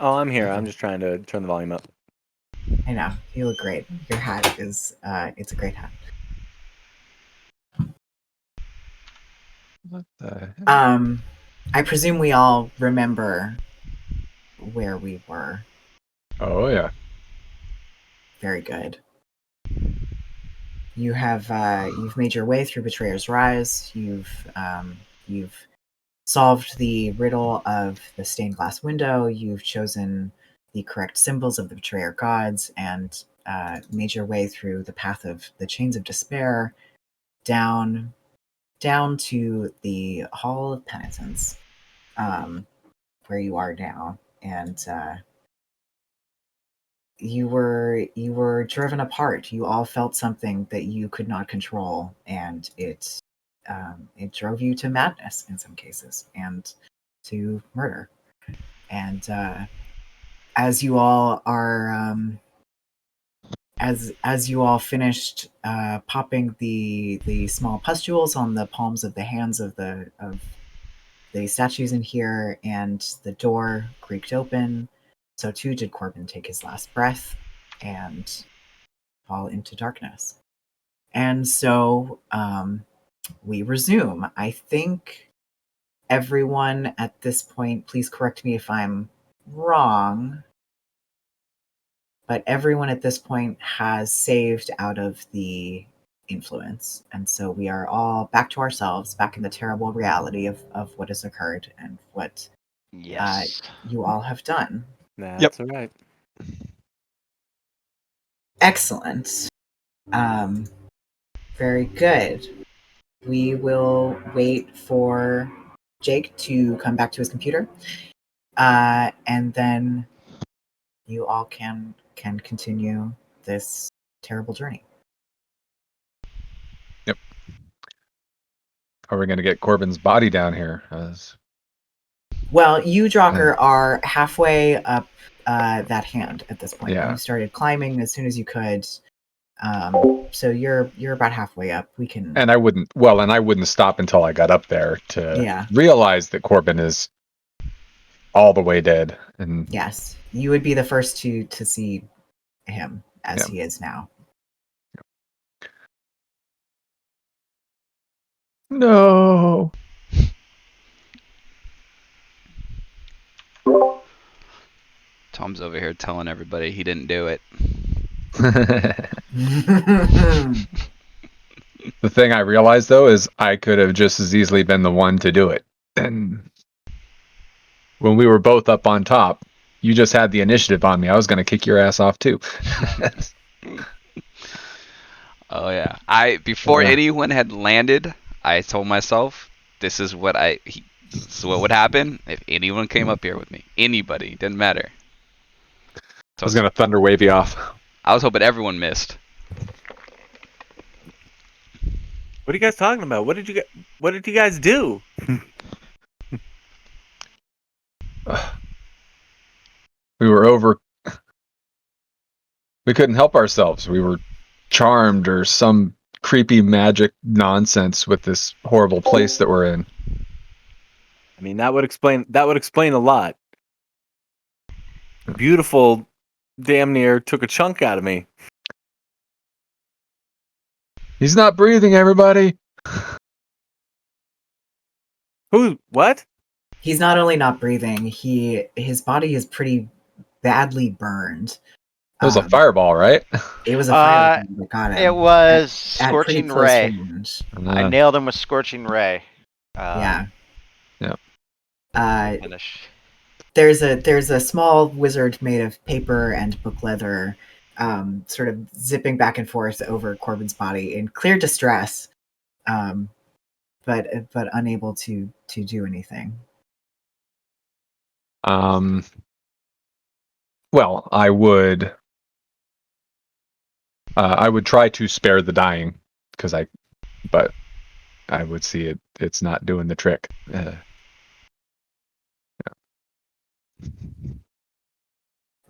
Oh, I'm here. Okay. I'm just trying to turn the volume up. I know. You look great. Your hat is it's a great hat. What the heck? I presume we all remember where we were. Oh yeah. Very good. You've made your way through Betrayer's Rise. You've solved the riddle of the stained glass window. You've chosen the correct symbols of the Betrayer gods and made your way through the path of the chains of despair down to the Hall of Penitence, where you are now, and you were driven apart. You all felt something that you could not control, and it drove you to madness in some cases and to murder. And as you all are as you all finished popping the small pustules on the palms of the hands of the statues in here, and the door creaked open, so too did Corbin take his last breath and fall into darkness. And so we resume. I think everyone at this point, please correct me if I'm wrong, but everyone at this point has saved out of the influence. And so we are all back to ourselves, back in the terrible reality of what has occurred and what Yes. you all have done. That's all right. Excellent. Um, very good. We will wait for Jake to come back to his computer, and then you all can continue this terrible journey. Yep. How are we going to get Corbin's body down here? Well, you, Drocker, are halfway up that hand at this point. Yeah. You started climbing as soon as you could, so you're about halfway up. We can. And I wouldn't stop until I got up there to realize that Corbin is all the way dead. And yes, you would be the first to see him as he is now. No. Tom's over here telling everybody he didn't do it. The thing I realized though is I could have just as easily been the one to do it. And when we were both up on top, you just had the initiative on me. I was going to kick your ass off too. Oh yeah. Before anyone had landed, I told myself this is what would happen if anyone came up here with me. Anybody, didn't matter. So I was going to thunder wave you off. I was hoping everyone missed. What are you guys talking about? What did you guys do? We were over. We couldn't help ourselves. We were charmed or some creepy magic nonsense with this horrible place that we're in. I mean, that would explain a lot. Beautiful damn near took a chunk out of me. He's not breathing, everybody. Who? What? He's not only not breathing, his body is pretty badly burned. It was a fireball, right? It was a fireball that got him. It was Scorching Ray. Range. I nailed him with Scorching Ray. Yeah. Finish. There's a small wizard made of paper and book leather, sort of zipping back and forth over Corbin's body in clear distress, but unable to do anything. Well, I would try to spare the dying but I would see it's not doing the trick.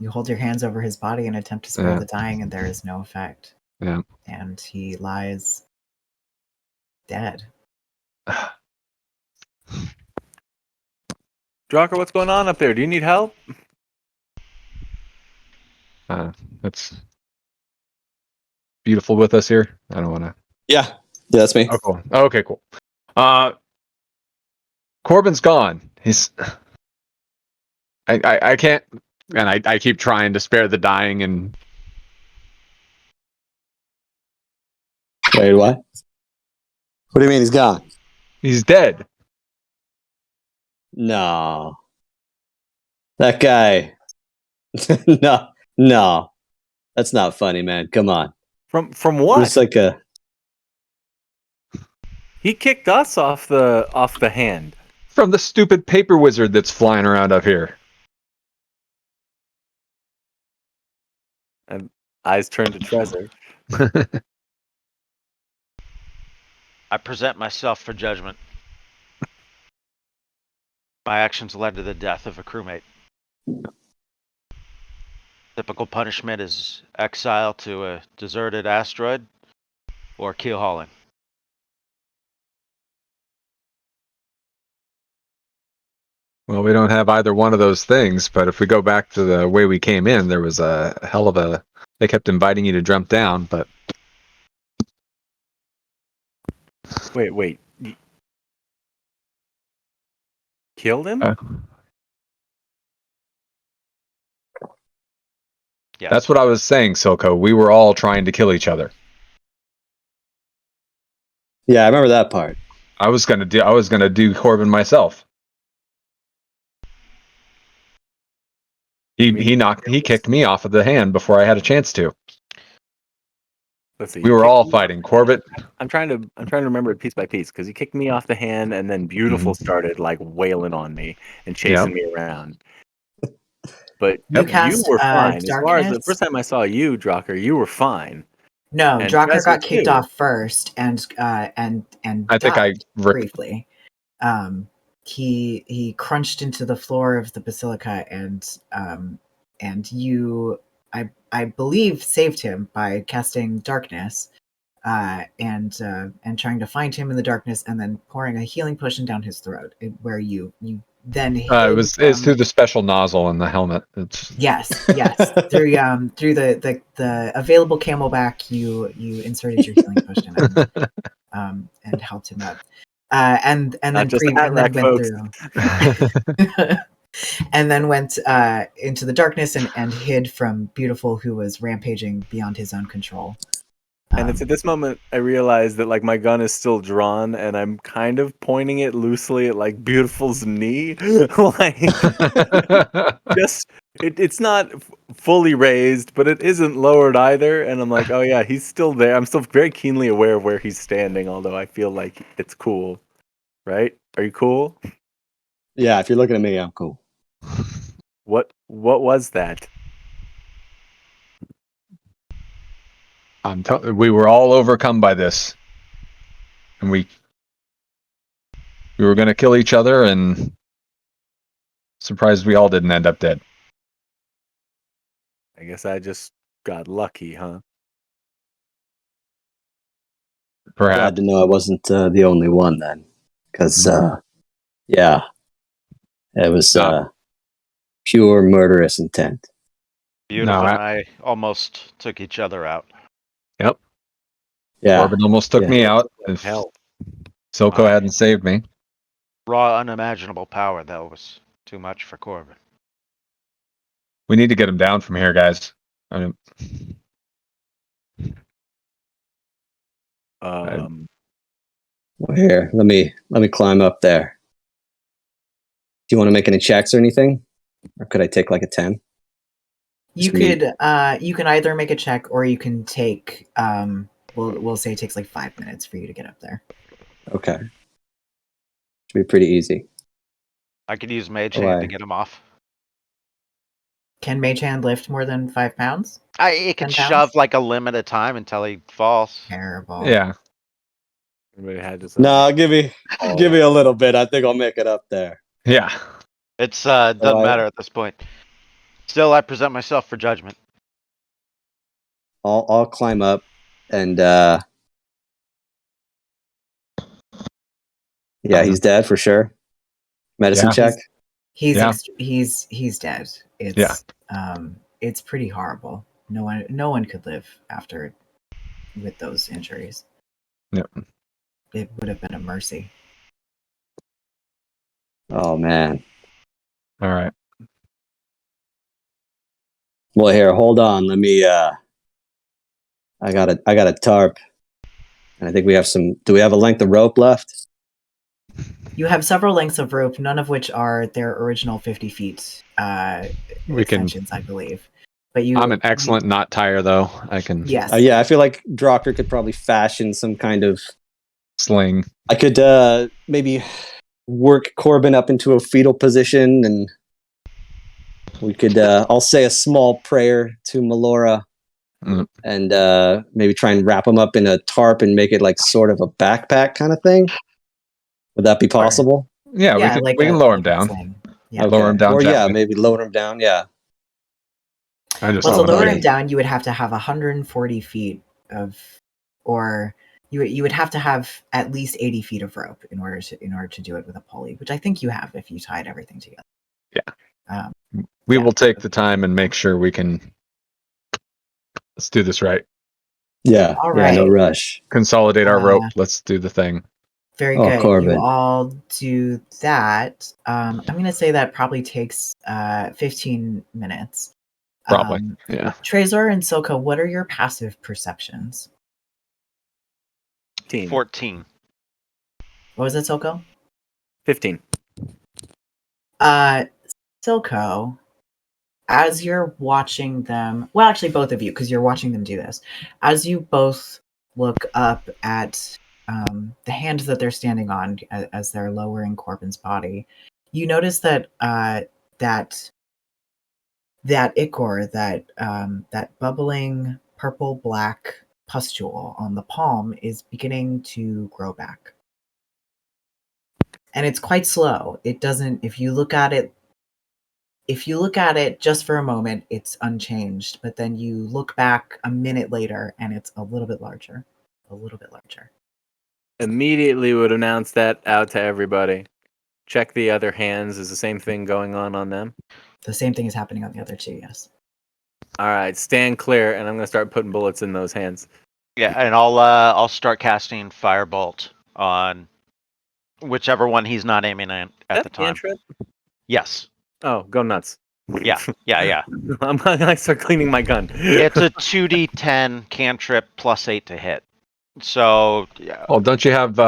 You hold your hands over his body and attempt to spare the dying, and there is no effect. Yeah. And he lies dead. Drocker, what's going on up there? Do you need help? That's beautiful with us here. I don't want to. Yeah, that's me. Oh, cool. Okay, cool. Corbin's gone. He's. I can't, and I keep trying to spare the dying, and Wait, what? What do you mean he's gone? he's dead. No. That guy. No. That's not funny, man. Come on. From It what? was like a. He kicked us off the hand. From the stupid paper wizard that's flying around up here. And eyes turned to Trezor. I present myself for judgment. My actions led to the death of a crewmate. Typical punishment is exile to a deserted asteroid or keel hauling. Well, we don't have either one of those things, but if we go back to the way we came in, there was a hell of a. They kept inviting you to jump down, but Wait. You killed him? Yes. that's what I was saying, Silco. We were all trying to kill each other. Yeah, I remember that part. I was gonna do Corbin myself. He kicked me off of the hand before I had a chance to. Let's see. We were all fighting. Corbett. I'm trying to remember it piece by piece because he kicked me off the hand, and then Beautiful started like wailing on me and chasing me around. But You you cast, were fine. As far as the Darkness? first time I saw you, Drucker, you were fine. No, And Drucker Trezor got kicked too. off first and I think died I ripped. briefly. He crunched into the floor of the basilica and you I believe saved him by casting darkness and trying to find him in the darkness and then pouring a healing potion down his throat where you then hid It's through the special nozzle in the helmet. It's yes through the available camelback you inserted your healing potion and helped him up and Not then just a hat and then rack, went folks. through and then went into the darkness and hid from Beautiful, who was rampaging beyond his own control. And it's at this moment I realize that like my gun is still drawn, and I'm kind of pointing it loosely at like Beautiful's knee, like just it's not fully raised, but it isn't lowered either. And I'm like, oh yeah, he's still there. I'm still very keenly aware of where he's standing, although I feel like it's cool. Right? Are you cool? Yeah, if you're looking at me, I'm cool. What was that? we were all overcome by this, and we were going to kill each other, and surprised we all didn't end up dead. I guess I just got lucky, huh? Glad Perhaps. to know I wasn't the only one then, because yeah, it was pure murderous intent. Beautiful No, and I almost took each other out. Yep. Yeah, Corbin almost took Yeah. me out. If Hell. Silco hadn't saved me. Raw, unimaginable power that was too much for Corbin. We need to get him down from here, guys. Well, here, let me climb up there. Do you want to make any checks or anything, or could I take like a 10? You Sweet. could you can either make a check or you can take we'll say it takes like 5 minutes for you to get up there. Okay, should be pretty easy. I could use Mage Oh, Hand to I- get him off. Can Mage Hand lift more than 5 pounds? It could 10 pounds? shove like a limit of time until he falls. Terrible. Yeah. Everybody had just No, give me a little bit. I think I'll make it up there. Yeah. It's doesn't Alright. matter at this point. Still, I present myself for judgment. I'll climb up and yeah, he's dead for sure. Medicine Yeah. check. He's Yeah. he's dead. It's Yeah. it's pretty horrible. No one could live after with those injuries. Yep. It would have been a mercy. Oh man. All right. Well, here, hold on. Let me. I got a tarp, and I think we have some. Do we have a length of rope left? You have several lengths of rope, none of which are their original 50 feet We can. extensions, I believe. But I'm an excellent knot tire, though. I can Yes. Yeah, I feel like Drocker could probably fashion some kind of. sling. I could maybe work Corbin up into a fetal position, and we could. I'll say a small prayer to Melora, and maybe try and wrap him up in a tarp and make it like sort of a backpack kind of thing. Would that be possible? Yeah, we can lower him down. Sling. Yeah. Lower him down. Or gently. yeah, maybe lower him down. Yeah. I just Well, to thought lower about him it. down, you would have to have 140 feet of, or you would have to have at least 80 feet of rope in order to do it with a pulley, which I think you have if you tied everything together. Yeah. We will take the time and make sure we can. Let's do this right. Yeah. All yeah. No right. rush. Consolidate our rope. Let's do the thing. Very Oh, good. Corbin. You all do that. I'm going to say that probably takes 15 minutes. Probably. Yeah. Trezor and Silka, what are your passive perceptions? 14. What was it, Silko? 15. Silko, as you're watching them, well, actually both of you, because you're watching them do this, as you both look up at the hand that they're standing on as they're lowering Corbin's body, you notice that that ichor, that bubbling purple black pustule on the palm is beginning to grow back. And it's quite slow. It doesn't, if you look at it just for a moment, it's unchanged, but then you look back a minute later and it's a little bit larger. Immediately would announce that out to everybody. Check the other hands. Is the same thing going on them? The same thing is happening on the other two, yes. All right, stand clear, and I'm going to start putting bullets in those hands. Yeah, and I'll start casting Firebolt on whichever one he's not aiming at the time. Cantrip? Yes. Oh, go nuts. Yeah. I'm going to start cleaning my gun. It's a 2d10 cantrip plus 8 to hit. So, yeah. Oh, don't you have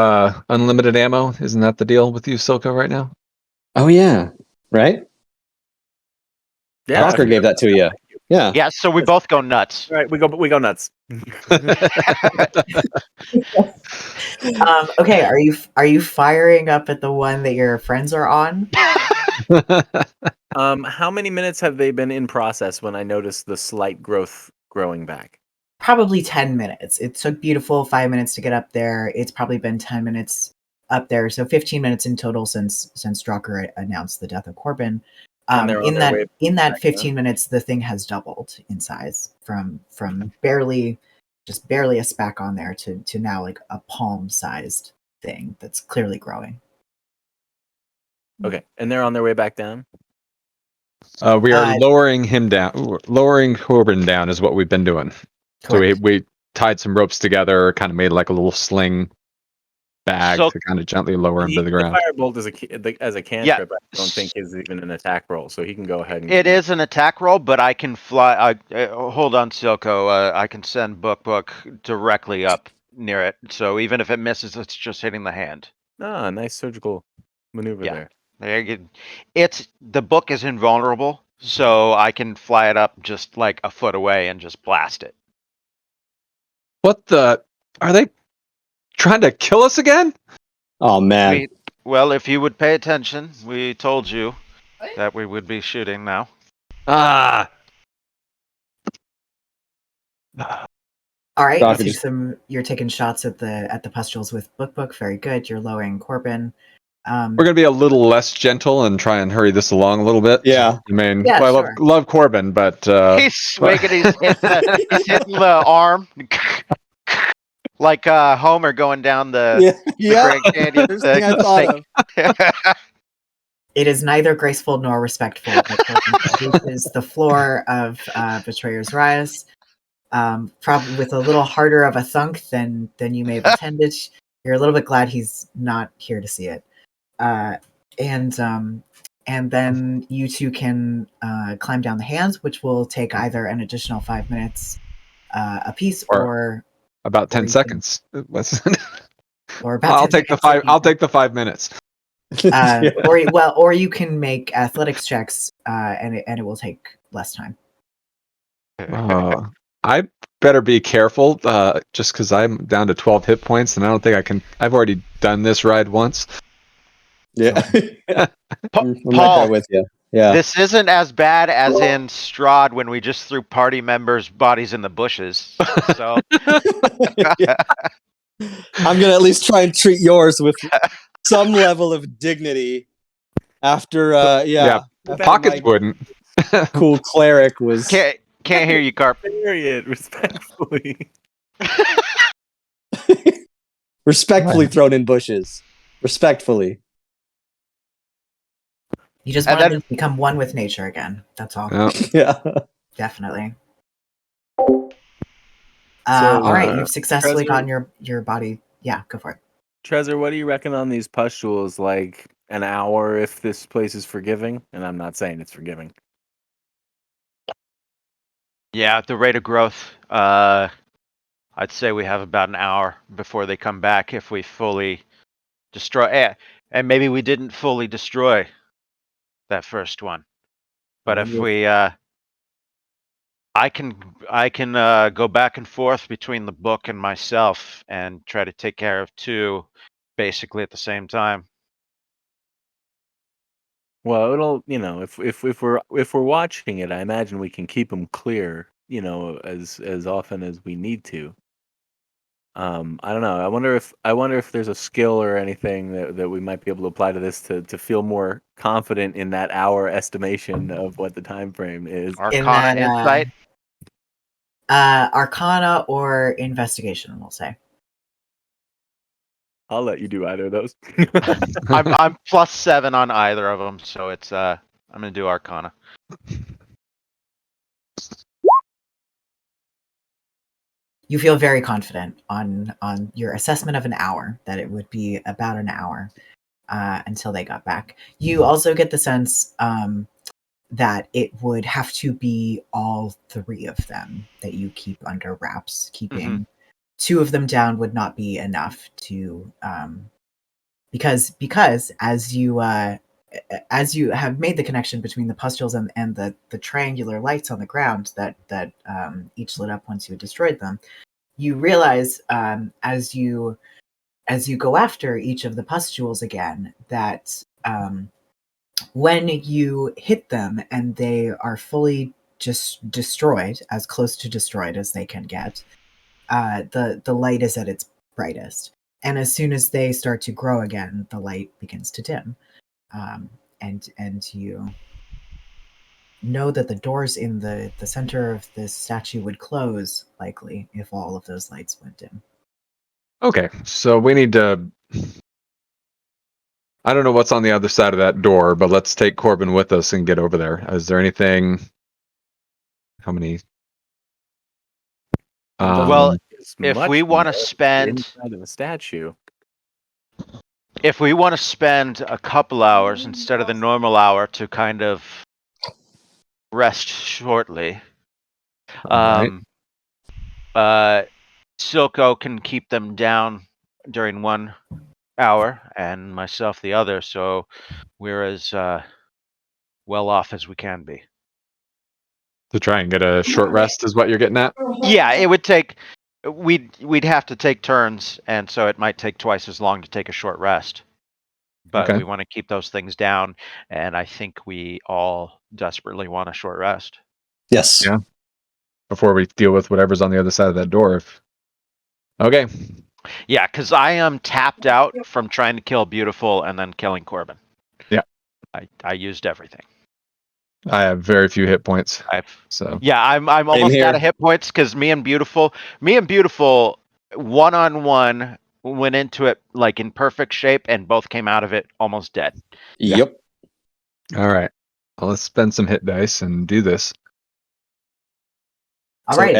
unlimited ammo? Isn't that the deal with you, Silko, right now? Oh yeah. Right. Yeah, Drocker gave that to you. Yeah. Yeah, so we both go nuts. All right, we go nuts. Okay, are you firing up at the one that your friends are on? How many minutes have they been in process when I noticed the slight growing back? Probably 10 minutes. It took Beautiful 5 minutes to get up there. It's probably been 10 minutes up there, so 15 minutes in total since Drucker announced the death of Corbin. In that 15 minutes, the thing has doubled in size from barely a speck on there to now like a palm-sized thing that's clearly growing. Okay, and they're on their way back down? We are lowering him down. Lowering Corbin down is what we've been doing. Correct. So we tied some ropes together, kind of made like a little sling bag to kind of gently lower him to the ground. Firebolt as a cantrip, I don't think is even an attack roll, so he can go ahead and... It is an attack roll, but I can fly... hold on, Silko. I can send Book directly up near it, so even if it misses, it's just hitting the hand. Ah, nice surgical maneuver there. The book is invulnerable, so I can fly it up just like a foot away and just blast it. What the? Are they trying to kill us again? Oh man. Well, if you would pay attention, we told you that we would be shooting now. Ah. All right, you're taking shots at the pustules with Book. Very good. You're lowering Corbin. We're gonna be a little less gentle and try and hurry this along a little bit. Yeah. I mean, yeah, well, sure. I love Corbin, but he's swinging. He's hitting the arm. Like Homer going down the Grand Canyon. First thing I thought of. It is neither graceful nor respectful, but reaches the floor of Betrayer's Rise, probably with a little harder of a thunk than you may have intended. You're a little bit glad he's not here to see it, and then you two can climb down the hands, which will take either an additional 5 minutes apiece, or About 10 you can- seconds. or about I'll 10 take the seconds if 5. you- I'll take the 5 minutes. Yeah. or you can make athletics checks, and it will take less time. I better be careful, just because I'm down to 12 hit points, and I don't think I can. I've already done this ride once. Yeah. I'm right Paul, there with you. Yeah. this isn't as bad as in Strahd when we just threw party members' bodies in the bushes. So Yeah. I'm gonna at least try and treat yours with some level of dignity. After Yeah, after Pockets my wouldn't. cool cleric was can't hear you, Carp. Bury it respectfully. respectfully thrown in bushes. Respectfully. You just And want then- to become one with nature again. That's all. Yeah. Yeah. Definitely. So, All right, you've successfully Treasure- gotten your body. Yeah, go for it. Trezor, what do you reckon on these pustules? Like an hour if this place is forgiving? And I'm not saying it's forgiving. Yeah, at the rate of growth, I'd say we have about an hour before they come back if we fully destroy. And maybe we didn't fully destroy that first one, but if we, I can go back and forth between the book and myself and try to take care of two, basically at the same time. Well, it'll if we're watching it, I imagine we can keep them clear, as often as we need to. I don't know. I wonder if there's a skill or anything that we might be able to apply to this to feel more confident in that hour estimation of what the time frame is. Arcana, insight. Arcana or investigation, we'll say. I'll let you do either of those. I'm +7 on either of them, so it's I'm gonna do Arcana. You feel very confident on your assessment of an hour, that it would be about an hour until they got back. You also get the sense that it would have to be all three of them that you keep under wraps. Keeping two of them down would not be enough to because as you have made the connection between the pustules and the triangular lights on the ground that each lit up once you had destroyed them, you realize as you go after each of the pustules again that when you hit them and they are fully just destroyed, as close to destroyed as they can get, the light is at its brightest. And as soon as they start to grow again, the light begins to dim. And you know that the doors in the center of this statue would close, likely, if all of those lights went dim. Okay, so we need to. I don't know what's on the other side of that door, but let's take Corbin with us and get over there. Is there anything? How many? Well, It's if much we want more to spend, inside of a statue. if we want to spend a couple hours instead of the normal hour to kind of rest shortly, Alright. Silco can keep them down during 1 hour and myself the other, so we're as well off as we can be. To try and get a short rest is what you're getting at. Yeah, it would take. We'd have to take turns, and so it might take twice as long to take a short rest. But Okay. we want to keep those things down, and I think we all desperately want a short rest. Yes. Yeah. Before we deal with whatever's on the other side of that door. Okay. Yeah, because I am tapped out from trying to kill Beautiful and then killing Corbin. Yeah. I used everything. I have very few hit points. So Yeah, I'm almost here. out of hit points because me and Beautiful one-on-one went into it like in perfect shape and both came out of it almost dead. Yeah. Yep. All right. Well, let's spend some hit dice and do this. All So right.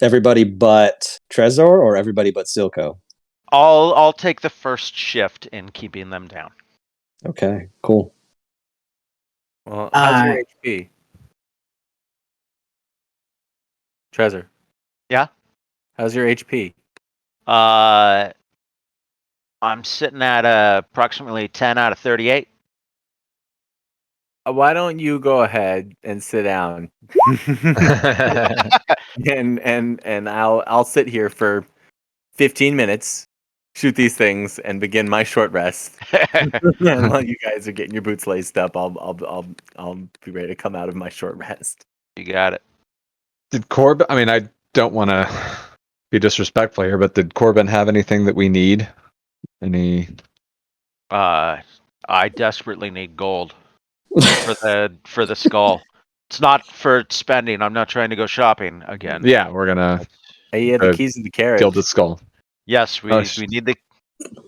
everybody but Trezor or everybody but Silco? I'll take the first shift in keeping them down. Okay, cool. Well, how's your Uh, HP? Trezor, Yeah. how's your HP? I'm sitting at approximately 10 out of 38. Why don't you go ahead and sit down, and I'll sit here for 15 minutes, shoot these things, and begin my short rest. And while you guys are getting your boots laced up, I'll be ready to come out of my short rest. You got it. Did Corbin? I mean, I don't want to be disrespectful here, but did Corbin have anything that we need? Any? I desperately need gold for the skull. It's not for spending. I'm not trying to go shopping again. Yeah, we're gonna Hey, you had the Uh, keys to the carriage. Gilded Skull. Yes, we Oh, need the.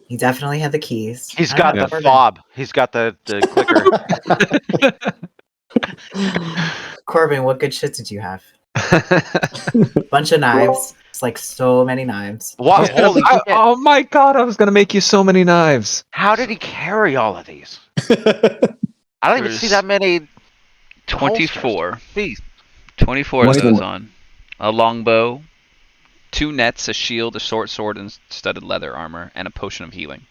he definitely had the keys. He's I got don't the know, fob. He's got the clicker. Corbin, what good shit did you have? Bunch of knives. It's like so many knives. What? Holy shit! Oh my god! I was gonna make you so many knives. How did he carry all of these? I don't even see There's that many. 24. holsters. Jeez. 24 of What's those the- on. A longbow, 2 nets, a shield, a short sword, and studded leather armor, and a potion of healing.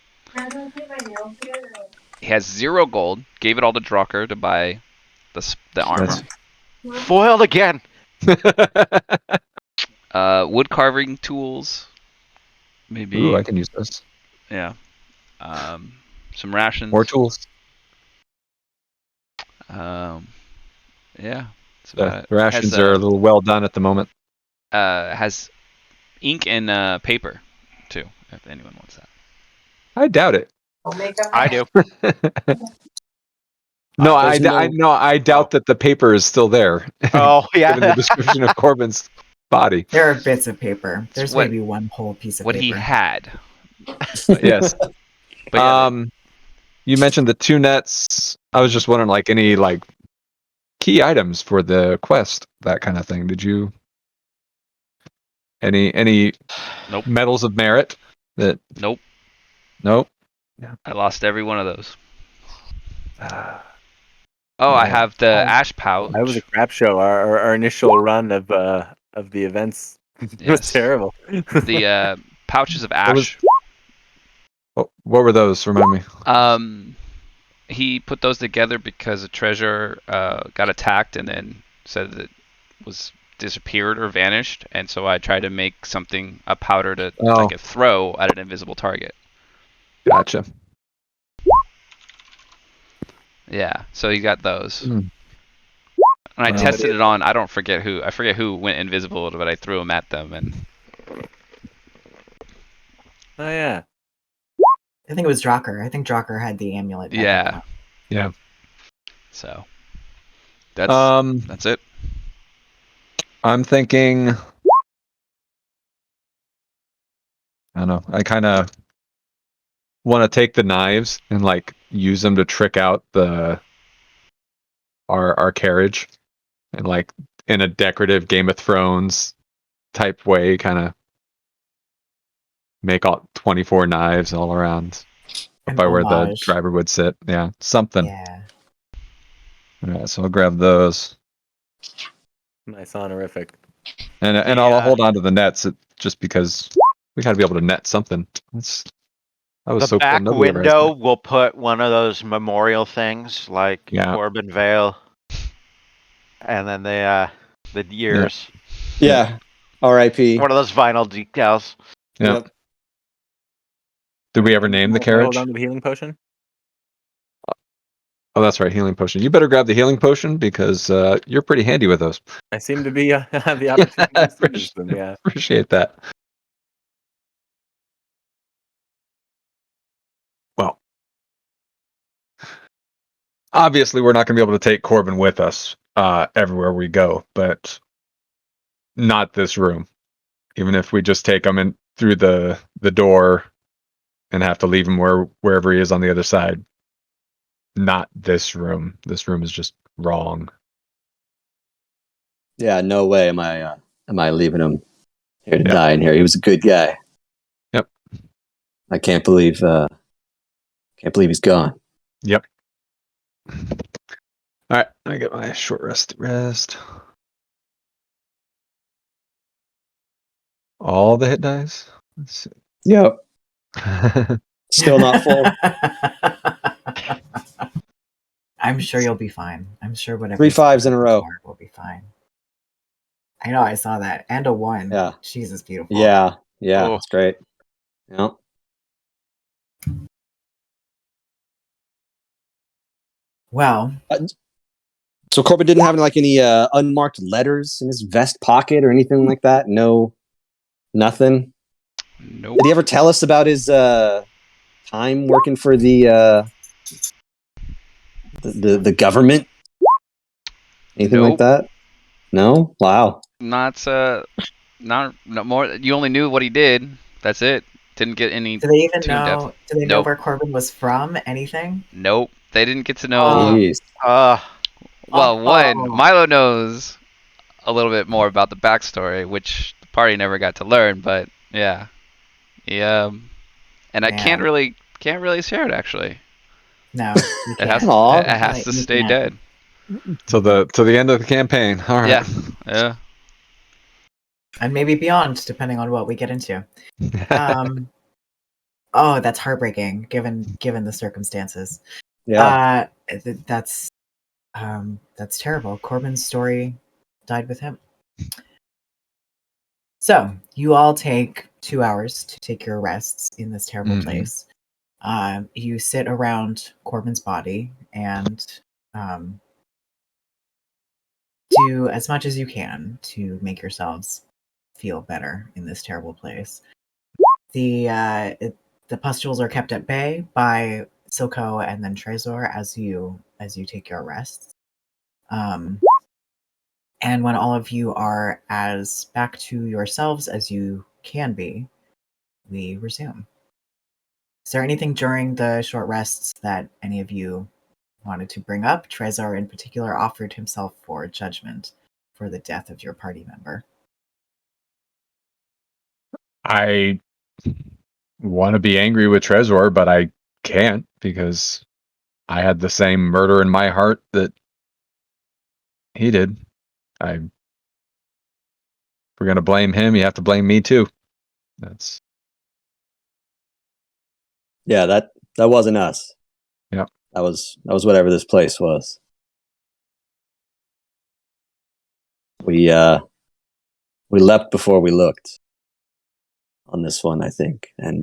He has 0 gold. Gave it all to Drucker to buy the armor. Foiled again. Wood carving tools. Maybe. Ooh, I can use this. Yeah. Some rations. More tools. Yeah. That's about The it. rations Has, are a little well done at the moment. has ink and paper too, if anyone wants that. I doubt it. I do. No, I There's doubt that the paper is still there. Oh Given the yeah. description of Corbin's body. There are bits of paper. There's what- maybe one whole piece of What paper. he had. Yes. But yeah, You mentioned the 2 nets. I was just wondering, like, any like key items for the quest, that kind of thing. Did you any Nope. medals of merit that? Nope. Nope. I lost every one of those. Ah, Oh, I man. have the ash pouch. That was a crap show. Our initial run of the events was Yes. terrible. The pouches of ash. what were those? Remind me. He put those together because a treasure got attacked and then said that it was disappeared or vanished, and so I tried to make a powder to like a throw at an invisible target. Gotcha. Yeah, so he got those. Hmm. And I Wow. tested it on. I forget who went invisible, but I threw them at them, and Oh yeah. I think it was Drocker. I think Drocker had the amulet. back yeah, up. Yeah. so that's it. I'm thinking. I don't know. I kind of want to take the knives and like use them to trick out our carriage, and like in a decorative Game of Thrones type way, kind of make all 24 knives all around An by where the homage. driver would sit. Yeah, something. Yeah. All right, so I'll grab those, Nice honorific. and I'll hold on to the nets just because we got to be able to net something. That was The so cool. back Nobody ever has window will put one of those memorial things like Yeah. Corbin Vale, and then the years. Yeah. R.I.P. One of those vinyl decals. Yeah. Yep. Did we ever name the Hold carriage? on to the healing potion. Oh, that's right, healing potion. You better grab the healing potion because you're pretty handy with those. I seem to be have the opportunity to use them. Yeah. Appreciate that. Well, obviously, we're not going to be able to take Corbin with us everywhere we go, but not this room. Even if we just take him in through the door and have to leave him wherever he is on the other side, not this room. This room is just wrong. Yeah, no way am I leaving him here to Yep. die in here. He was a good guy. Yep. I can't believe he's gone. Yep. All right, I get my short rest. All the hit dice. Let's see. Yep. Still not full. I'm sure you'll be fine. I'm sure whatever 3 5s in a row. will be fine. I know, I saw that. And a 1. Yeah. Jesus, beautiful. Yeah, Oh. it's great. Yeah. Well, So Corbin didn't have like any unmarked letters in his vest pocket or anything like that. No, nothing. Nope. Did he ever tell us about his time working for the government? Anything like Nope. that? No. Wow. Not more. You only knew what he did. That's it. Didn't get any do they even too in know? depth. Do they know Nope. where Corbin was from? Anything? Nope. They didn't get to know. Jeez. Well, one, Oh. Milo knows a little bit more about the backstory, which the party never got to learn. But yeah, and I can't Man. really share it actually. No, you It has can't. Aw. it has to You stay can't. dead. Till the end of the campaign. All right. Yeah. And maybe beyond, depending on what we get into. Oh, that's heartbreaking, given the circumstances. Yeah. That's terrible. Corbin's story died with him. So you all take 2 hours to take your rests in this terrible Mhm. place. You sit around Corbin's body and do as much as you can to make yourselves feel better in this terrible place. The pustules are kept at bay by Silco and then Trezor as you take your rests. And when all of you are as back to yourselves as you can be, we resume. Is there anything during the short rests that any of you wanted to bring up? Trezor in particular offered himself for judgment for the death of your party member. I want to be angry with Trezor, but I can't because I had the same murder in my heart that he did. If we're gonna blame him, you have to blame me too. That's Yeah. That wasn't us. Yeah. That was whatever this place was. We leapt before we looked on this one, I think, and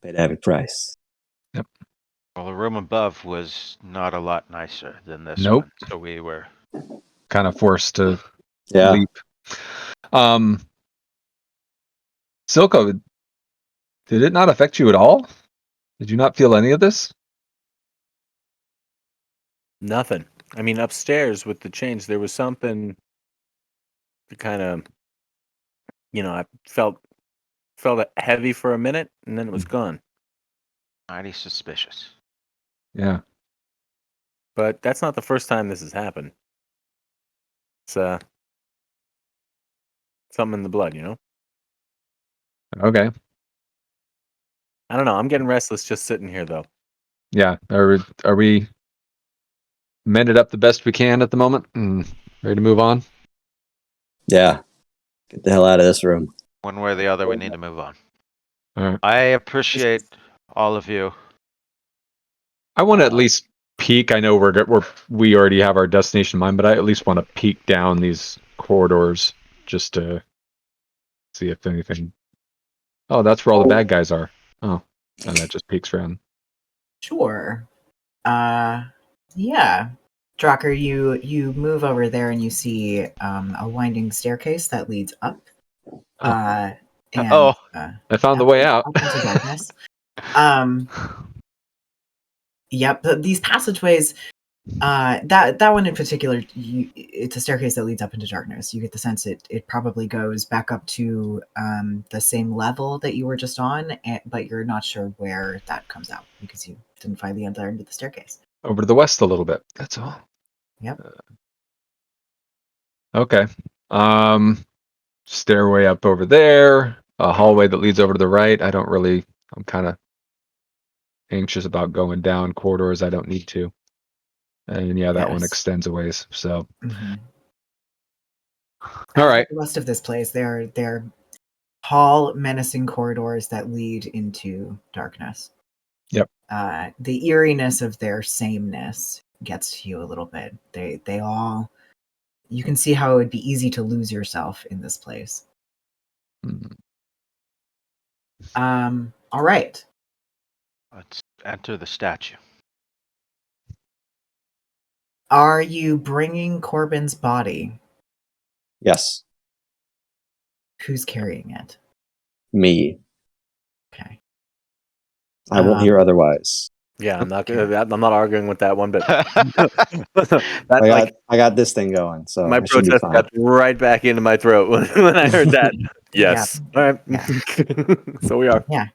paid a heavy price. Well, the room above was not a lot nicer than this Nope. one, so we were. kind of forced to Yeah. leap. Silco, did it not affect you at all? Did you not feel any of this? Nothing. I mean, upstairs with the change, there was something that kind of, I felt heavy for a minute, and then it was gone. Mighty suspicious. Yeah. But that's not the first time this has happened. It's something in the blood, Okay. I don't know. I'm getting restless just sitting here, though. Yeah. Are we mended up the best we can at the moment and ready to move on? Yeah. Get the hell out of this room. One way or the other, we need to move on. All right. I appreciate all of you. I want to at least peek. I know we already have our destination in mind, but I at least want to peek down these corridors just to see if anything. Oh, that's where all the bad guys are. Oh, and that just peeks around. Sure. Yeah. Drocker, you move over there and you see a winding staircase that leads up. And, I found the way out. Up into darkness. Yep. These passageways. That one in particular, it's a staircase that leads up into darkness. You get the sense it probably goes back up to the same level that you were just on, but you're not sure where that comes out because you didn't find the other end of the staircase. over to the west a little bit. That's all. Yep. Okay. Stairway up over there. A hallway that leads over to the right. I'm kind of anxious about going down corridors I don't need to. And yeah, that one Yes. extends a ways. So, Mhm. all right. The rest of this place, they're tall, menacing corridors that lead into darkness. Yep. The eeriness of their sameness gets to you a little bit. They all, you can see how it would be easy to lose yourself in this place. Mhm. All right. Let's enter the statue. Are you bringing Corbin's body? Yes, Who's carrying it? me. Okay. I won't hear otherwise. Yeah, I'm not. Okay. I'm not arguing with that one, but I got this thing going, so my I should be protest fine. got right back into my throat when I heard that. Yes. All right. Yeah. So we are. Yeah.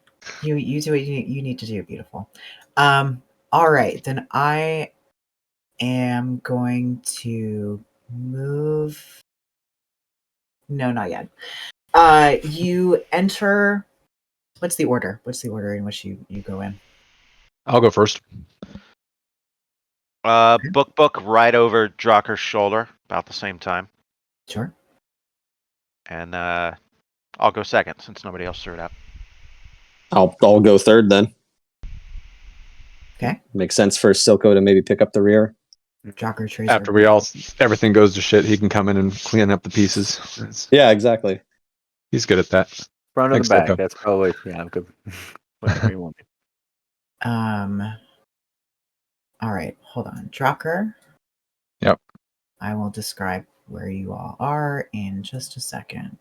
You do what you need to do, beautiful. All right, then I am going to move. No, not yet. You enter. What's the order? What's the order in which you go in? I'll go first. Book right over Drocker's shoulder, about the same time. Sure. And I'll go second since nobody else threw it out. I'll go third then. Okay. Makes sense for Silco to maybe pick up the rear. Jocker Tracer. After everything goes to shit, he can come in and clean up the pieces. Yeah, exactly. He's good at that. Front or the Thanks, back. Silco. That's probably good. Whatever you want. All right, hold on. Drocker. Yep. I will describe where you all are in just a second.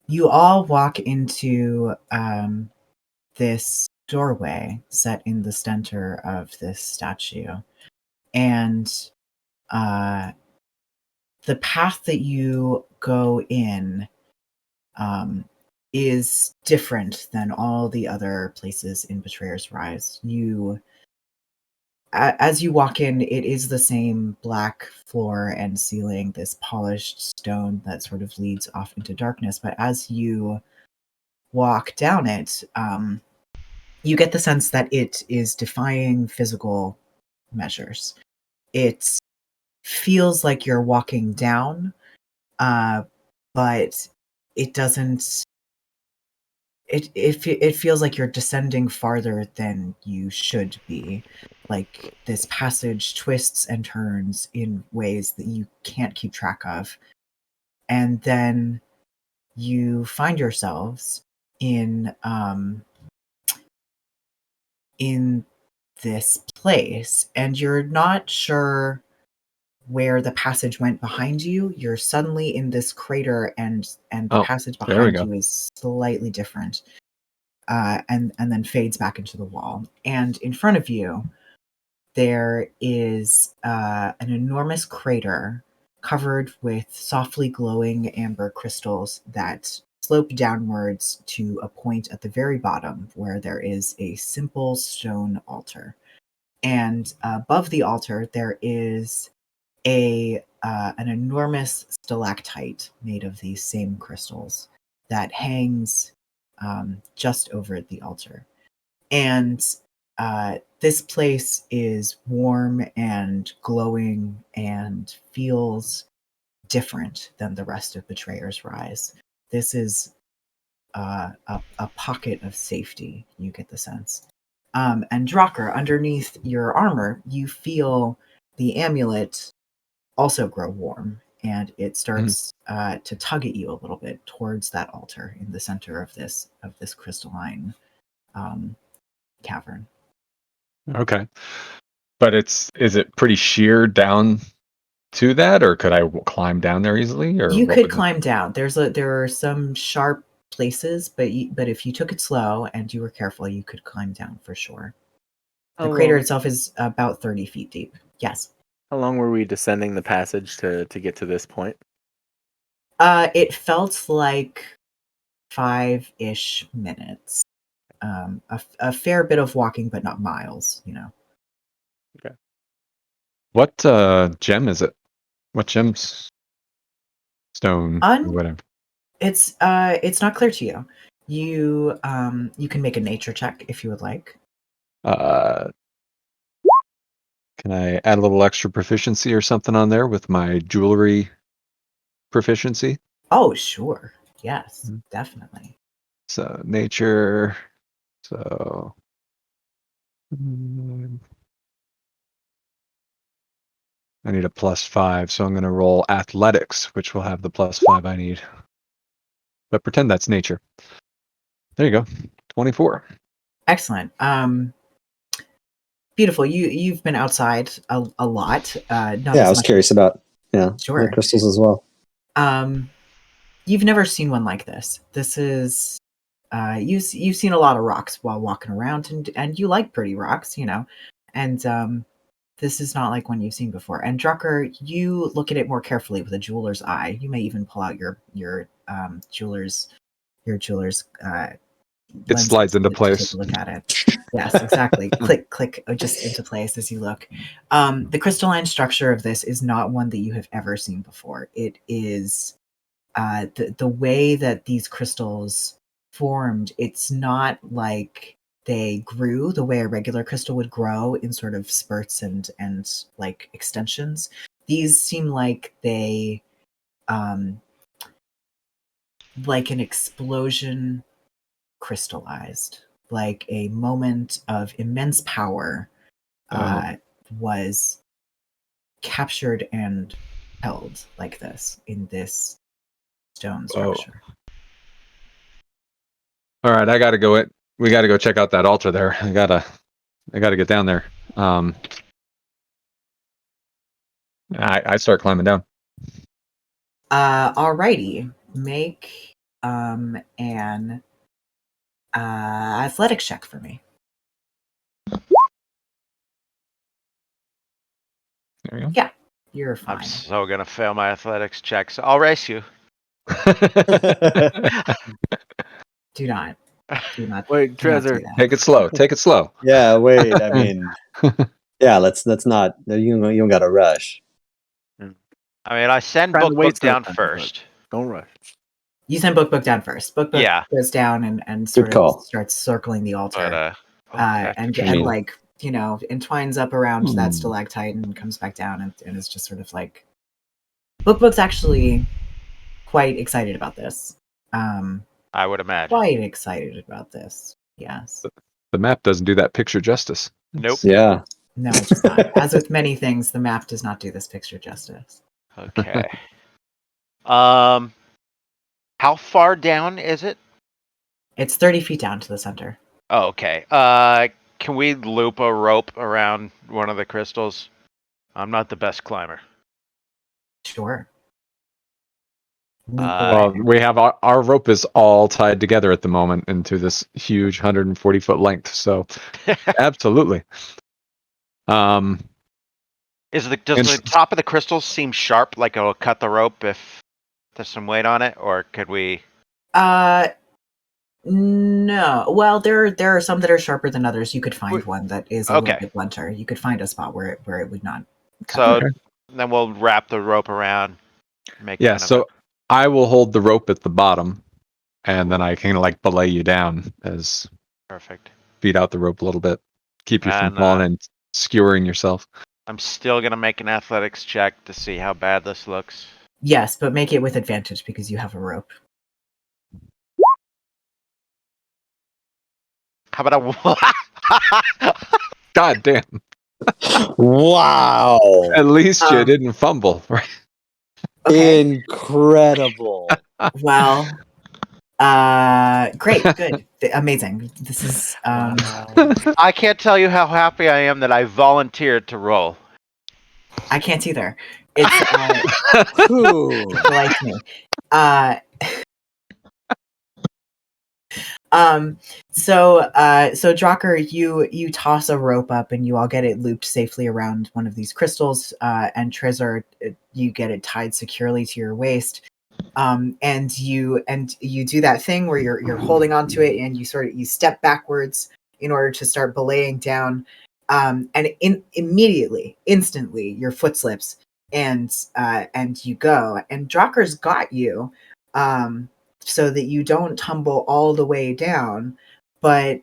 You all walk into this doorway set in the center of this statue. And the path that you go in is different than all the other places in Betrayer's Rise. As you walk in, it is the same black floor and ceiling, this polished stone that sort of leads off into darkness. But as you walk down it, you get the sense that it is defying physical measures. It feels like you're walking down, but it doesn't. It feels like you're descending farther than you should be. Like this passage twists and turns in ways that you can't keep track of, and then you find yourselves in this place, and you're not sure where the passage went behind you. You're suddenly in this crater, and the passage there we behind go. you is slightly different, and then fades back into the wall. And in front of you, there is an enormous crater covered with softly glowing amber crystals that slope downwards to a point at the very bottom where there is a simple stone altar. And above the altar, there is an enormous stalactite made of these same crystals that hangs just over the altar. And this place is warm and glowing and feels different than the rest of Betrayer's Rise. This is a pocket of safety, you get the sense. And Drocker, underneath your armor, you feel the amulet also grow warm, and it starts to tug at you a little bit towards that altar in the center of this crystalline cavern. Okay. But is it pretty sheer down to that, or could I climb down there easily? Or You what could would climb down. There are some sharp places, but if you took it slow and you were careful, you could climb down for sure. The crater itself is about 30 feet deep. Yes. How long were we descending the passage to get to this point? It felt like 5-ish minutes. A fair bit of walking, but not miles, you know. What gem is it? What gem's stone or whatever? It's not clear to you. You can make a nature check if you would like. Can I add a little extra proficiency or something on there with my jewelry proficiency? Oh, sure. Yes, Mhm. definitely. So nature. So I need a +5, so I'm going to roll athletics, which will have the +5 I need. But pretend that's nature. There you go. 24. Excellent. Beautiful. You've been outside a lot. Not Yeah, as I was much. curious about the Sure. crystals as well. You've never seen one like this. This is you've seen a lot of rocks while walking around, and you like pretty rocks, and this is not like one you've seen before. And Drucker, you look at it more carefully with a jeweler's eye. You may even pull out your jeweler's It lenses slides into to take place. a look at it. Yes, exactly. Click, just into place as you look. The crystalline structure of this is not one that you have ever seen before. It is the way that these crystals formed. It's not like they grew the way a regular crystal would grow in sort of spurts and like extensions. These seem like they like an explosion crystallized, like a moment of immense power was captured and held like this in this stone structure. All right, I got to go. We got to go check out that altar there. I gotta get down there. I start climbing down. Alrighty, make an athletics check for me. There you go. Yeah, you're fine. I'm so gonna fail my athletics checks. I'll race you. Do not Wait, do not do Trezor. that. Take it slow. Take it slow. Yeah, wait. I mean, yeah. Let's not. You don't got to rush. I mean, I send Trying to Book wait down sometimes, first. Don't rush. You send Book down first. Book Yeah. goes down and sort Good of call. starts circling the altar. But And I mean- like entwines up around that stalactite and comes back down and is just sort of like Book's actually quite excited about this. I would imagine. Quite excited about this. Yes. The map doesn't do that picture justice. Nope. Yeah. No, it does not. As with many things, the map does not do this picture justice. Okay. How far down is it? It's 30 feet down to the center. Oh, okay. Can we loop a rope around one of the crystals? I'm not the best climber. Sure. Well, we have our rope is all tied together at the moment into this huge 140-foot length. So, absolutely. Does the top of the crystals seem sharp, like it'll cut the rope if there's some weight on it, or could we? No. Well, there are some that are sharper than others. You could find one that is a little Okay. bit blunter. You could find a spot where it would not cut. So Okay. then we'll wrap the rope around. Make Yeah. kind of So I will hold the rope at the bottom, and then I can like belay you down as perfect. beat out the rope a little bit, keep you from And, falling and skewering yourself. I'm still gonna make an athletics check to see how bad this looks. Yes, but make it with advantage because you have a rope. How about a? God damn! Wow. At least you didn't fumble, right? Okay. Incredible. Well, great, good, amazing. This is I can't tell you how happy I am that I volunteered to roll. I can't either. It's Ooh. like me. So Drocker, you toss a rope up and you all get it looped safely around one of these crystals, and Trezor, you get it tied securely to your waist. And you do that thing where you're holding onto it and you step backwards in order to start belaying down, instantly, your foot slips, and you go. And Drakker's got you, so that you don't tumble all the way down, but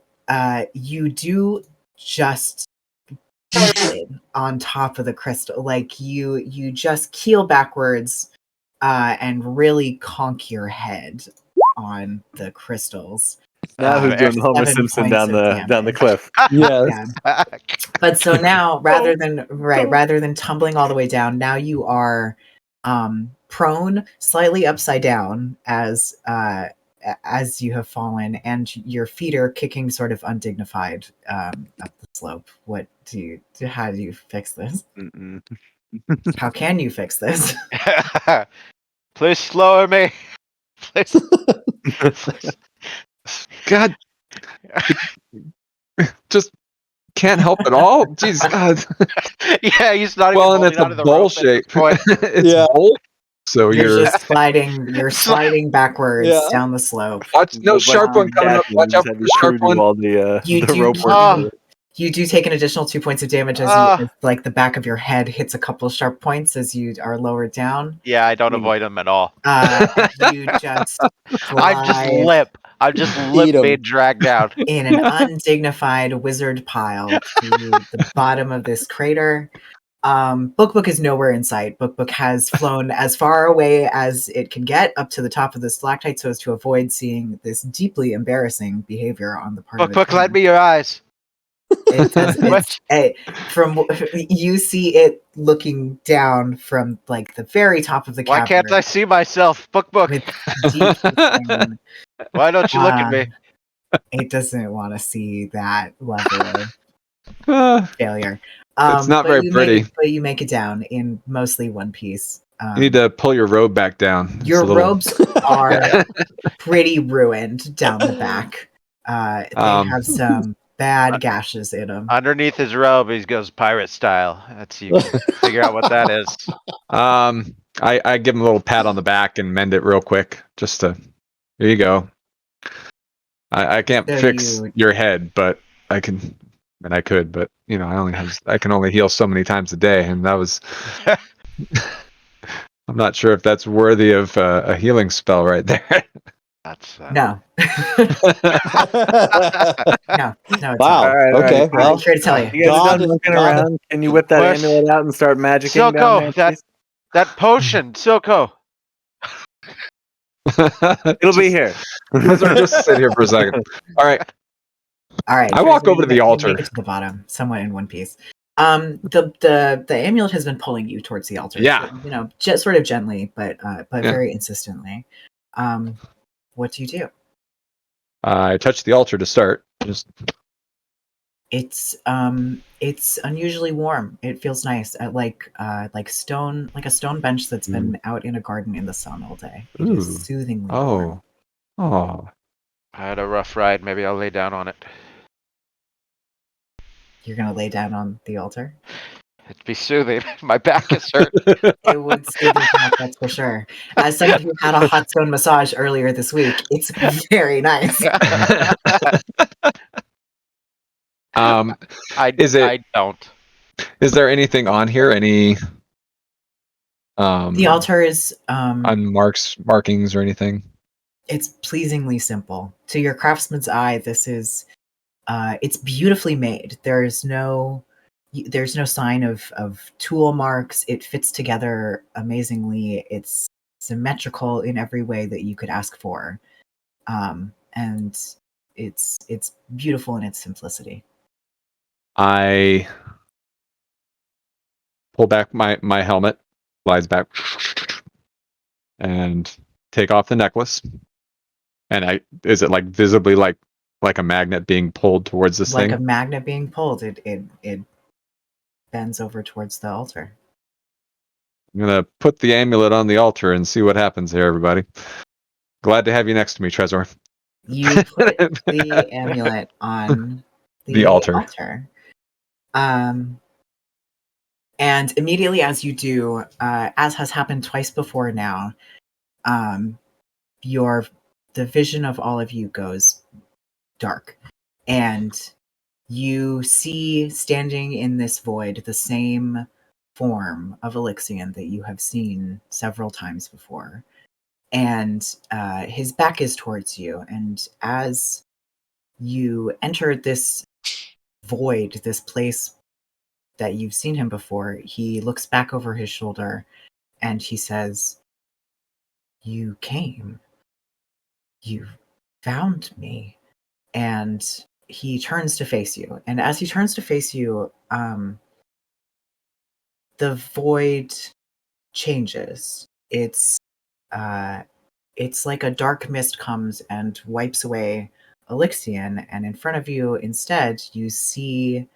you do just on top of the crystal, like you just keel backwards and really conk your head on the crystals. Now who's doing Homer 7 Simpson points down of the damage. cliff? Yes. Yeah. But so now, rather than tumbling all the way down, now you are prone, slightly upside down as you have fallen, and your feet are kicking sort of undignified up the slope. How do you fix this? Mm-mm. How can you fix this? Please lower me. Please. Please. God, just can't help at all. Jeez, God. Yeah, he's not Well, even and it's holding a onto the bowl rope at this shape. point. It's Yeah. bowl, so You're you're just sliding. You're sliding backwards Yeah. down the slope. watch. No, Look like sharp one coming up. Catching, Watch you out just for had the your sharp crew do one. all the You do rope work. Oh. You do take an additional 2 points of damage as Ah. like the back of your head hits a couple sharp points as you are lowered down. Yeah, I don't avoid him at all. You just I'm just slide lip. I'm just Eat lip 'em. being dragged down. in an undignified wizard pile to the bottom of this crater. Book is nowhere in sight. Book has flown as far away as it can get up to the top of the stalactite so as to avoid seeing this deeply embarrassing behavior on the part of Book, its lend me your eyes. It does. What? From you see it looking down from like the very top of the Why cavern can't I see myself? Book. with deep concern. Why don't you look at me? It doesn't want to see that level of Uh, failure. It's not very pretty. But you make it down in mostly one piece. you need to pull your robe back down. It's Your a little- robes are pretty ruined down the back. They have some bad gashes in them. Underneath his robe, he goes pirate style. That's you can figure out what that is. I give him a little pat on the back and mend it real quick, just to. Here you go. I can't So fix your head, but I can. And I could, but you know, I can only heal so many times a day, and that was. I'm not sure if that's worthy of a healing spell right there. That's No. No, it's Wow. not. All right, Okay. I'll Well, be sure to tell you. You guys are done God- looking God- around. Can you whip that Where's- amulet out and start magicking down there? Silco, that potion, Silco. It'll be here. Just sit here for a second. All right. All right. I walk over to the you altar. Make it to the bottom, somewhat in one piece. The amulet has been pulling you towards the altar. Yeah. So, you know, just sort of gently, but Yeah. very insistently. What do you do? I touch the altar to start. Just It's unusually warm. It feels nice. Like a stone bench that's been out in a garden in the sun all day. It Ooh. is soothingly warm. Oh. I had a rough ride. Maybe I'll lay down on it. You're gonna lay down on the altar? It'd be soothing. My back is hurt. It would soothe your back, that's for sure. As someone who had a hot stone massage earlier this week, it's very nice. I don't. Is there anything on here? Any The altar is markings or anything? it's pleasingly simple. To your craftsman's eye, this is it's beautifully made. There's no sign of tool marks. It fits together amazingly. It's symmetrical in every way that you could ask for. And it's beautiful in its simplicity. I pull back my helmet, slides back, and take off the necklace. And is it like visibly like a magnet being pulled towards this Like thing? a magnet being pulled, it bends over towards the altar. I'm gonna put the amulet on the altar and see what happens here, everybody. Glad to have you next to me, Trezor. You put the amulet on The altar. And immediately as you do, as has happened twice before now, the vision of all of you goes dark, and You see standing in this void the same form of Elixion that you have seen several times before. And his back is towards you. And as you enter this void, this place that you've seen him before, he looks back over his shoulder and he says, "You came. You found me." And he turns to face you. And as he turns to face you, the void changes. It's like a dark mist comes and wipes away Elixion, and in front of you, instead, you see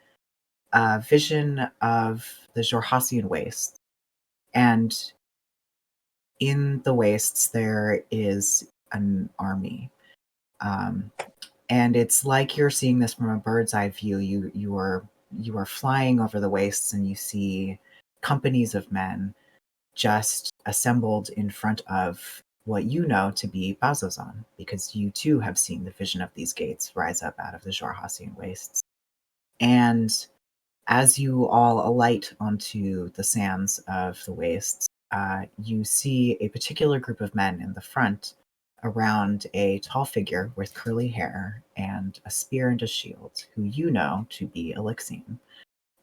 a vision of the Jorhassian wastes. And in the wastes, there is an army. And it's like you're seeing this from a bird's eye view. You are flying over the wastes, and you see companies of men just assembled in front of what you know to be Bazozan, because you too have seen the vision of these gates rise up out of the Jorhassian wastes. And as you all alight onto the sands of the wastes, you see a particular group of men in the front around a tall figure with curly hair and a spear and a shield, who you know to be Elixion.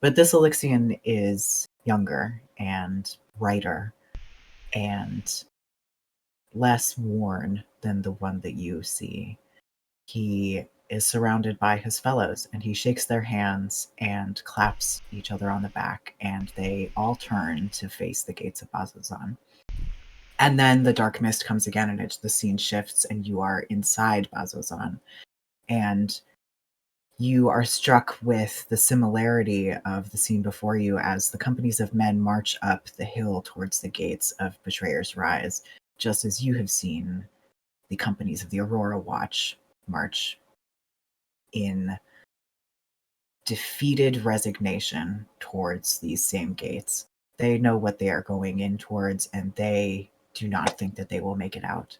But this Elixion is younger and brighter and less worn than the one that you see. He is surrounded by his fellows, and he shakes their hands and claps each other on the back, and they all turn to face the gates of Bazozan. And then the dark mist comes again, and the scene shifts, and you are inside Bazozan. And you are struck with the similarity of the scene before you as the companies of men march up the hill towards the gates of Betrayer's Rise, just as you have seen the companies of the Aurora Watch march in defeated resignation towards these same gates. They know what they are going in towards, and they do not think that they will make it out.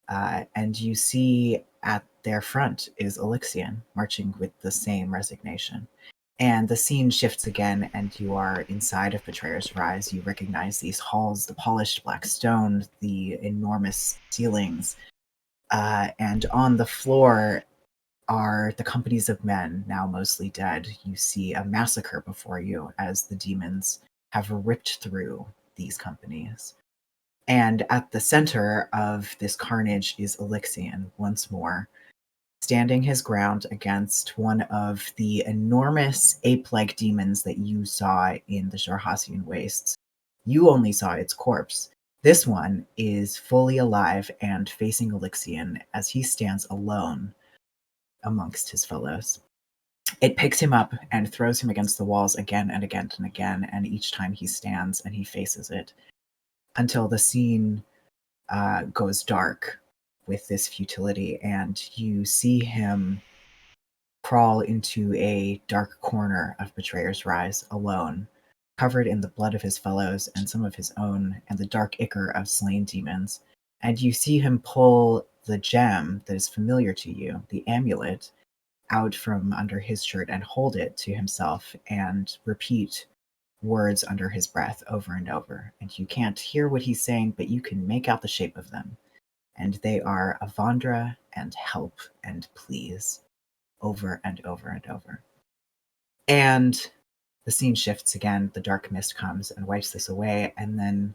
And you see at their front is Elixion marching with the same resignation. And the scene shifts again, and you are inside of Betrayer's Rise. You recognize these halls, the polished black stone, the enormous ceilings. And on the floor are the companies of men, now mostly dead. You see a massacre before you as the demons have ripped through these companies. And at the center of this carnage is Elixion once more, standing his ground against one of the enormous ape-like demons that you saw in the Jorhassian wastes. You only saw its corpse. This one is fully alive and facing Elixion as he stands alone amongst his fellows. It picks him up and throws him against the walls again and again and again, and each time he stands and he faces it, until the scene goes dark with this futility, and you see him crawl into a dark corner of Betrayer's Rise alone, covered in the blood of his fellows and some of his own, and the dark ichor of slain demons. And you see him pull the gem that is familiar to you, the amulet, out from under his shirt and hold it to himself and repeat words under his breath over and over. And you can't hear what he's saying, but you can make out the shape of them. And they are Avandra and help and please, over and over and over. And the scene shifts again. The dark mist comes and wipes this away. And then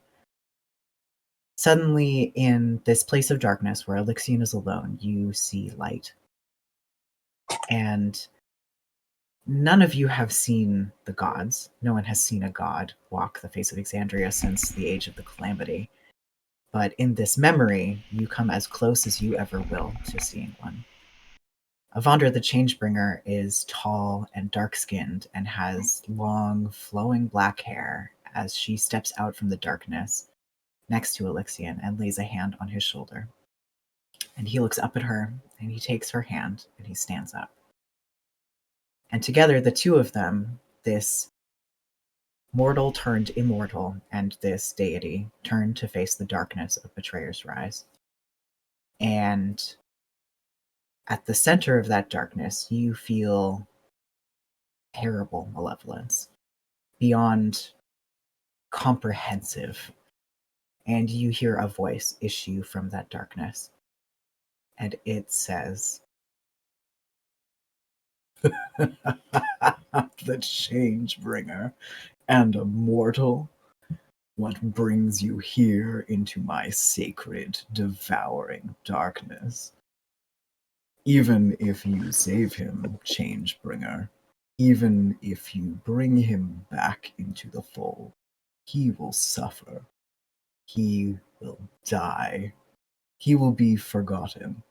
suddenly, in this place of darkness where Elixion is alone, you see light. And none of you have seen the gods. No one has seen a god walk the face of Exandria since the Age of the Calamity. But in this memory, you come as close as you ever will to seeing one. Avandra the Changebringer is tall and dark-skinned and has long, flowing black hair as she steps out from the darkness next to Elixion and lays a hand on his shoulder. And he looks up at her, and he takes her hand, and he stands up. And together, the two of them, this mortal turned immortal and this deity, turn to face the darkness of Betrayer's Rise. And at the center of that darkness, you feel terrible malevolence, beyond comprehensive. And you hear a voice issue from that darkness. And it says, the change bringer and a mortal. What brings you here into my sacred, devouring darkness? Even if you save him, Changebringer, even if you bring him back into the fold, he will suffer. He will die. He will be forgotten.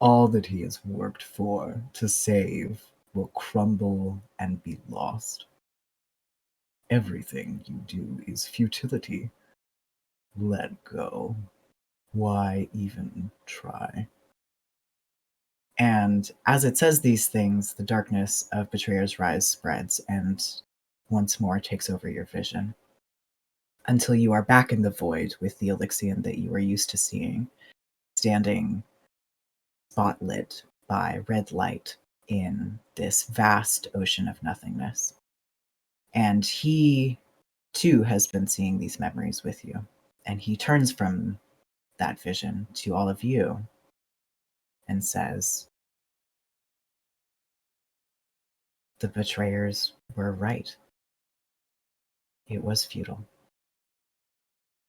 All that he has worked for to save will crumble and be lost. Everything you do is futility. Let go. Why even try? And as it says these things, the darkness of Betrayer's Rise spreads and once more takes over your vision. Until you are back in the void with the Elixion that you are used to seeing, standing spotlit by red light in this vast ocean of nothingness. And he, too, has been seeing these memories with you. And he turns from that vision to all of you and says, the betrayers were right. It was futile.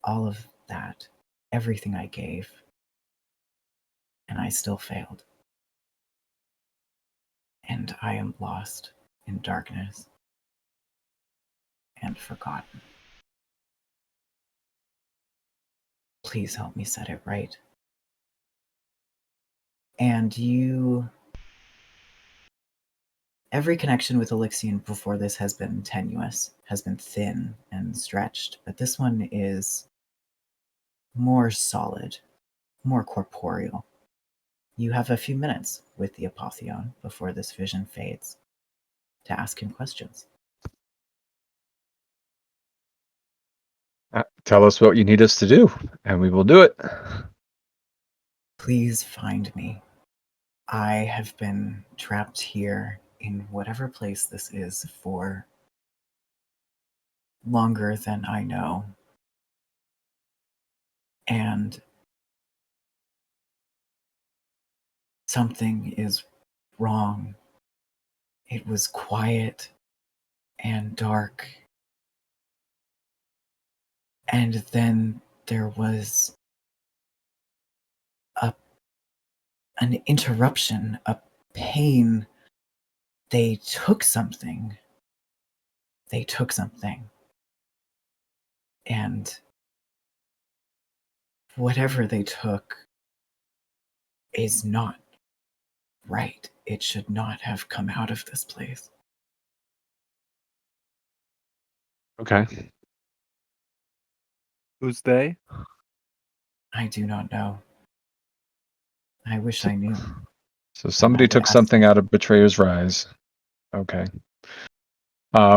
All of that, everything I gave, and I still failed. And I am lost in darkness and forgotten. Please help me set it right. And every connection with Elixion before this has been tenuous, has been thin and stretched, but this one is more solid, more corporeal. You have a few minutes with the Apotheon before this vision fades to ask him questions. Tell us what you need us to do, and we will do it. Please find me. I have been trapped here in whatever place this is for longer than I know. And something is wrong. It was quiet and dark. And then there was an interruption, a pain. They took something. And whatever they took is not right. It should not have come out of this place. Okay. Who's they? I do not know. I wish I knew. So somebody would took ask something them. out of Betrayer's Rise. Okay.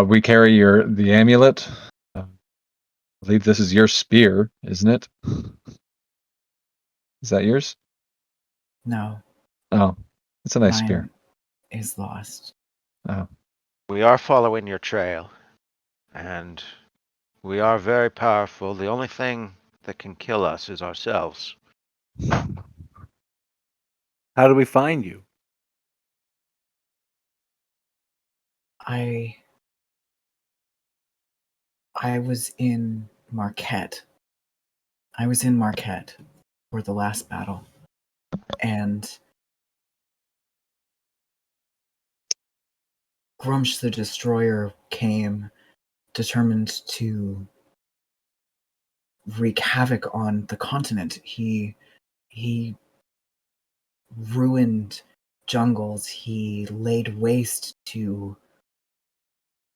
We carry the amulet. I believe this is your spear, isn't it? Is that yours? No, Oh, it's a nice mine spear. is lost. Oh, We are following your trail, and we are very powerful. The only thing that can kill us is ourselves. How do we find you? I was in Marquette. I was in Marquette for the last battle. And Grumsh the Destroyer came, determined to wreak havoc on the continent. He ruined jungles. He laid waste to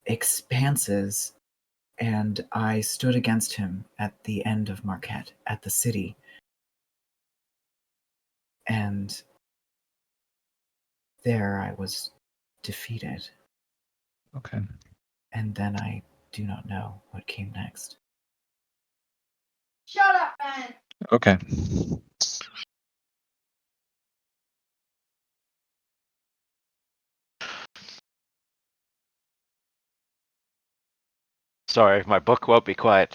expanses, and I stood against him at the end of Marquette, at the city. And there I was defeated. okay. And then I do not know what came next. Okay. Sorry, my book won't be quiet.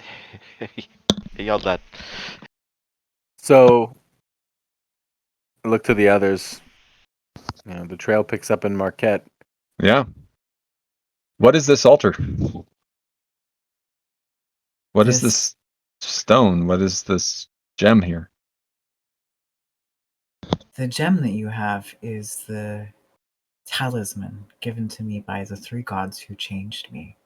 He yelled that. So, I look to the others. You know, the trail picks up in Marquette. Yeah. What is this altar? What is this stone? What is this gem here? The gem that you have is the talisman given to me by the 3 gods who changed me.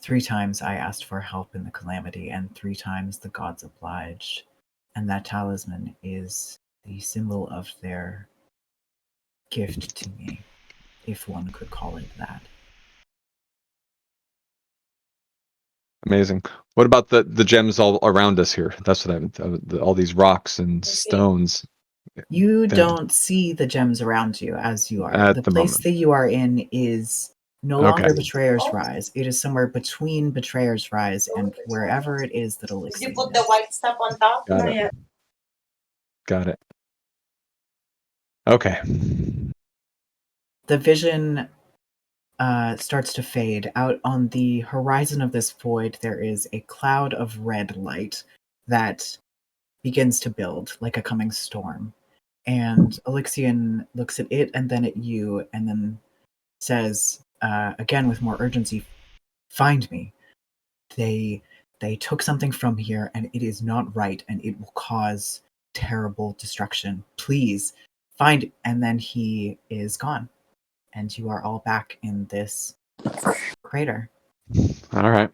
3 times I asked for help in the calamity, and 3 times the gods obliged. And that talisman is the symbol of their gift to me, if one could call it that. Amazing. What about the gems all around us here? That's what all these rocks and stones. You That- don't see the gems around you as you are. At The the place moment. that you are in is no Okay. longer Betrayer's Rise. It is somewhere between Betrayer's Rise and wherever it is that Elixir Did you put is. the white stuff on top? Got Not it. yet. Got it. Okay. The vision starts to fade. Out on the horizon of this void, there is a cloud of red light that begins to build like a coming storm. And Elixion looks at it and then at you and then says, again with more urgency, "Find me. They took something from here and it is not right and it will cause terrible destruction. Please find it." And then he is gone. And you are all back in this crater. All right.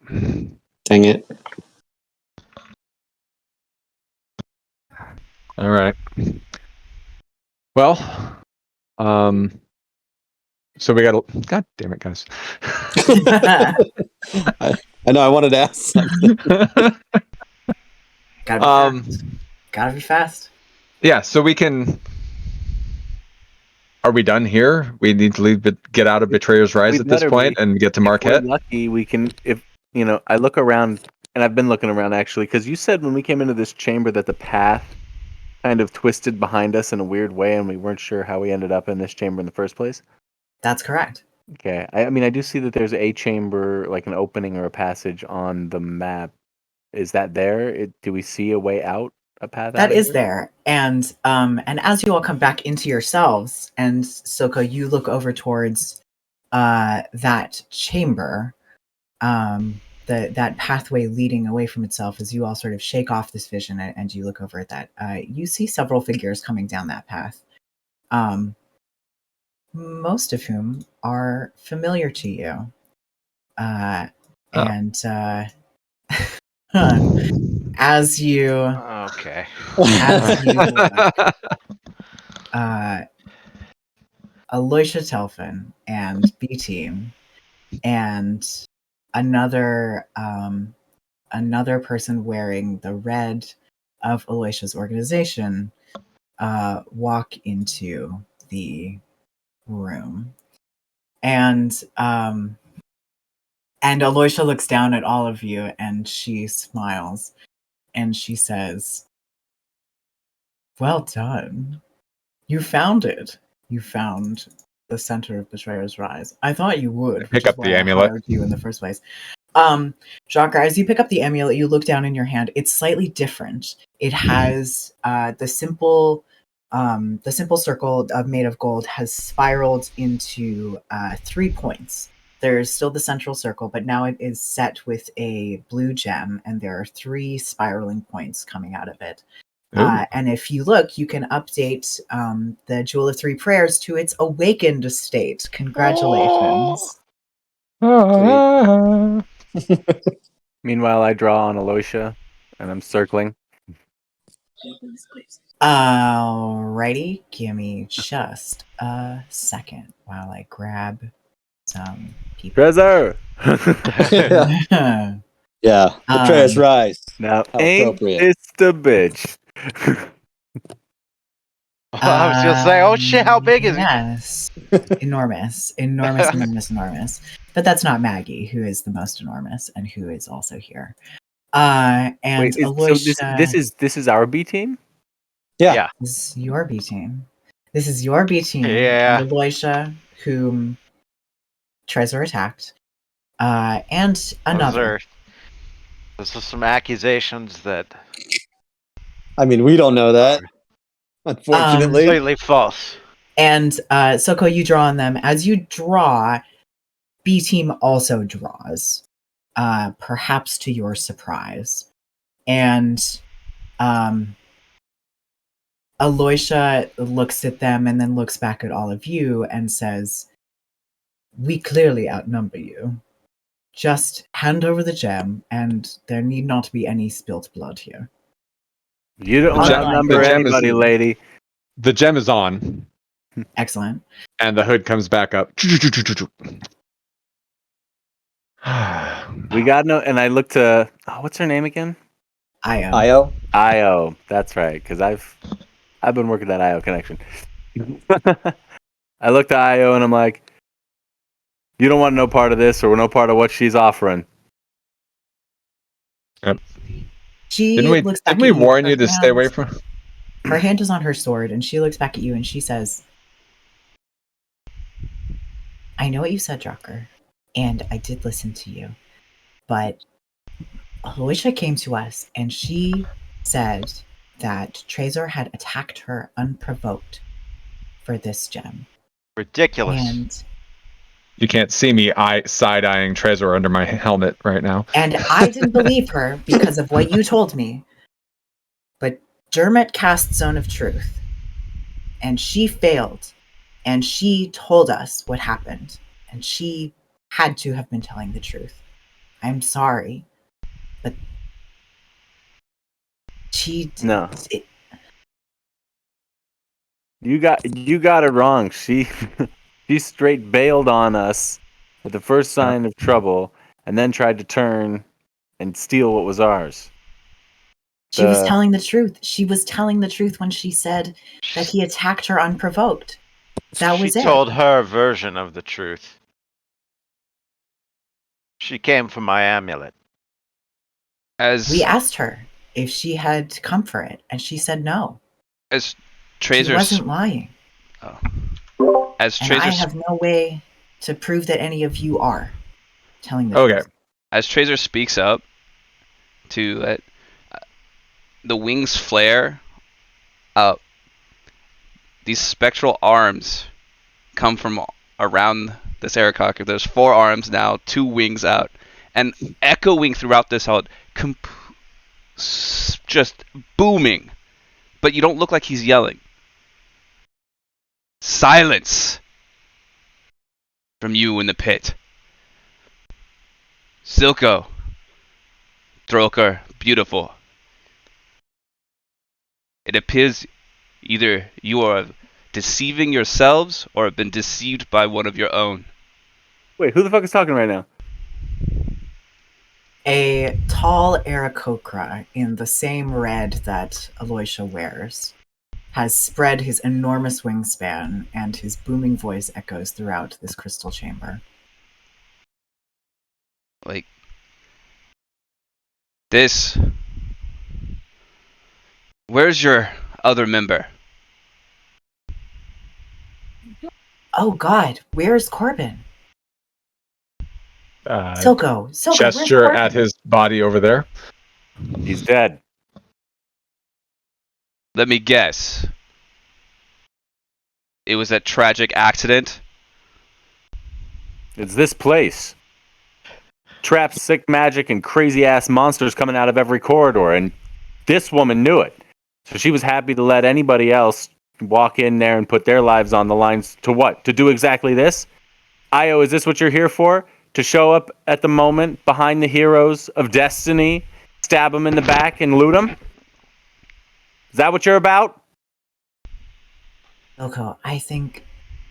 Dang it. All right. Well, so we got to. God damn it, guys. I know. I wanted to ask something. Gotta be fast. Yeah. So we can. Are we done here? We need to leave, get out of Betrayer's Rise We'd at this better point be. and get to If we're Marquette. lucky, we can. If you know, I look around, and I've been looking around actually, because you said when we came into this chamber that the path kind of twisted behind us in a weird way, and we weren't sure how we ended up in this chamber in the first place. That's correct. Okay, I mean, I do see that there's a chamber, like an opening or a passage on the map. Is that there? Do we see a way out? A path That out of is here? there. And as you all come back into yourselves, and Soko, you look over towards that chamber, that pathway leading away from itself, as you all sort of shake off this vision and you look over at that, you see several figures coming down that path, most of whom are familiar to you. And as you Okay. as you Aloysia Telfin and B Team and another person wearing the red of Aloysia's organization walk into the room. And Aloysia looks down at all of you and she smiles and she says, "Well done. You found it. You found the center of Betrayer's Rise. I thought you would, which Pick is up the why I amulet. hired you in the first place." Jacques, as you pick up the amulet, you look down in your hand. It's slightly different. It has the simple circle made of gold has spiraled into 3 points. There's still the central circle, but now it is set with a blue gem, and there are 3 spiraling points coming out of it. And if you look, you can update the Jewel of 3 Prayers to its awakened state. Congratulations. Meanwhile, I draw on Aloysia, and I'm circling. Alrighty, give me just a second while I grab some people. Treasure! Yeah. Betrayer's Rise. Now, How ain't appropriate. this the bitch? I was gonna say, oh shit, how big is he? Yes. Enormous. But that's not Maggie, who is the most enormous and who is also here. And Wait, Aloysia, this is our B team? Yeah. this is your B team. This is your B team. Yeah. And Aloysia, whom Trezor attacked, And another. Those are some accusations that I mean, we don't know that, unfortunately. completely false. And Soko, you draw on them. As you draw, B team also draws, perhaps to your surprise. And Aloysia looks at them and then looks back at all of you and says, "We clearly outnumber you. Just hand over the gem, and there need not be any spilt blood here." You don't The gem- outnumber the gem anybody, is- lady. The gem is on, Excellent. and the hood comes back up. We got no. And I looked to. Oh, what's her name again? Io. Io? Io. That's right. Because I've been working that Io connection. I looked at Io and I'm like, you don't want no part of this or no part of what she's offering. She Didn't looks back we at you. warn Her you to stay away hand- from? Her hand is on her sword, and she looks back at you and she says, "I know what you said, Drucker, and I did listen to you, but Aloysia came to us and she said that Trezor had attacked her unprovoked for this gem. Ridiculous. And You can't see me side-eyeing Trezor under my helmet right now. I didn't believe her because of what you told me. But Dermot cast Zone of Truth, and she failed, and she told us what happened, and she had to have been telling the truth. I'm sorry, but she No. You got it wrong. She straight bailed on us at the first sign of trouble, and then tried to turn and steal what was ours. She was telling the truth. She was telling the truth when she said that he attacked her unprovoked. That was She it. told her version of the truth. She came for my amulet. We asked her if she had come for it, and she said no. As She Trezor wasn't lying. as And I Trezor have no way to prove that any of you are telling the Okay. truth. as Trezor speaks up to let the wings flare up. These spectral arms come from around this Arakok. There's 4 arms now, 2 wings out, and echoing throughout this hall, just booming. But you don't look like he's yelling. Silence from you in the pit. Silko, Throker, beautiful. It appears either you are deceiving yourselves or have been deceived by one of your own. Wait, who the fuck is talking right now? A tall Aarakocra in the same red that Aloysia wears has spread his enormous wingspan, and his booming voice echoes throughout this crystal chamber. Like, this. Where's your other member? Oh God, where's Corbin? Silko, where's Gesture Corbin? at his body over there. He's dead. Let me guess. It was a tragic accident? It's this place. Traps, sick magic, and crazy ass monsters coming out of every corridor, and this woman knew it. So she was happy to let anybody else walk in there and put their lives on the lines to what? To do exactly this? Io, is this what you're here for? To show up at the moment behind the heroes of destiny, stab them in the back, and loot them? Is that what you're about? Silko,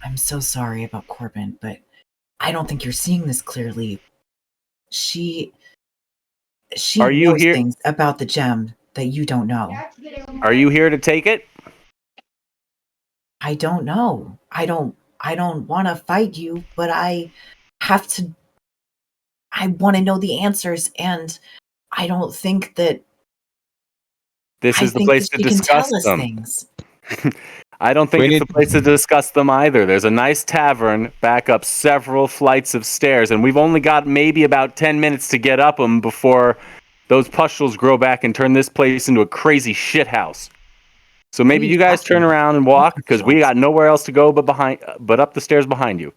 I'm so sorry about Corbin, but I don't think you're seeing this clearly. She Are you knows here? things about the gem that you don't know. Are you here to take it? I don't know. I don't want to fight you, but I want to know the answers, and I don't think that This I is the think place that to she can tell discuss us them. things. I don't think We it's need- the place to discuss them either. There's a nice tavern back up several flights of stairs, and we've only got maybe about 10 minutes to get up them before those pustules grow back and turn this place into a crazy shit house. So maybe What are you you guys talking turn about? around and walk, because we Pustules? got nowhere else to go but up the stairs behind you.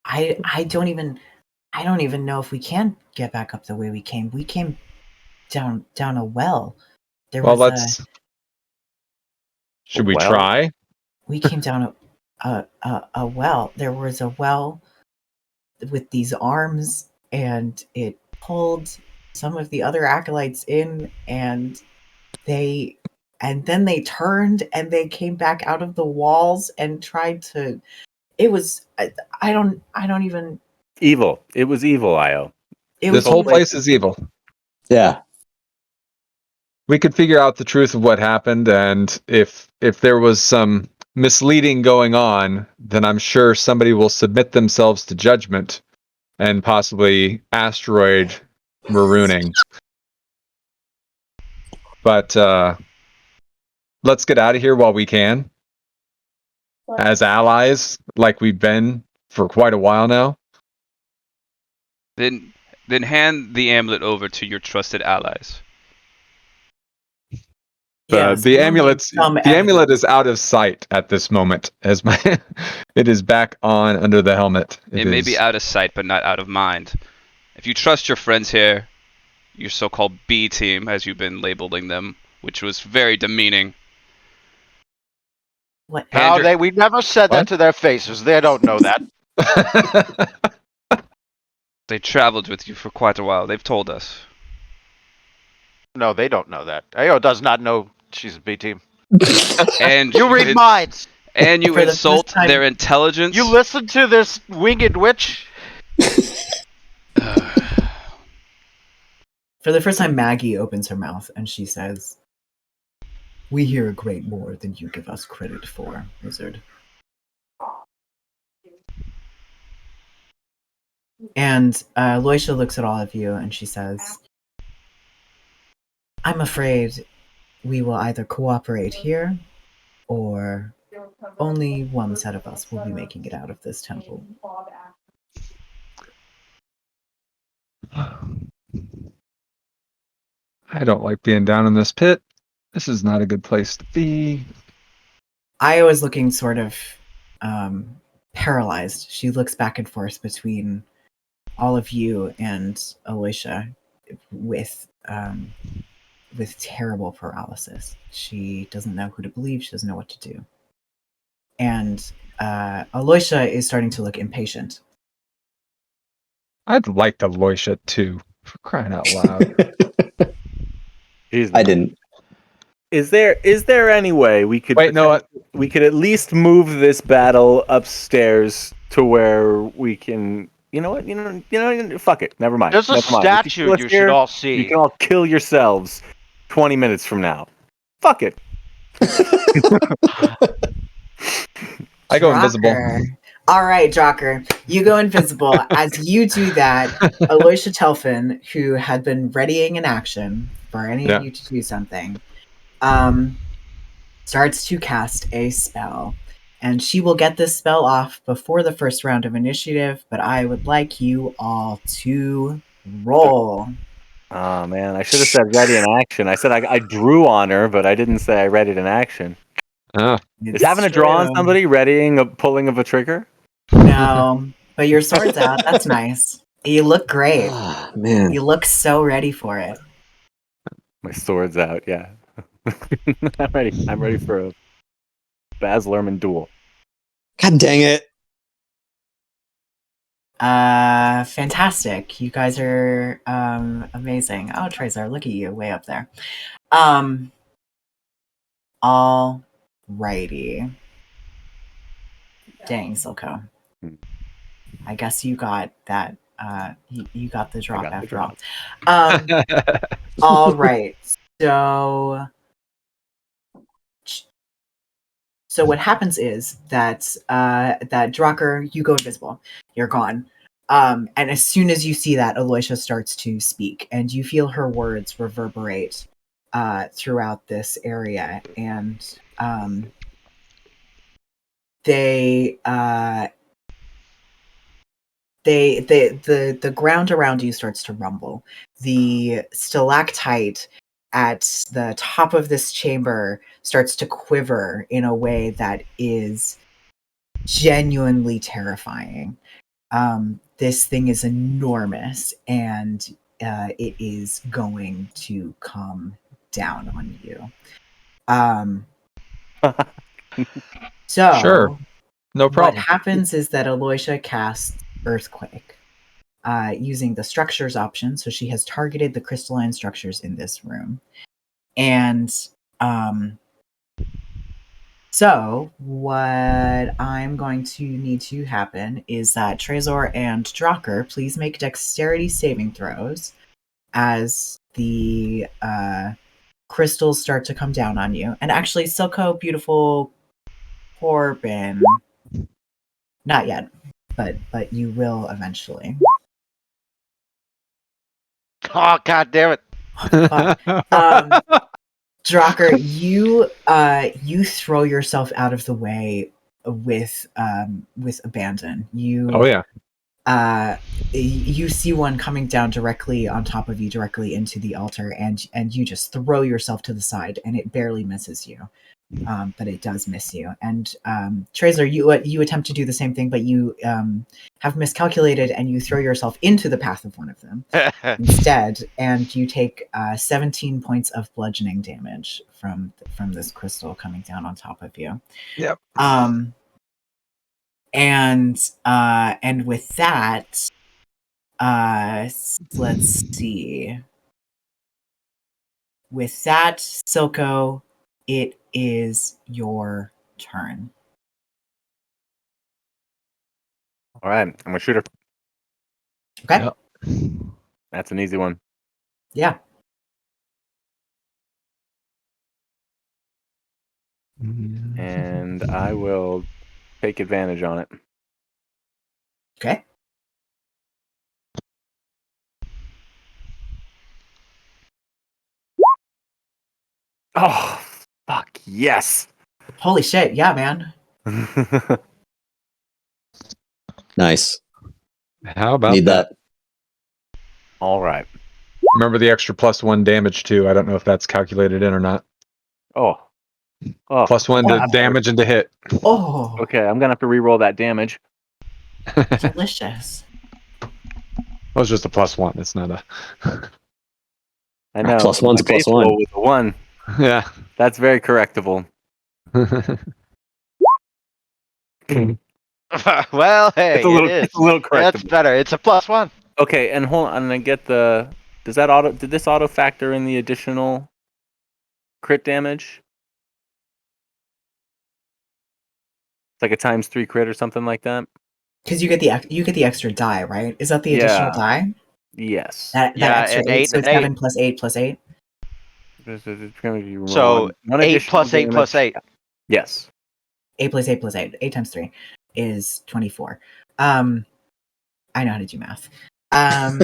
I don't even know if we can get back up the way we came. We came down a well. There Well, was should we Well? try? we came down a well. There was a well with these arms, and it pulled some of the other acolytes in, and then they turned and they came back out of the walls and tried to. It was I don't even. Evil. It was evil, Io. It This was whole evil. place is evil. Yeah. We could figure out the truth of what happened, and if there was some misleading going on, then I'm sure somebody will submit themselves to judgment and possibly asteroid marooning. But let's get out of here while we can, as allies, like we've been for quite a while now. Then hand the amulet over to your trusted allies. Yes, The we'll need amulet's some the amulet evidence. is out of sight at this moment, as my it is back on under the helmet. It may be out of sight, but not out of mind. If you trust your friends here, your so-called B team, as you've been labeling them, which was very demeaning. What? Hand your- We never said What? that to their faces. They don't know that. They traveled with you for quite a while. They've told us. No, they don't know that. Ao does not know she's a B team. And You read minds. And you For the first insult time- their intelligence. You listen to this winged witch. For the first time, Maggie opens her mouth and she says, "We hear a great more than you give us credit for, wizard." And Loisha looks at all of you and she says, "I'm afraid we will either cooperate here, or only one set of us will be making it out of this temple." I don't like being down in this pit. This is not a good place to be. Io is looking sort of paralyzed. She looks back and forth between all of you and Alicia with terrible paralysis. She doesn't know who to believe. She doesn't know what to do. And Aloysia is starting to look impatient. I'd like to Loisha too, for crying out loud. Jeez, I didn't. Is there any way we could Wait, no, we could at least move this battle upstairs to where we can? You know what? You know. Fuck it. Never mind. There's a Never mind. If statue kill us you here, should all You see. can all kill yourselves 20 minutes from now. Fuck it. I go invisible. Drocker. All right, Drocker, you go invisible. As you do that, Aloysia Telfin, who had been readying an action for any Yeah. of you to do something, starts to cast a spell. And she will get this spell off before the first round of initiative, but I would like you all to roll. Oh man, I should have said ready in action. I said I drew on her, but I didn't say I readied in action. Ah, Is having a draw on true. somebody readying a pulling of a trigger? No, but your sword's out. That's nice. You look great. Ah, man. You look so ready for it. My sword's out. Yeah, I'm ready. I'm ready for a Baz Luhrmann duel. God dang it. Fantastic. You guys are amazing. Oh, Trezor, look at you, way up there. All righty. Dang, Silco. I guess you got that. You got the drop got the after all. drop. All right. So what happens is that that Drucker, you go invisible. You're gone. And as soon as you see that, Aloysia starts to speak, and you feel her words reverberate throughout this area. And the ground around you starts to rumble. The stalactite at the top of this chamber starts to quiver in a way that is genuinely terrifying. This thing is enormous, and it is going to come down on you. So Sure. No what problem. happens is that Aloysia casts Earthquake using the structures option. So she has targeted the crystalline structures in this room. And so what I'm going to need to happen is that Trezor and Drocker please make dexterity saving throws as the crystals start to come down on you. And actually, Silco, beautiful Corbin, not yet, but you will eventually. Oh, God damn it. Drocker, you throw yourself out of the way with abandon. Oh yeah. You see one coming down directly on top of you, directly into the altar, and you just throw yourself to the side, and it barely misses you. But it does miss you. And Trezor, you attempt to do the same thing, but you have miscalculated, and you throw yourself into the path of one of them instead, and you take 17 points of bludgeoning damage from this crystal coming down on top of you. Yep. And with that, let's see. With that, Silco, it is your turn. All right, I'm a shooter. Okay. Yep. That's an easy one. Yeah. And I will take advantage on it. Okay. Oh, fuck, yes. Holy shit, yeah, man. Nice. How about Need that. All right. Remember the extra +1 damage too. I don't know if that's calculated in or not. Oh. +1 to wow. damage and to hit. Oh, Okay, I'm gonna have to re-roll that damage. delicious. That was just a +1. It's not a. I know. Plus one's my base plus one. roll was a 1. Yeah. That's very correctable. Well, hey, It's a little, it is. it's a little That's correctable. better. It's a +1. Okay, and hold on, and I get the. Did this auto factor in the additional crit damage? It's like a ×3 crit or something like that. Because you get the extra die, right? Is that the additional Yeah. die? Yes. That Yeah, extra and 8, eight so and it's 7 8. plus 8 plus 8. So one 8 additional plus 8 plus damage. 8. Yes. 8 plus 8 plus 8. 8 times 3 is 24. I know how to do math. I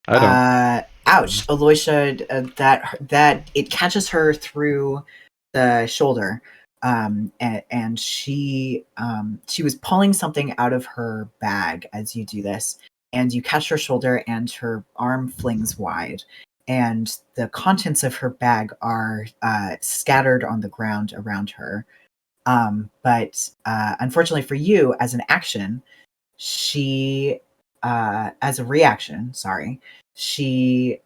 don't. Ouch, Aloysia, that it catches her through the shoulder, and she was pulling something out of her bag as you do this, and you catch her shoulder, and her arm flings wide, and the contents of her bag are scattered on the ground around her. But unfortunately for you, as an action, she as a reaction, sorry, she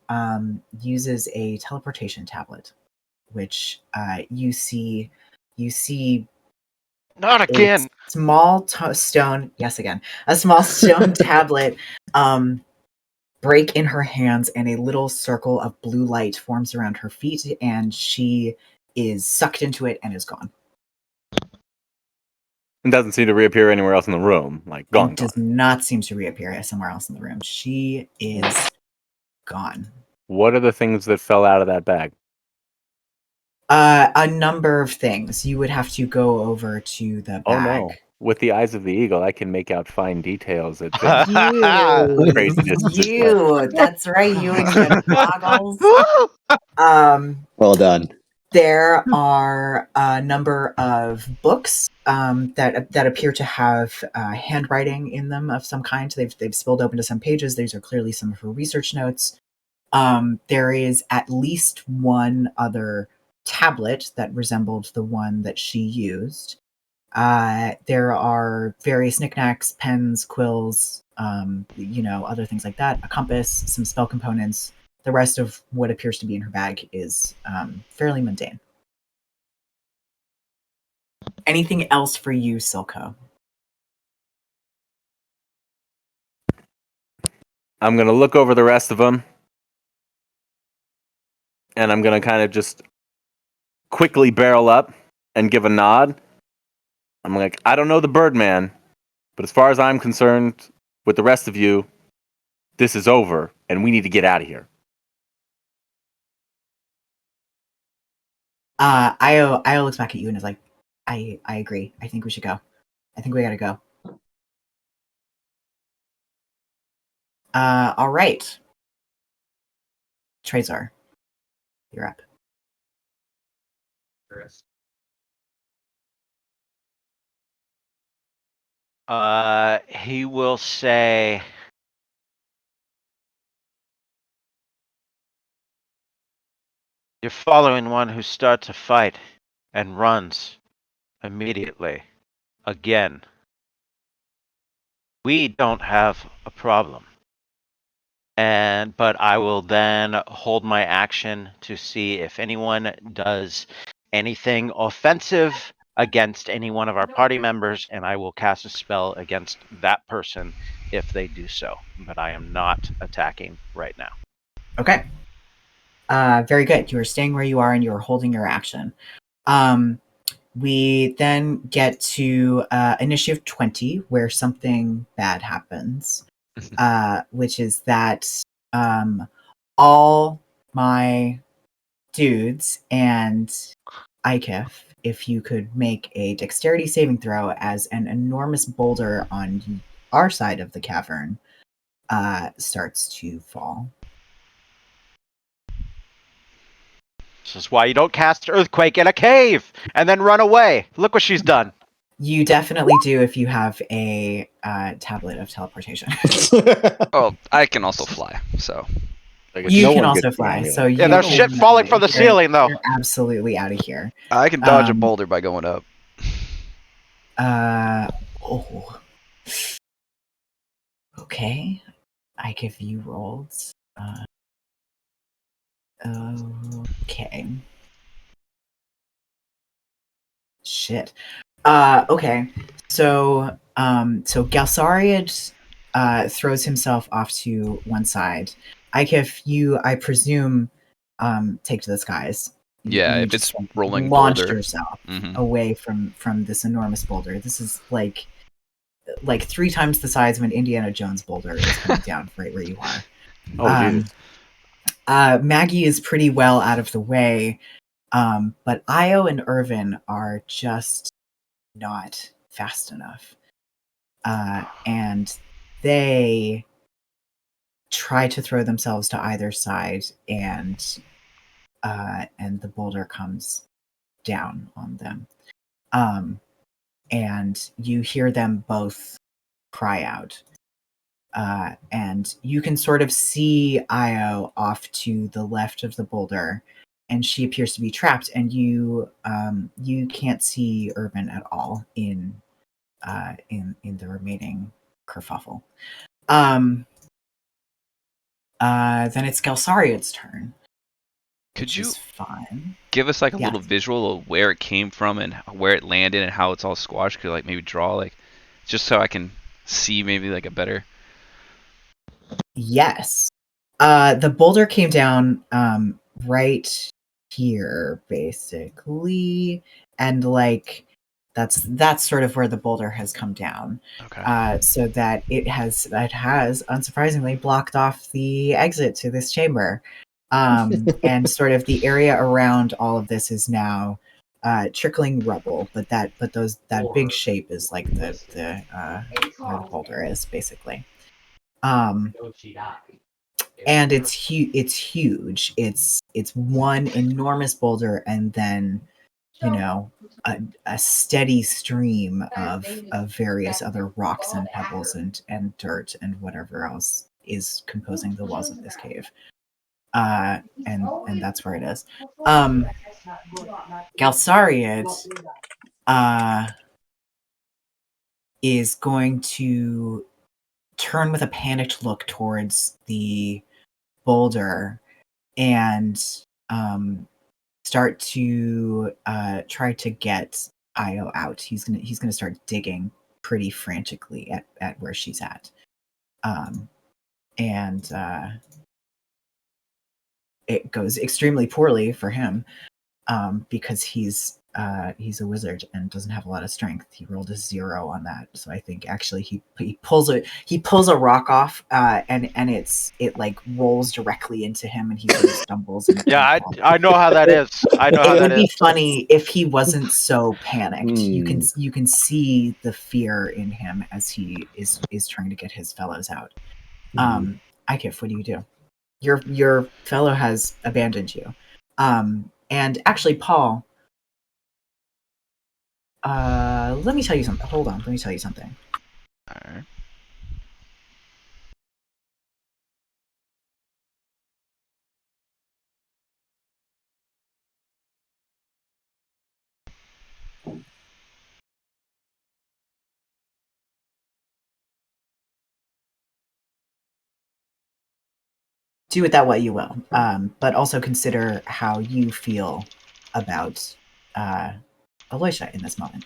uses a teleportation tablet, which you see Not a again. small stone, yes, again, a small stone tablet break in her hands, and a little circle of blue light forms around her feet, and she is sucked into it and is gone. It doesn't seem to reappear anywhere else in the room. Like, gone. Does not seem to reappear somewhere else in the room. She is gone. What are the things that fell out of that bag? A number of things. You would have to go over to the bag. Oh no. With the eyes of the eagle, I can make out fine details. It's craziness. You. That's right. You and your goggles. Well done. There are a number of books that appear to have handwriting in them of some kind. They've spilled open to some pages. These are clearly some of her research notes. There is at least one other tablet that resembled the one that she used. There are various knickknacks, pens, quills, other things like that. A compass, some spell components. The rest of what appears to be in her bag is fairly mundane. Anything else for you, Silco? I'm gonna look over the rest of them, and I'm gonna kind of just quickly barrel up and give a nod. I'm like, I don't know the Birdman, but as far as I'm concerned, with the rest of you, this is over, and we need to get out of here. Io looks back at you and is like, I agree. I think we should go. I think we gotta go. All right. Trezor, you're up. He will say, "You're following one who starts a fight and runs immediately. Again. We don't have a problem. But I will then hold my action to see if anyone does anything offensive against any one of our party members, and I will cast a spell against that person if they do so. But I am not attacking right now. Okay. Very good. You are staying where you are and you are holding your action. We then get to initiative 20, where something bad happens, which is that all my dudes and Ikef, if you could make a dexterity saving throw as an enormous boulder on our side of the cavern starts to fall. This is why you don't cast Earthquake in a cave and then run away. Look what she's done. You definitely do if you have a tablet of teleportation. Oh, I can also fly, so. Like, it's You no can one also gets fly, me, so like- you Yeah, there's can- shit falling from the you're- ceiling, though. You're absolutely out of here. I can dodge a boulder by going up. Oh. Okay. I give you rolls. Okay. Shit. Okay. So Galsariad throws himself off to one side. Ikef, you, I presume, take to the skies. Yeah, You if it's just, like, rolling launched boulder. yourself Mhm. away from this enormous boulder. This is like 3 times the size of an Indiana Jones boulder is coming down right where you are. Oh, Jesus. Maggie is pretty well out of the way, but Io and Irvin are just not fast enough. And they try to throw themselves to either side, and the boulder comes down on them. And you hear them both cry out. And you can sort of see Io off to the left of the boulder, and she appears to be trapped. And you can't see Irvin at all in the remaining kerfuffle. Then it's Gelsariad's turn. Could which you is fine. give us like a Yeah. little visual of where it came from and where it landed and how it's all squashed? Could like maybe draw like just so I can see maybe like a better. Yes. The boulder came down right here, basically, and like that's sort of where the boulder has come down. Okay. So that it has unsurprisingly blocked off the exit to this chamber. And sort of the area around all of this is now trickling rubble, but that big shape is like the where the boulder is, basically. and it's huge. It's one enormous boulder, and then a steady stream of various other rocks and pebbles and dirt and whatever else is composing the walls of this cave. And that's where it is. Galsariad is going to turn with a panicked look towards the boulder and start to try to get Io out. He's gonna start digging pretty frantically at where she's at, and it goes extremely poorly for him because he's a wizard and doesn't have a lot of strength. He rolled a 0 on that, so I think actually he pulls a rock off, and it like rolls directly into him, and he sort of stumbles. And I know how that is. I know how it that would be is. funny if he wasn't so panicked. You can see the fear in him as he is trying to get his fellows out. Ikif, what do you do? Your fellow has abandoned you. And actually, Paul, let me tell you something. Hold on, let me tell you something. All right. Do with that what you will, but also consider how you feel about Aloysia in this moment.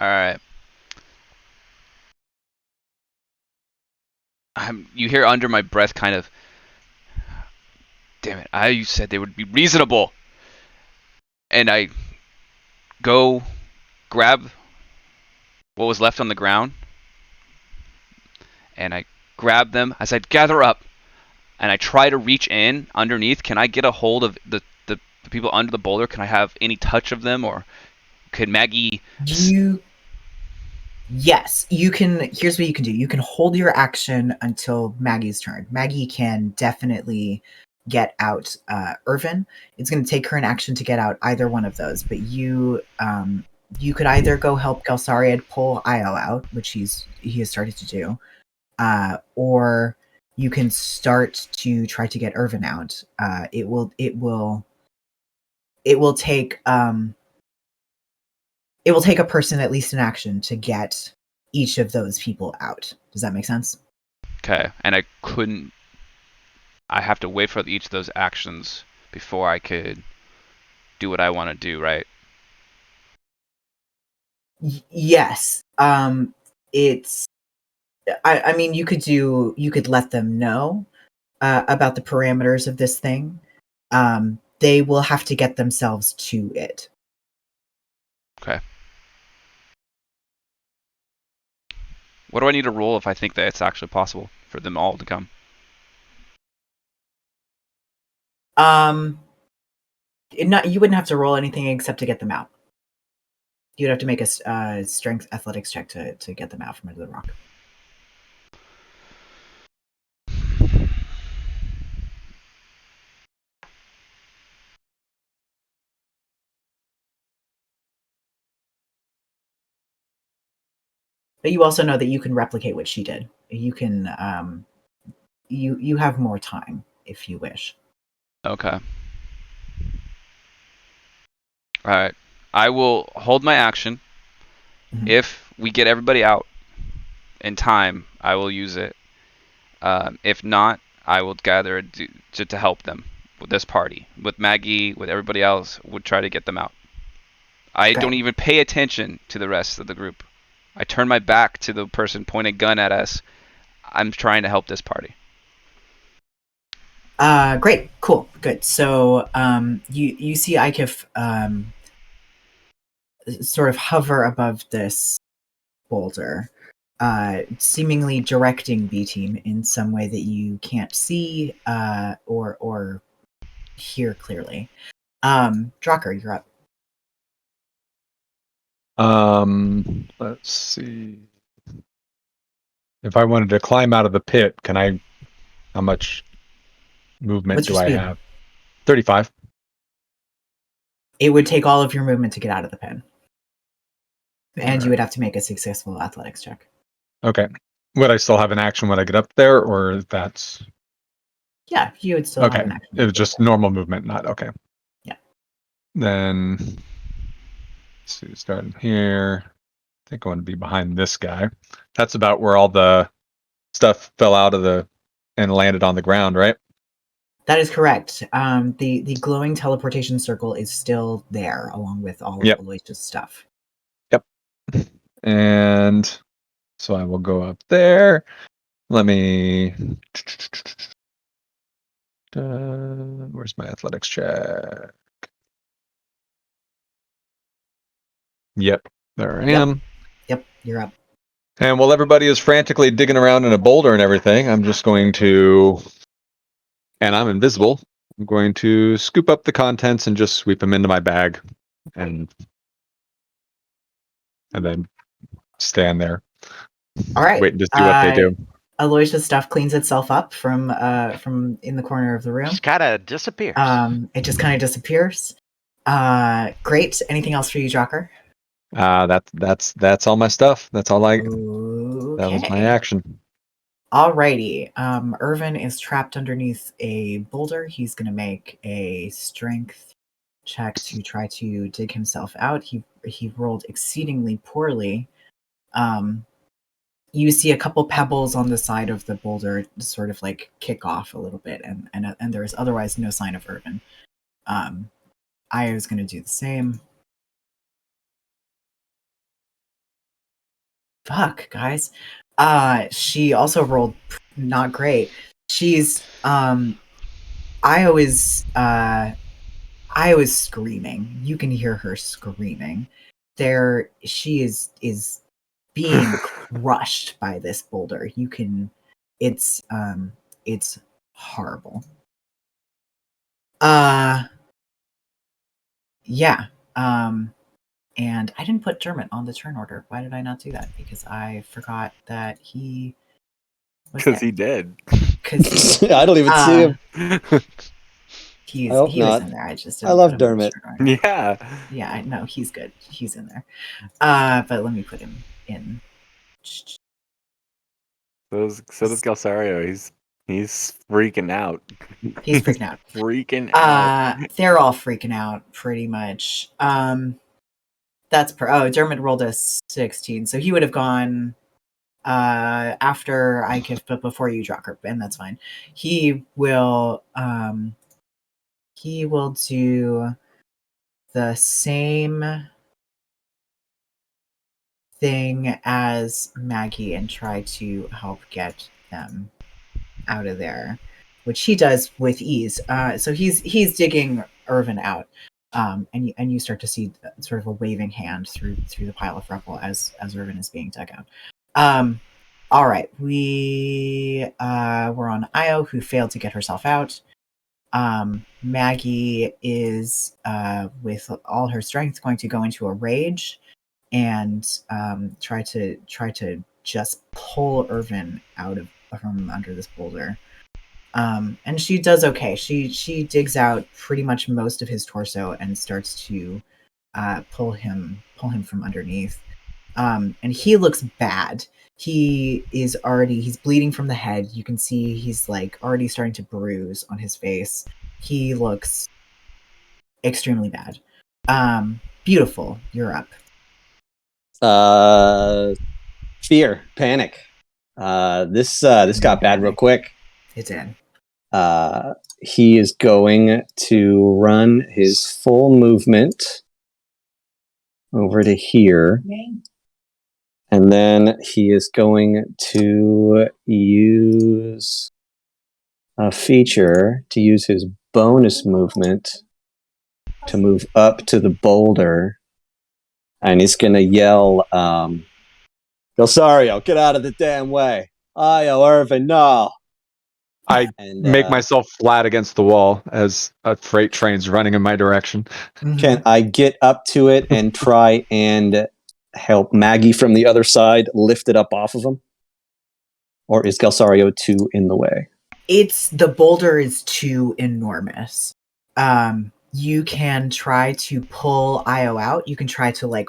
All right. You hear under my breath kind of, damn it, you said they would be reasonable. And I go grab what was left on the ground, and I grab them. I said, gather up. And I try to reach in underneath. Can I get a hold of the people under the boulder? Can I have any touch of them? Or could Maggie... Yes, you can. Here's what you can do. You can hold your action until Maggie's turn. Maggie can definitely get out Irvin. It's going to take her an action to get out either one of those, but you could either go help Galsariad pull Io out, which he has started to do, or you can start to try to get Irvin out. It will take it will take a person at least an action to get each of those people out. Does that make sense? Okay, and I have to wait for each of those actions before I could do what I want to do, right? Yes. It's. I mean, you could let them know about the parameters of this thing. They will have to get themselves to it. Okay. What do I need to roll if I think that it's actually possible for them all to come? You wouldn't have to roll anything except to get them out. You'd have to make a strength athletics check to get them out from under the rock. But you also know that you can replicate what she did. You can you have more time if you wish. Okay. All right. I will hold my action. Mhm. If we get everybody out in time, I will use it. If not, I will gather to help them with this party, with Maggie, with everybody else. Would try to get them out. I Okay. don't even pay attention to the rest of the group. I turn my back to the person pointing a gun at us. I'm trying to help this party. Great, cool, good. So you see Ikif sort of hover above this boulder, seemingly directing B Team in some way that you can't see or hear clearly. Drucker, you're up. Let's see. If I wanted to climb out of the pit, how much movement What's do your I speed? have? 35. It would take all of your movement to get out of the pen. And Alright. you would have to make a successful athletics check. Okay. Would I still have an action when I get up there, or that's Yeah, you would still have okay? an action. It was just normal movement, not okay. Yeah. Then let's see, starting here. I think I want to be behind this guy. That's about where all the stuff fell out of and landed on the ground, right? That is correct. The glowing teleportation circle is still there, along with all of Yep. Aloysius' stuff. And so I will go up there. Let me. Where's my athletics check? Yep, there I am. Yep, you're up. And while everybody is frantically digging around in a boulder and everything, I'm just going to, and I'm invisible, I'm going to scoop up the contents and just sweep them into my bag and then stand there, All right. waiting to see what they do. Aloysia's stuff cleans itself up from in the corner of the room. Just kind of disappears. It just kind of disappears. Great. Anything else for you, Jocker? That's all my stuff. That's all that was my Okay. action. Alrighty. Irvin is trapped underneath a boulder. He's going to make a strength check to try to dig himself out. He rolled exceedingly poorly. You see a couple pebbles on the side of the boulder sort of like kick off a little bit, and there is otherwise no sign of Irvin. I was going to do the same. Fuck, guys. She also rolled not great. She's I was screaming. You can hear her screaming. She is being crushed by this boulder. You can it's horrible. Yeah. And I didn't put Dermot on the turn order. Why did I not do that? Because I forgot that he was Because there. he did. Because I don't even see him. he I hope was not. in there. I just I didn't love put him on the Dermot. turn order. Yeah. Yeah, I know he's good. He's in there. But let me put him in. So does Galsario. He's freaking out. He's freaking out. Freaking out. They're all freaking out pretty much. That's Dermot rolled a 16, so he would have gone after Ikif, but before you, Drucker, and that's fine. He will do the same thing as Maggie and try to help get them out of there, which he does with ease. So he's digging Irvin out, and you start to see sort of a waving hand through the pile of rubble as Irvin is being dug out. All right, we're on Io, who failed to get herself out. Maggie is with all her strength going to go into a rage and try to just pull Irvin out from under this boulder. And she does okay. She digs out pretty much most of his torso and starts to pull him from underneath. And he looks bad. He's bleeding from the head. You can see he's like already starting to bruise on his face. He looks extremely bad. Beautiful. You're up. Fear, panic. This got bad real quick. It did. He is going to run his full movement over to here. And then he is going to use a feature to use his bonus movement to move up to the boulder. And he's going to yell, Belsario, get out of the damn way. Io, Irvin, no. I make myself flat against the wall as a freight train's running in my direction. Can I get up to it and try and help Maggie from the other side lift it up off of him? Or is Galsario too in the way? The boulder is too enormous. You can try to pull Io out. You can try to like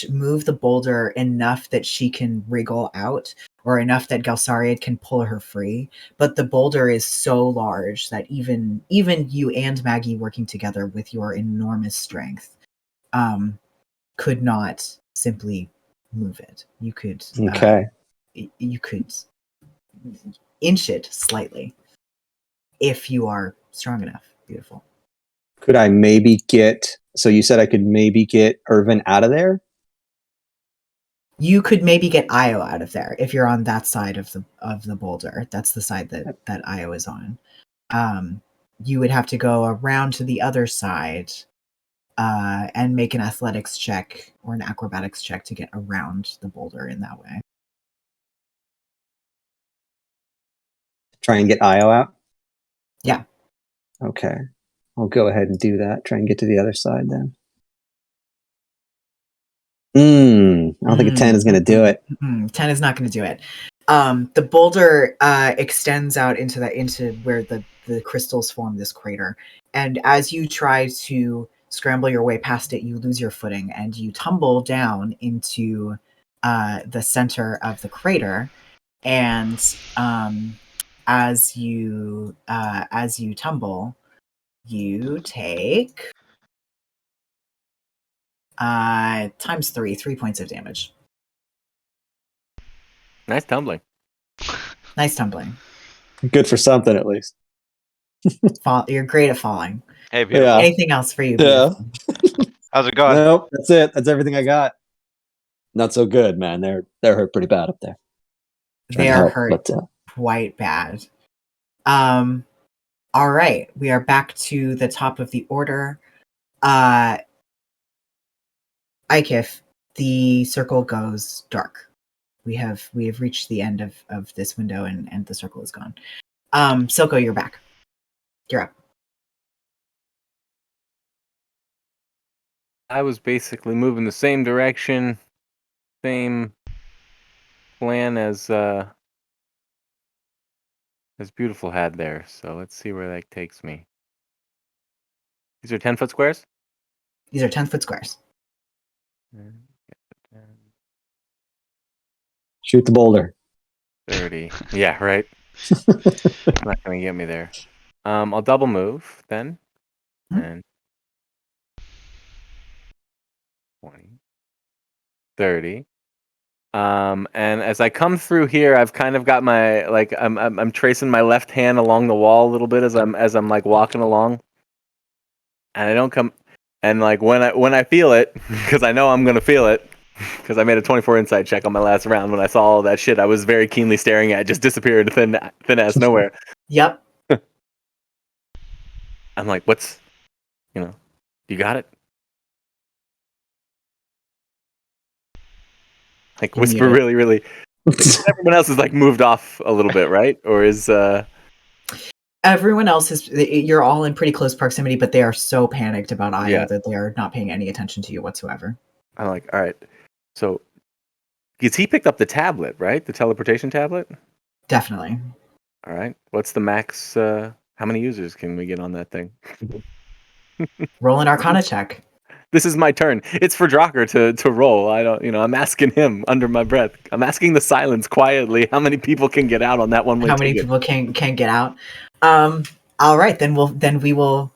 move the boulder enough that she can wriggle out, or enough that Galsariad can pull her free. But the boulder is so large that even you and Maggie working together with your enormous strength, could not simply move it. You could you could inch it slightly if you are strong enough. Beautiful. Could I maybe get... So you said I could maybe get Irvin out of there? You could maybe get Io out of there if you're on that side of the boulder. That's the side that Io is on. You would have to go around to the other side and make an athletics check or an acrobatics check to get around the boulder in that way. Try and get Io out? Yeah. Okay. I'll go ahead and do that. Try and get to the other side then. I don't think a 10 is going to do it. 10 is not going to do it. The boulder extends out into where the crystals form this crater. And as you try to scramble your way past it, you lose your footing and you tumble down into the center of the crater. And as you tumble, you take times 3 points of damage. Nice tumbling. Nice tumbling. Good for something, at least. You're great at falling. Hey, beautiful. Yeah. Anything else for you? Yeah. Beautiful? How's it going? Nope, that's it. That's everything I got. Not so good, man. They're hurt pretty bad up there. They are hurt quite bad. All right, we are back to the top of the order. Ikif, the circle goes dark. We have reached the end of this window and the circle is gone. Silko, you're back. You're up. I was basically moving the same direction, same plan as Beautiful had there. So let's see where that takes me. These are 10-foot squares? These are 10-foot squares. Shoot the boulder. 30. Yeah, right. It's not going to get me there. I'll double move then. And 20. 30. And as I come through here, I've kind of got my I'm tracing my left hand along the wall a little bit as I'm like walking along. And I don't come, and like when I feel it, because I know I'm gonna feel it, because I made a 24 insight check on my last round. When I saw all that shit I was very keenly staring at just disappeared thin as nowhere. Yep. I'm like, what's, you got it? Like whisper really, really. Everyone else is like moved off a little bit, right? Or is everyone else is? You're all in pretty close proximity, but they are so panicked about Io that they are not paying any attention to you whatsoever. I'm like, all right. So, because he picked up the tablet, right? The teleportation tablet. Definitely. All right. What's the max? How many users can we get on that thing? Roll an Arcana check. This is my turn. It's for Drocker to roll. I don't, I'm asking him under my breath. I'm asking the silence quietly. How many people can get out on that one-way ticket? How many people can get out? All right, then we will.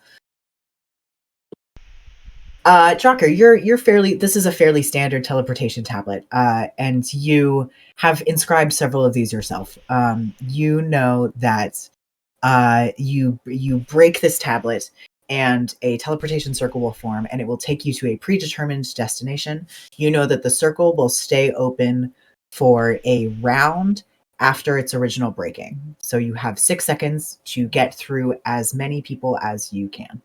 Jocker, you're fairly. This is a fairly standard teleportation tablet, and you have inscribed several of these yourself. You know that you break this tablet, and a teleportation circle will form, and it will take you to a predetermined destination. You know that the circle will stay open for a round after its original breaking. So you have 6 seconds to get through as many people as you can.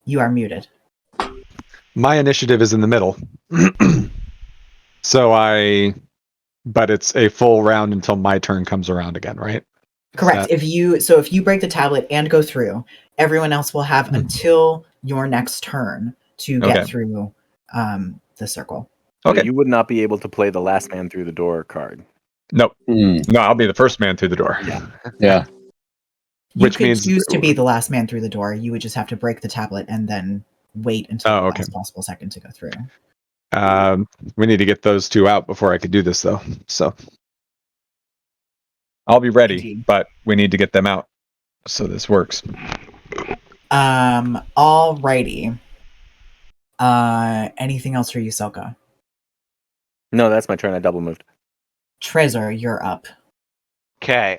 You are muted. My initiative is in the middle. But it's a full round until my turn comes around again, right? Correct. If you break the tablet and go through, everyone else will have until your next turn to get through the circle. So you would not be able to play the last man through the door card. Nope. No, I'll be the first man through the door. Yeah. Which you could means choose to be the last man through the door. You would just have to break the tablet and then wait until the last possible second to go through. We need to get those two out before I could do this, though. So I'll be ready, Indeed. but we need to get them out so this works. Alrighty. Anything else for you, Selka? No, that's my turn. I double moved. Trezor, you're up. Okay.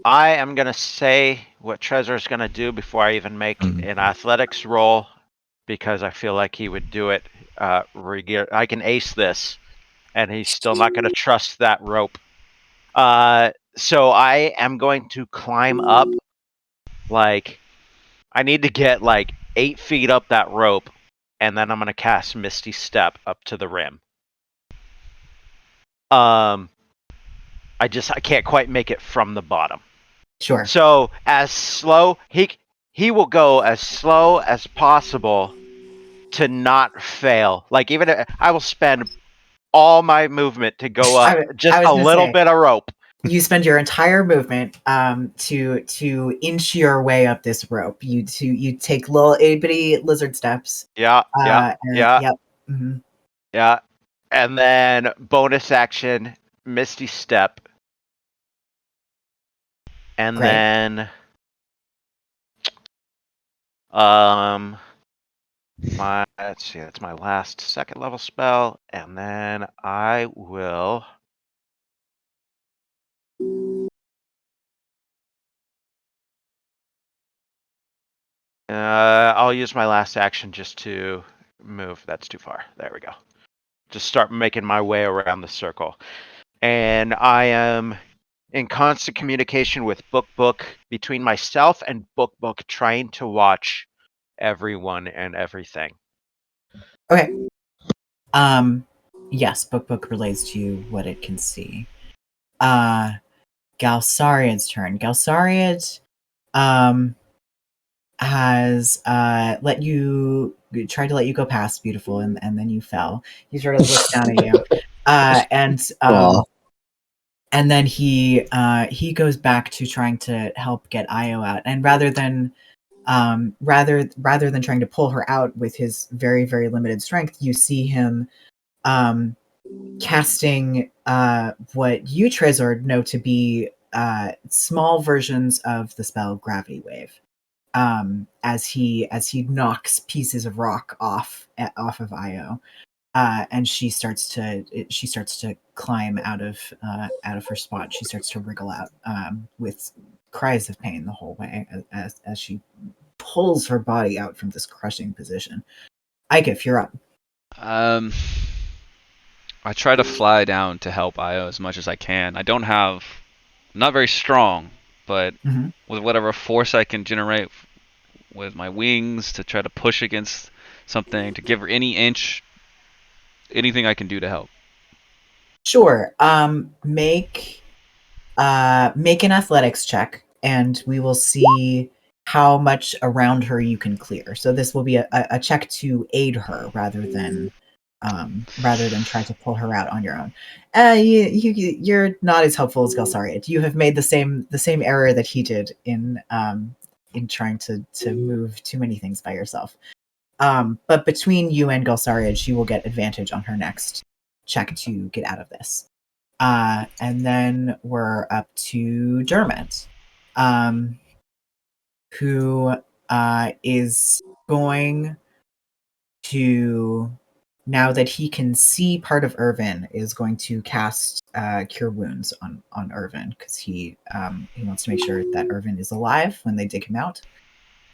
I am gonna say what Trezor's gonna do before I even make an athletics roll, because I feel like he would do it. I can ace this, and he's still not gonna trust that rope. So I am going to climb up. Like, I need to get like 8 feet up that rope, and then I'm gonna cast Misty Step up to the rim. I can't quite make it from the bottom. Sure. So as slow, he will go as slow as possible to not fail. Like, even I will spend all my movement to go up just a little bit of rope. You spend your entire movement to inch your way up this rope. You take little itty bitty lizard steps. Yeah. Yep. Mm-hmm. Yeah. And then bonus action, Misty Step. And then let's see, that's my last 2nd level spell, and then I will I'll use my last action just to move. That's too far. There we go. Just start making my way around the circle. And I am in constant communication with Book between myself and Book, trying to watch everyone and everything. Okay. Yes, Book relays to you what it can see. Galsariad's turn. Galsariad has tried to let you go past, beautiful, and then you fell. He sort of looks down at you. And then he goes back to trying to help get Io out. And rather than trying to pull her out with his very, very limited strength, you see him casting what you, Trezor, know to be small versions of the spell Gravity Wave, as he knocks pieces of rock off of Io, and she starts to climb out of her spot. She starts to wriggle out with cries of pain the whole way as she pulls her body out from this crushing position. Ikif, you're up. I try to fly down to help Io as much as I can. I'm not very strong, but with whatever force I can generate with my wings to try to push against something, to give her anything I can do to help. Sure. Make an athletics check, and we will see how much around her you can clear. So this will be a check to aid her rather than try to pull her out on your own. You're not as helpful as Galsariad. You have made the same error that he did in trying to move too many things by yourself. But between you and Galsariad, she will get advantage on her next check to get out of this. And then we're up to Dermot. who is going to, now that he can see part of Irvin, is going to cast Cure Wounds on Irvin, because he wants to make sure that Irvin is alive when they dig him out.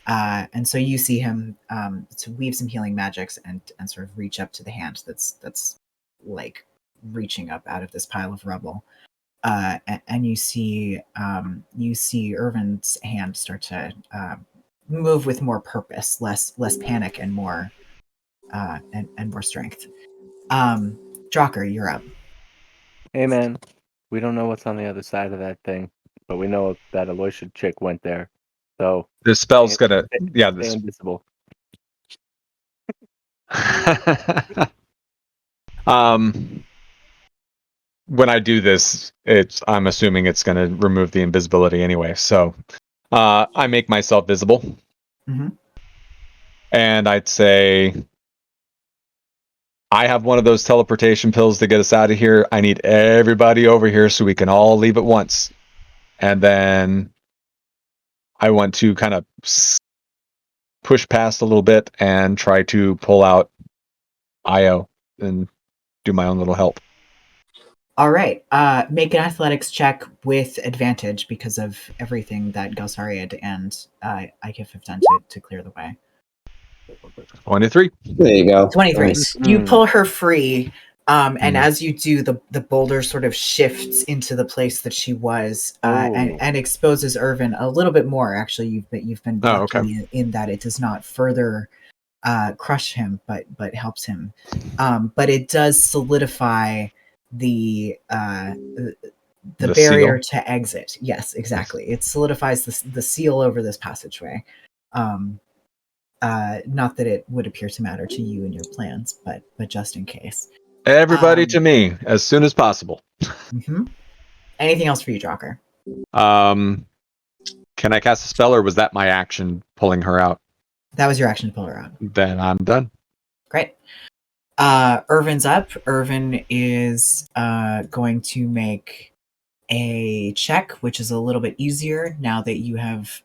And so you see him to weave some healing magics and sort of reach up to the hand that's like reaching up out of this pile of rubble. And you see Irvin's hand start to move with more purpose, less panic, and more and more strength. Drocker, you're up. Hey man, we don't know what's on the other side of that thing, but we know that Aloysia chick went there. So This spell's stay, gonna, yeah. stay This. invisible. When I do this, I'm assuming it's gonna remove the invisibility anyway. So, I make myself visible, Mm-hmm. and I'd say I have one of those teleportation pills to get us out of here. I need everybody over here so we can all leave at once. And then I want to kind of push past a little bit and try to pull out Io and do my own little help. All right. Make an athletics check with advantage because of everything that Gelsariad and Ikif have done to clear the way. 23. There you go. 23. Nice. You pull her free, and Mm. as you do, the boulder sort of shifts into the place that she was, and exposes Irvin a little bit more. Actually, you've been lucky okay. in that it does not further crush him, but helps him. But it does solidify the barrier seal to exit. Yes, exactly. It solidifies the seal over this passageway. Not that it would appear to matter to you and your plans, but just in case. Everybody to me as soon as possible. Mm-hmm. Anything else for you, Drocker? Can I cast a spell, or was that my action pulling her out? That was your action to pull her out. Then I'm done. Great. Irvin's up. Irvin is going to make a check, which is a little bit easier now that you have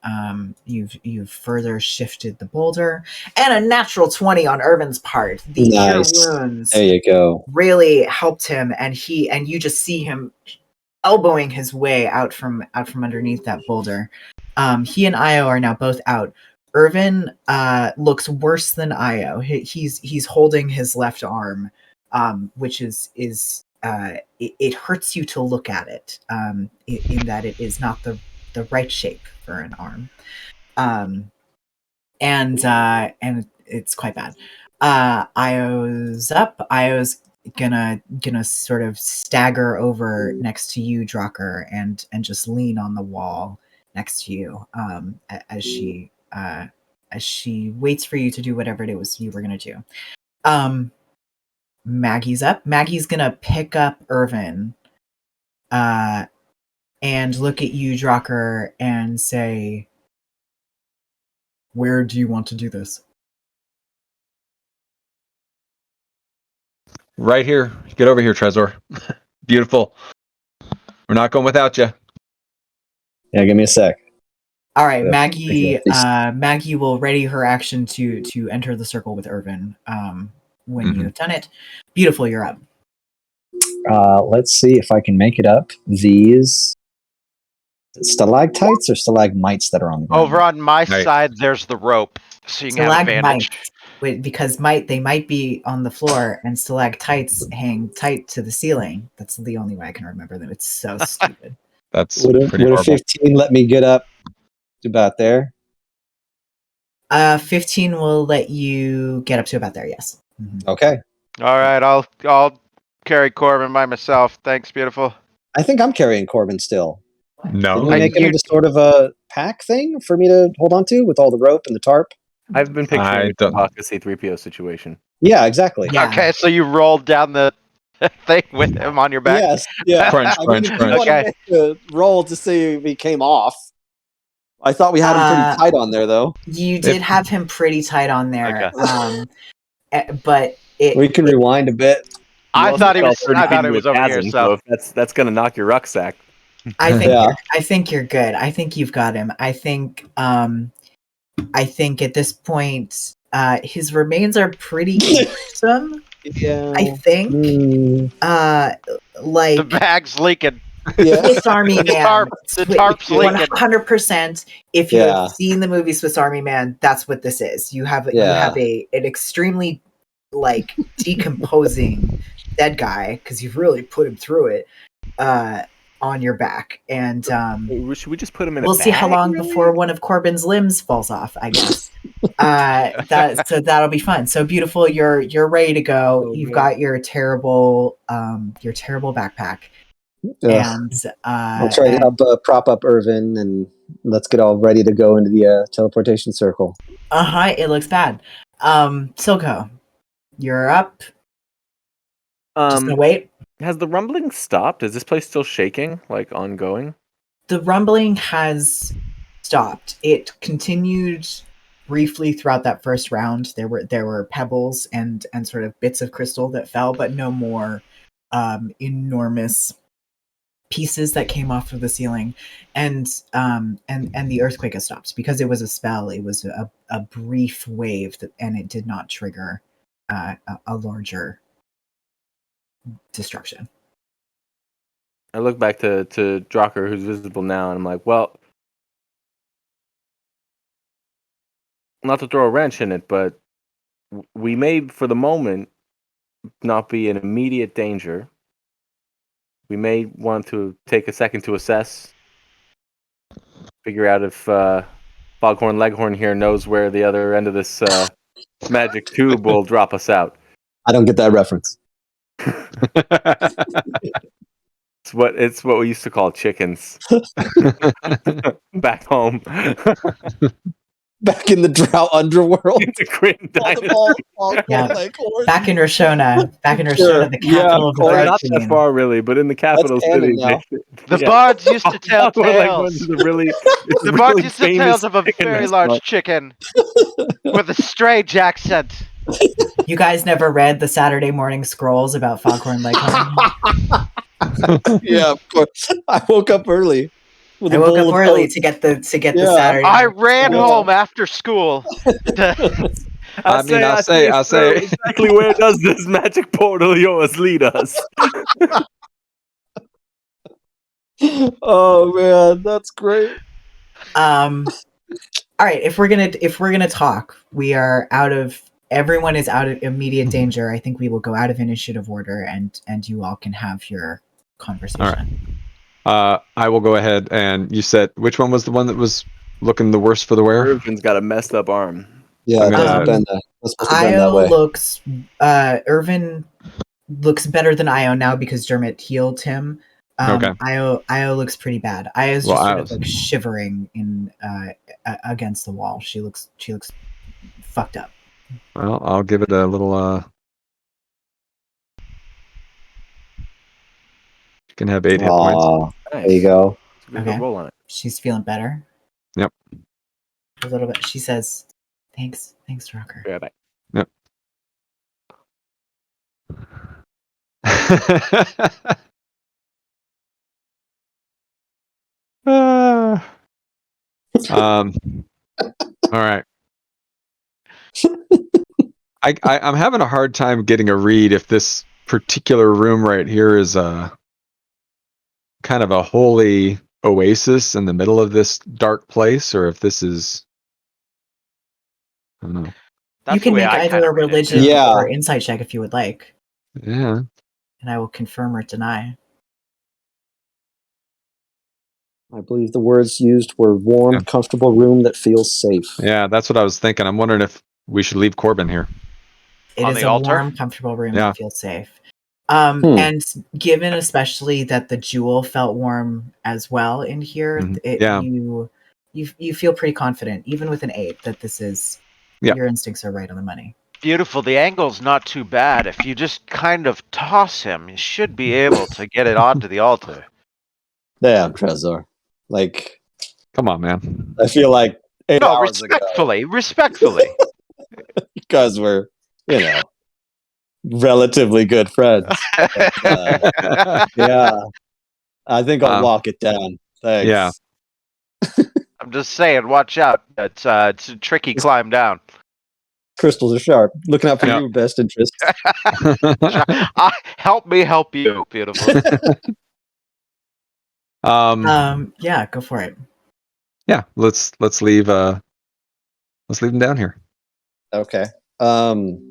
you've further shifted the boulder, and a natural 20 on Irvin's part. The Nice. Cure Wounds There you go. really helped him, and you just see him elbowing his way out from underneath that boulder. He and Io are now both out. Irvin looks worse than Io. He's holding his left arm, which is it hurts you to look at it, in that it is not the right shape for an arm, and it's quite bad. Io's up. Io's gonna sort of stagger over next to you, Drocker, and just lean on the wall next to you, as she waits for you to do whatever it was you were gonna do. Maggie's up. Maggie's gonna pick up Irvin, and look at you, Drocker, and say, "Where do you want to do this?" Right here. Get over here, Trezor. Beautiful. We're not going without you. Yeah, give me a sec. All right, Yeah, Maggie. please. Maggie will ready her action to enter the circle with Irvin. When you have done it, beautiful. You're up. Let's see if I can make it up. These stalactites or stalagmites that are on the ground. Over on my Right. side, there's the rope, so you can have advantage. Wait, because they might be on the floor, and stalactites hang tight to the ceiling. That's the only way I can remember them. It's so stupid. That's Would pretty a horrible. 15 let me get up to about there? 15 will let you get up to about there. Yes. Mm-hmm. Okay. All right, I'll carry Corbin by myself. Thanks, beautiful. I think I'm carrying Corbin still. No. Did we make it into sort of a pack thing for me to hold on to with all the rope and the tarp? I've been picturing the Chewbacca C-3PO situation. Yeah, exactly. Yeah. Okay, so you rolled down the thing with him on your back? Yes. Yeah. Crunch, I crunch, didn't crunch. want Okay. to roll to see if he came off. I thought we had him pretty tight on there, though. You did have him pretty tight on there. Okay. But We can rewind a bit. I thought he was. I thought it into was a over here. chasm, So if that's gonna knock your rucksack. I think Yeah. I think you're good. I think you've got him. I think I think at this point, his remains are pretty gruesome. Yeah. I think, The like bag's leaking. Yeah. Swiss Army Man. The tarp's leaking. 100%. If you Yeah. have seen the movie Swiss Army Man, that's what this is. You have an extremely like decomposing dead guy because you've really put him through it on your back, and Should we just put him in? we'll a see how bag, long really? before one of Corbin's limbs falls off. I guess. So that'll be fun. So beautiful, you're ready to go. Oh, You've man. got your terrible backpack. And I'll try to help prop up Irvin, and let's get all ready to go into the teleportation circle. it looks bad. Silco, you're up. Just gonna wait. Has the rumbling stopped? Is this place still shaking, like ongoing? The rumbling has stopped. It continued briefly throughout that first round. There were pebbles and sort of bits of crystal that fell, but no more enormous pieces that came off of the ceiling, and the earthquake has stopped because it was a spell. It was a brief wave and it did not trigger a larger destruction. I look back to Drucker, who's visible now, and I'm like, well, not to throw a wrench in it, but we may, for the moment, not be in immediate danger. We may want to take a second to assess, figure out if Foghorn Leghorn here knows where the other end of this magic tube will drop us out. I don't get that reference. It's what we used to call chickens back home. Back in the drought underworld. It's a grim dynasty. Back in Roshona, Sure. the capital of the Well, Bright not that Queen. far, really, but in the capital canon city. now. The bards used to tell Foghorn Leghorn tales. is a really, The bards used to tell tales of a very large chicken with a strange accent. You guys never read the Saturday morning scrolls about Foghorn Leghorn? Yeah, of course. I woke up early. I woke up early to get the Saturday. I ran home after school. I say, exactly where does this magic portal yours lead us? Oh man, that's great. All right, if we're gonna talk, we are out of. Everyone is out of immediate danger. I think we will go out of initiative order, and you all can have your conversation. All right. I will go ahead, and you said which one was the one that was looking the worst for the wear? Irvin's got a messed up arm. Yeah, I'm it gonna- doesn't bend that. It's supposed to bend that Io way. looks. Irvin looks better than Io now because Dermot healed him. Okay. Io looks pretty bad. Io's just Well, sort of like shivering in against the wall. She looks fucked up. Well, I'll give it a little. You can have 8 hit points. Aw, Nice. there you go. It's a good Okay. roll on it. She's feeling better. Yep. A little bit. She says, "Thanks, Rocker." Yeah, bye. All right. I'm having a hard time getting a read if this particular room right here is a kind of a holy oasis in the middle of this dark place, or if this is, I don't know. That's You can the way make I either kinda a read it, religion too. Yeah. or insight check if you would like, Yeah. and I will confirm or deny. I believe the words used were warm, Yeah. comfortable room that feels safe. Yeah, that's what I was thinking. I'm wondering if we should leave Corbin here. It On is the a altar? warm, comfortable room Yeah. that feels safe. And given especially that the jewel felt warm as well in here, Mhm. Yeah. you feel pretty confident, even with an 8, that this is Yeah. your instincts are right on the money. Beautiful. The angle's not too bad. If you just kind of toss him, you should be able to get it onto the altar. Damn, Trezor. Like, Come on, man. I feel like 8 No, hours ago, respectfully. you guys were, relatively good friends. Yeah. I think I'll Wow. lock it down. Thanks. Yeah. I'm I'm just saying, watch out. It's a tricky climb down. Crystals are sharp. Looking out for Yeah. your best interests. Help me help you, beautiful. Yeah, go for it. Yeah, let's leave them down here. Okay. Dermot,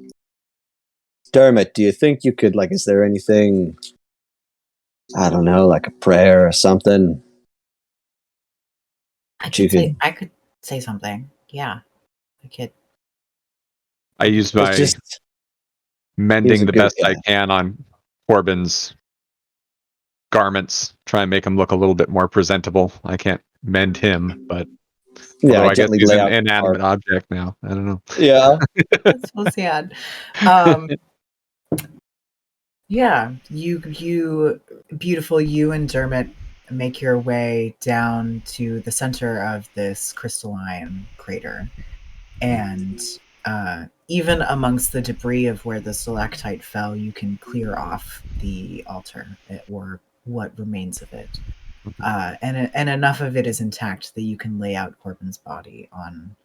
do you think you could, like, is there anything, I don't know, like a prayer or something? I You could say something. Yeah, I could. I use It's my just, he's mending a the good best I guy. can on Corbin's garments, try and make him look a little bit more presentable. I can't mend him, but Yeah, although I I guess gently he's lay an out the inanimate tarp. object now. I don't know. Yeah. That's so sad. Yeah, you beautiful, you and Dermot make your way down to the center of this crystalline crater. And even amongst the debris of where the stalactite fell, you can clear off the altar, or what remains of it. And enough of it is intact that you can lay out Corbin's body on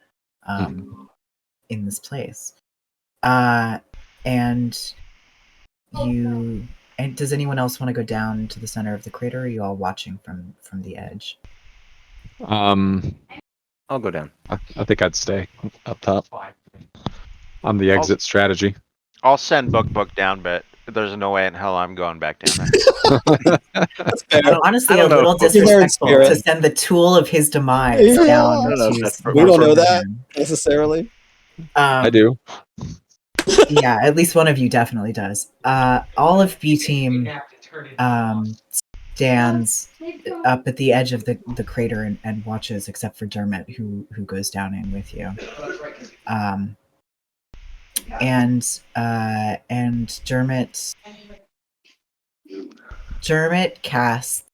in this place. And you and does anyone else want to go down to the center of the crater, or are you all watching from the edge? I'll go down. I think I'd stay up top on the exit strategy. I'll send Book down, but there's no way in hell I'm going back down there. That's fair. Honestly, I don't a little know if Book- disrespectful Spirit. to send the tool of his demise Yeah. down I don't know if to that's for- We don't know watch that him. necessarily. I do. Yeah, at least one of you definitely does. All of B team stands up at the edge of the crater and watches, except for Dermot, who goes down in with you. And Dermot casts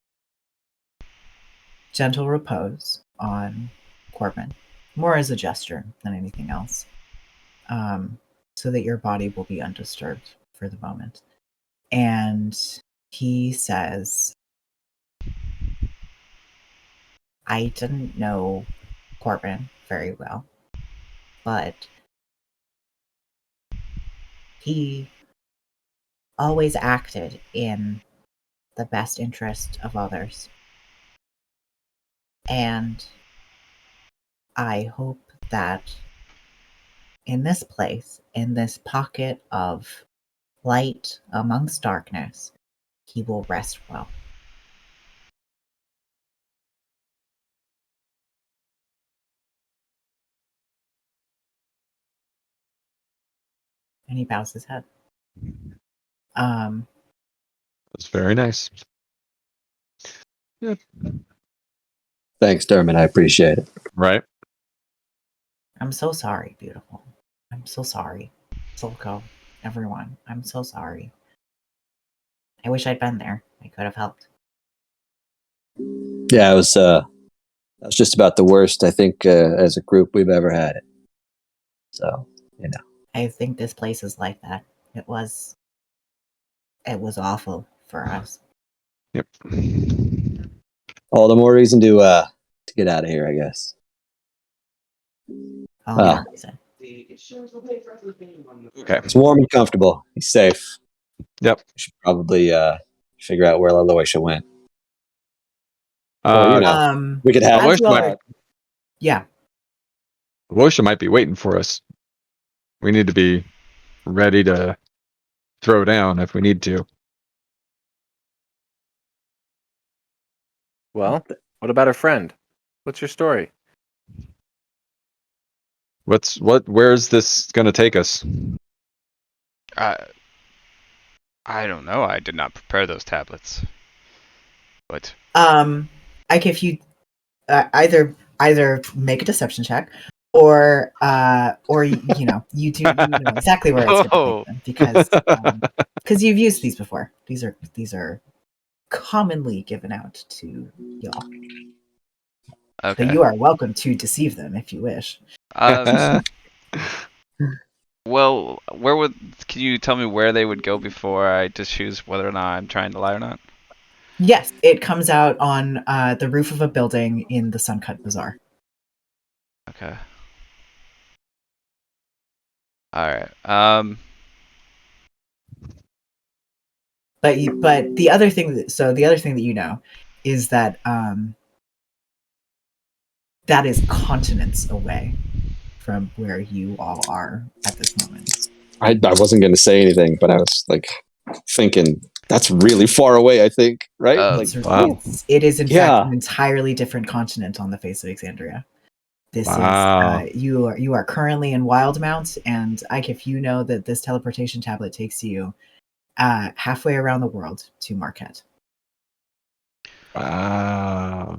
Gentle Repose on Corbin, more as a gesture than anything else, so that your body will be undisturbed for the moment. And he says, I didn't know Corbin very well, but he always acted in the best interest of others. And I hope that in this place, in this pocket of light amongst darkness, he will rest well. And he bows his head. That's very nice. Yep. Thanks, Dermot. I appreciate it. Right. I'm so sorry, beautiful. I'm so sorry. Silco, everyone, I'm so sorry. I wish I'd been there. I could have helped. Yeah, it was just about the worst, I think, as a group we've ever had it. So, I think this place is like that. It was awful for us. Yep. all the more reason to get out of here, I guess. All the more reason. Okay. It's warm and comfortable. He's safe. Yep. We should probably figure out where Aloysia went. Or, we could have as you all- Aloysia yeah. might be waiting for us. We need to be ready to throw down if we need to. Well, what about our friend? What's your story? Where's this gonna take us? I don't know. I did not prepare those tablets. But Ike, if you either make a deception check, or you know exactly where it's going to take them, because you've used these before. These are commonly given out to y'all. okay. So you are welcome to deceive them if you wish. Well, can you tell me where they would go before I just choose whether or not I'm trying to lie or not? Yes, it comes out on the roof of a building in the Suncut Bazaar. Okay. All right. But the other thing that you know is that that is continents away from where you all are at this moment. I wasn't going to say anything, but I was like thinking that's really far away. I think, right? Like, wow. It is in Yeah. fact an entirely different continent on the face of Exandria. This Wow. is you are currently in Wildmount, and Ike, if you know that this teleportation tablet takes you halfway around the world to Marquette. Wow.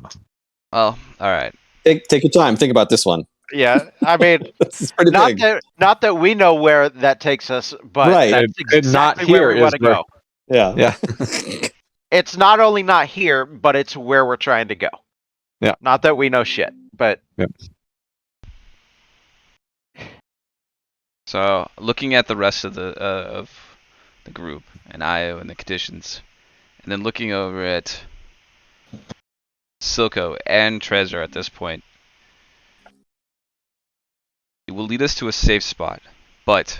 well, all right. take your time. Think about this one. Yeah, I mean, This is pretty big. not that we know where that takes us, but Right. that's It not exactly where here we is want to where- go. Yeah. Yeah. It's not only not here, but it's where we're trying to go. Yeah. Not that we know shit, but So looking at the rest of the group and Io and the conditions, and then looking over at Silco and Treasure at this point, it will lead us to a safe spot, but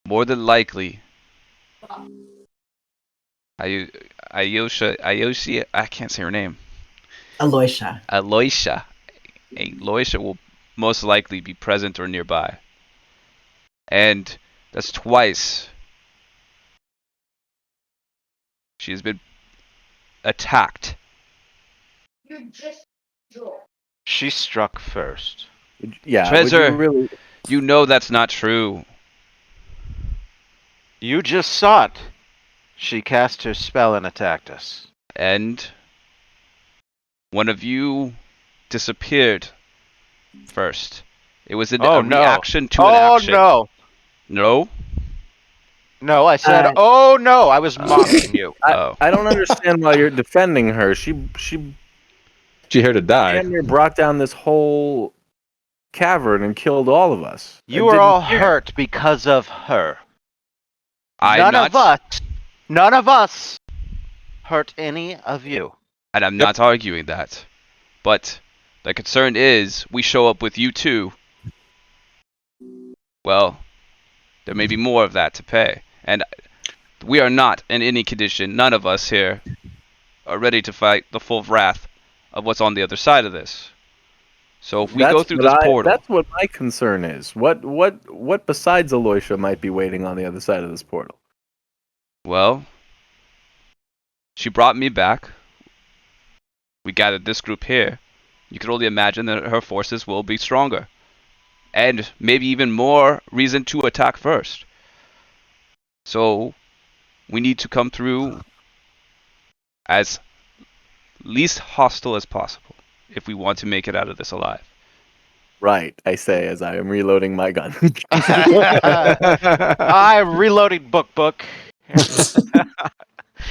more than likely, Ayoshi, I can't say her name. Aloysia. Aloysia will most likely be present or nearby. And that's twice she has been attacked. she struck first. Yeah, Treasure. would you really? You know that's not true. You just saw it. She cast her spell and attacked us. And one of you disappeared first. It was a reaction to an action. Oh No? no! I said, oh no! I was mocking you. I don't understand why you're defending her. She here to die. damn near brought down this whole cavern and killed all of us. You are all hurt because of her. None of us hurt any of you. And I'm not arguing that. But the concern is, we show up with you too. Well, there may be more of that to pay. And we are not in any condition, none of us here are ready to fight the full wrath of what's on the other side of this. So if we go through this portal... That's what my concern is. What besides Aloysia might be waiting on the other side of this portal? Well, she brought me back. We gathered this group here. You can only imagine that her forces will be stronger. And maybe even more reason to attack first. So, we need to come through as least hostile as possible if we want to make it out of this alive. Right, I say as I am reloading my gun. I'm reloading book.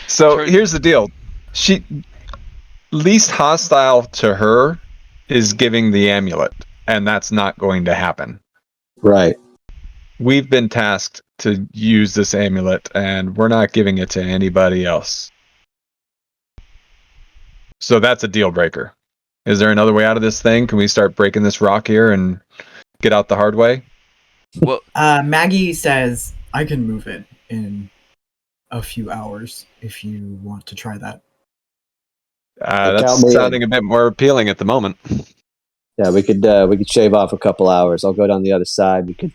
So here's the deal. She least hostile to her is giving the amulet, and that's not going to happen. Right. We've been tasked to use this amulet, and we're not giving it to anybody else. So that's a deal breaker. Is there another way out of this thing? Can we start breaking this rock here and get out the hard way? Well, Maggie says, I can move it in a few hours if you want to try that. That's sounding a bit more appealing at the moment. Yeah, we could shave off a couple hours. I'll go down the other side. We could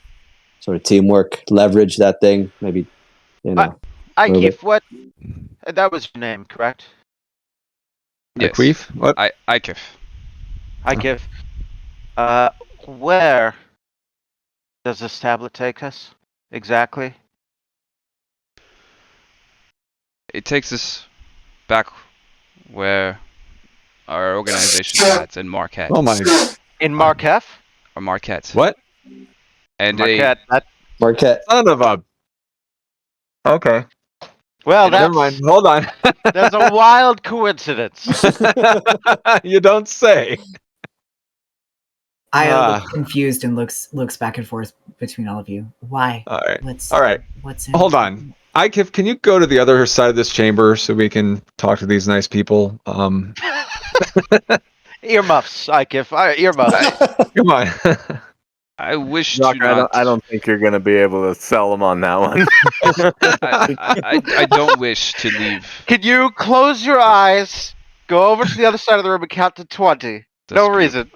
sort of teamwork, leverage that thing. Maybe, Ike, what? That was your name, correct? yes. Queef? What? Ikef. Ike. Where does this tablet take us exactly? It takes us back where our organization is in Marquette. Oh my! In Marquette? Or Marquette. What? And Marquette. Marquette. Son of a. Okay. Well, Never mind. Hold on. That's a wild coincidence. You don't say. I look confused and looks back and forth between all of you. Why? All right. All right. What's in? Hold on. Ike, can you go to the other side of this chamber so we can talk to these nice people? Earmuffs, earmuffs. Come on. I wish Doc, to not. I don't think you're gonna be able to sell them on that one. I don't wish to leave. Can you close your eyes, go over to the other side of the room and count to 20? This No group, reason.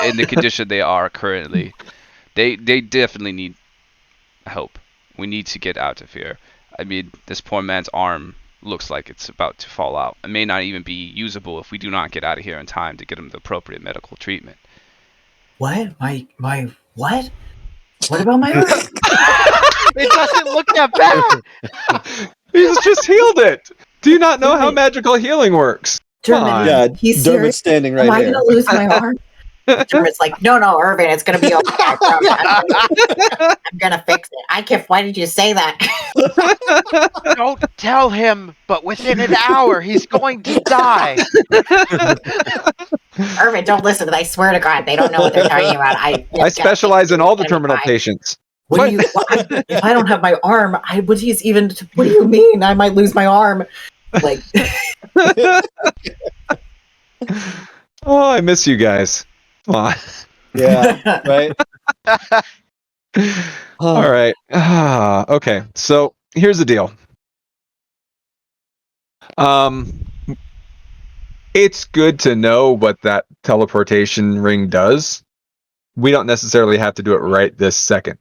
in the condition they are currently, they definitely need help. We need to get out of here. I mean, this poor man's arm looks like it's about to fall out. It may not even be usable if we do not get out of here in time to get him the appropriate medical treatment. What? My what? What about my arm? It doesn't look that bad. He's just healed it. Do you not know how magical healing works? Dermot, Fine. Yeah, he's Dermot's serious. standing Am right I here. gonna lose my arm? Dermot's like, no, Irvin, it's gonna be okay. I'm gonna fix it. Why did you say that? Don't tell him, but within an hour, he's going to die. Irvin, don't listen. I swear to God, they don't know what they're talking about. I specialize in all the terminal patients. What do you? If I don't have my arm, what do you mean? I might lose my arm. Like, Oh, I miss you guys. Come on. Yeah, right. All right. Okay. So here's the deal. It's good to know what that teleportation ring does. We don't necessarily have to do it right this second.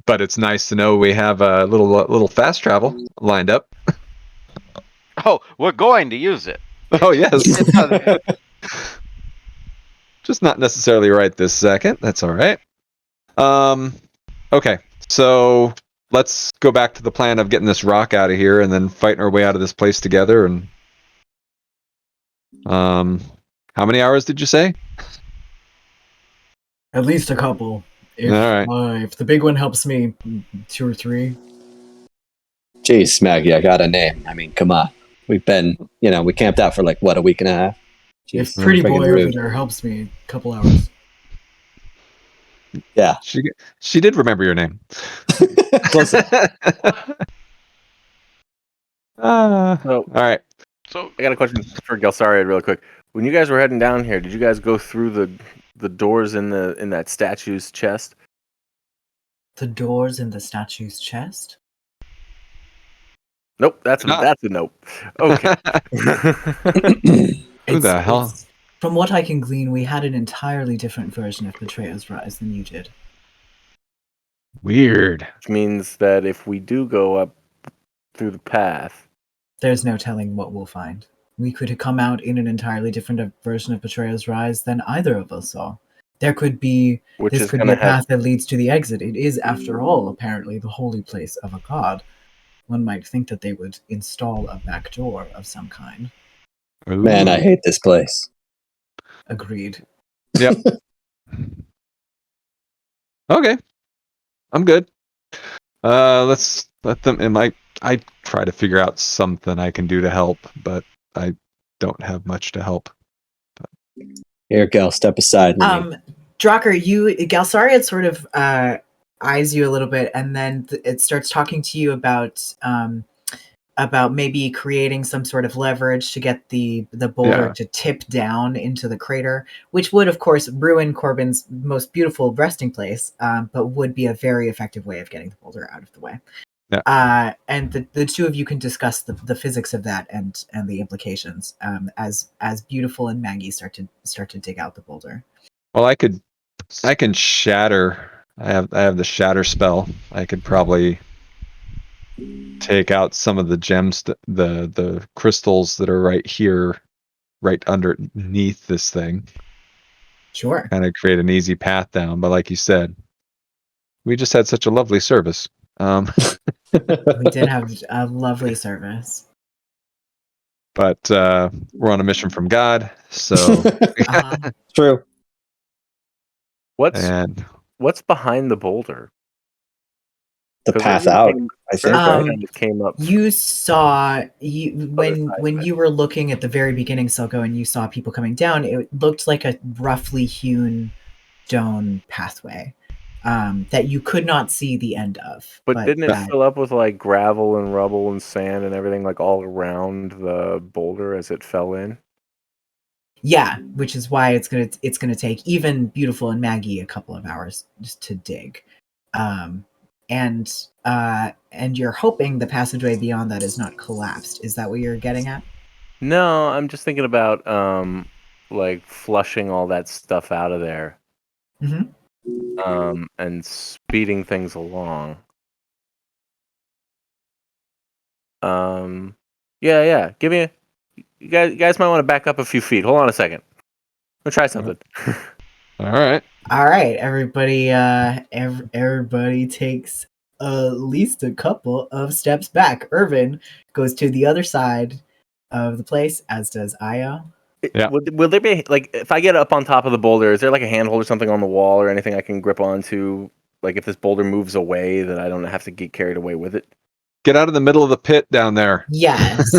But it's nice to know we have a little fast travel lined up. Oh, we're going to use it. Oh yes. Just not necessarily right this second. That's all right. Okay. So let's go back to the plan of getting this rock out of here and then fighting our way out of this place together. And how many hours did you say? At least a couple. If, All right. If the big one helps me, 2 or 3. Jeez, Maggie, I got a name. I mean, come on. We've been, we camped out for like, what, a week and a half? If Jeez, Pretty freaking Boy rude. over there helps me, a couple hours. Yeah. She did remember your name. Close enough. All right. So I got a question for Gelsariad real quick. When you guys were heading down here, did you guys go through the doors in that statue's chest? the doors in the statue's chest. Nope, that's a nope. Okay. Who the hell? From what I can glean, we had an entirely different version of Betrayer's Rise than you did. Weird. Which means that if we do go up through the path, there's no telling what we'll find. We could come out in an entirely different version of Betrayer's Rise than either of us saw. There could be this could be a path that leads to the exit. It is, after all, apparently the holy place of a god. One might think that they would install a back door of some kind. Ooh. Man, I hate this place. Agreed. Yep. Okay. I'm good. Let's let them. I try to figure out something I can do to help, but I don't have much to help. Here, Gal, step aside. Drocker, Galsariad sort of eyes you a little bit, and then it starts talking to you about maybe creating some sort of leverage to get the boulder to tip down into the crater, which would, of course, ruin Corbin's most beautiful resting place, but would be a very effective way of getting the boulder out of the way. Yeah. And the two of you can discuss the physics of that and the implications as Beautiful and Maggie start to dig out the boulder. Well, I can shatter. I have the shatter spell. I could probably take out some of the gems, the crystals that are right here, right underneath this thing. Sure. Kind of create an easy path down. But like you said, we just had such a lovely service. We did have a lovely service. But we're on a mission from God, so True. What's behind the boulder? The path out, I think. Right? Came up. You saw when you were looking at the very beginning, Silco, and you saw people coming down. It looked like a roughly hewn stone pathway, that you could not see the end of. But didn't it that, fill up with like gravel and rubble and sand and everything like all around the boulder as it fell in? yeah, which is why it's gonna take even Beautiful and Maggie a couple of hours just to dig. And you're hoping the passageway beyond that is not collapsed. Is that what you're getting at? No, I'm just thinking about like flushing all that stuff out of there. Mm-hmm. And speeding things along. Yeah. Give me you guys might want to back up a few feet. Hold on a second. Let's try something. All right. All right, everybody. Everybody takes at least a couple of steps back. Irvin goes to the other side of the place, as does Io. Yeah. Will there be like if I get up on top of the boulder, is there like a handhold or something on the wall or anything I can grip onto? Like if this boulder moves away, that I don't have to get carried away with it. Get out of the middle of the pit down there. Yes.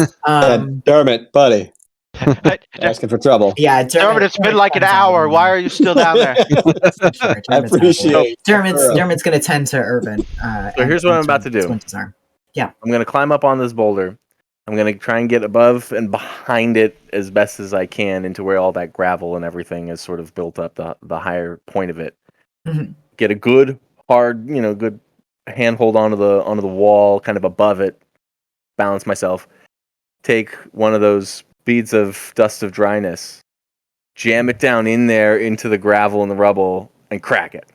Dermot, buddy, Hey, asking for trouble. Yeah, Dermot, it's been like an hour. Why are you still down there? Sure, I appreciate. Dermot's gonna tend to Urban. So here's what I'm about to do. Squint his arm. I'm gonna climb up on this boulder. I'm gonna try and get above and behind it as best as I can into where all that gravel and everything is sort of built up, the higher point of it. Mhm. Get a good hard, good handhold onto the wall, kind of above it. Balance myself. Take one of those beads of dust of dryness, jam it down in there into the gravel and the rubble, and crack it.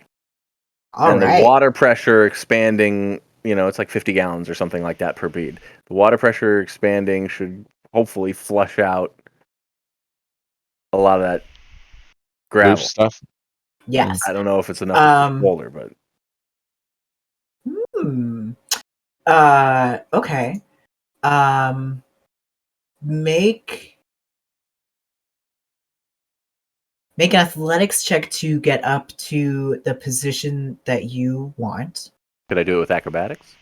All right. The water pressure expanding, it's like 50 gallons or something like that per bead. The water pressure expanding should hopefully flush out a lot of that gravel Loose stuff. Yes. I don't know if it's enough for the boulder, but okay. Make an athletics check to get up to the position that you want. could I do it with acrobatics?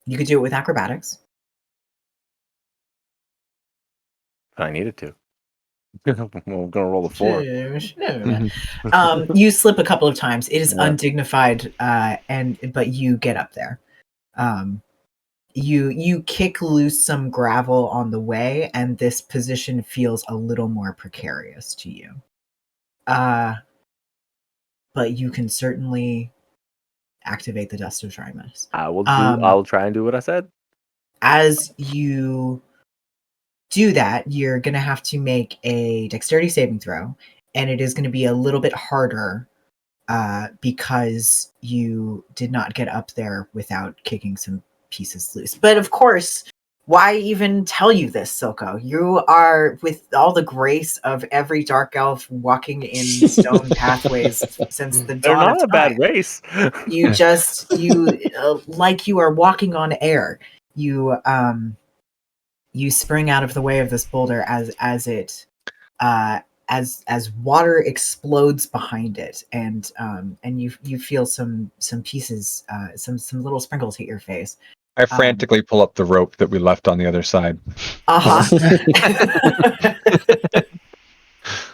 You could do it with acrobatics. If I needed to. I'm gonna roll the 4. You slip a couple of times. It is Yeah. undignified, but you get up there. You kick loose some gravel on the way, and this position feels a little more precarious to you. But you can certainly activate the dust of dryness. I'll try and do what I said. As you do that, you're going to have to make a dexterity saving throw, and it is going to be a little bit harder because you did not get up there without kicking some pieces loose. But of course, why even tell you this, Silco? You are, with all the grace of every dark elf walking in stone pathways since the They're dawn not of a bad time. race. Like you are walking on air. You spring out of the way of this boulder as water explodes behind it, and you feel some pieces, some little sprinkles hit your face. I frantically pull up the rope that we left on the other side.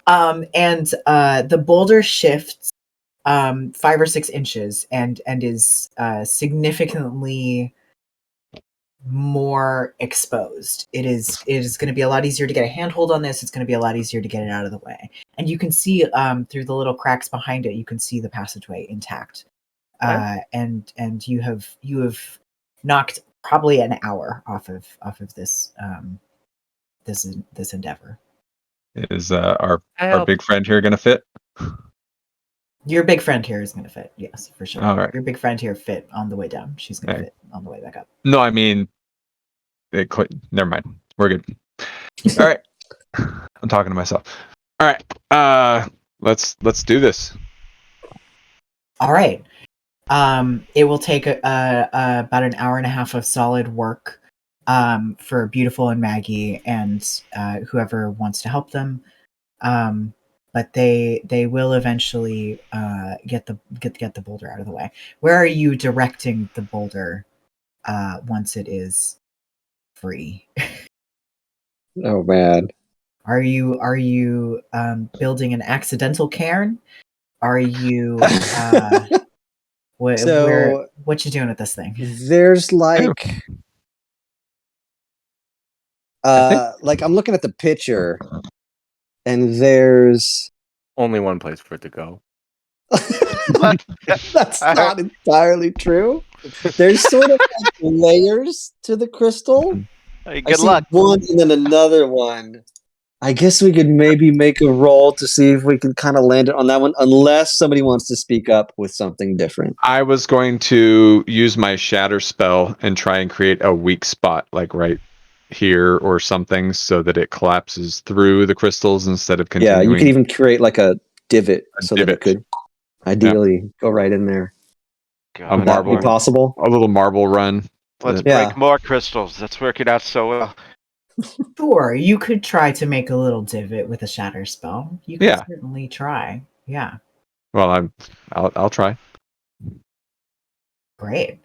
And the boulder shifts 5 or 6 inches and is significantly more exposed. It is going to be a lot easier to get a handhold on this. It's going to be a lot easier to get it out of the way. And you can see through the little cracks behind it, you can see the passageway intact. And you have knocked probably an hour off of this this endeavor. Is our big friend here going to fit? Your big friend here is going to fit, yes, for sure. All right. Your big friend here fit on the way down. She's going to fit on the way back up. No, I mean, never mind. We're good. All right. I'm talking to myself. All right. Let's do this. All right. It will take about an hour and a half of solid work for Beautiful and Maggie and whoever wants to help them. But they will eventually get the boulder out of the way. Where are you directing the boulder once it is free? Oh man. Are you building an accidental cairn? Are you What you doing with this thing? There's like I'm looking at the picture, and there's Only one place for it to go. What? that's not entirely true. There's sort of like layers to the crystal. Hey, I good see luck. one and then another one. I guess we could maybe make a roll to see if we can kind of land it on that one, unless somebody wants to speak up with something different. I was going to use my shatter spell and try and create a weak spot, like right here or something, so that it collapses through the crystals instead of continuing. Yeah, you could even create like a divot so that divot. it could ideally go right in there. God, Would that be marble. possible? A little marble run. Let's Yeah. break more crystals. That's working out so well. Sure, you could try to make a little divot with a shatter spell. You could Yeah. certainly try. Yeah, Well, I'll try. great.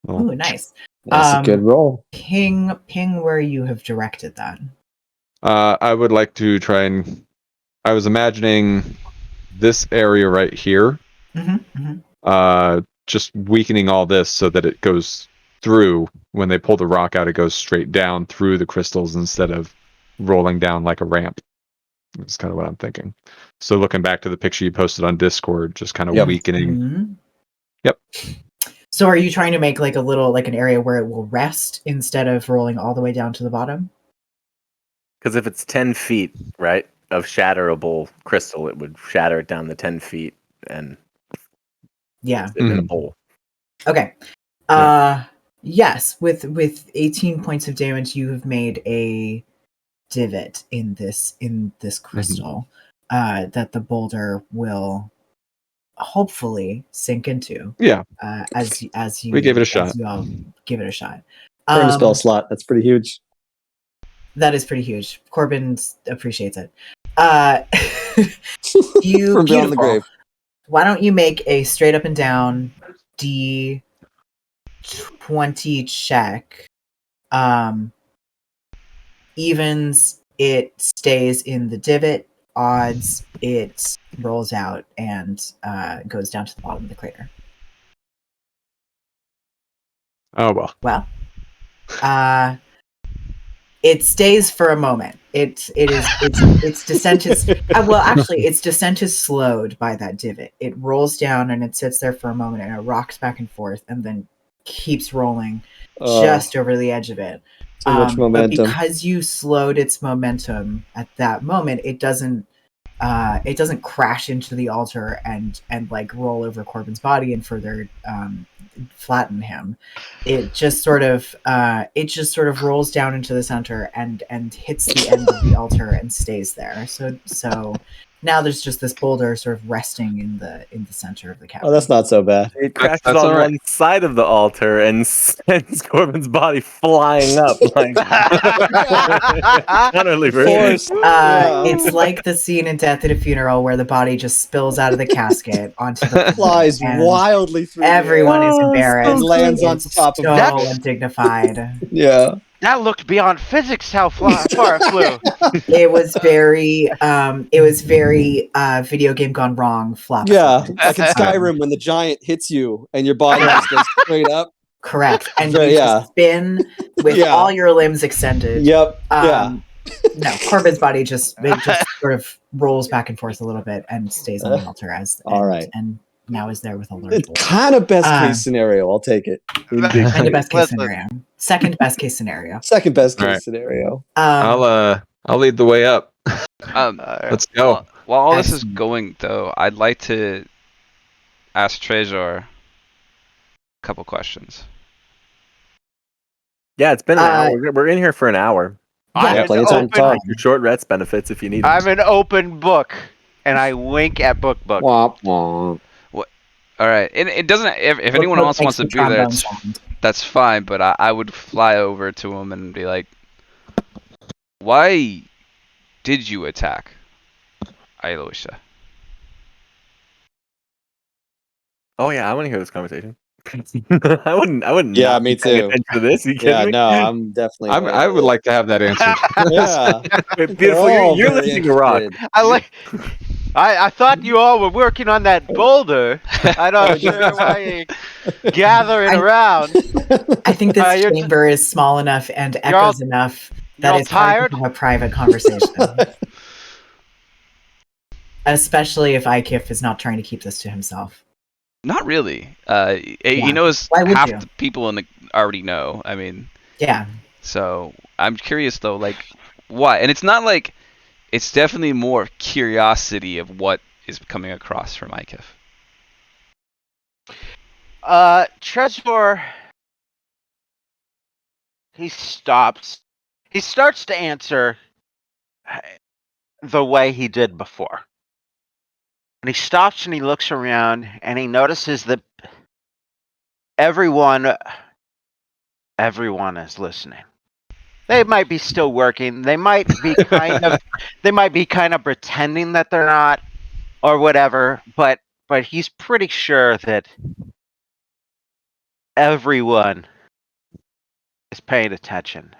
Well, Ooh, nice. That's a good roll. Ping where you have directed that. I would like to try and. I was imagining this area right here. Just weakening all this so that it goes through. When they pull the rock out, it goes straight down through the crystals instead of rolling down like a ramp. That's kind of what I'm thinking. So looking back to the picture you posted on Discord, just kind of weakening. Mhm. Yep. So are you trying to make like an area where it will rest instead of rolling all the way down to the bottom? Because if it's 10 feet, right, of shatterable crystal, it would shatter it down the 10 feet and Yeah. sit in a bowl. Okay. Yes, with 18 points of damage, you have made a divot in this crystal that the boulder will hopefully sink into. Yeah. As you We gave it a shot. as you all give it a shot. Burn a spell slot. That's pretty huge. That is pretty huge. Corbin appreciates it. You From beyond the beautiful. grave. Why don't you make a straight up and down D20 check? Evens, it stays in the divot. Odds, it rolls out and goes down to the bottom of the crater. Oh well. Well, it stays for a moment. Its descent is its descent is slowed by that divot. It rolls down and it sits there for a moment and it rocks back and forth and then keeps rolling just over the edge of it. Too much momentum. But because you slowed its momentum at that moment, it doesn't crash into the altar and like roll over Corbin's body and further flatten him. It just sort of rolls down into the center and hits the end of the altar and stays there. So now there's just this boulder sort of resting in the center of the cavern. Oh, that's not so bad. It crashes That's on all right. one side of the altar and sends Corbin's body flying up like Forced. It's like the scene in Death at a Funeral where the body just spills out of the casket onto the Flies and wildly through. everyone is the air embarrassed. and lands on It's top of so that. undignified. Yeah. That looked beyond physics. How far it flew. It was very video game gone wrong. Flop. Yeah. Like in Skyrim when the giant hits you and your body just goes straight up. Correct. And So, you yeah. just spin with Yeah. all your limbs extended. Yep. Yeah. No, Corbin's body just sort of rolls back and forth a little bit and stays on the altar all right. and now is there with a large It's boulder. kind of best case scenario. I'll take it. Kind of best case Listen. scenario. Second best case scenario. Second best case All right. scenario. I'll lead the way up. Let's Let's go. While all this is Excellent. going, though, I'd like to ask Trezor a couple questions. Yeah, it's been an hour. We're in here for an hour. I'm Yeah, an plenty of time to open- talk. Your short rest benefits if you need them. I'm an open book, and I wink at book. Womp womp. All right, it doesn't. If anyone What else makes wants to the be there, trombone it's, sound? that's fine. But I would fly over to him and be like, "Why did you attack Ailosha?" Oh yeah, I want to hear this conversation. I wouldn't. Yeah, not me be paying too. attention to this. You kidding Yeah, me? no, I'm definitely. I would like to have that answer. Yeah. Wait, We're beautiful. all You're very listening to rock. interested. I like. I thought you all were working on that boulder. I'm not sure why you're gathering around. I think this You're t- chamber is small enough and You're all- echoes enough You're that all it's hard tired? to have a private conversation. Especially if Ikif is not trying to keep this to himself. Not really. He Yeah. knows Why would half you? the people in the already know. I mean, Yeah. so I'm curious though, like why? And it's not like it's definitely more curiosity of what is coming across from Ikif. Trezor, he stops. He starts to answer the way he did before. And he stops and he looks around and he notices that everyone is listening. They might be still working. They might be kind of pretending that they're not or whatever, but he's pretty sure that everyone is paying attention.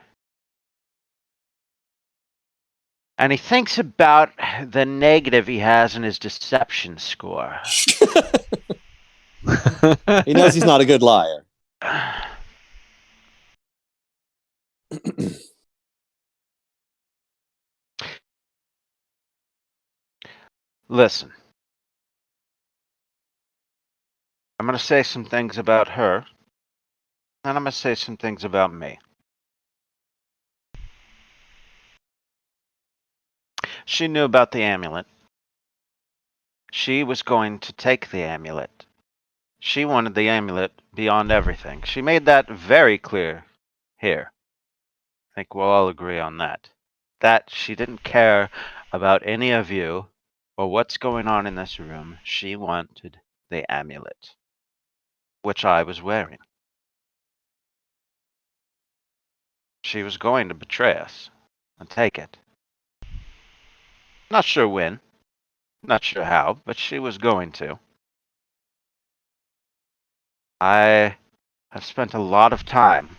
And he thinks about the negative he has in his deception score. He knows he's not a good liar. Listen. I'm going to say some things about her, and I'm going to say some things about me. She knew about the amulet. She was going to take the amulet. She wanted the amulet beyond everything. She made that very clear here. I think we'll all agree on that. That she didn't care about any of you or what's going on in this room. She wanted the amulet, which I was wearing. She was going to betray us and take it. Not sure when, not sure how, but she was going to. I have spent a lot of time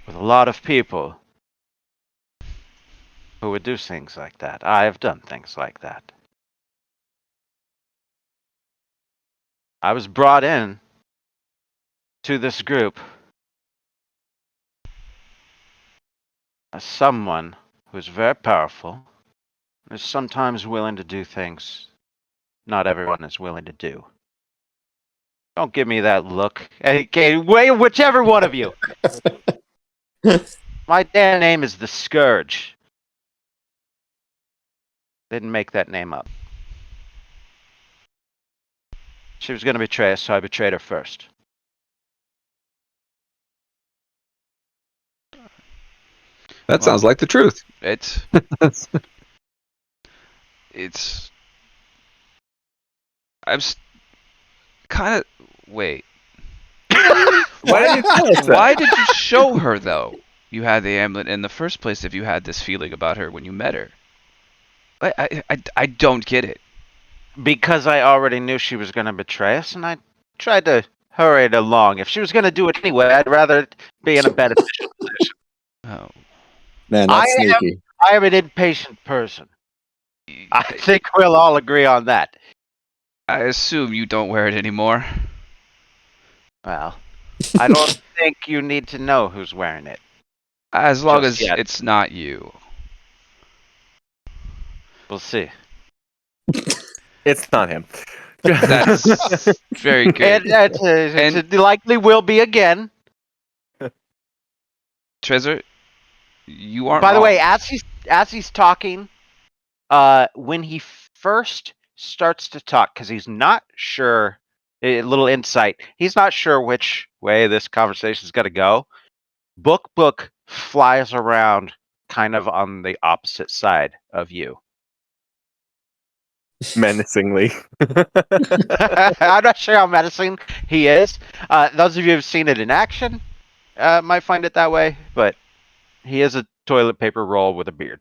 with a lot of people who would do things like that. I have done things like that. I was brought in to this group as someone who is very powerful and is sometimes willing to do things not everyone is willing to do. Don't give me that look. Okay, whichever one of you. My damn name is the Scourge. Didn't make that name up. She was going to betray us, so I betrayed her first. That sounds like the truth. It's it's. I'm kind of wait. Why did you tell us that? Why did you show her though? You had the amulet in the first place if you had this feeling about her when you met her. I don't get it. Because I already knew she was going to betray us, and I tried to hurry it along. If she was going to do it anyway, I'd rather it be in a beneficial position. Oh, Man, that's sneaky. I am an impatient person. I think we'll all agree on that. I assume you don't wear it anymore. Well, I don't think you need to know who's wearing it. As long Just as yet. it's not you. We'll see. It's not him. That's very good. It likely will be again. Trezor, you aren't By the wrong. way, as he's talking, when he first starts to talk, because he's not sure, a little insight, he's not sure which way this conversation is going to go. Book flies around kind of on the opposite side of you. Menacingly. I'm not sure how menacing he is. Those of you who've seen it in action might find it that way, but he is a toilet paper roll with a beard.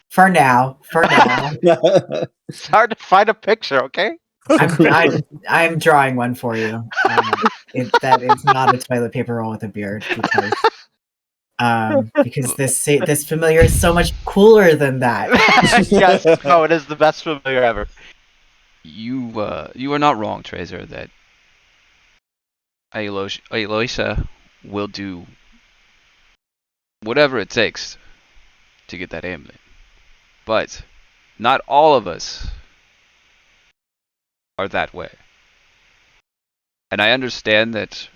For now. It's hard to find a picture, okay? I'm drawing one for you. That is not a toilet paper roll with a beard because because this familiar is so much cooler than that. Yes, no, it is the best familiar ever. You are not wrong, Tracer, that Eloisa will do whatever it takes to get that amulet. But not all of us are that way. And I understand that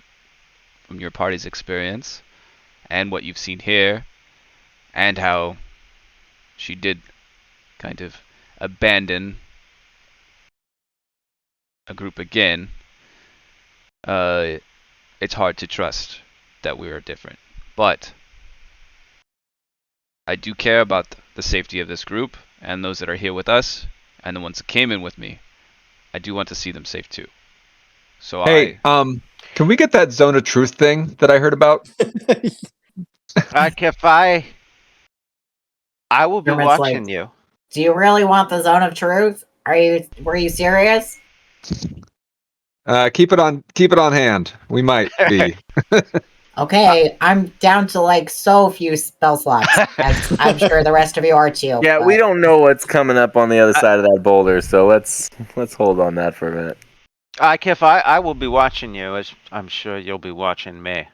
from your party's experience and what you've seen here and how she did kind of abandon a group again, it's hard to trust that we are different. But I do care about the safety of this group and those that are here with us and the ones that came in with me. I do want to see them safe too. So Hey, can we get that zone of truth thing that I heard about? If I will be Hermit's watching like, you. do you really want the zone of truth? Were you serious? Keep it on hand. We might be. Okay, I'm down to like so few spell slots, as I'm sure the rest of you are too. Yeah, but- we don't know what's coming up on the other side of that boulder, so let's hold on that for a minute. Kif, I will be watching you, as I'm sure you'll be watching me.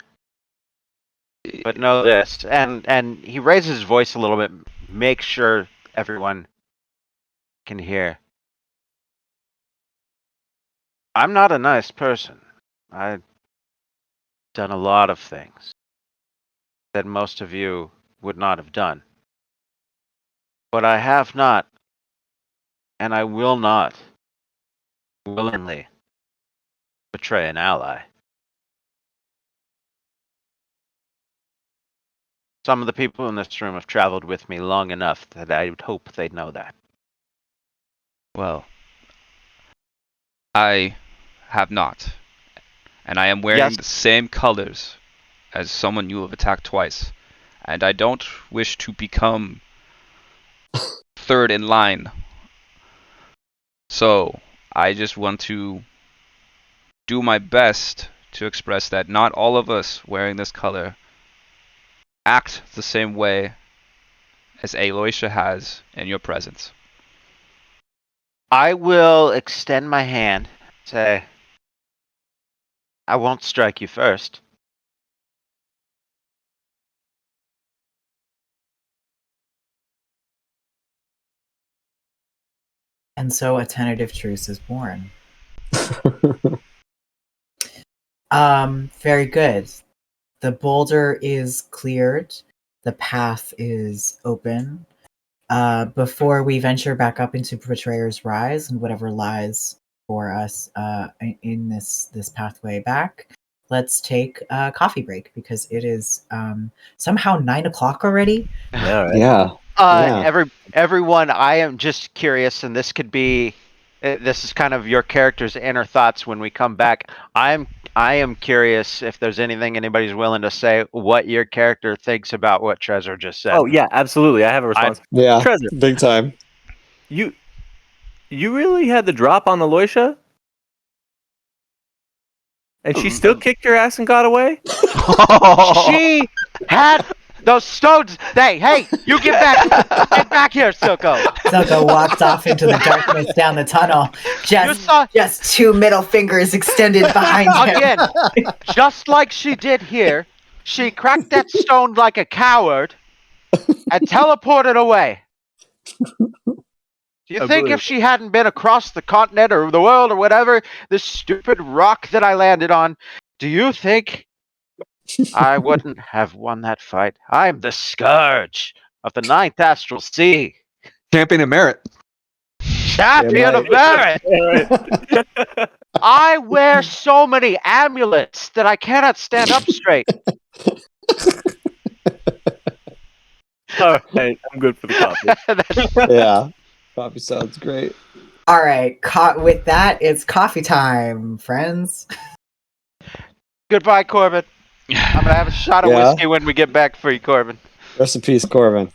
But know this, and he raises his voice a little bit, make sure everyone can hear. I'm not a nice person. I've done a lot of things that most of you would not have done. But I have not, and I will not, willingly betray an ally. Some of the people in this room have traveled with me long enough that I would hope they'd know that. well, I have not. And I am wearing Yes. the same colors as someone you have attacked twice. And I don't wish to become third in line. So I just want to do my best to express that not all of us wearing this color act the same way as Aloysia has in your presence. I will extend my hand, say, I won't strike you first. And so a tentative truce is born. Very good. The boulder is cleared. The path is open. Before we venture back up into Betrayer's Rise and whatever lies for us in this pathway back, let's take a coffee break because it is somehow 9 o'clock already. Yeah, right. Yeah. Yeah. Everyone, I am just curious, and this could be, this is kind of your character's inner thoughts when we come back. I am curious if there's anything anybody's willing to say what your character thinks about what Trezor just said. Oh yeah, absolutely. I have a response. Yeah. Trezor, Big time. you really had the drop on Aloysia? And she still kicked your ass and got away? She had those stones. Hey, you get back here, Silco. Silco walked off into the darkness down the tunnel. Just two middle fingers extended behind him. Again, just like she did here, she cracked that stone like a coward and teleported away. Do you think if she hadn't been across the continent or the world or whatever, this stupid rock that I landed on, do you think I wouldn't have won that fight? I'm the scourge of the ninth astral sea. Champion of merit. Champion of merit! I wear so many amulets that I cannot stand up straight. All right, I'm good for the coffee. Yeah. Coffee sounds great. All right, with that, it's coffee time, friends. Goodbye, Corbin. I'm gonna have a shot of Yeah. whiskey when we get back for you, Corbin. Rest in peace, Corbin.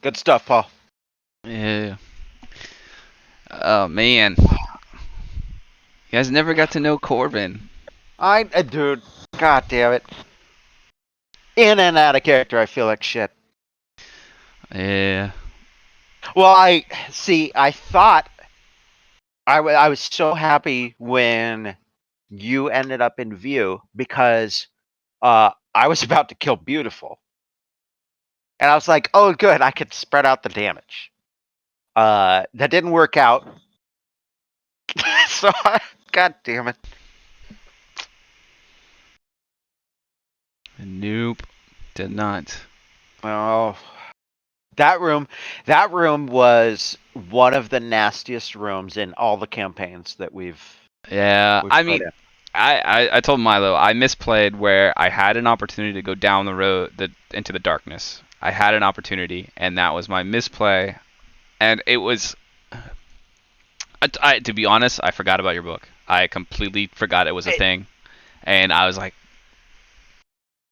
Good stuff, Paul. Yeah. Oh man, you guys never got to know Corbin. Dude, god damn it. In and out of character, I feel like shit. Yeah. Well, I thought I was so happy when you ended up in view because I was about to kill Beautiful. And I was like, oh, good, I could spread out the damage. That didn't work out. So, god damn it. Nope. Did not. Oh, that room was one of the nastiest rooms in all the campaigns that we've Yeah. I played mean, in. I told Milo I misplayed where I had an opportunity to go down the road into the darkness. I had an opportunity, and that was my misplay. And it was, to be honest, I forgot about your book. I completely forgot it was a thing, and I was like,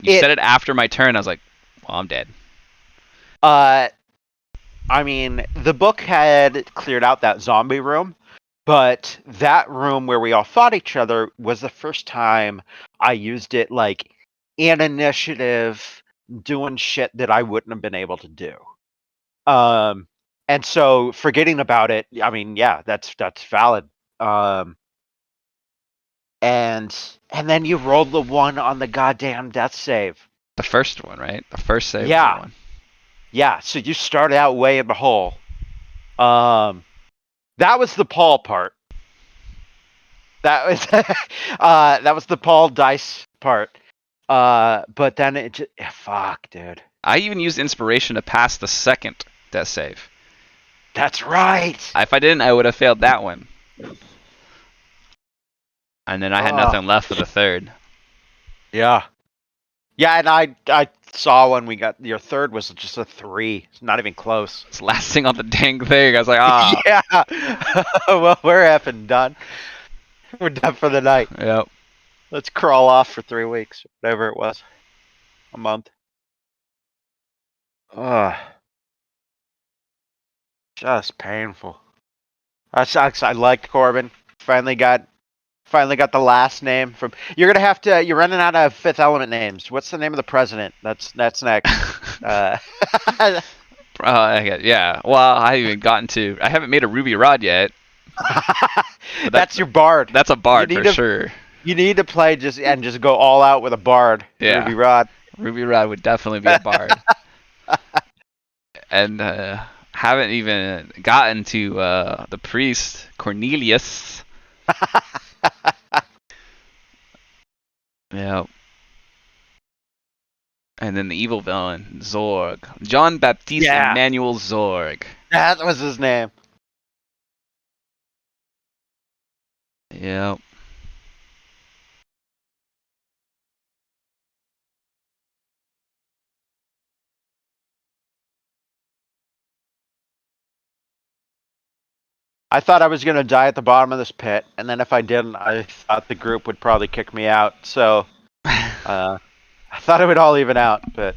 you said it after my turn. I was like, well, I'm dead. I mean, the book had cleared out that zombie room, but that room where we all fought each other was the first time I used it like in initiative, doing shit that I wouldn't have been able to do. And so forgetting about it, I mean, yeah, that's valid. And then you rolled the one on the goddamn death save. The first one, right? The first save Yeah. was the one. Yeah, so you started out way in the hole. That was the Paul part. That was that was the Paul dice part. But then it just, fuck, dude. I even used inspiration to pass the second death save. That's right. If I didn't, I would have failed that one. And then I had nothing left for the third. Yeah. Yeah, and I saw when we got your third was just a 3. It's not even close. It's last thing on the dang thing. I was like, ah. Yeah. Well, we're effing done. We're done for the night. Yep. Let's crawl off for 3 weeks, whatever it was. A month. Ugh. Just painful. That sucks. I liked Corbin. Finally got the last name from. You're gonna have to. You're running out of Fifth Element names. What's the name of the president? That's next. Yeah. Well, I haven't even gotten to. I haven't made a ruby rod yet. That's your bard. That's a bard for sure. You need to play just go all out with a bard. Yeah. Ruby rod. Ruby rod would definitely be a bard. And haven't even gotten to the priest Cornelius. Yeah. And then the evil villain Zorg, John Baptiste Emmanuel Zorg. That was his name. Yep. I thought I was going to die at the bottom of this pit, and then if I didn't, I thought the group would probably kick me out. So I thought it would all even out, but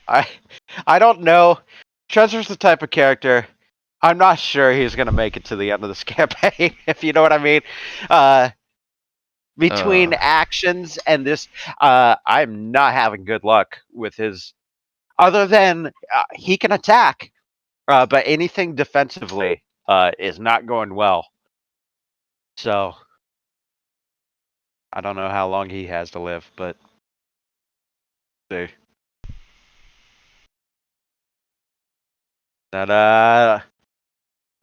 I don't know. Treasure's the type of character. I'm not sure he's going to make it to the end of this campaign, if you know what I mean. Between actions and this, I'm not having good luck with his. Other than he can attack, but anything defensively is not going well. So I don't know how long he has to live, but see. That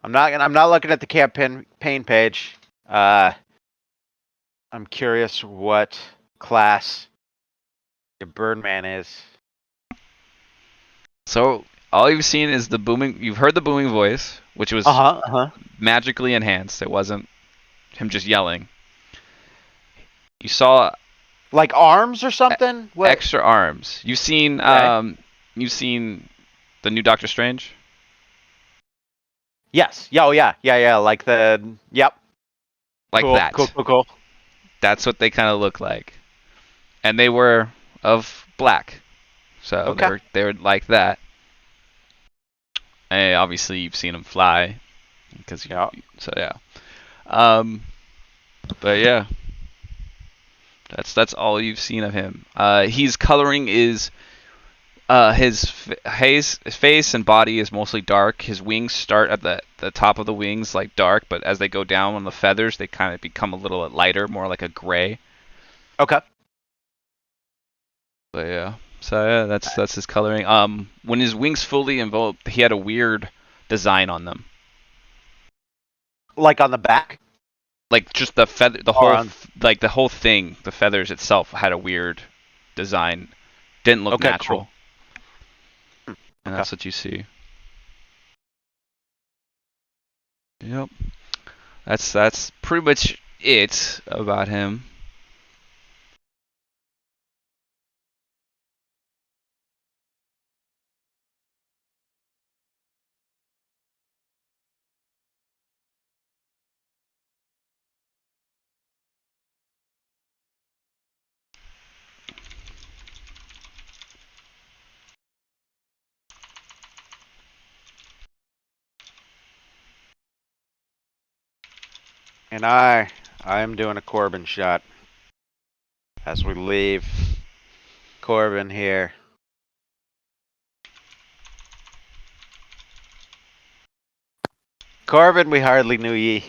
I'm not looking at the campaign page. I'm curious what class your Birdman is. So all you've seen is the booming. You've heard the booming voice, which was magically enhanced. It wasn't him just yelling. You saw like arms or something. What? Extra arms. You've seen you've seen the new Doctor Strange. Yes. Yeah. Oh yeah. Yeah. Like the. Yep. Like cool, that. Cool. That's what they kind of look like, and they were of black, so they were like that. And obviously, you've seen him fly, because Yeah. So yeah. But yeah, that's all you've seen of him. His coloring is his face and body is mostly dark. His wings start at the top of the wings like dark, but as they go down on the feathers, they kind of become a little lighter, more like a gray. Okay. But yeah, so yeah, that's his coloring. When his wings fully enveloped, he had a weird design on them, Like on the back. like just the feather, Or on- like the whole thing, the feathers itself had a weird design. Didn't look Okay, natural. cool. And Okay. that's what you see. Yep. That's pretty much it about him. And I am doing a Corbin shot. As we leave Corbin here. Corbin, we hardly knew ye.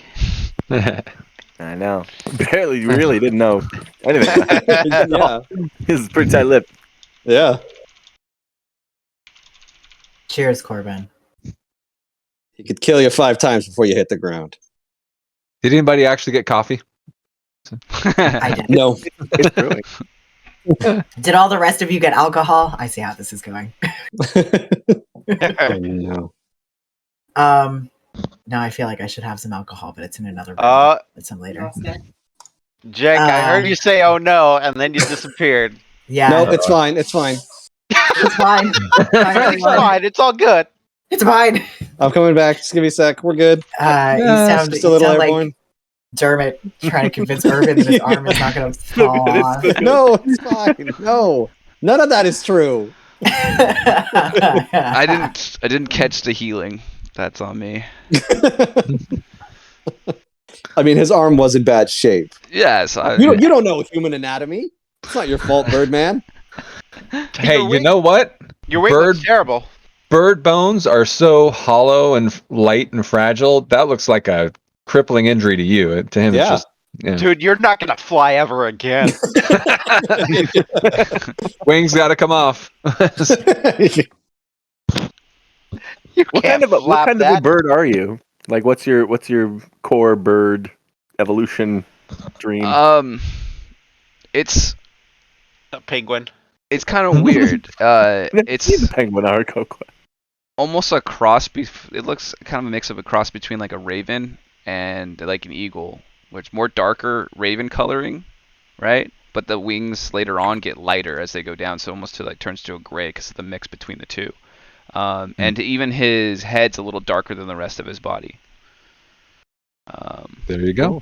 I know. Barely, you really didn't know anything about it. Yeah. He's pretty tight lipped. Yeah. Cheers, Corbin. He could kill you 5 times before you hit the ground. Did anybody actually get coffee? I did. No. It's brewing. Did all the rest of you get alcohol? I see how this is going. Oh, no. Now I feel like I should have some alcohol, but it's in another room. It's some later. Jake, I heard Um, you say "oh no" and then you disappeared. Yeah, No, it's fine. It's fine. it's fine. Fine, It's everyone. fine. It's all good. It's fine. I'm coming back. Just give me a sec. We're good. You sound, Just a little like airborne. Dermot trying to convince Irvin that his arm is not going to fall off. No, it's fine. No. None of that is true. I didn't catch the healing. That's on me. I mean, his arm was in bad shape. Yes. You don't know human anatomy. It's not your fault, Birdman. Hey, Your you wing- know what? Your wing Bird- looks terrible. Bird bones are so hollow and light and fragile. That looks like a crippling injury to you. To him, Yeah. it's just. Yeah. Dude, you're not gonna fly ever again. Wings got to come off. You What can't kind of a flap that. bird are you? Like, what's your core bird evolution dream? It's A penguin. kind of weird. It's the penguin arco. almost a cross. It looks kind of a mix of a cross between like a raven and like an eagle, which more darker raven coloring, right? But the wings later on get lighter as they go down, so almost turns to a gray because of the mix between the two. And even his head's a little darker than the rest of his body. There you go.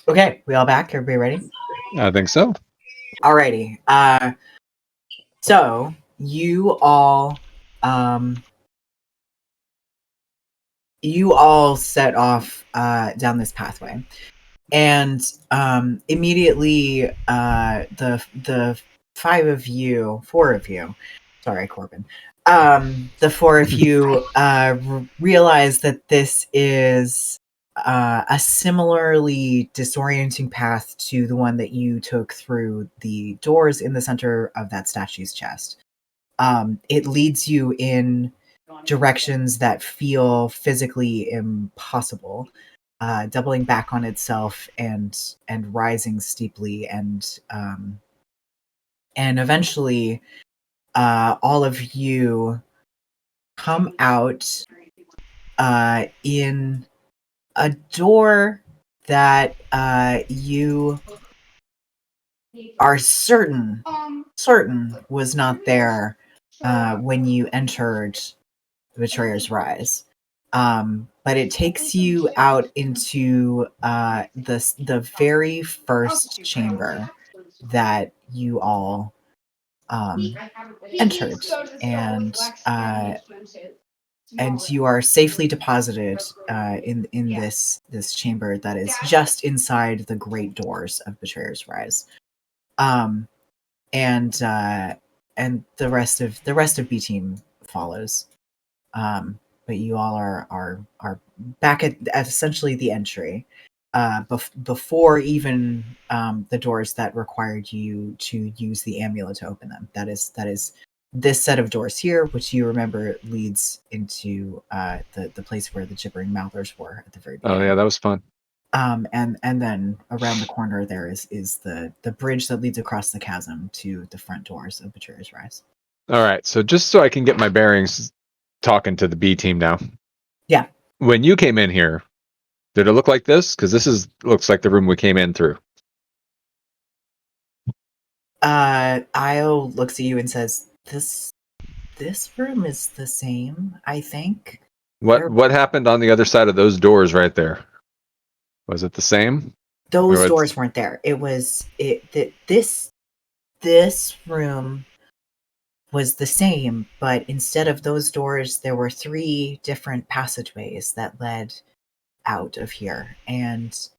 Okay, we all back? Everybody ready? I think so. Alrighty. So you all set off down this pathway, and immediately the four of you, sorry, Corbin, the four of you realize that this is a similarly disorienting path to the one that you took through the doors in the center of that statue's chest. It leads you in directions that feel physically impossible, doubling back on itself and rising steeply, and eventually all of you come out in a door that you are certain was not there when you entered the Betrayer's Rise. But it takes you out into the very first chamber that you all entered, and you are safely deposited in this chamber that is just inside the great doors of Betrayer's Rise. And the rest of B Team follows. But you all are back at essentially the entry, before even the doors that required you to use the amulet to open them. That is this set of doors here, which you remember leads into the place where the gibbering mouthers were at the very beginning. Oh yeah, that was fun. And then around the corner there is the bridge that leads across the chasm to the front doors of Betrayer's Rise. All right, so just so I can get my bearings, talking to the B team now. Yeah. When you came in here, did it look like this? Because looks like the room we came in through. Io looks at you and says, This room is the same, I think. What happened on the other side of those doors right there? Was it the same? Those doors weren't there. This room was the same, but instead of those doors, there were 3 different passageways that led out of here, and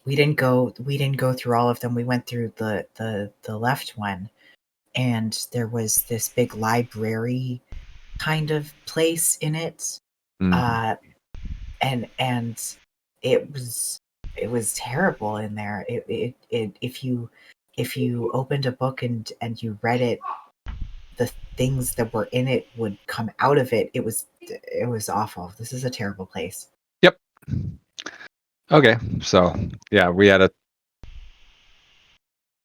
we didn't go through all of them. We went through the left one, and there was this big library kind of place in it. And it was terrible in there. If you opened a book and you read it, the things that were in it would come out of it. It was awful. This is a terrible place. Yep. Okay, so yeah, we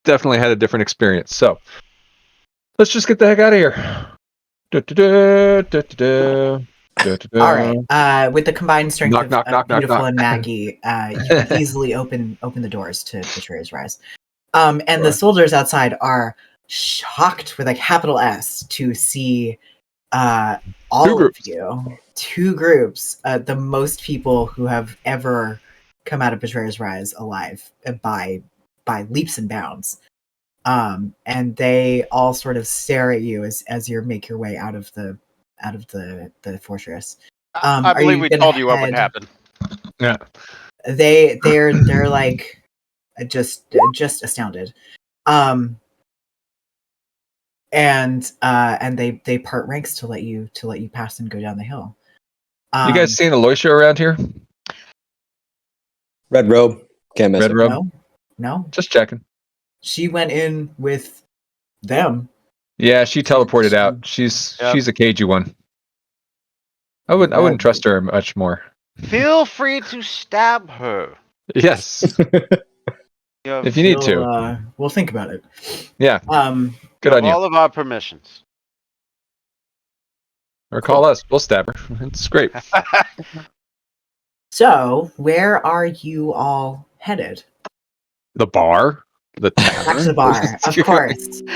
definitely had a different experience. So let's just get the heck out of here. All right. With the combined strength of Beautiful and Maggie, you can easily open the doors to Betrayer's Rise. And the soldiers outside are shocked with a capital S to see all of you. 2 groups, the most people who have ever come out of Betrayer's Rise alive by leaps and bounds. And they all sort of stare at you as you make your way out of the fortress. I believe we told you what would happen. Yeah. They're like just astounded. And they part ranks to let you pass and go down the hill. You guys seen Aloysia around here? Red robe. Can't miss Red her. robe? No. Just checking. She went in with them. Yeah, she teleported out. She's a cagey one. I wouldn't trust her much more. Feel free to stab her. Yes. If you need to. We'll think about it. Yeah. Good on you. All of our permissions. Or call us. We'll stab her. It's great. So, where are you all headed? The bar? The Back to the bar.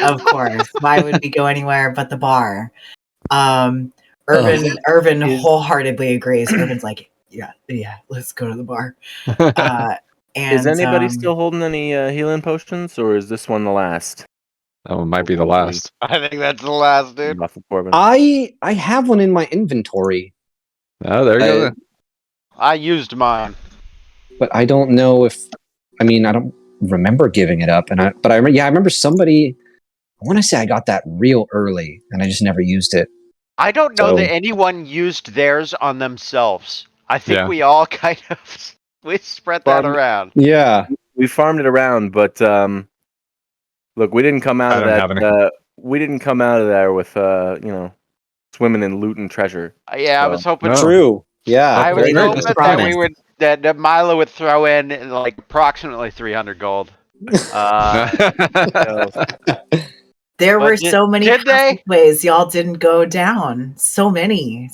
Of course. Why would we go anywhere but the bar? Irvin wholeheartedly agrees. Irvin's like, yeah, let's go to the bar. And is anybody still holding any healing potions, or is this one the last? That one might be the last. I think that's the last, dude. I have one in my inventory. Oh, there you go. Then. I used mine, but I don't know if. I mean, I don't remember giving it up, I remember somebody. I want to say I got that real early, and I just never used it. I don't know that anyone used theirs on themselves. I think we all kind of we spread that around. Yeah, we farmed it around, but look, we didn't come out of that. We didn't come out of there with swimming in loot and treasure. Yeah, so. I was hoping. No. True. Yeah, I was hoping that Milo would throw in like approximately 300 gold. There were so many ways y'all didn't go down. So many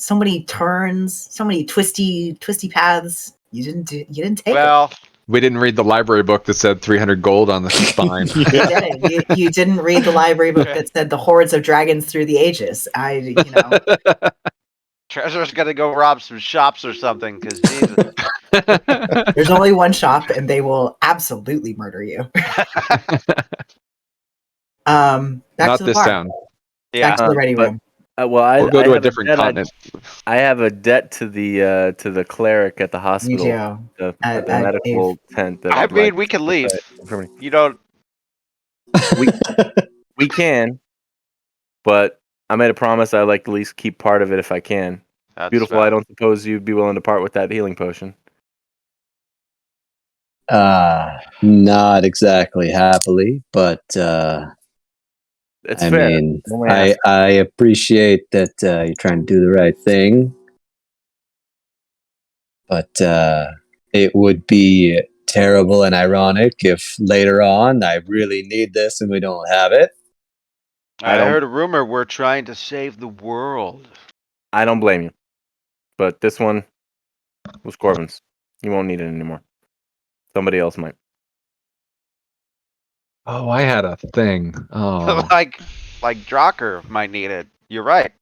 turns, so many twisty paths. You didn't take. Well, we didn't read the library book that said 300 gold on the spine. You didn't read the library book that said the hordes of dragons through the ages. Treasure's gonna go rob some shops or something, because Jesus. There's only one shop, and they will absolutely murder you. Back Not to the this bar. town. Yeah. Back to the ready but- room. Well, I We'll go to a have different debt continent. I have a debt to the cleric at the You hospital, do. the At medical tent. That I I'd mean, like we can to leave. pay for me. You don't. We can, but I made a promise I'd like to at least keep part of it if I can. That's Beautiful. valid. I don't suppose you'd be willing to part with that healing potion. Not exactly happily, but It's I fair. mean, I'm only asking. I appreciate that you're trying to do the right thing, but it would be terrible and ironic if later on I really need this and we don't have it. I I don't- heard a rumor we're trying to save the world. I don't blame you, but this one was Corbin's. You won't need it anymore. Somebody else might. Oh, I had a thing. Oh, like Drocker might need it. You're right.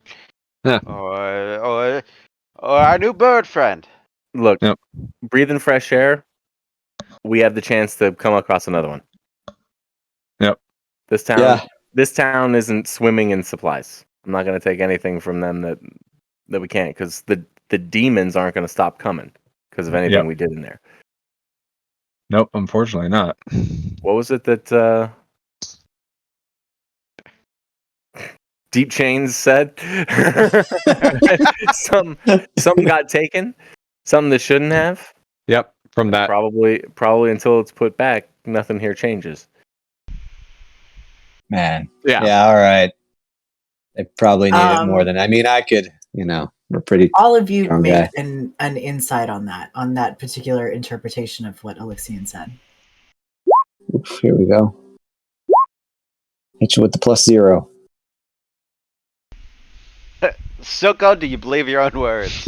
Yeah. Or our new bird friend. Look, Yep. breathing fresh air. We have the chance to come across another one. Yep. This town. Yeah. This town isn't swimming in supplies. I'm not going to take anything from them that we can't, because the demons aren't going to stop coming because of anything Yep. we did in there. nope, unfortunately not. What was it that Deep Chains said? Something got taken. Something that shouldn't have. Yep, from that. Probably until it's put back, nothing here changes. Man. Yeah. Yeah, all right. They probably need it more Um, than I mean, I could, we're pretty All of you Strong make guy. an insight on that particular interpretation of what Alexian said. Oof, here we go. Hit you with the +0. Silko, do you believe your own words?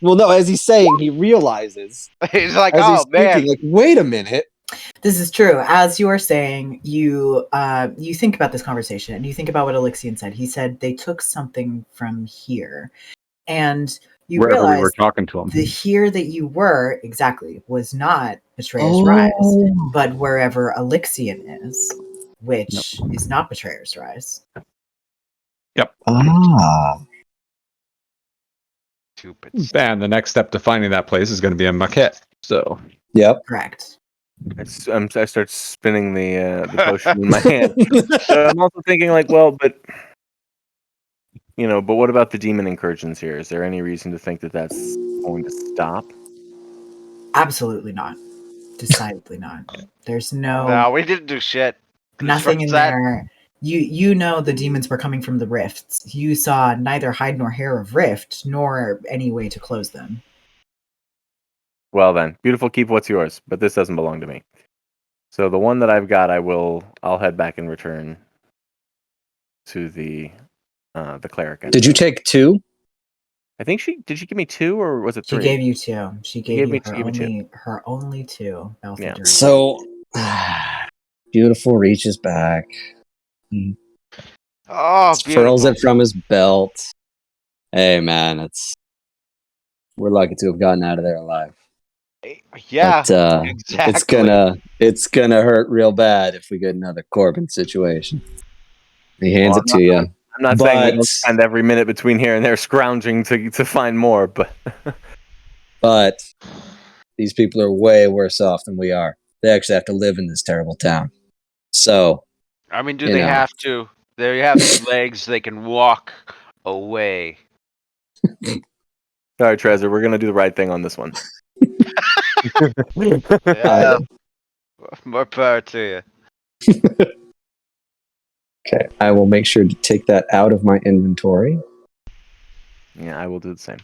Well, no, as he's saying, he realizes He's like, as he's oh man. speaking, like, wait a minute. This is true. As you are saying, you think about this conversation and you think about what Alexian said. He said they took something from here, and you Wherever we were realize talking to him. the here that you were exactly was not Betrayer's Rise, but wherever Alexian is, which is not Betrayer's Rise. Ah. Stupid. And the next step to finding that place is going to be a maquette. So, Yep. Correct. I start spinning the potion in my hand. But I'm also thinking, like, well, but what about the demon incursions here? Is there any reason to think that that's going to stop? Absolutely not. Decidedly not. There's No, we didn't do shit. nothing in That- there. You know the demons were coming from the rifts. You saw neither hide nor hair of rift, nor any way to close them. Well then, beautiful, keep what's yours, but this doesn't belong to me. So the one that I've got, I'll head back and return to the cleric. Did you take 2? I think did she give me 2 or was it 3? She gave you 2. She gave gave you me her two, give me only her only 2. Yeah. So, Beautiful reaches back, Oh, furls beautiful. it from his belt. Hey, man, we're lucky to have gotten out of there alive. Yeah, But, exactly. it's gonna hurt real bad if we get another Corbin situation. He hands Well, it to you. I'm not saying we But- don't spend every minute between here and there scrounging to find more, but But these people are way worse off than we are. They actually have to live in this terrible town. So, I mean, do you they know. have to? They have legs. They can walk away. sorry, Trezor, we're gonna do the right thing on this one. Yeah. More power to you. okay, I will make sure to take that out of my inventory. Yeah, I will do the same.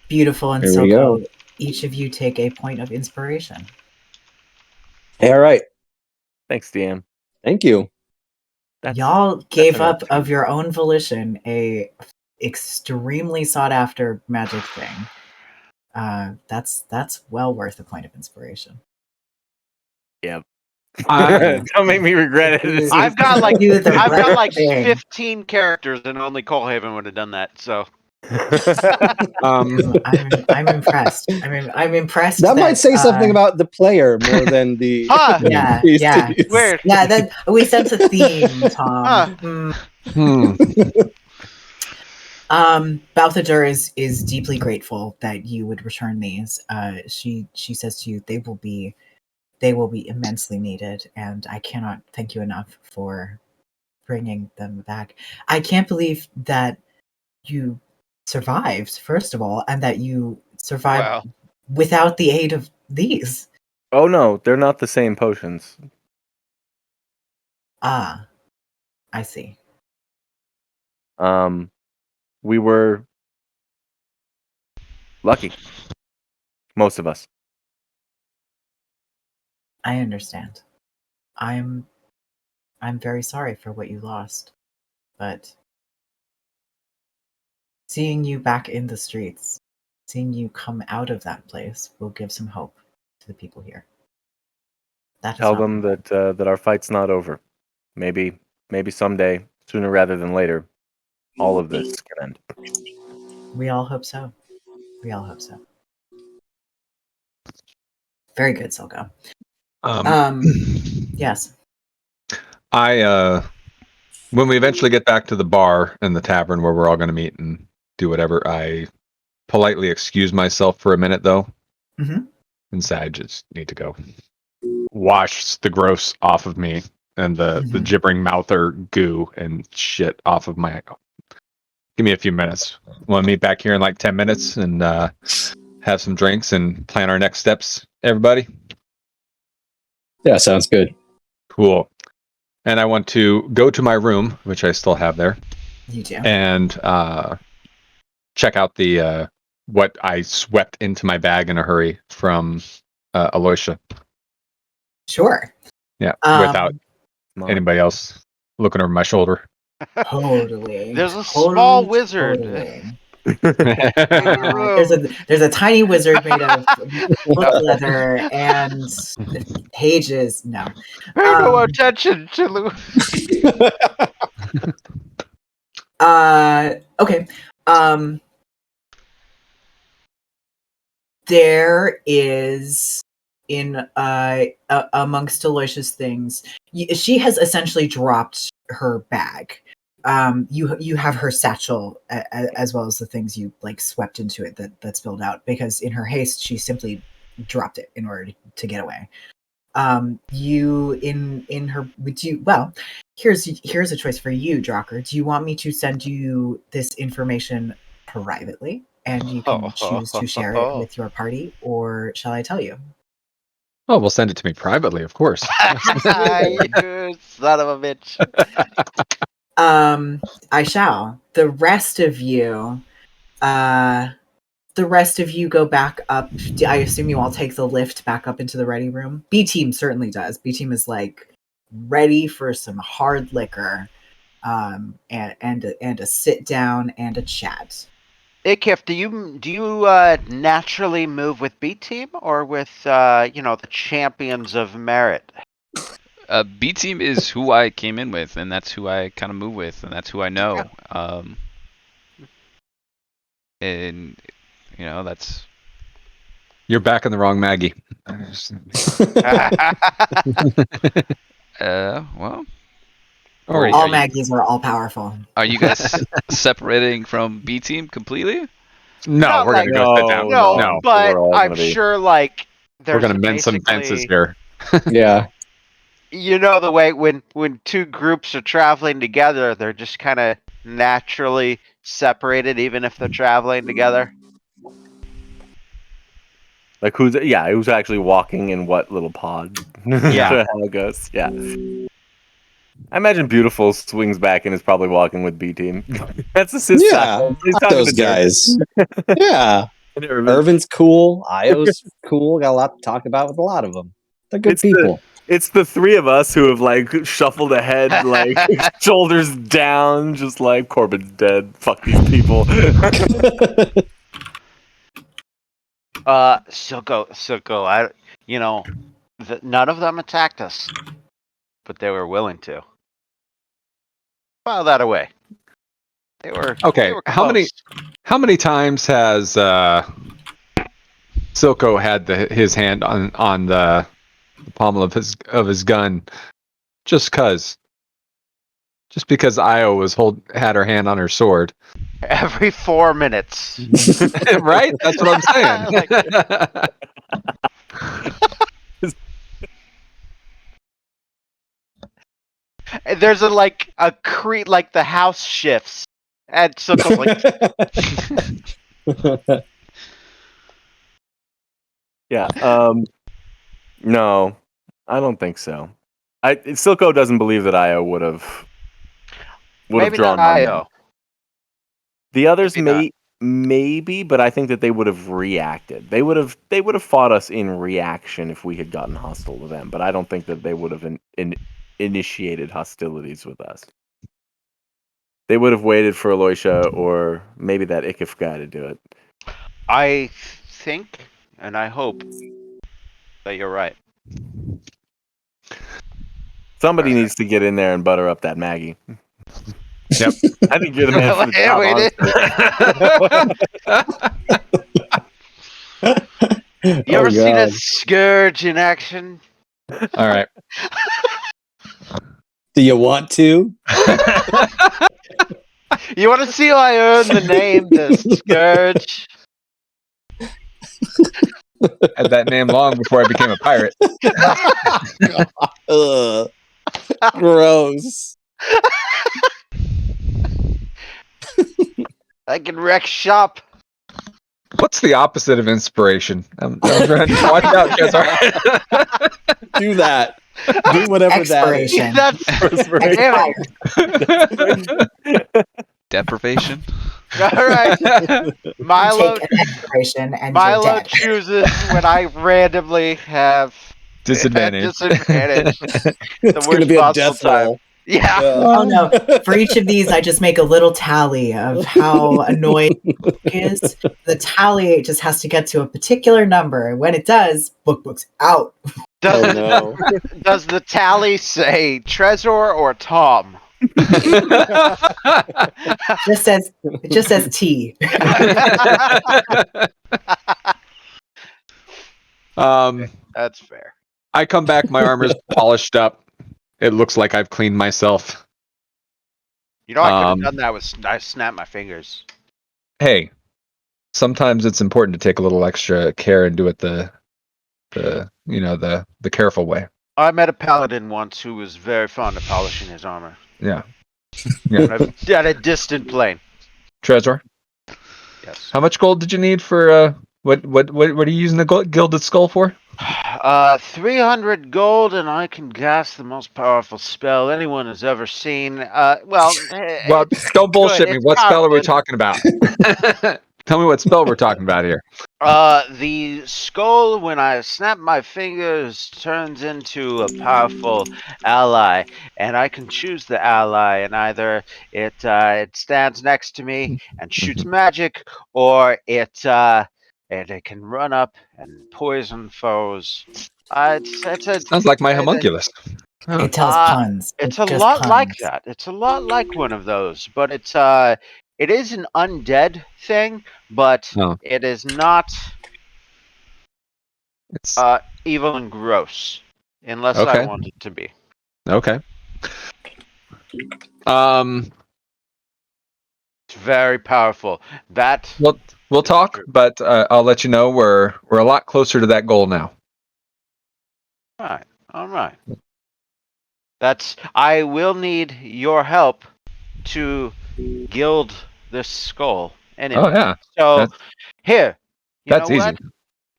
Beautiful. And There so we go. each of you take a point of inspiration. Hey, all right. Thanks, DM. Thank you. Y'all gave an up opportunity. of your own volition a extremely sought after magic thing. That's well worth a point of inspiration. Yep. I- Don't make me regret it. I've got like Do the I've got right like thing. 15 characters, and only Coalhaven would have done that. So I'm impressed. I'm impressed. That might say something about the player more than the Huh. Yeah, NPCs. yeah. Weird. Yeah, that we sense a theme, Tom. Huh. Hmm. Balthazar is deeply grateful that you would return these. She says to you, they will be immensely needed, and I cannot thank you enough for bringing them back. I can't believe that you survived, first of all, and that you survived Wow. without the aid of these. Oh no, they're not the same potions. Ah, I see. We were lucky. Most of us. I understand. I'm very sorry for what you lost, but seeing you back in the streets, seeing you come out of that place will give some hope to the people here. That is Tell not them that that our fight's not over. Maybe someday, sooner rather than later, all of this can end. We all hope so. We all hope so. Very good, Silko. Yes. I when we eventually get back to the bar and the tavern where we're all going to meet and do whatever, I politely excuse myself for a minute though, Mhm. and say I just need to go wash the gross off of me and the Mhm. gibbering mouth or goo and shit off of my. Give me a few minutes. Want to meet back here in like 10 minutes and have some drinks and plan our next steps, everybody? Yeah, sounds good. Cool. And I want to go to my room, which I still have there, You do. and check out the what I swept into my bag in a hurry from Aloysia. Sure. Yeah, Um, without Smart. anybody else looking over my shoulder. Totally. There's a small wizard. Totally. In the room. There's a tiny wizard made of book leather and pages. No. Pay no attention to Okay. There is in amongst Aloysia's things, she has essentially dropped her bag. You have her satchel as well as the things you like swept into it that spilled out because in her haste she simply dropped it in order to get away. You in her would you well here's a choice for you, Drocker. Do you want me to send you this information privately and you can choose to share it with your party, or shall I tell you? Oh, well, send it to me privately, of course. You son of a bitch. I shall. The rest of you go back up. I assume you all take the lift back up into the ready room. B team certainly does. B team is like ready for some hard liquor, and a sit down and a chat. Ikif, do you naturally move with B team or with the champions of merit? B team is who I came in with, and that's who I kind of move with, and that's who I know. And that's You're back in the wrong Maggie. well. Or All Maggies are all powerful. Are you guys separating from B team completely? No, Not we're like- gonna go sit down. No, No, but we're all I'm gonna be- sure like we're there's gonna mend some fences basically- here. Yeah. You know the way when two groups are traveling together, they're just kind of naturally separated, even if they're traveling together. Like who's actually walking in what little pod? Yeah. How it goes. Yeah. I imagine Beautiful swings back and is probably walking with B team. That's the sister. Yeah, He's talking those to Derek. guys. Yeah. And Irvin. Irvin's cool. Io's cool. Got a lot to talk about with a lot of them. They're good people. It's the three of us who have like shuffled ahead, like shoulders down, just like Corbin's dead. Fuck these people. Silco, none of them attacked us, but they were willing to. File that away. Okay, They were how many times has Silco had his hand on the pommel of his gun just because Io had her hand on her sword? Every 4 minutes. Right? That's what I'm saying. And there's a creak, like the house shifts, and Silco's like, Yeah. No, I don't think so. Silco doesn't believe that Io would have maybe not drawn on them. Io. The others Maybe not. maybe, but I think that they would have reacted. They would have fought us in reaction if we had gotten hostile to them. But I don't think that they would have initiated hostilities with us. They would have waited for Aloysia or maybe that Ikif guy to do it. I think, and I hope that you're right. Somebody needs to get in there and butter up that Maggie. Yep. I think you're the man for the Yeah, job, honestly. You ever seen a scourge in action? All right. Do you want to? You want to see how I earned the name, the Scourge? Had that name long before I became a pirate. Ugh. Gross. I can wreck shop. What's the opposite of inspiration? I'm trying to watch out, Chazar. Do that. Do whatever that is. Expiration. That's Expired. Deprivation. all right. Milo, Take an expiration and you're Milo dead. chooses when I randomly have Disadvantage. disadvantage. It's going to worst be a possible death time. roll. Yeah. Oh no. For each of these, I just make a little tally of how annoyed Book is. The tally just has to get to a particular number. And when it does, Book's out. Does, Oh no. does the tally say Trezor or Tom? It just says T. That's fair. I come back, my armor's polished up. It looks like I've cleaned myself. You know, I could have done that with I snapped my fingers. Hey, sometimes it's important to take a little extra care and do it the careful way. I met a paladin once who was very fond of polishing his armor. Yeah. At a distant plane. Trezor, Yes. how much gold did you need for what are you using the gilded skull for? 300 gold, and I can cast the most powerful spell anyone has ever seen. Well, Don't bullshit me. It's What spell are we powerful. talking about? Tell me what spell we're talking about here. The skull, when I snap my fingers, turns into a powerful ally, and I can choose the ally, and either it stands next to me and shoots magic, or it can run up and poison foes. Sounds like my homunculus. It tells puns. It's a just lot puns. like that. It's a lot like one of those, but it is an undead thing, but Oh. it is not It's evil and gross, unless I Okay. want it to be. okay. It's very powerful. That We'll talk, but I'll let you know we're a lot closer to that goal now. all right. I will need your help to gild this skull. Anyway, Oh yeah, so here, you that's know easy. what?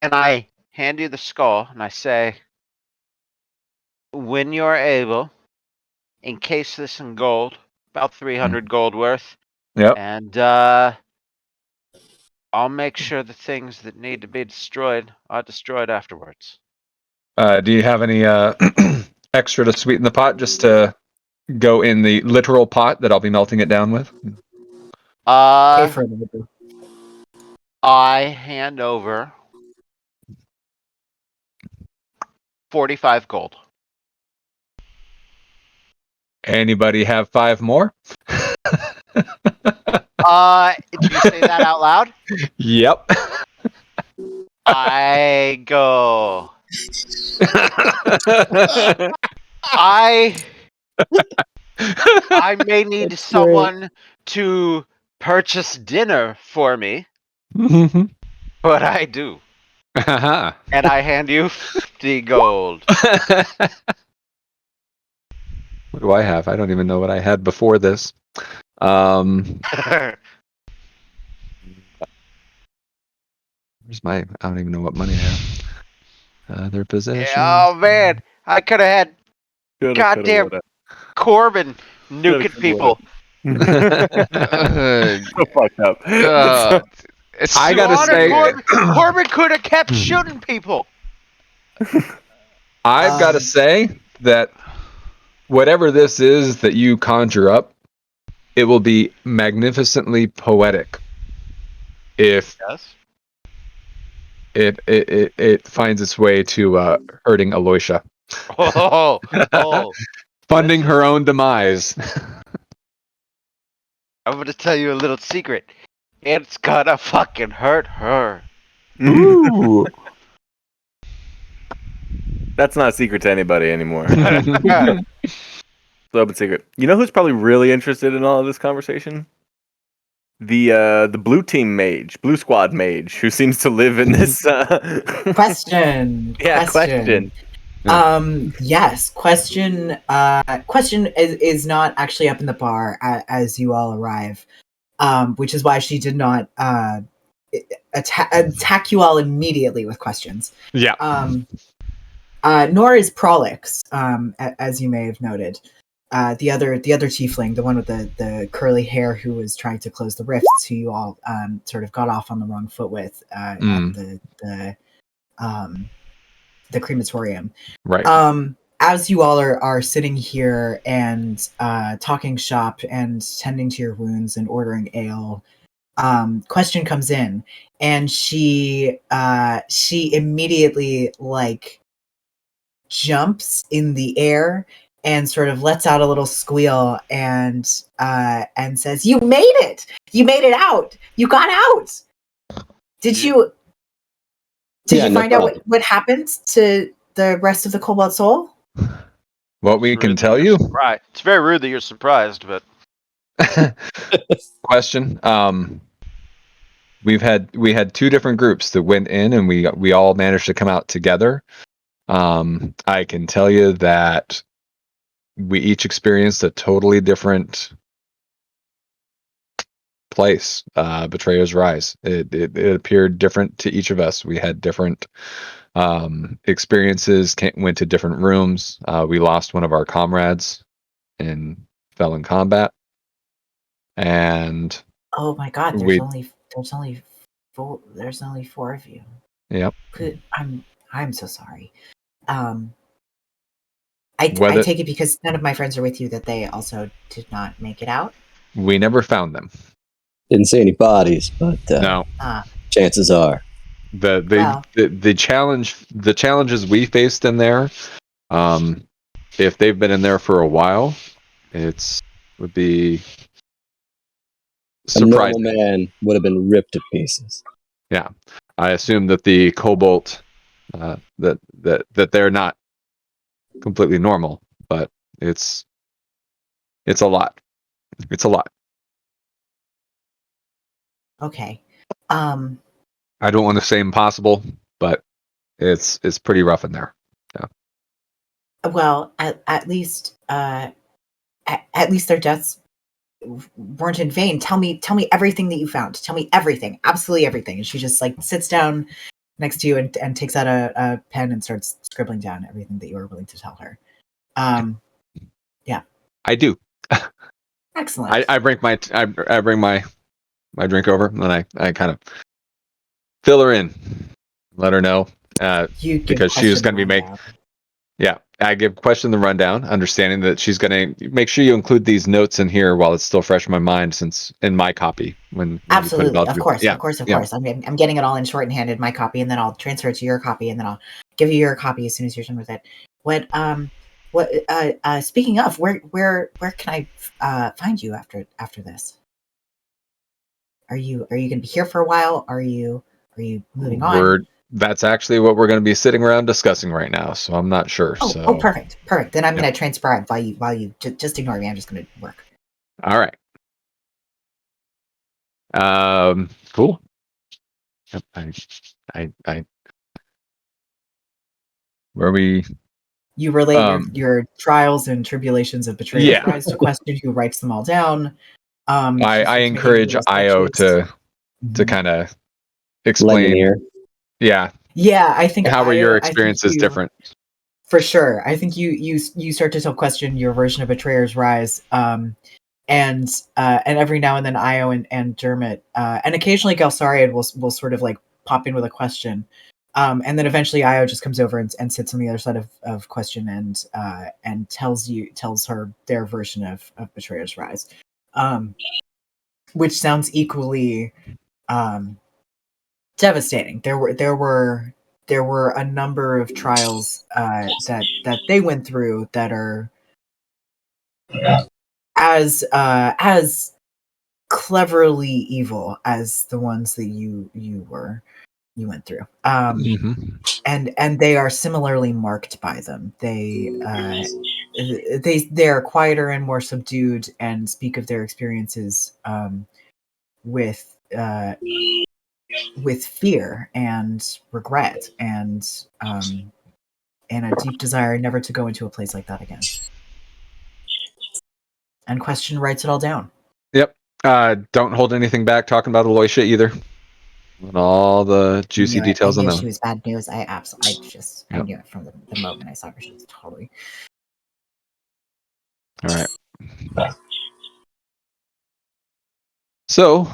And I hand you the skull, and I say, when you're able, encase this in gold, about 300 gold worth. Yep. And I'll make sure the things that need to be destroyed are destroyed afterwards. Do you have any extra to sweeten the pot, just to go in the literal pot that I'll be melting it down with? Pay for it. I hand over 45 gold. Anybody have 5 more? Do you say that out loud? Yep. I go. I may need That's someone to purchase dinner for me, Mhm. but I do. Haha. And I hand you 50 gold. What do I have? I don't even know what I had before this. Where's my? I don't even know what money I have. Other possessions. Oh man, I could have had Coulda, goddamn coulda, Corbin Coulda, nuking coulda, people. So fucked up. It's I Your gotta Honor, say, Corbin could have kept shooting people. I've got to say that whatever this is that you conjure up, it will be magnificently poetic if Yes. it finds its way to hurting Aloysia, Oh. funding Listen. her own demise. I'm gonna tell you a little secret. It's gonna fucking hurt her. Ooh. That's not a secret to anybody anymore. So open secret. You know who's probably really interested in all of this conversation? The blue team mage, blue squad mage, who seems to live in this. Question. Yeah, question. Yes. Question is not actually up in the bar as you all arrive, which is why she did not attack you all immediately with questions. Yeah. Nor is Prolix, as you may have noted. The other tiefling, the one with the curly hair who was trying to close the rifts, who you all sort of got off on the wrong foot with at the crematorium. Right. As you all are sitting here and talking shop and tending to your wounds and ordering ale, question comes in, and she immediately like jumps in the air and sort of lets out a little squeal and says, "You made it! You made it out! You got out! Did you find out what happened to the rest of the Cobalt Soul?" What we can tell you. Right. It's very rude that you're surprised, but Question. We had two different groups that went in, and we all managed to come out together. I can tell you that we each experienced a totally different place. Betrayer's Rise. It appeared different to each of us. We had different experiences. Went to different rooms. We lost one of our comrades and fell in combat. And oh my god, there's only four of you. Yep. I'm so sorry. I take it because none of my friends are with you that they also did not make it out. We never found them. Didn't see any bodies, but No. chances are. The challenges we faced in there, if they've been in there for a while, would be surprising. A normal man would have been ripped to pieces. Yeah, I assume that the kobold that they're not completely normal, but it's a lot. It's a lot. Okay. I don't want to say impossible, but it's pretty rough in there. Yeah. Well, at least their deaths weren't in vain. Tell me everything that you found. Tell me everything, absolutely everything. And she just like sits down next to you and takes out a pen and starts scribbling down everything that you were willing to tell her. Yeah. I do. Excellent. I bring my drink over, and then I kind of fill her in, let her know because she was going to be making. Yeah, I give question the rundown, understanding that she's going to make sure you include these notes in here while it's still fresh in my mind, since in my copy when absolutely, you put it of course. I'm getting it all in shortened, my copy, and then I'll transfer it to your copy, and then I'll give you your copy as soon as you're done with it. Speaking of, where can I find you after this? Are you going to be here for a while? Are you moving on? That's actually what we're going to be sitting around discussing right now. So I'm not sure. Oh, perfect. Then I'm Yeah. going to transcribe while you just ignore me. I'm just going to work. All right. Cool. Yep, I where we You relate your trials and tribulations of Betrayer's Yeah. Rise to Question, who writes them all down. I encourage Io to kind of Lend an explain. ear. Yeah. Yeah, I think How are Io, your I think experiences you- different? For sure. I think you start to tell Question your version of Betrayer's Rise. And every now and then Io and Dermot and occasionally Galsariad will sort of like pop in with a question. And then eventually Io just comes over and sits on the other side of Question and tells her their version of Betrayer's Rise. Which sounds equally devastating. There were a number of trials that they went through that are as cleverly evil as the ones that you went through. And they are similarly marked by them. They are quieter and more subdued and speak of their experiences with fear and regret and a deep desire never to go into a place like that again. And Question writes it all down. Yep. Don't hold anything back talking about Aloysia either. And all the juicy details I on knew them. she was bad news. I Yep. knew it from the moment I saw her. She was totally. All right. So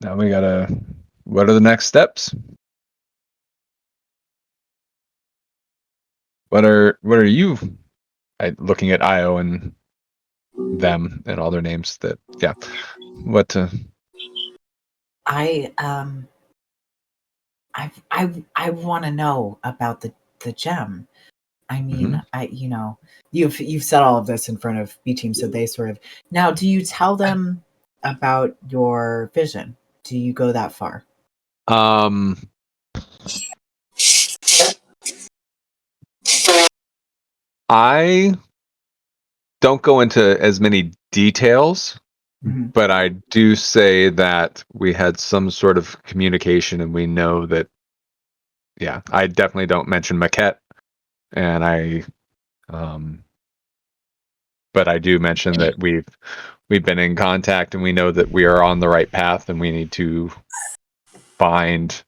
now we gotta. What are the next steps? What are you? Looking at Io and them and all their names. That yeah. What? I want to know about the gem. I mean, you've said all of this in front of B Team, so they sort of now. Do you tell them about your vision? Do you go that far? I don't go into as many details, but I do say that we had some sort of communication, and we know that. Yeah, I definitely don't mention Maquette, and but I do mention that we've been in contact, and we know that we are on the right path, and we need to find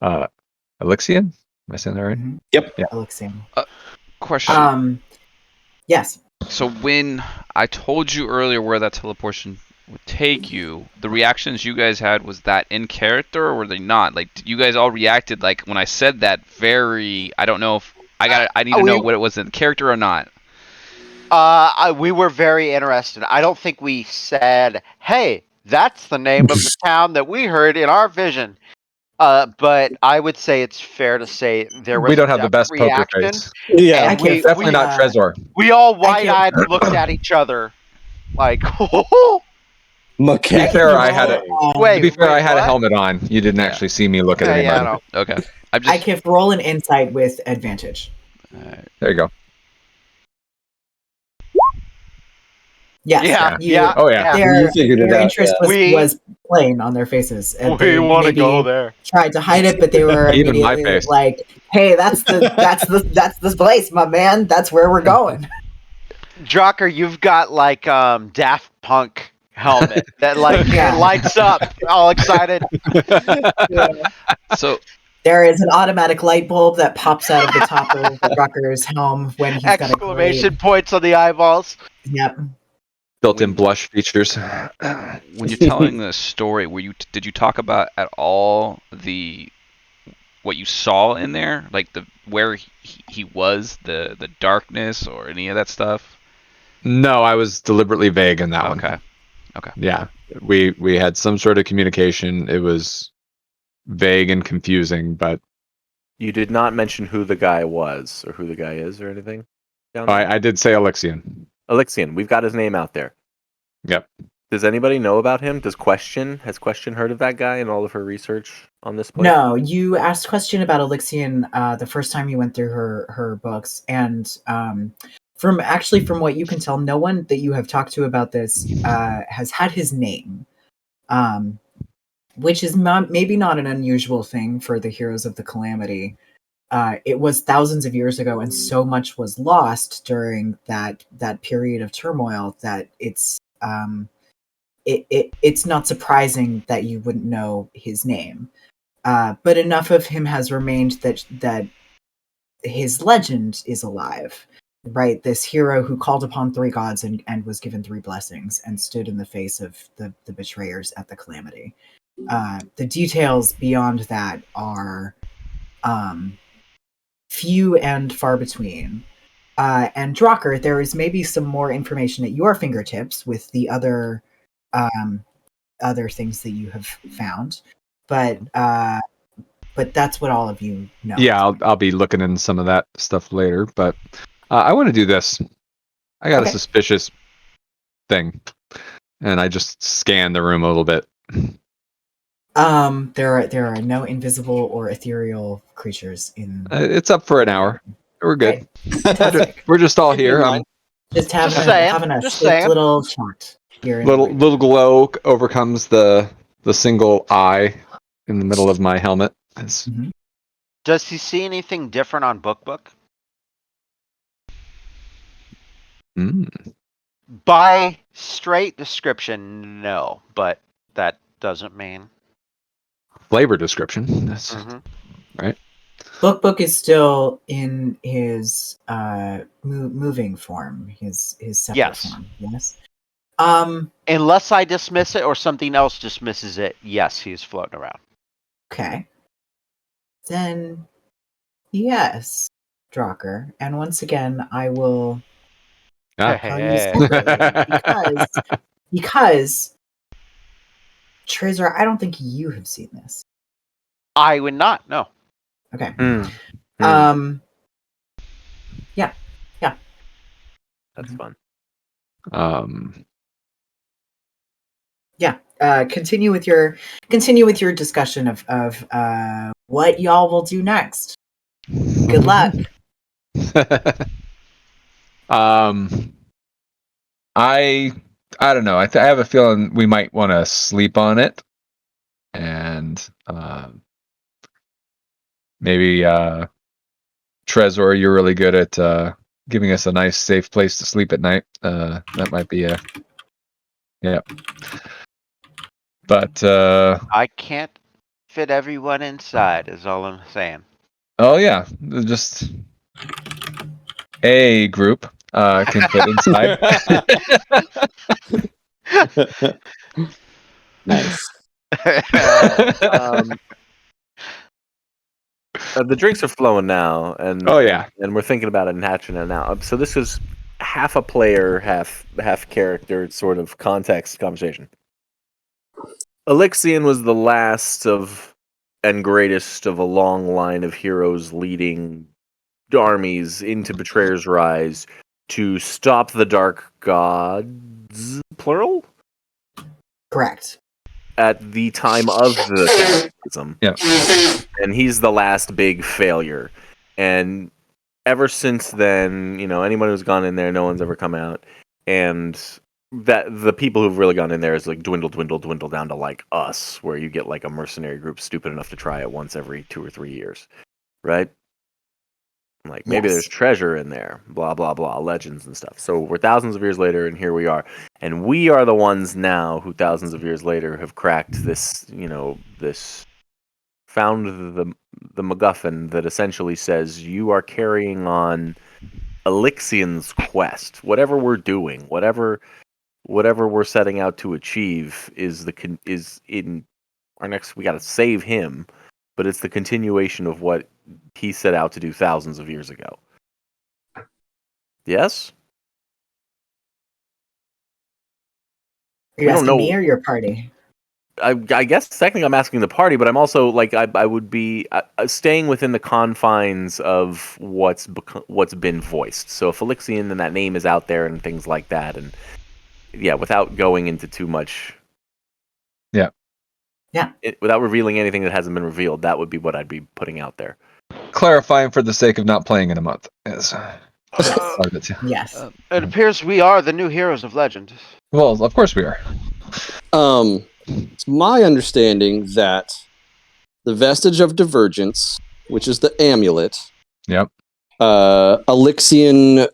Elixion. Am I saying that right? Yep. Yeah. Elixion. Question. Yes. So when I told you earlier where that teleportation would take you, the reactions you guys had, was that in character or were they not? Like, you guys all reacted like when I said that very. I don't know if I need to know what it was in character or not. We were very interested. I don't think we said, "Hey, that's the name of the town that we heard in our vision." But I would say it's fair to say there was. We don't have the best poker reaction. face. Yeah. And we Definitely not Trezor. We all wide-eyed looked at each other, like, To be Maquette. fair, I had Wait, to be fair, I had a what? helmet on. You didn't actually see me look at Yeah, anybody. I know. Okay. I'm I just. can roll an insight with advantage. There you go. Yes. Yeah. Oh yeah. You figured it Their out. interest Yeah. was plain on their faces. And We they want to maybe go there. tried to hide it, but they were Even my immediately face. like, "Hey, that's the place, my man. That's where we're going." Drucker, you've got like Daft Punk helmet that like Yeah. it lights up, all excited. So There is an automatic light bulb that pops out of the top of Rucker's helm when he's got a Exclamation great. points on the eyeballs. Yep. Built-in blush features. when you're telling the story, did you talk about at all what you saw in there, like where he was, the darkness or any of that stuff? No, I was deliberately vague in that one. Okay. Yeah, we had some sort of communication. It was vague and confusing, but You did not mention who the guy was or who the guy is or anything. Down there? I did say Elixion. Elixion, we've got his name out there. Yep. Does anybody know about him? Has Question heard of that guy in all of her research on this place? No, you asked a question about Elixion the first time you went through her books, and from what you can tell, no one that you have talked to about this has had his name, which is maybe not an unusual thing for the Heroes of the Calamity. It was thousands of years ago, and so much was lost during that period of turmoil that it's not surprising that you wouldn't know his name. But enough of him has remained that his legend is alive. Right, this hero who called upon three gods and was given three blessings and stood in the face of the betrayers at the Calamity. The details beyond that are few and far between. And Drocker, there is maybe some more information at your fingertips with the other things that you have found, but that's what all of you know. Yeah, I'll be looking in some of that stuff later, but I want to do this. I got a suspicious thing, and I just scan the room a little bit. There are no invisible or ethereal creatures in. It's up for an hour. We're good. Fantastic. We're just all here. Just having a Just slick saying. little chat here. in Little the room. little glow overcomes the single eye in the middle of my helmet. Does he see anything different on Book? By straight description, no, but that doesn't mean Flavor description. That's right. Book is still in his moving form, his separate form. Yes. Unless I dismiss it or something else dismisses it, yes, he's floating around. Okay. Then yes, Drocker. And once again, I will tell you something because Trezor, I don't think you have seen this. I would not. No. Okay. Yeah. That's fun. Yeah. Continue with your discussion of what y'all will do next. Good luck. I don't know. I have a feeling we might want to sleep on it, and maybe Trezor, you're really good at giving us a nice, safe place to sleep at night. That might be yeah. But I can't fit everyone inside. Is all I'm saying. Oh yeah, just a group can fit inside. Nice. The drinks are flowing now, and and we're thinking about it and hatching it now. So this is half a player, half character sort of context conversation. Elixion was the last of and greatest of a long line of heroes leading armies into Betrayer's Rise to stop the Dark Gods, plural? Correct. At the time of the cataclysm. Yeah. And he's the last big failure. And ever since then, anyone who's gone in there, no one's ever come out. And that the people who've really gone in there is like dwindle down to like us, where you get like a mercenary group stupid enough to try it once every 2 or 3 years. Right? Like maybe there's treasure in there, blah blah blah, legends and stuff. So we're thousands of years later, and here we are, and we are the ones now who thousands of years later have cracked this, found the MacGuffin that essentially says you are carrying on Elixion's quest. Whatever we're doing, whatever we're setting out to achieve is in our next. We got to save him, but it's the continuation of what he set out to do thousands of years ago. Yes? Are you asking me or your party? I guess technically I'm asking the party, but I'm also like I would be staying within the confines of what's been voiced. So if Elixion and that name is out there and things like that, and without going into too much. Yeah. Yeah. Without revealing anything that hasn't been revealed, that would be what I'd be putting out there. Clarifying for the sake of not playing in a month. Yes. Part of it too. Yes. It appears we are the new heroes of legend. Well, of course we are. It's my understanding that the vestige of divergence, which is the amulet, Yep. Elixion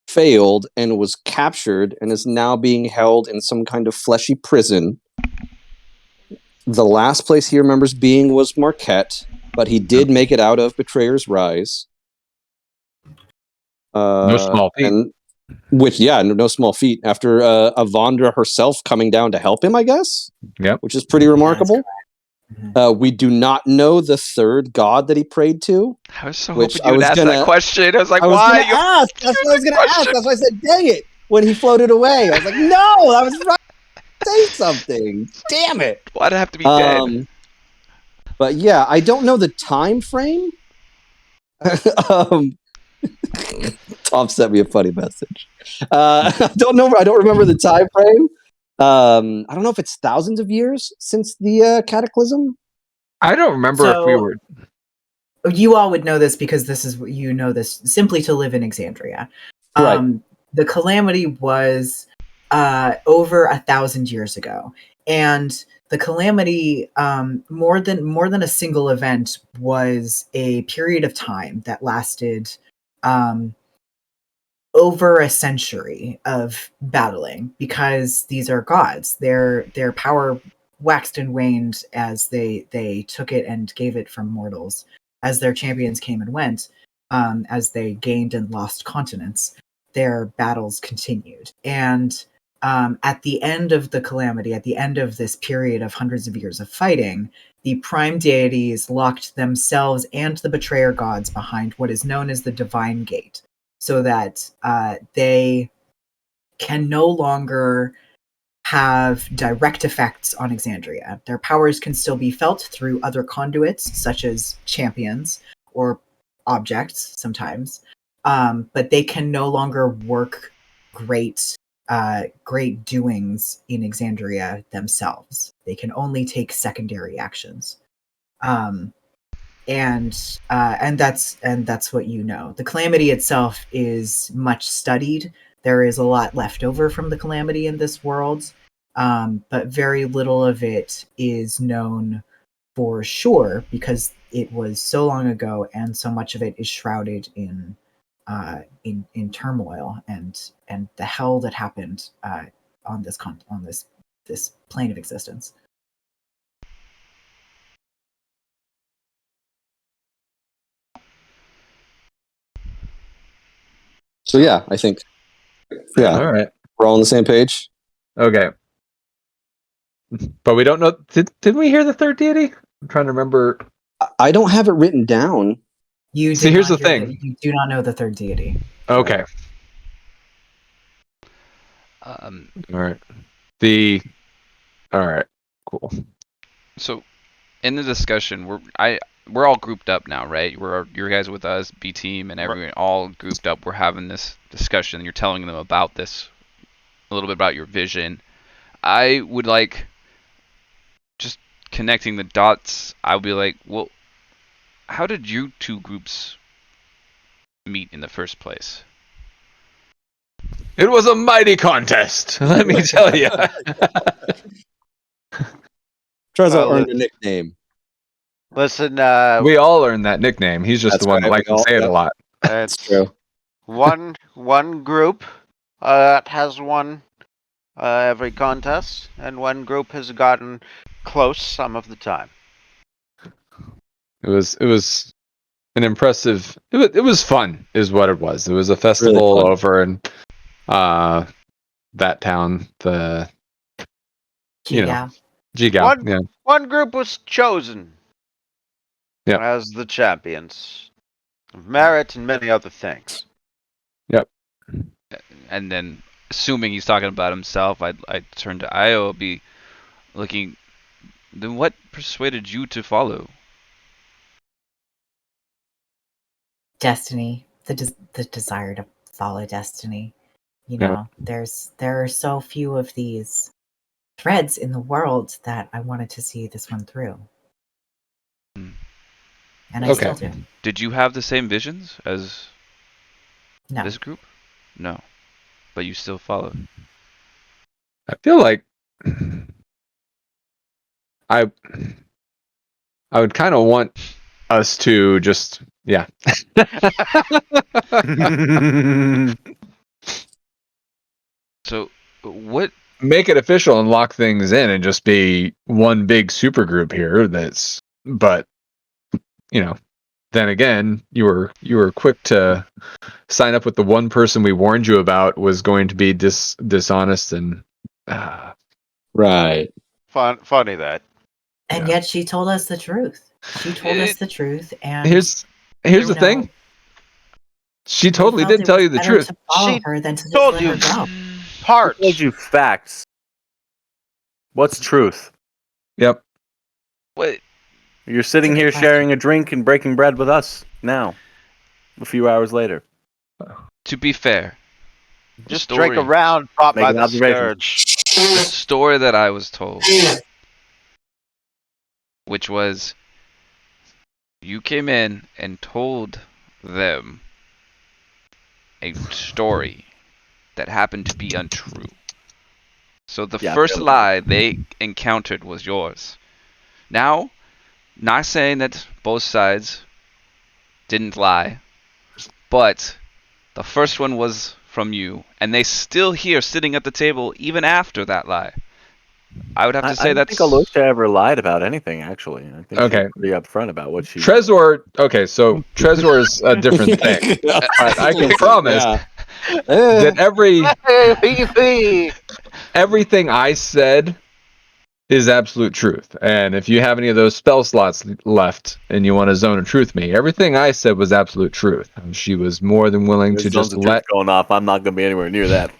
failed and was captured and is now being held in some kind of fleshy prison. The last place he remembers being was Marquette, but he did make it out of Betrayer's Rise. No small feat. And which, no small feat. After Avandra herself coming down to help him, I guess. Yep. Which is pretty remarkable. Mhm. We do not know the third god that he prayed to. I was so Which hoping you would ask that question. I was like, I was why? gonna ask. That's what I was gonna ask. That's why I said, "Dang it!" When he floated away, I was like, "No, I was right to say something. Damn it!" Why'd I have to be dead? But yeah, I don't know the time frame. Tom sent me a funny message. I don't know. I don't remember the time frame. I don't know if it's thousands of years since the cataclysm. I don't remember if we So- were. You all would know this because you know this simply to live in Exandria. Right. The calamity was over 1,000 years ago, and the calamity, more than a single event, was a period of time that lasted over a century of battling, because these are gods. Their power waxed and waned as they took it and gave it from mortals, as their champions came and went, as they gained and lost continents. Their battles continued, and at the end of the calamity, at the end of this period of hundreds of years of fighting, the prime deities locked themselves and the betrayer gods behind what is known as the Divine Gate, so that they can no longer have direct effects on Exandria. Their powers can still be felt through other conduits, such as champions or objects sometimes, but they can no longer work great doings in Exandria themselves. They can only take secondary actions. And that's what you know. The calamity itself is much studied. There is a lot left over from the calamity in this world, but very little of it is known for sure because it was so long ago, and so much of it is shrouded in turmoil and the hell that happened on this plane of existence. So yeah, I think All right. we're all on the same page. Okay. But we don't know. Did we hear the third deity? I'm trying to remember. I don't have it written down. You See, did here's not the hear thing. you do not know the third deity. Okay. All right. All right. Cool. So, in the discussion, we're all grouped up now, right? You guys with us, B team, and everyone all grouped up. We're having this discussion. You're telling them about this, a little bit about your vision. I would like just connecting the dots. I would be like, well, how did you two groups meet in the first place? It was a mighty contest. Let me tell you. Trezor earned a nickname. Listen, We all earned that nickname. He's just That's the one that right, likes we to all- say it a yep. lot. That's true. one group has won every contest, and one group has gotten close some of the time. It was an impressive. It was fun, is what it was. It was a festival Really over in that town. The Kiga. Jigao. One group was chosen Yep. as the champions of merit and many other things. Yep. And then, assuming he's talking about himself, I'd turn to Io, be looking. Then what persuaded you to follow? Destiny, the desire to follow destiny. You Yeah. know, there are so few of these threads in the world that I wanted to see this one through. Hmm. And I Okay. still do. Did you have the same visions as No. this group? No, but you still followed. I feel like I would kind of want us to just So, what? make it official and lock things in and just be one big super group here. But then again, you were quick to sign up with the one person we warned you about was going to be dishonest and Right. Funny that. And Yeah. yet she told us the truth. She told us the truth, and here's you the know, thing. She we totally felt did it tell was you the better truth. to follow She her than to just told let you. her go. I Parts. told you facts. What's truth? Yep. What? You're sitting That's a here good question. sharing a drink and breaking bread with us now, a few hours later. To be fair, Just story. drink around, brought Make by an the observation. scourge. the story that I was told, which was you came in and told them a story that happened to be untrue. So the Yeah, first fairly. lie they encountered was yours. Now, not saying that both sides didn't lie, but the first one was from you, and they still here sitting at the table even after that lie. I would have to I say don't that's think Alicia ever lied about anything, actually. I think Okay. she's pretty upfront about what she... Trezor. Okay, so Trezor is a different thing. But I can promise Yeah. that Hey, everything I said is absolute truth. And if you have any of those spell slots left and you want to zone of truth me, everything I said was absolute truth. And she was more than willing There's to zones just of truth let. going off. I'm not going to be anywhere near that.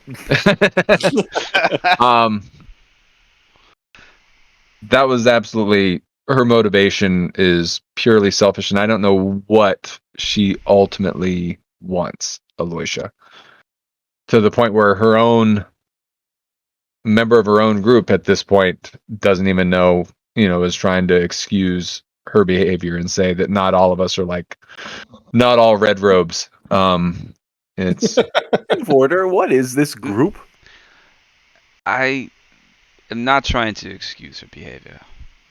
That was absolutely her motivation is purely selfish, and I don't know what she ultimately wants, Aloysia. To the point where her own member of her own group at this point doesn't even know, is trying to excuse her behavior and say that not all of us are like, not all red robes. It's Vorder, what is this group? I am not trying to excuse her behavior,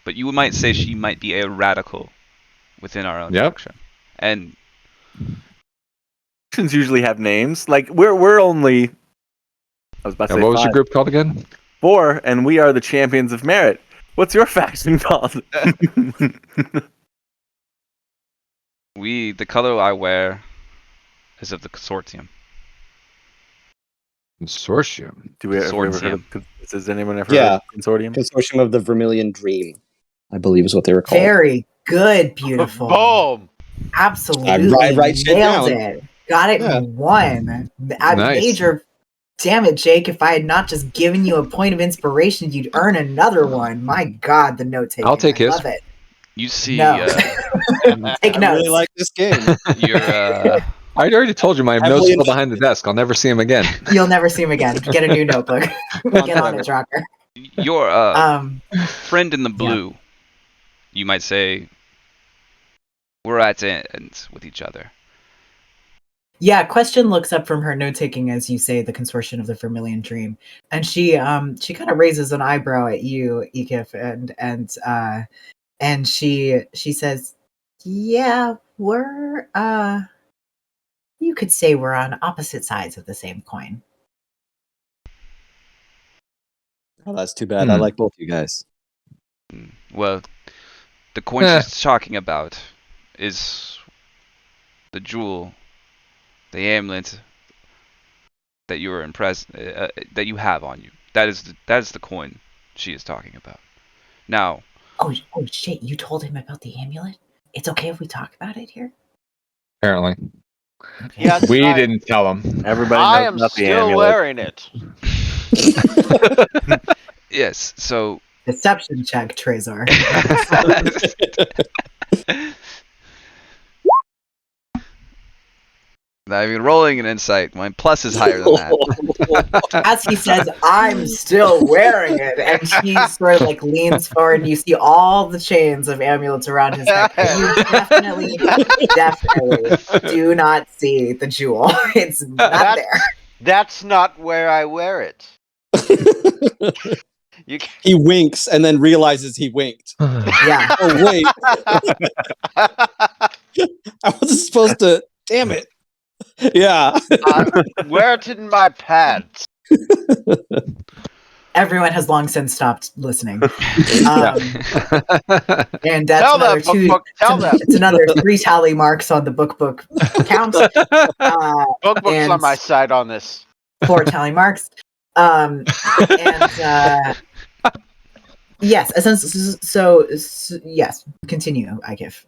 but you might say she might be a radical within our own Yep. faction. And Factions usually have names. Like, we're only... I was about to and say what was your 5. group called again? 4, and we are the champions of merit. What's your faction called? the color I wear is of the consortium. Consortium. Do we have we ever heard Consortium. of... Has anyone ever Yeah. heard of consortium? Consortium of the Vermilion Dream, I believe is what they were called. Very good, beautiful. Boom. Absolutely. I write shit Nailed down. it. Got it Yeah. in one. I Nice. major. Damn it, Jake. If I had not just given you a point of inspiration, you'd earn another one. My God, the note taking. I'll take I his. love it. You see, No. Take I notes. really like this game. your I already told you my notes Heavily still behind the desk. I'll never see him again. You'll never see him again. Get a new notebook. Get on it, Drocker. your friend in the yeah. blue. You might say we're at ends with each other. Yeah, Question looks up from her note taking as you say the consortium of the Vermilion Dream, and she kind of raises an eyebrow at you, Ekif, and she says, "Yeah, we're you could say we're on opposite sides of the same coin." Oh, that's too bad. I like both you guys. Well, the coin she's talking about is the jewel, the amulet that you were impressed that you have on you. That is the coin she is talking about. Now, Oh shit! You told him about the amulet. It's okay if we talk about it here. Apparently. Okay. Yes, We didn't tell him. Everybody I knows am about the still amulet. wearing it. yes. So Deception check, Trezor. I mean, rolling an insight. My plus is higher than that. As he says, I'm still wearing it. And he sort of like leans forward and you see all the chains of amulets around his neck. But you definitely do not see the jewel. It's not there. That's not where I wear it. You He winks and then realizes he winked. Yeah. Oh wait, I wasn't supposed to. Damn it. Yeah. wear it in my pants. Everyone has long since stopped listening. Yeah. And that's Tell another that book, tell that. It's another 3 tally marks on the book count. Book's and on my side on this. 4 tally marks. Yes, so yes, continue, I give.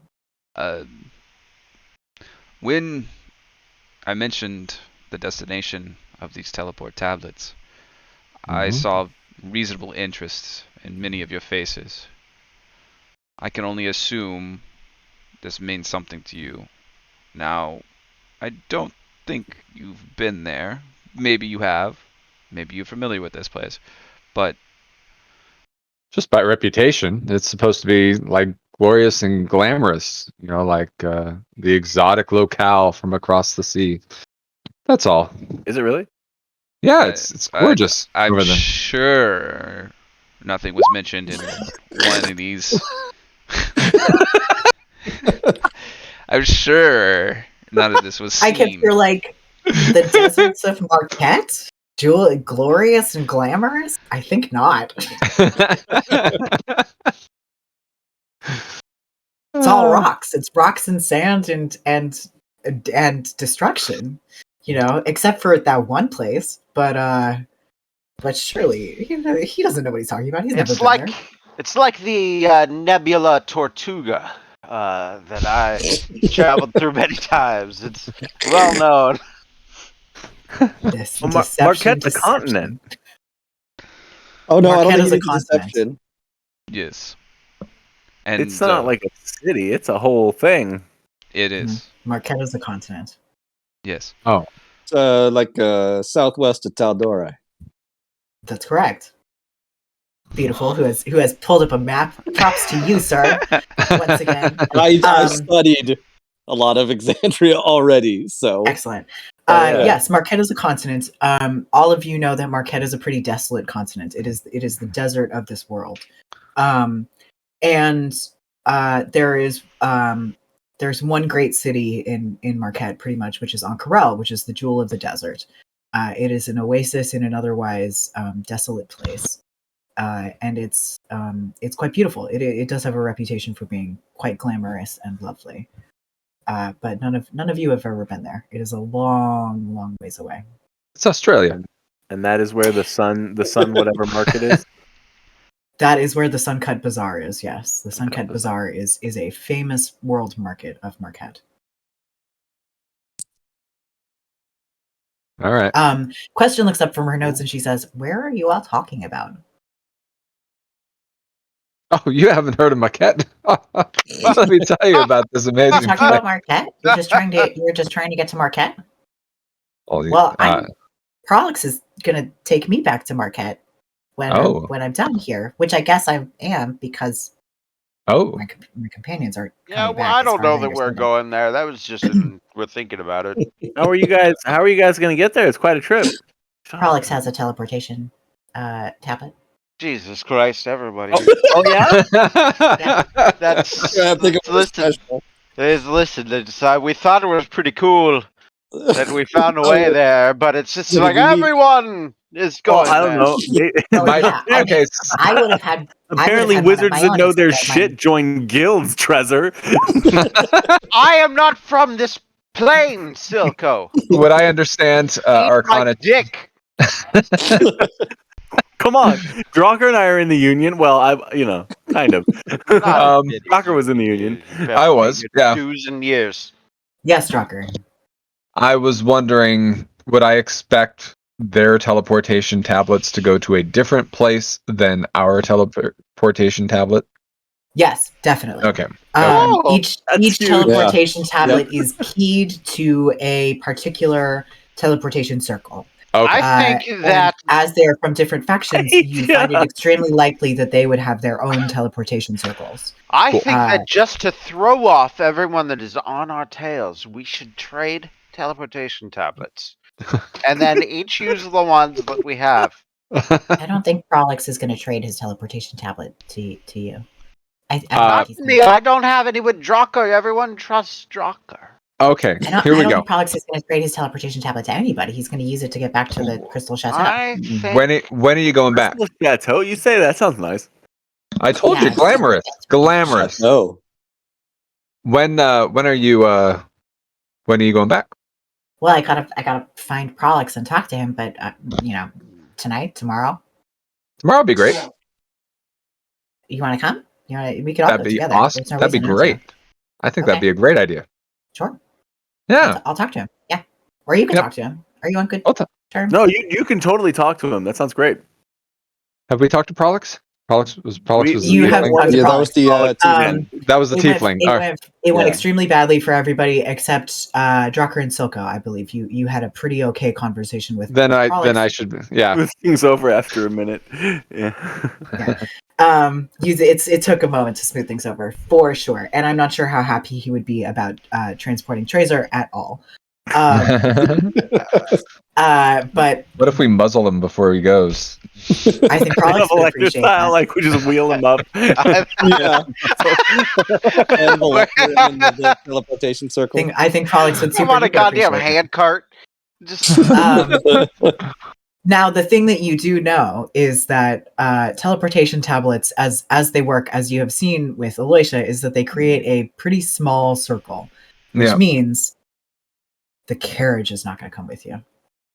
When I mentioned the destination of these teleport tablets, I saw reasonable interest in many of your faces. I can only assume this means something to you. Now, I don't think you've been there. Maybe you have. Maybe you're familiar with this place. But Just by reputation, it's supposed to be like glorious and glamorous, like the exotic locale from across the sea. That's all. Is it really? Yeah, it's gorgeous. I'm over there. sure nothing was mentioned in one of these. I'm sure none of this was seen. I can feel like the deserts of Marquette? Glorious and glamorous? I think not. It's all rocks. It's rocks and sand and destruction. Except for that one place. But surely he doesn't know what he's talking about. He's never been there. It's like the Nebula Tortuga that I traveled through many times. It's well known. Marquette's a continent. Oh no, Marquette I don't is think a it's deception. Yes. And It's not like a city, it's a whole thing. It is. Marquette is a continent. Yes. Oh. It's like southwest of Taldora. That's correct. Beautiful. Who has pulled up a map? Props to you, sir. Once again. I studied a lot of Exandria already, so excellent. Yes, Marquette is a continent. All of you know that Marquette is a pretty desolate continent. It is the desert of this world. There's one great city in Marquette, pretty much, which is Ankarel, which is the jewel of the desert. It is an oasis in an otherwise desolate place, and it's quite beautiful. It does have a reputation for being quite glamorous and lovely. But none of you have ever been there. It is a long, long ways away. It's Australia, and that is where the sun whatever market is. That is where the Suncut Bazaar is. Yes, the Suncut Bazaar is a famous world market of Marquette. All right. Question looks up from her notes and she says, "Where are you all talking about?" Oh, you haven't heard of Marquette? Let me tell you about this amazing Talking about Marquette? You're just trying to get to Marquette? Well, Prolix is gonna take me back to Marquette when I'm done here, which I guess I am because my companions are. Yeah, well, I don't know that we're going there. That was just we're thinking about it. How are you guys gonna get there? It's quite a trip. Prolix has a teleportation tablet. Jesus Christ, everybody! Oh yeah, listen. We thought it was pretty cool that we found a way there, but it's just like everyone is going. I don't know. I would have had. Apparently, wizards that know their shit join guilds, Trezor. I am not from this plane, Silco. Would I understand Arcana? Dick. Come on, Drocker and I are in the Union. Well, kind of. Drocker was in the Union. I was, yeah. 2 years. Yes, Drocker. I was wondering, would I expect their teleportation tablets to go to a different place than our teleportation tablet? Yes, definitely. Okay. Oh, Each huge. teleportation tablet is keyed to a particular teleportation circle. Okay. I think And that as they are from different factions, you find it Yeah. extremely likely that they would have their own teleportation circles. I Cool. think that just to throw off everyone that is on our tails, we should trade teleportation tablets, and then each use the ones that we have. I don't think Prolix is going to trade his teleportation tablet to you. I don't Uh, think he's Me, gonna, I don't have any with Drucker. Everyone trusts Drucker. Okay. I don't, Here I we don't go. think Prolix is going to trade his teleportation tablet to anybody. He's going to use it to get back to the Crystal Chateau. I think When are you going back? Chateau, you say that sounds nice. I told you, Yes. glamorous, glamorous. Oh, When are you going back? Well, I gotta find Prolix and talk to him, but tonight, tomorrow. Tomorrow would be great. You want to come? We could all That'd go be together. awesome. There's no That'd be reason not to. great. I think that'd Okay. be a great idea. Sure. Yeah. I'll talk to him. Yeah. Or you can Yep. talk to him. Are you on good I'll ta- terms? No, you can totally talk to him. That sounds great. Have we talked to Prolix? Prolix was You the have tiefling? talked to yeah, that Prolix. was the tiefling. That was the It went, tiefling. it Oh, went, it went Yeah. extremely badly for everybody except Drucker and Silko. I believe you had a pretty okay conversation with. then Prolix. I should yeah. With things over after a minute. Yeah. It took a moment to smooth things over for sure, and I'm not sure how happy he would be about transporting Trazer at all. But What if we muzzle him before he goes? I think Prolix would appreciate style, that. like we just wheel him up. Yeah, and we'll lock him in the teleportation circle. I think Prolix would I'm super on a duper goddamn appreciate it. hand cart. Just Now, the thing that you do know is that teleportation tablets, as they work, as you have seen with Aloysia, is that they create a pretty small circle, which Yeah. means the carriage is not going to come with you.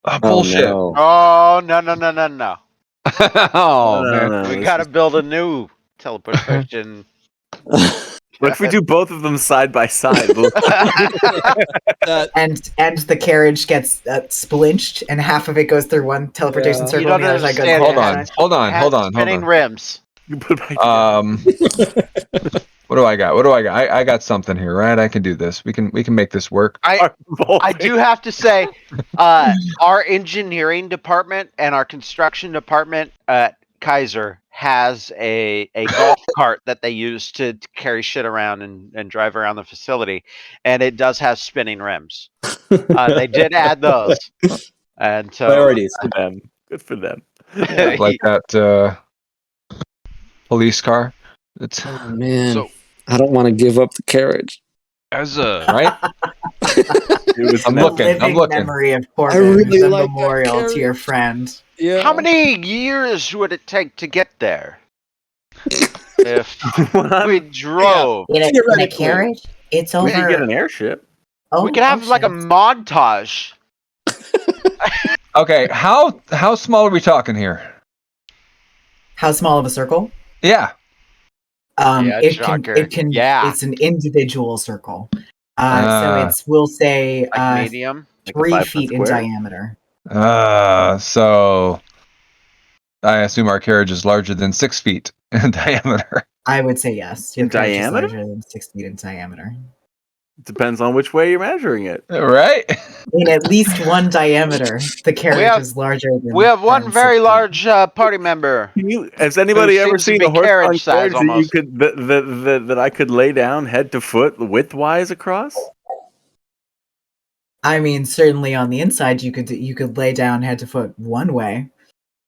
Oh, bullshit. No. oh no. Oh man. We gotta build a new teleportation. What if we do both of them side by side? And the carriage gets splinched, and half of it goes through one teleportation Yeah. circle, You don't and the other side goes understand. the Hold other on. side. Hold on. Has Hold on. Hold spinning on. rims. You put it back together. What do I got? I got something here, right? I can do this. We can make this work. I do have to say, our engineering department and our construction department at Kaiser has a golf cart that they use to carry shit around and drive around the facility, and it does have spinning rims. They did add those, and so Priorities. For them. Good for them. Like that police car. It's Oh man, So I don't want to give up the carriage. as a right. It was I'm The looking. living memory of Corbin, really the like that memorial to carriage. your friend. Yeah. how many years would it take to get there if we drove? In a Theoretically. carriage, it's We could get over. an airship. We could have like a shit. montage. Okay, how small are we talking here? How small of a circle? Yeah. Yeah, Shocker. Yeah. It's an individual circle. So Ah. we'll say Like medium. Like a 3 5-foot feet in square. diameter. So I assume our carriage is larger than 6 feet in diameter. I would say yes. Your In carriage is diameter? larger than 6 feet in diameter. It depends on which way you're measuring it. Right? In at least one diameter, the carriage have- is larger than. We have one than very 6 feet. large party member. Has anybody ever seems to seen be a horse-drawn carriage size carriage that you almost. could that I could lay down head to foot widthwise across? I mean, certainly on the inside, you could lay down head to foot one way.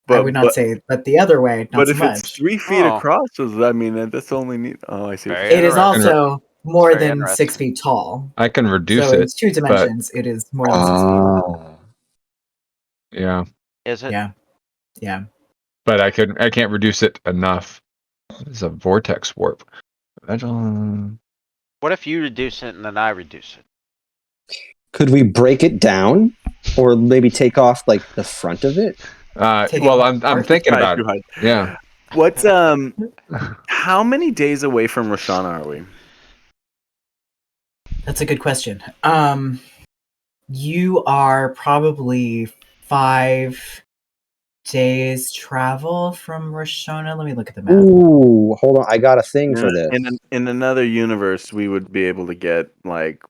I would not say, but the other way, not But so if much. it's 3 feet Oh. across, I mean that's only neat. Oh, I see. Very It is interesting. also more Very than 6 interesting. feet tall. I can reduce So it. it's 2 dimensions. It is more than 6 feet. Oh. Yeah. Is it? Yeah. But I can't reduce it enough. It's a vortex warp. What if you reduce it and then I reduce it? Could we break it down, or maybe take off like the front of it? Well, I'm thinking about it. Yeah. What's how many days away from Roshana are we? That's a good question. You are probably 5 days travel from Roshona. Let me look at the map. Ooh, hold on. I got a thing for this. In another universe, we would be able to get like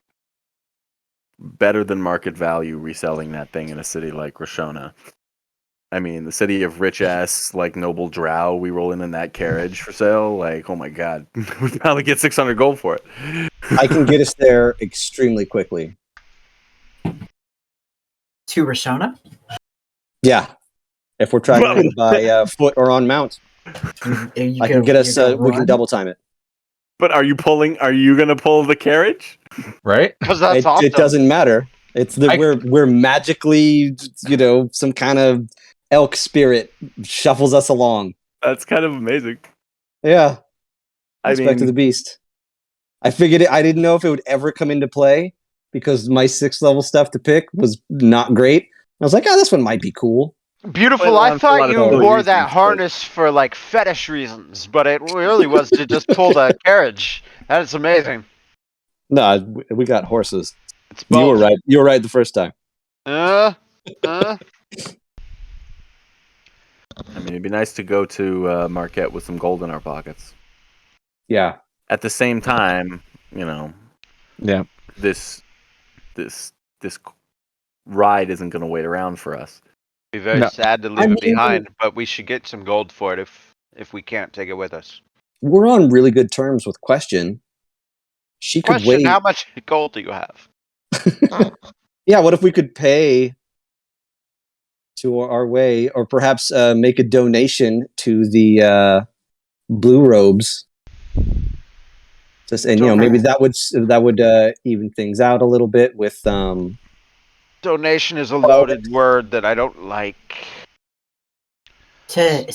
better than market value reselling that thing in a city like Roshona. I mean, the city of rich ass like noble drow, we roll in that carriage for sale. Like, oh my god, we'd probably get 600 gold for it. I can get us there extremely quickly. To Roshona? Yeah, if we're traveling by foot or on mount, I can get us. We can double time it. But are you gonna pull the carriage? Right? Because that's awesome. It doesn't matter. It's that we're magically, some kind of elk spirit shuffles us along. That's kind of amazing. Yeah, I respect to the beast. I figured I didn't know if it would ever come into play because my 6th level stuff to pick was not great. I was like, this one might be cool. Beautiful. I thought you wore that harness for like fetish reasons, but it really was to just pull the carriage. That is amazing. No, we got horses. It's both. You were right. You were right the first time. I mean, it'd be nice to go to Marquette with some gold in our pockets. Yeah. At the same time, Yeah. This ride isn't going to wait around for us. Be very sad to leave it behind, but we should get some gold for it if we can't take it with us. We're on really good terms with Question. She could wait. How much gold do you have? Yeah, what if we could pay to our way, or perhaps make a donation to the Blue Robes? Maybe that would even things out a little bit with. Donation is a loaded word that I don't like. To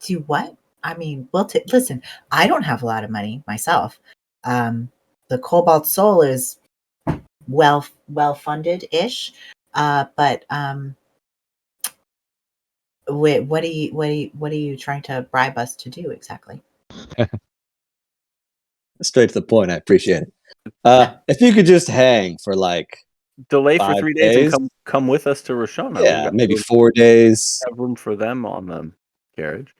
do what? I mean, well, listen, I don't have a lot of money myself. The Cobalt Soul is well funded ish, but what are you trying to bribe us to do exactly? Straight to the point. I appreciate it. If you could just hang for like delay for 3 days and come with us to Roshona. Yeah, maybe 4 days. Have room for them on the carriage.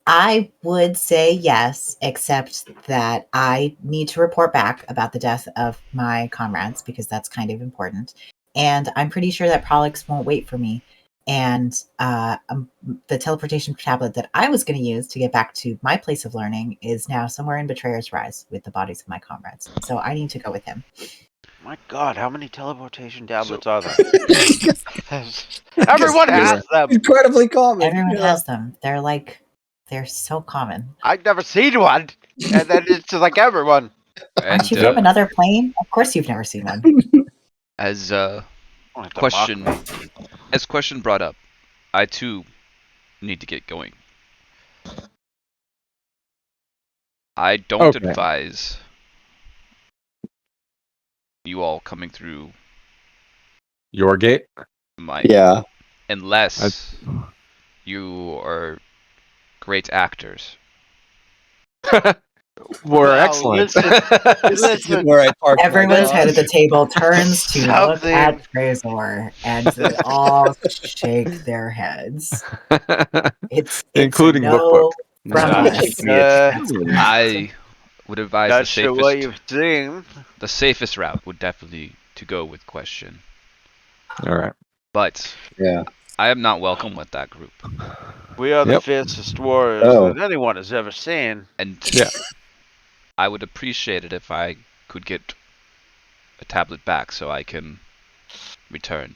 I would say yes, except that I need to report back about the death of my comrades because that's kind of important. And I'm pretty sure that Prolix won't wait for me. And the teleportation tablet that I was going to use to get back to my place of learning is now somewhere in Betrayer's Rise with the bodies of my comrades. So I need to go with him. My God, how many teleportation tablets are there? Everyone has them. Incredibly common. Everyone has them. They're so common. I've never seen one, and then it's just like everyone. Aren't you from another plane? Of course, you've never seen one. As question brought up, I too need to get going. I don't advise you all coming through your gate. Unless you are great actors. We're excellent. Listen. Everyone's head at the table turns to look at Trezor, and they all shake their heads. It's including no from I would advise Not sure what you've seen. The safest route would definitely to go with Question. All right. But I am not welcome with that group. We are the fiercest warriors that anyone has ever seen. And I would appreciate it if I could get a tablet back so I can return.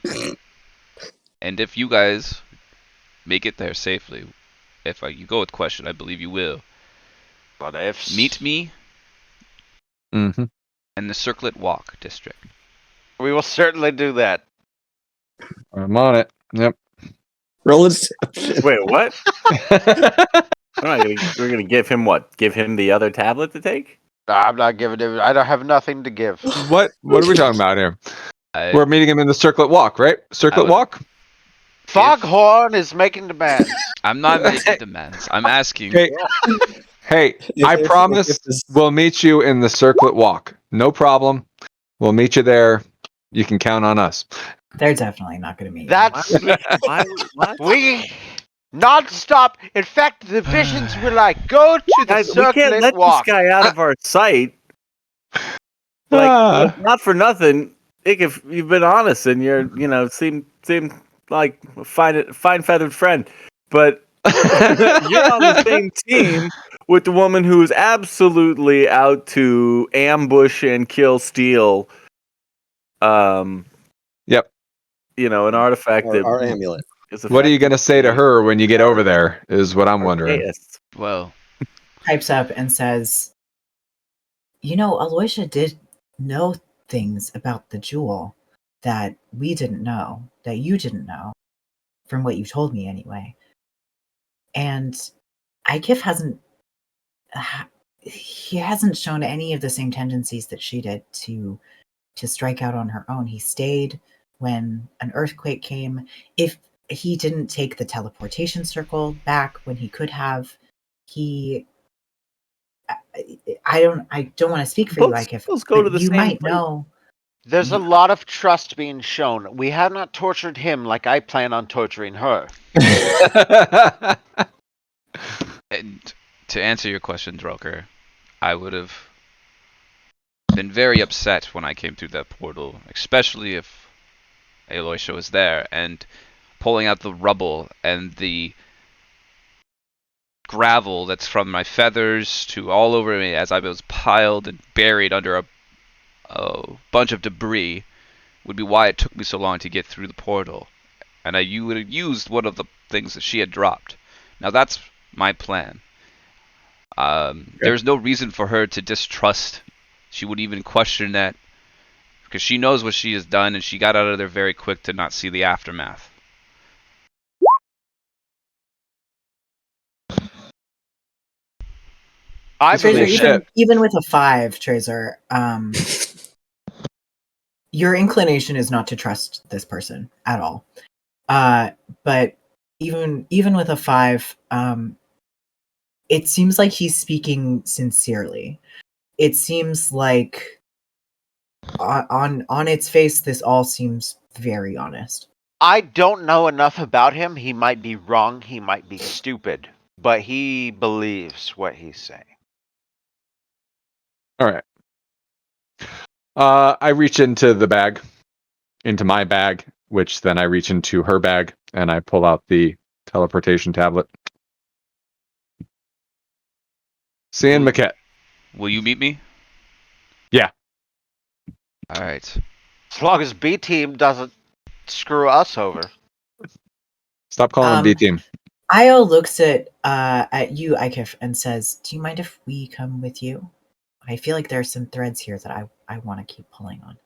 And if you guys make it there safely, if you go with Question, I believe you will. But if meet me in the Circlet Walk district. We will certainly do that. I'm on it. Yep. Roll it. Wait, what? We're gonna give him what? Give him the other tablet to take? I'm not giving him. I don't have nothing to give. What are we talking about here? We're meeting him in the Circlet Walk, right? Circlet Walk? Foghorn is making demands. I'm not making demands. I'm asking. Hey, I promise we'll meet you in the Circlet Walk. No problem. We'll meet you there. You can count on us. They're definitely not going to meet. That's What? we non-stop. In fact, the visions were like, go to the Guys, we can't circlet let walk. this guy out of our sight. Like, not for nothing, Nick. If you've been honest and seem like a fine feathered friend, but you're on the same team with the woman who is absolutely out to ambush and kill Steel. Yep. An artifact that Our amulet. is What are you gonna say to effectively her when you get over there? Is what I'm wondering. Arceus. Well, Pipes up and says, Aloysia did know things about the jewel that we didn't know, that you didn't know, from what you told me anyway. And Ikif he hasn't shown any of the same tendencies that she did to strike out on her own. He stayed when an earthquake came. If he didn't take the teleportation circle back when he could have, he I don't want to speak for you, Ikif, Let's go to but the you same might place. know. There's a lot of trust being shown. We have not tortured him like I plan on torturing her. and to answer your question, Droker, I would have been very upset when I came through that portal, especially if Aloysia was there, and pulling out the rubble and the gravel that's from my feathers to all over me as I was piled and buried under a bunch of debris would be why it took me so long to get through the portal. And you would have used one of the things that she had dropped. Now that's my plan. There's no reason for her to distrust. She wouldn't even question that because she knows what she has done and she got out of there very quick to not see the aftermath. I Tracer, believe even with a 5, Tracer, your inclination is not to trust this person at all. But even with a 5, it seems like he's speaking sincerely. It seems like on its face, this all seems very honest. I don't know enough about him. He might be wrong. He might be stupid, but he believes what he's saying. All right. I reach into my bag, which then I reach into her bag, and I pull out the teleportation tablet. Seeing Maquette. Will you meet me? Yeah. All right. As long as B team doesn't screw us over. Stop calling him B team. Io looks at you, Ikif, and says, "Do you mind if we come with you? I feel like there are some threads here that I want to keep pulling on."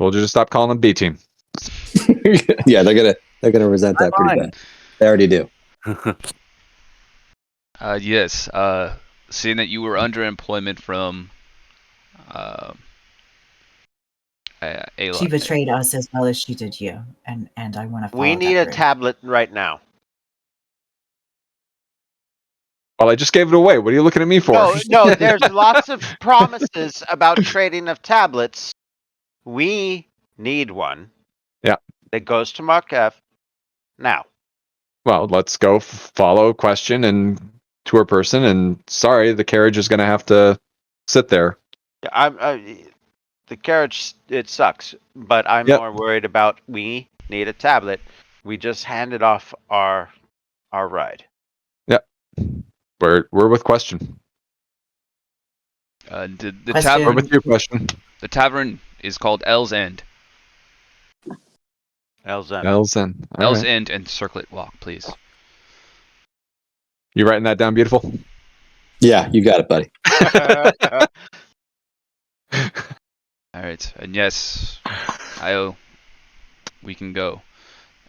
Told you to stop calling him B team. Yeah, they're gonna resent that pretty bad. They already do. Yes. Seeing that you were under employment from Ayla. She betrayed us as well as she did you, and I want to follow We need that a through. tablet right now. Well, I just gave it away. What are you looking at me for? No, there's lots of promises about trading of tablets. We need one. Yeah. That goes to Mark F. Now. Well, let's go follow question and tour person. And sorry, the carriage is going to have to sit there. The carriage, it sucks, but I'm more worried about we need a tablet. We just handed off our ride. Yep. We're with question. The tavern. We're with your question. The tavern is called L's End. L's End. L's End. L's End and Circlet Walk, please. You writing that down, beautiful? Yeah, you got it, buddy. All right, and yes, we can go,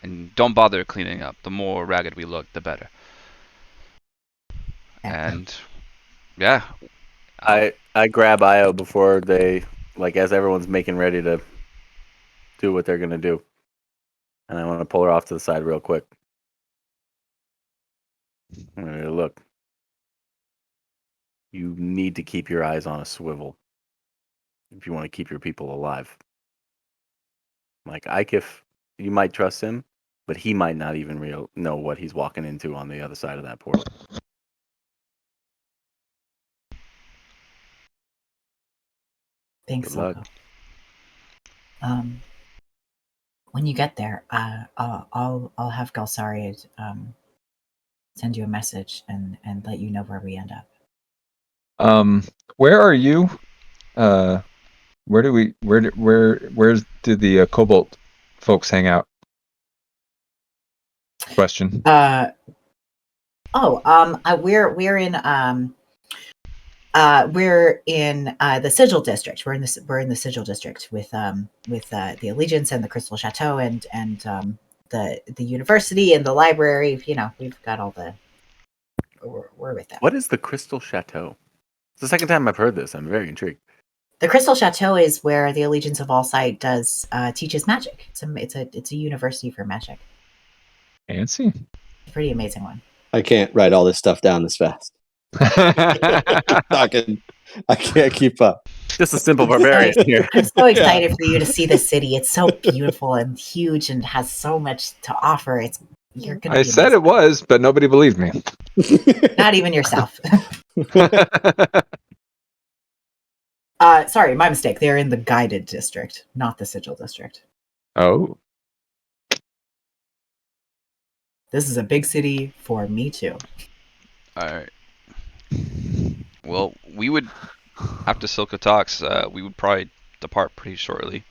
and don't bother cleaning up. The more ragged we look, the better. And yeah, I grab Io before they as everyone's making ready to do what they're gonna do, and I want to pull her off to the side real quick. Look, you need to keep your eyes on a swivel if you want to keep your people alive. Like Ikif, you might trust him, but he might not even know what he's walking into on the other side of that portal. Thanks, Good luck. Silco. When you get there, I'll have Galsariad send you a message and let you know where we end up. Where are you? Where did the Cobalt folks hang out? Question. We're in the Sigil district. We're in the Sigil district with the Allegiance and the Crystal Chateau and the university and the library. You know, we've got all the. We're with them. What is the Crystal Chateau? It's the second time I've heard this. I'm very intrigued. The Crystal Chateau is where the Allegiance of Allsight teaches magic. It's a university for magic. Fancy. It's a pretty amazing one. I can't write all this stuff down this fast. Talking, I can't keep up. Just a simple barbarian here. I'm so excited for you to see the city. It's so beautiful and huge and has so much to offer. You're gonna. I said it was, but nobody believed me. Not even yourself. Sorry, my mistake. They're in the guided district, not the Sigil district. Oh. This is a big city for me too. All right. Well, we would after Silka talks, we would probably depart pretty shortly.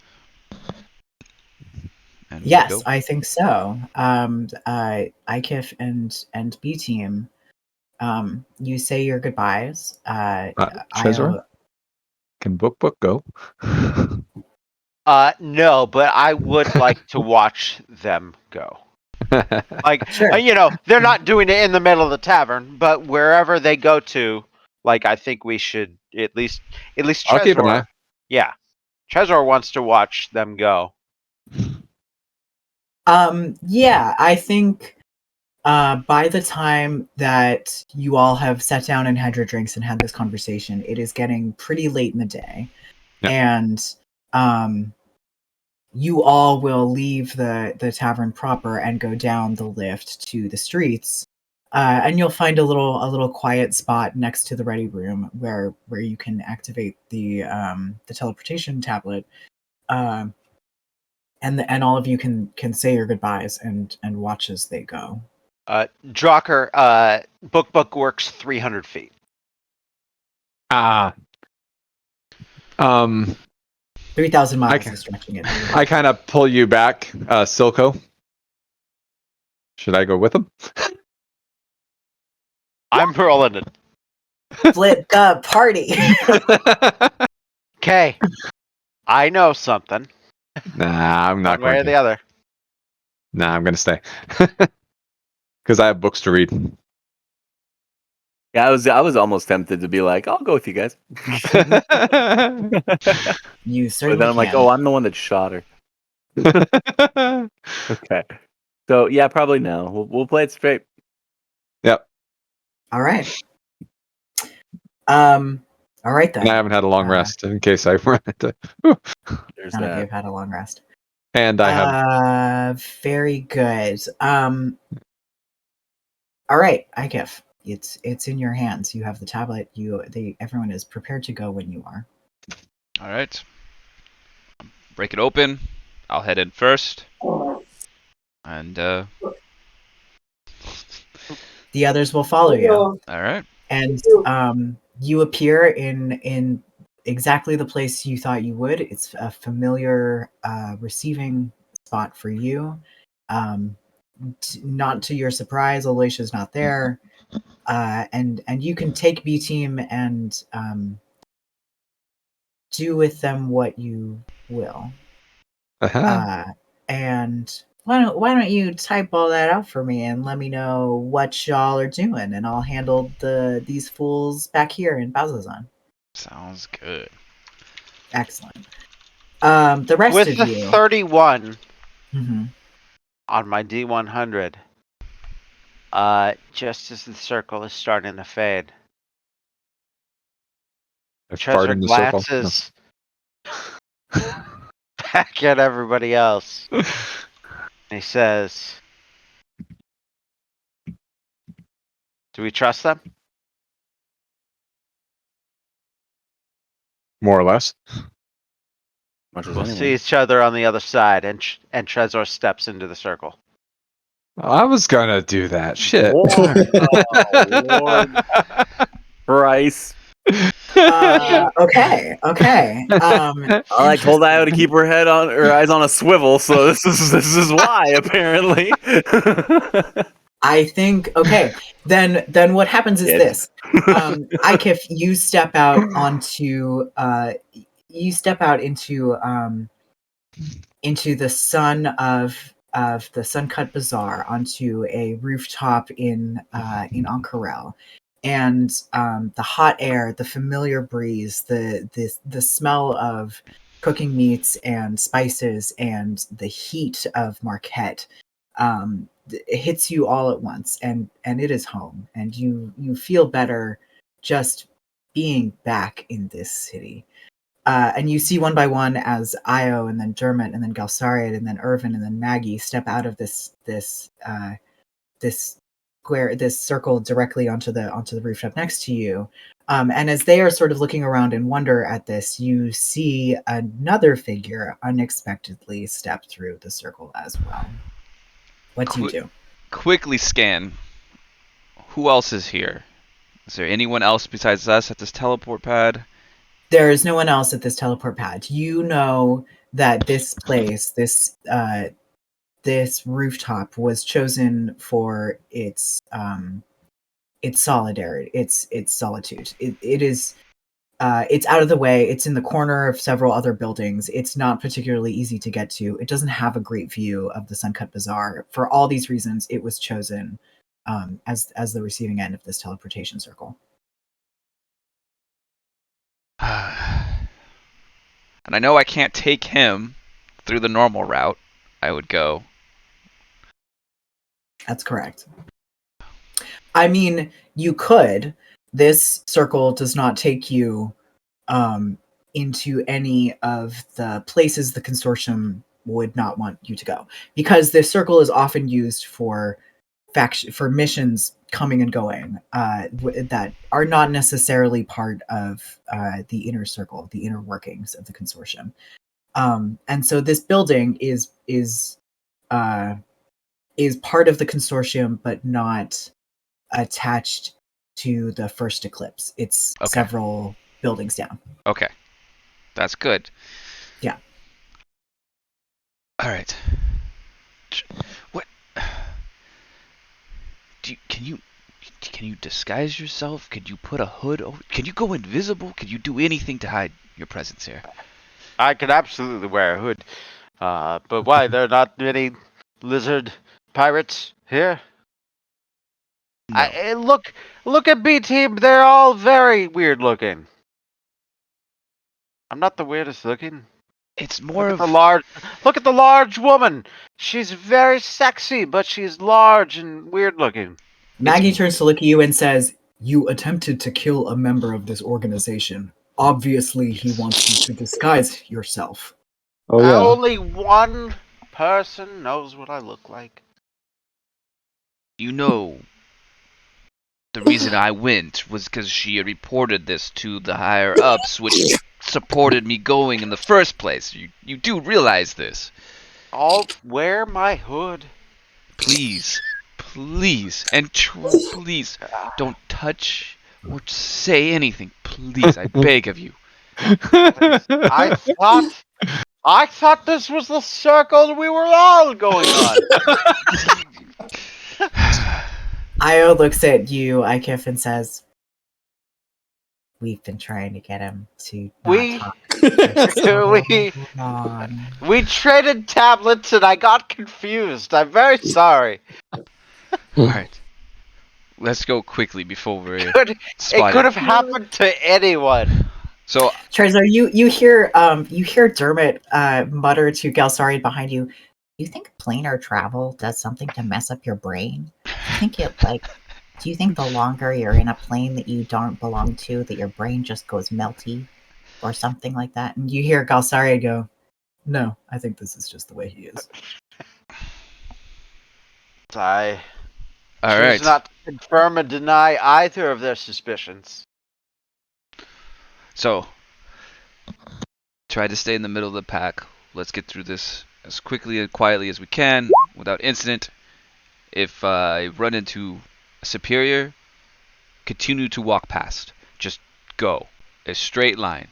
And Yes, go. I think so. IKIF and B team. You say your goodbyes. Trezor? Can Book go? No, but I would like to watch them go. Like, Sure. they're not doing it in the middle of the tavern, but wherever they go to, like, I think we should at least I'll keep an eye. Trezor. Yeah, Trezor wants to watch them go. Yeah, I think by the time that you all have sat down and had your drinks and had this conversation, it is getting pretty late in the day. Yeah. And you all will leave the tavern proper and go down the lift to the streets. And you'll find a little quiet spot next to the ready room where you can activate the teleportation tablet. And all of you can say your goodbyes and watch as they go. Drocker, Book works 300 feet. 3,000 miles is stretching it. I kind of pull you back, Silco. Should I go with him? I'm rolling it. Split the party. Okay, I know something. Nah, I'm not One way going or the to. other. Nah, I'm going to stay. Because I have books to read. Yeah, I was almost tempted to be like, I'll go with you guys. You But certainly then I'm like, can. oh, I'm the one that shot her. Okay. So yeah, probably no. We'll play it straight. Yep. All right. All right then. And I haven't had a long rest in case I run into. There's None of you that. have had a long rest. And I have. Very good. All right, IKIF. It's in your hands. You have the tablet. Everyone is prepared to go when you are. All right. Break it open. I'll head in first. And The others will follow you. all right. And you appear in exactly the place you thought you would. It's a familiar receiving spot for you. Not to your surprise, Alicia's not there. And you can take B team and do with them what you will. And why don't you type all that out for me and let me know what y'all are doing, and I'll handle these fools back here in Bazazan. Sounds good. Excellent. The rest With of the you. 31 Mhm. on my D100, just as the circle is starting to fade, I fart Trezor in the circle. glances back at everybody else. And he says, "Do we trust them?" More or less. Much as We'll anyone. see each other on the other side, and Trezor steps into the circle. I was gonna do that. Shit. Oh, Lord Christ. Okay. I like told Io to keep her eyes on a swivel, so this is why apparently. I think then what happens is Yes. this. Ikif, you step out into the sun of the Suncut Bazaar, onto a rooftop in Ankarel. And the hot air, the familiar breeze, the smell of cooking meats and spices, and the heat of Marquette, it hits you all at once, and it is home, and you feel better just being back in this city. And you see one by one as Io, and then Dermot, and then Galsariad, and then Irvin, and then Maggie step out of this square, this circle, directly onto the rooftop next to you. And as they are sort of looking around in wonder at this, you see another figure unexpectedly step through the circle as well. What do you do? Quickly scan. Who else is here? Is there anyone else besides us at this teleport pad? There is no one else at this teleport pad. You know that this place, this rooftop, was chosen for its solidarity, its solitude. It is. It's out of the way. It's in the corner of several other buildings. It's not particularly easy to get to. It doesn't have a great view of the Suncut Bazaar. For all these reasons, it was chosen as the receiving end of this teleportation circle. And I know I can't take him through the normal route I would go. That's correct. I mean, you could. This circle does not take you into any of the places the consortium would not want you to go, because this circle is often used for missions coming and going that are not necessarily part of the inner circle, the inner workings of the consortium. And so this building is part of the consortium, but not attached to the first eclipse. It's Okay. several buildings down. Okay. That's good. Yeah. All right. What? Can you disguise yourself? Could you put a hood over? Can you go invisible? Could you do anything to hide your presence here? I could absolutely wear a hood. But why? There are not many lizard pirates here? No. Look at B Team. They're all very weird looking. I'm not the weirdest looking. It's more of Look at the large woman. She's very sexy, but she's large and weird looking. Maggie turns to look at you and says, "You attempted to kill a member of this organization. Obviously, he wants you to disguise yourself." Oh yeah. Only one person knows what I look like. You know, the reason I went was because she had reported this to the higher ups, which supported me going in the first place. You do realize this. I'll wear my hood. Please, and please don't touch or say anything. Please, I beg of you. I thought this was the circle we were all going on. Io looks at you, Ikif, and says, "We've been trying to get him to not talk for so long." We traded tablets and I got confused. I'm very sorry. Alright. Let's go quickly before we're It spotted. could have happened to anyone. So Trezor, you hear Dermot mutter to Galsariad behind you, "You think planar travel does something to mess up your brain? Do you think the longer you're in a plane that you don't belong to, that your brain just goes melty or something like that?" And you hear Galsariad go, No, I think this is just the way he is. I All choose right. not to confirm or deny either of their suspicions. So, try to stay in the middle of the pack. Let's get through this as quickly and quietly as we can without incident. If I run into a superior, continue to walk past. Just go. A straight line.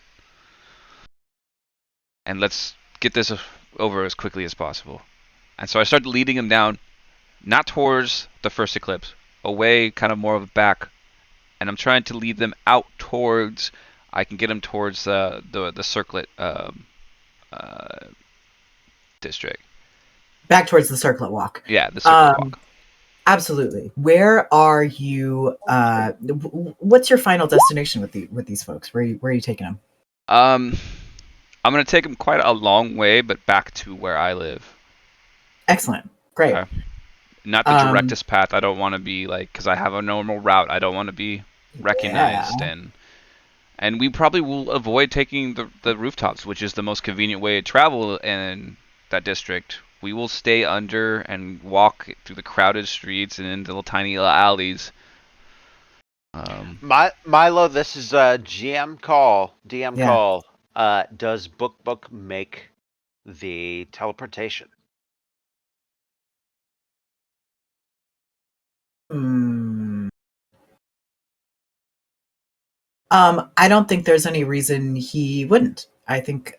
And let's get this over as quickly as possible. And so I started leading him down, not towards the first eclipse, away, kind of more of a back. And I'm trying to lead them out towards. I can get them towards the circlet district. Back towards the circlet walk. Yeah, the circlet walk. Absolutely. Where are you? What's your final destination with these folks? Where are you taking them? I'm gonna take them quite a long way, but back to where I live. Excellent. Great. Okay. Not the directest path. I don't want to be like, because I have a normal route. I don't want to be recognized, and we probably will avoid taking the rooftops, which is the most convenient way to travel in that district. We will stay under and walk through the crowded streets and into little tiny little alleys. Milo, this is a GM call. DM Yeah. call. Does Book make the teleportation? I don't think there's any reason he wouldn't. I think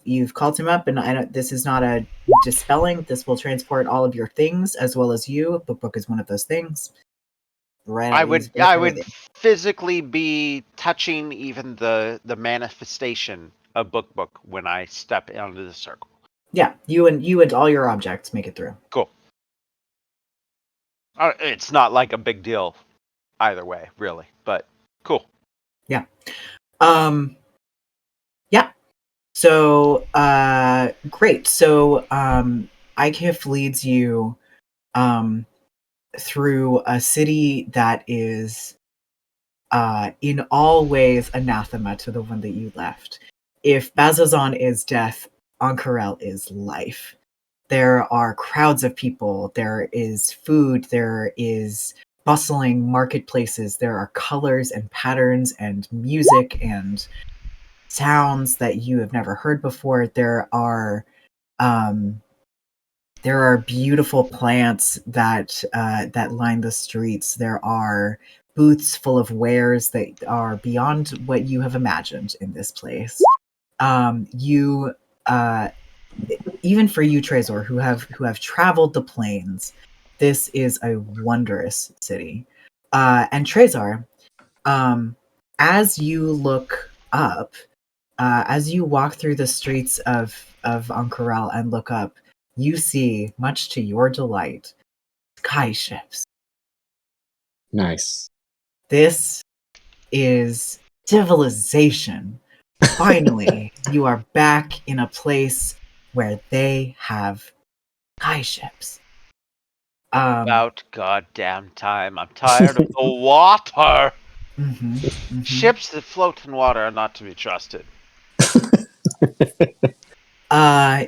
you've called him up, and this is not a dispelling. This will transport all of your things as well as you. Book is one of those things. Right. I would physically be touching even the manifestation of Book when I step onto the circle. Yeah, you and all your objects make it through. Cool. It's not like a big deal either way, really, but cool. Yeah. Yeah. So, great. So, IKIF leads you, through a city that is, in all ways anathema to the one that you left. If Bazazon is death, Ankarel is life. There are crowds of people. There is food. There is bustling marketplaces. There are colors and patterns and music and sounds that you have never heard before. There are beautiful plants that line the streets. There are booths full of wares that are beyond what you have imagined in this place. Even for you, Trezor, who have traveled the plains, this is a wondrous city. And Trezor, as you look up, as you walk through the streets of Ankarel and look up, you see, much to your delight, sky ships. Nice. This is civilization. Finally, you are back in a place where they have sky ships. About goddamn time. I'm tired of the water. Ships that float in water are not to be trusted.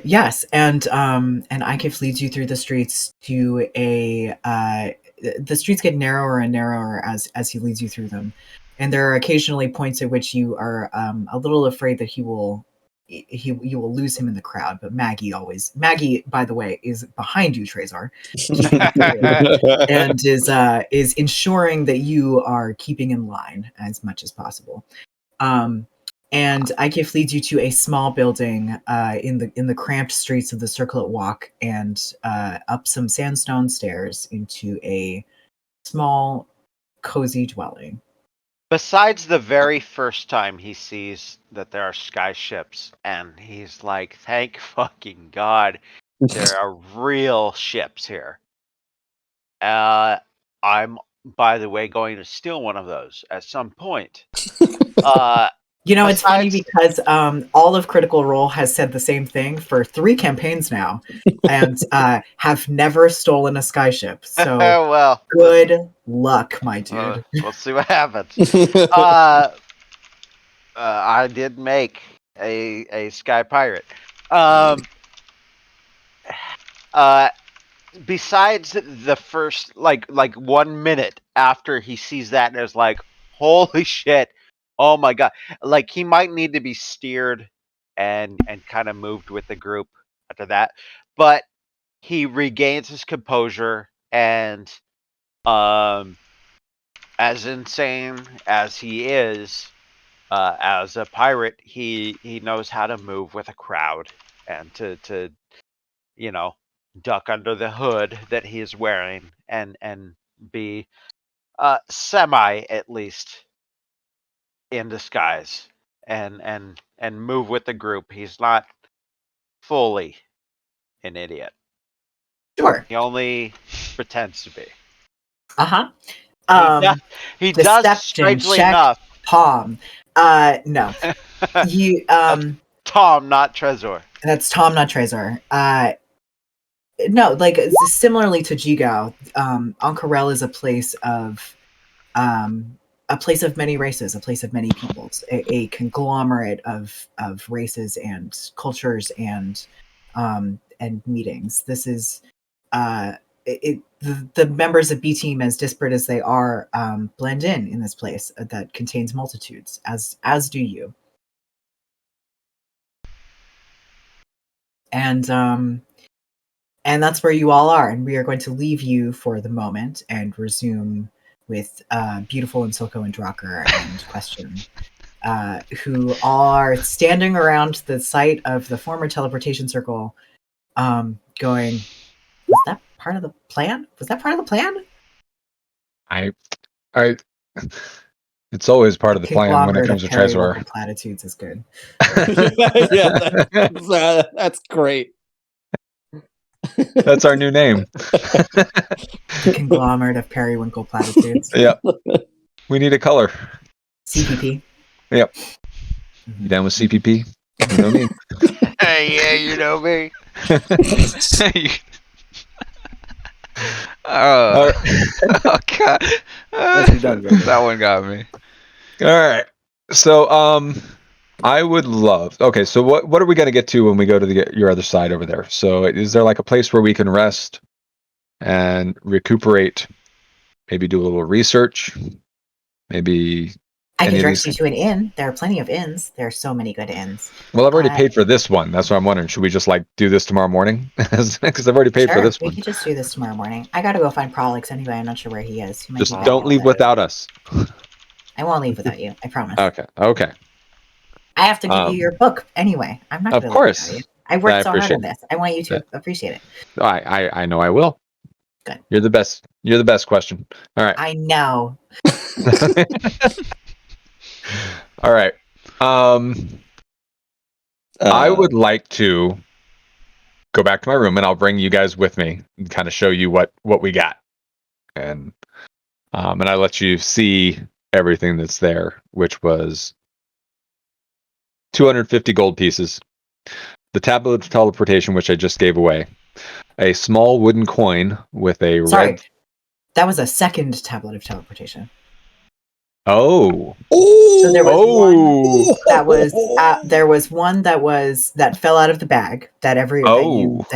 Yes, and IKIF leads you through the streets to the streets get narrower and narrower as he leads you through them, and there are occasionally points at which you are a little afraid that you will lose him in the crowd. But Maggie, by the way, is behind you, Trezor, and is ensuring that you are keeping in line as much as possible. And IKIF leads you to a small building in the cramped streets of the Circlet Walk, and up some sandstone stairs into a small, cozy dwelling. Besides the very first time he sees that there are sky ships, and he's like, thank fucking God there are real ships here. I'm, by the way, going to steal one of those at some point. It's funny because all of Critical Role has said the same thing for 3 campaigns now, and have never stolen a skyship. So, well, good luck, my dude. We'll see what happens. I did make a sky pirate. Besides the first like 1 minute after he sees that and is like, holy shit, oh my god, like he might need to be steered and kind of moved with the group after that, but he regains his composure and as insane as he is as a pirate, he knows how to move with a crowd and to duck under the hood that he is wearing and be semi at least in disguise and move with the group. He's not fully an idiot. Sure. He only pretends to be. He does Deception strangely check. enough. Palm. No. You Tom, not Trezor. That's Tom, not Trezor. No, like similarly to Jigao, Ankarel is a place of many races, a place of many peoples, a conglomerate of races and cultures and meetings. This is the members of B Team, as disparate as they are, blend in this place that contains multitudes, as do you. And that's where you all are, and we are going to leave you for the moment and resume with Beautiful and Silko and Drocker and Question, who are standing around the site of the former teleportation circle, going, was that part of the plan? Was that part of the plan? It's always part of the plan when it Conglomerate comes of to Trezor. periwinkle platitudes is good. Yeah, that's great. That's our new name. Conglomerate of periwinkle platitudes. Yep. We need a color. CPP. Yep. You down with CPP? You know me. Yeah, you know me. Oh, God. Nicely done, Gordon. That one got me. All right. So, I would love. Okay, so what are we gonna get to when we go to your other side over there? So, is there like a place where we can rest and recuperate? Maybe do a little research. Maybe. I can any of direct these you to an inn. There are plenty of inns. There are so many good inns. Well, I've already paid for this one. That's what I'm wondering. Should we just like do this tomorrow morning? Because I've already paid for Sure, this we one. could just do this tomorrow morning. I gotta go find Prolix anyway. I'm not sure where he is. He might Just be back don't at leave the- without us. I won't leave without you. I promise. Okay. Okay. I have to give you your book anyway. I'm not Of gonna course. leave without you. I worked I so hard appreciate on this. I want you to appreciate it. I know I will. Good. You're the best. You're the best. Question. All right. I know. All right. I would like to go back to my room, and I'll bring you guys with me and kind of show you what we got, and I let you see everything that's there, which was 250 gold pieces, the tablet of teleportation, which I just gave away, a small wooden coin with a Sorry. red. That was a second tablet of teleportation. Oh. So there was one that was there was one that fell out of the bag that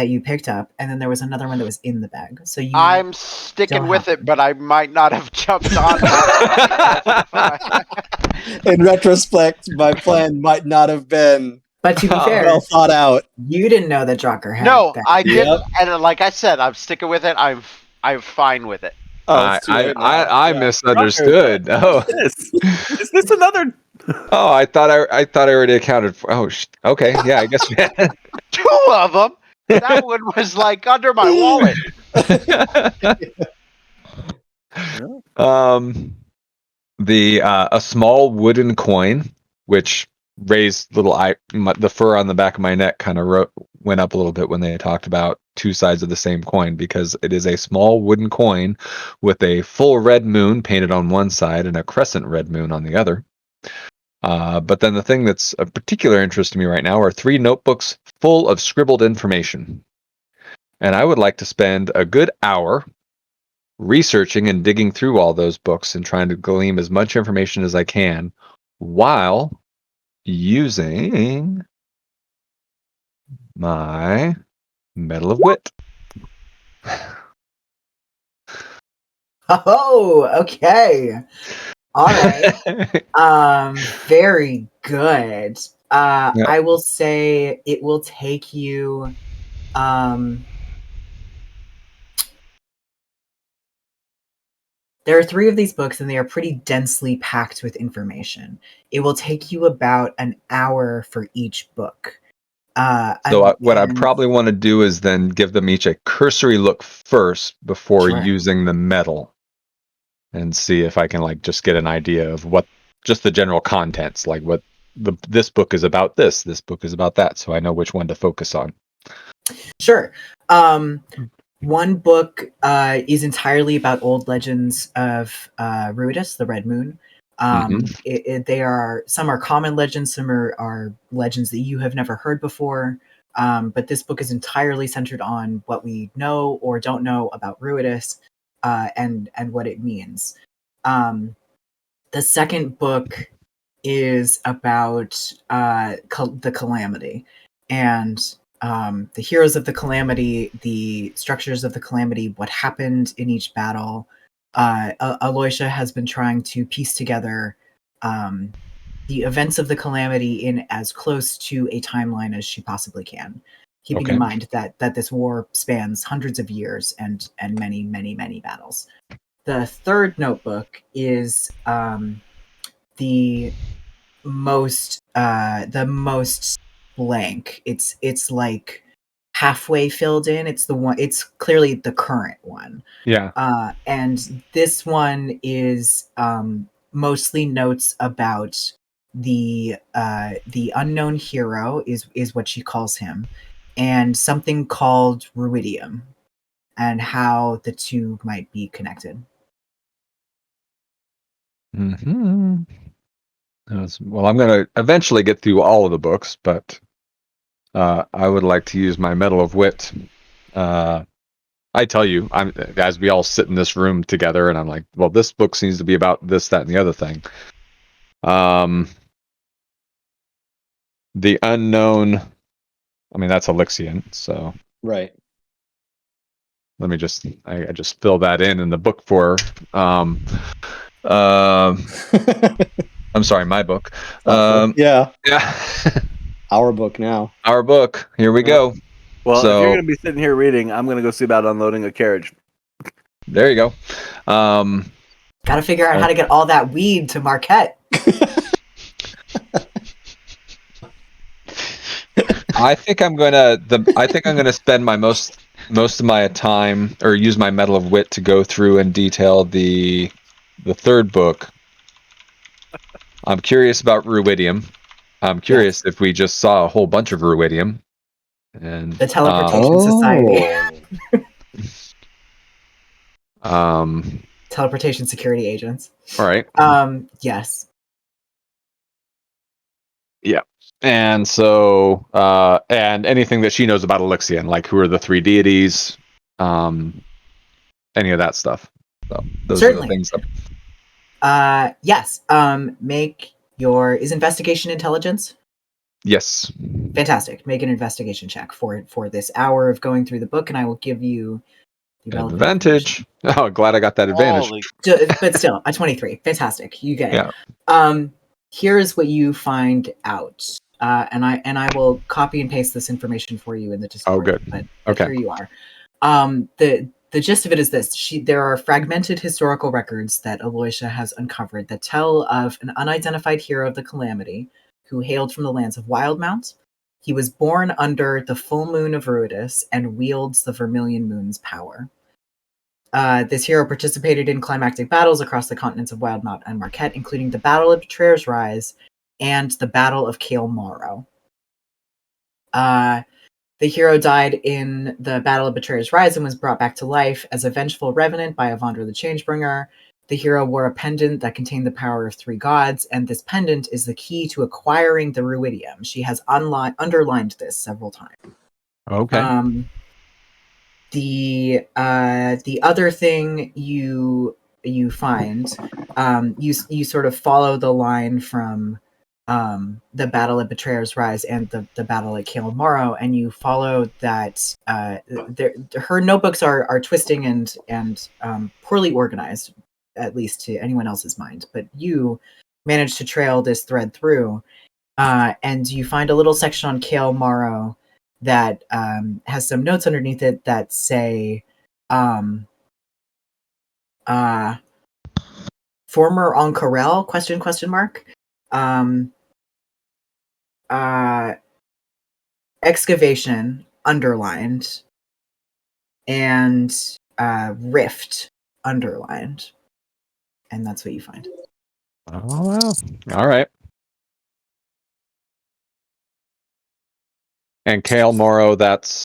you picked up, and then there was another one that was in the bag. So I'm sticking with it, but I might not have jumped on. In retrospect, my plan might not have been. But to be fair, well thought out. You didn't know that Drucker had. No, that. I didn't, and like I said, I'm sticking with it. I'm fine with it. I misunderstood. Oh, is this another? Oh, I thought I already accounted for. Oh, okay, yeah, I guess we had 2 of them. That one was like under my wallet. A small wooden coin, which raised the fur on the back of my neck kind of went up a little bit when they talked about 2 sides of the same coin, because it is a small wooden coin with a full red moon painted on one side and a crescent red moon on the other. But then the thing that's of particular interest to me right now are 3 notebooks full of scribbled information. And I would like to spend a good hour researching and digging through all those books and trying to glean as much information as I can while using my Medal of Wit. Oh, okay. All right. Very good. Yeah. I will say it will take you there are 3 of these books and they are pretty densely packed with information. It will take you about an hour for each book. So what I And probably want to do is then give them each a cursory look first before Sure. using the medal, and see if I can like just get an idea of what just the general contents, like what this book is about. This book is about that, so I know which one to focus on. Sure. One book is entirely about old legends of Ruidus, the Red Moon. They are some are common legends, some are legends that you have never heard before. But this book is entirely centered on what we know or don't know about Ruidus and what it means. The second book is about the Calamity and the heroes of the Calamity, the structures of the Calamity, what happened in each battle. Aloysia has been trying to piece together the events of the Calamity in as close to a timeline as she possibly can, keeping in mind that this war spans hundreds of years and many, many, many battles. The third notebook is the most blank. It's like halfway filled in. It's the one. It's clearly the current one. Yeah. And this one is mostly notes about the unknown hero is what she calls him, and something called Ruidium, and how the two might be connected. Well, I'm going to eventually get through all of the books, but I would like to use my Medal of Wit. I tell you, as we all sit in this room together, and I'm like, well, this book seems to be about this, that, and the other thing. The unknown. I mean, that's Elixian, so Right. let me just I just fill that in the book for I'm sorry, my book. Yeah. Yeah. Our book now. Our book. Here we go. Well, So, if you're going to be sitting here reading, I'm going to go see about unloading a carriage. there you go. Got to figure out how to get all that weed to Marquette. I think I'm gonna spend my most of my time, or use my Medal of Wit to go through and detail the third book. I'm curious about Ruidium. I'm curious if we just saw a whole bunch of Ruidium. And The Teleportation Society. Teleportation security agents. All right. Yes. Yeah. And so, and anything that she knows about Elixian, like who are the 3 deities, any of that stuff. So those Certainly. are the things that... Yes. Make your investigation intelligence. Yes. Fantastic. Make an investigation check for this hour of going through the book, and I will give you the relevant advantage. Oh, glad I got that advantage. But still, a 23. Fantastic. You get it. Yeah. Here's what you find out. And I will copy and paste this information for you in the Discord. Oh, good. But Okay. here you are. The gist of it is this. There are fragmented historical records that Aloysia has uncovered that tell of an unidentified hero of the Calamity who hailed from the lands of Wildmount. He was born under the full moon of Ruidus and wields the Vermilion Moon's power. This hero participated in climactic battles across the continents of Wildmount and Marquette, including the Battle of Betrayer's Rise and the Battle of Kael Morrow. The hero died in the Battle of Betrayer's Rise and was brought back to life as a vengeful revenant by Avandra the Changebringer. The hero wore a pendant that contained the power of 3 gods, and this pendant is the key to acquiring the Ruidium. She has underlined this several times. Okay. The other thing you find, you sort of follow the line from the battle at Betrayer's Rise and the battle at Kael Morrow, and you follow that. Her notebooks are twisting and poorly organized, at least to anyone else's mind. But you manage to trail this thread through, and you find a little section on Kael Morrow that has some notes underneath it that say, former Oncarel, question mark. Excavation underlined and rift underlined, and that's what you find. Oh wow! All right. And Kael Morrow, that's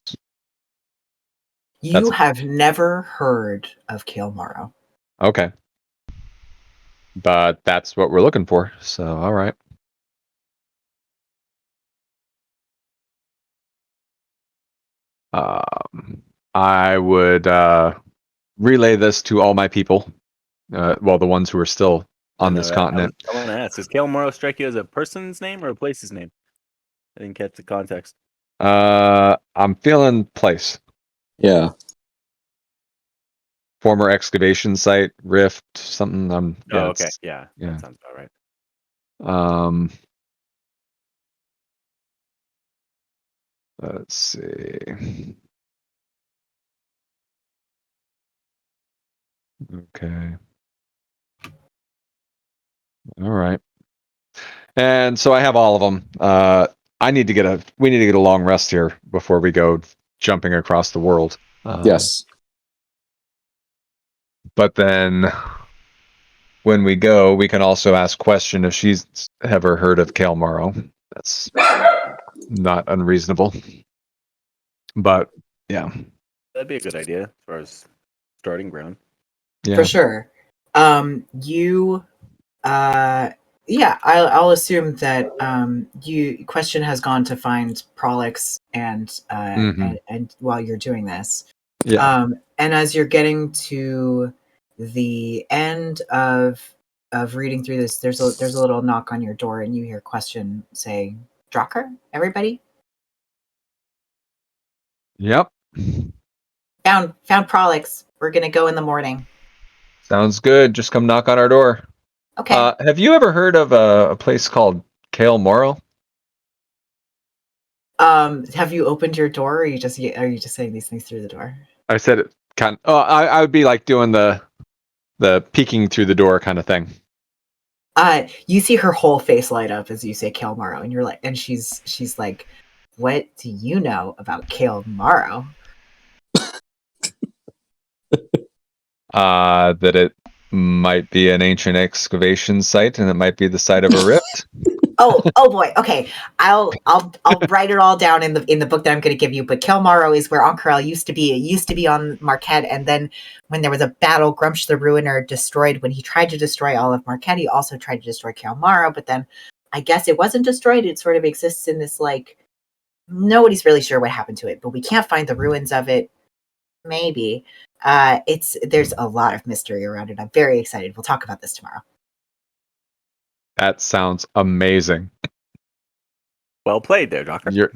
You have never heard of Kael Morrow. okay. But that's what we're looking for. So all right. I would relay this to all my people. Well, the ones who are still on this continent. I want to ask: does Kael Morrow strike you as a person's name or a place's name? I didn't catch the context. I'm feeling place. Yeah. Former excavation site, rift, something. Yeah, okay, yeah, that sounds about right. Let's see. Okay. All right. And so I have all of them. We need to get a long rest here before we go jumping across the world. Yes. But then when we go, we can also ask question if she's ever heard of Kael Morrow. That's not unreasonable. But yeah. That'd be a good idea as far as starting ground. Yeah. For sure. I'll assume that question has gone to find Prolix and while you're doing this. Yeah. And as you're getting to the end of reading through this, there's a little knock on your door, and you hear question say, "Drocker, everybody? Yep. Found Prolix. We're gonna go in the morning." Sounds good. Just come knock on our door. Okay. Have you ever heard of a place called Kael Morrow? Have you opened your door, or are you just saying these things through the door? I said it kind of. Oh, I would be like doing the peeking through the door kind of thing. You see her whole face light up as you say Kael Morrow, and you're like, and she's like, "What do you know about Kael Morrow?" That it might be an ancient excavation site, and it might be the site of a rift. Oh boy. Okay, I'll write it all down in the book that I'm going to give you. But Kael Morrow is where Oncarel used to be. It used to be on Marquette, and then when there was a battle, Grumsh the Ruiner destroyed. When he tried to destroy all of Marquette, he also tried to destroy Kael Morrow. But then, I guess it wasn't destroyed. It sort of exists in this nobody's really sure what happened to it, but we can't find the ruins of it. Maybe. There's a lot of mystery around it. I'm very excited. We'll talk about this tomorrow. That sounds amazing. Well played there, Doctor. You're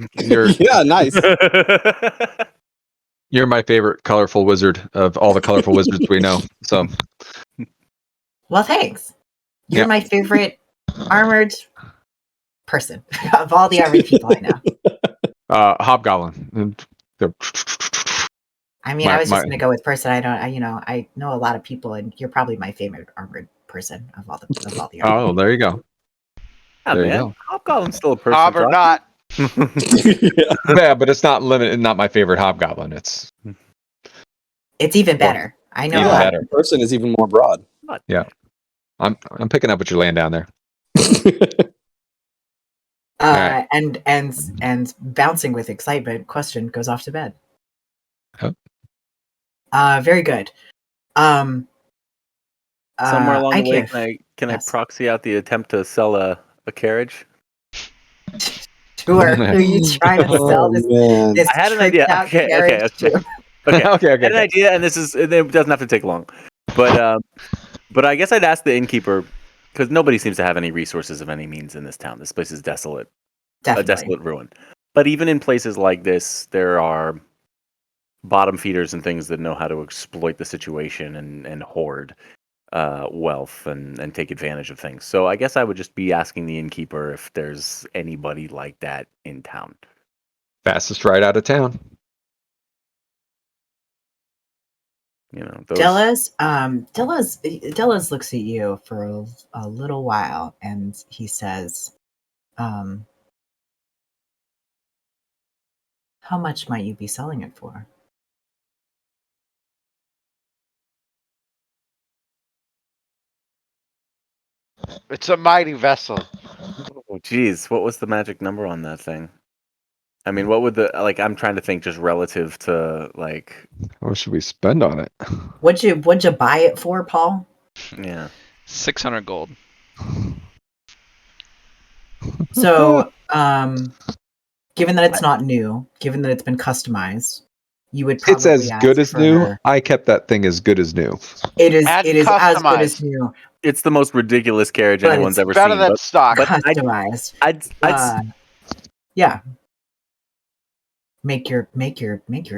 Yeah, nice. You're my favorite colorful wizard of all the colorful wizards we know. So, well, thanks. You're my favorite armored person of all the armored people I know. Hobgoblin. I mean, I was just gonna go with person. I know a lot of people, and you're probably my favorite armored person of all the. Oh, there you go. There you go. Hobgoblin's still a person. Hob or not. Yeah, but it's not limited. Not my favorite hobgoblin. It's even better. I know. Even better. Person is even more broad. Yeah, I'm picking up what you're laying down there. Right. And bouncing with excitement, question goes off to bed. Oh. Very good. Somewhere along the way, can I proxy out the attempt to sell a carriage? Sure. Are you trying to sell this? I had an idea. Okay. I had an idea, and it doesn't have to take long. But I guess I'd ask the innkeeper because nobody seems to have any resources of any means in this town. This place is desolate, a Definitely. desolate ruin. But even in places like this, there are bottom feeders and things that know how to exploit the situation and hoard wealth and take advantage of things. So I guess I would just be asking the innkeeper if there's anybody like that in town. Fastest ride out of town. You know, those. Delos looks at you for a little while, and he says, "How much might you be selling it for?" It's a mighty vessel. Oh, geez, what was the magic number on that thing? I mean, what would I'm trying to think just relative to What should we spend on it? What'd you buy it for, Paul? yeah. 600 gold. So, given that it's not new, given that it's been customized, you would probably It's as ask good as for new. her- I kept that thing as good as new. It is And as good as customized. new, It's the most ridiculous carriage But anyone's it's ever Better seen. than stock. but customized. Yeah. Make your